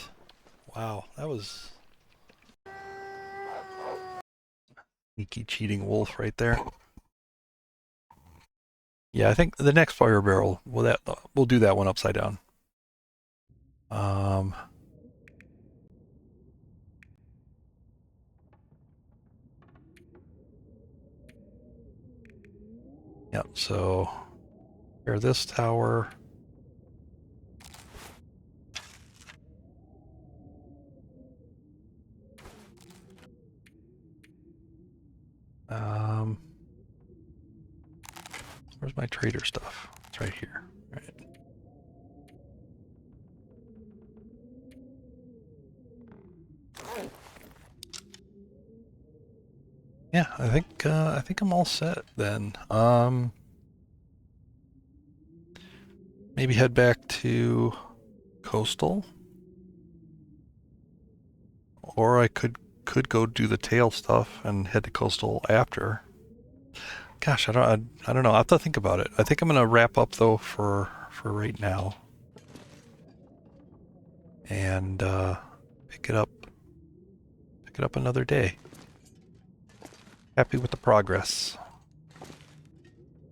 Wow, that was sneaky cheating wolf right there. Yeah, I think the next fire barrel we'll do that one upside down. Yep, so here this tower. Where's my trader stuff? It's right here. Right. Yeah, I think I'm all set then. Maybe head back to Coastal, or I could go do the tail stuff and head to Coastal after. Gosh, I don't know. I'll have to think about it. I think I'm gonna wrap up though for right now, and pick it up another day. Happy with the progress.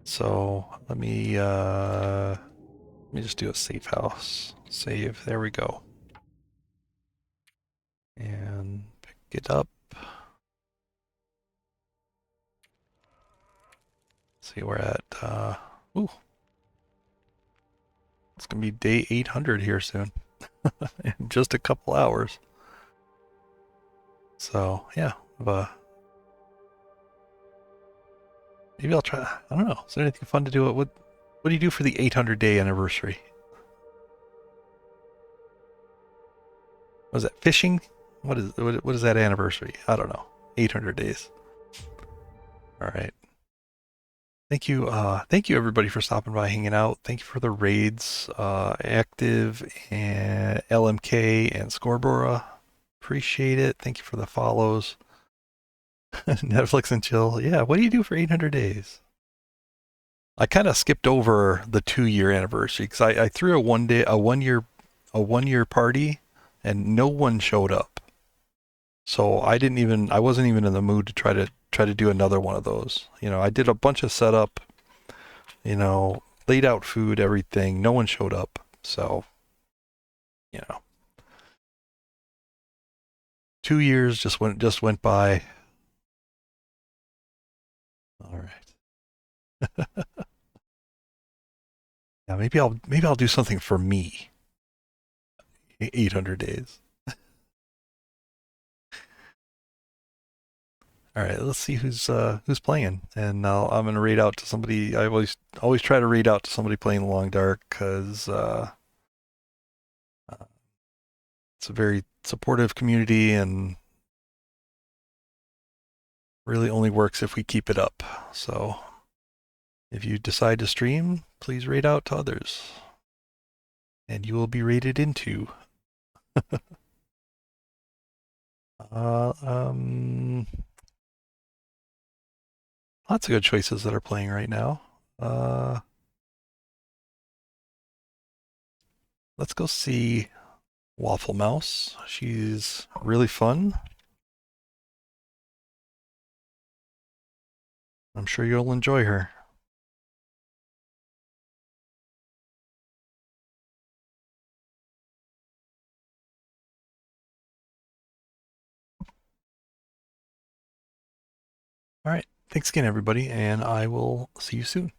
So let me just do a safe house. Save. There we go. And pick it up. See, we're at ooh. It's gonna be day 800 here soon. In just a couple hours. So yeah, maybe I'll try. I don't know. Is there anything fun to do? What do you do for the 800 day anniversary? Was that fishing? What is that anniversary? I don't know. 800 days. All right. Thank you everybody for stopping by, hanging out. Thank you for the raids, Active and LMK and Scorebora. Appreciate it. Thank you for the follows. Netflix and chill. Yeah, what do you do for 800 days? I kind of skipped over the 2-year anniversary because I threw a 1-year party and no one showed up. So I wasn't even in the mood to try to do another one of those. You know, I did a bunch of setup, laid out food, everything. No one showed up. So, 2 years just went by. All right. Yeah, maybe I'll do something for me. 800 days. All right, let's see who's playing, and I'm gonna raid out to somebody. I always try to raid out to somebody playing Long Dark because it's a very supportive community and really only works if we keep it up. So if you decide to stream, please raid out to others, and you will be raided into. Lots of good choices that are playing right now. Let's go see Waffle Mouse. She's really fun. I'm sure you'll enjoy her. All right. Thanks again, everybody, and I will see you soon.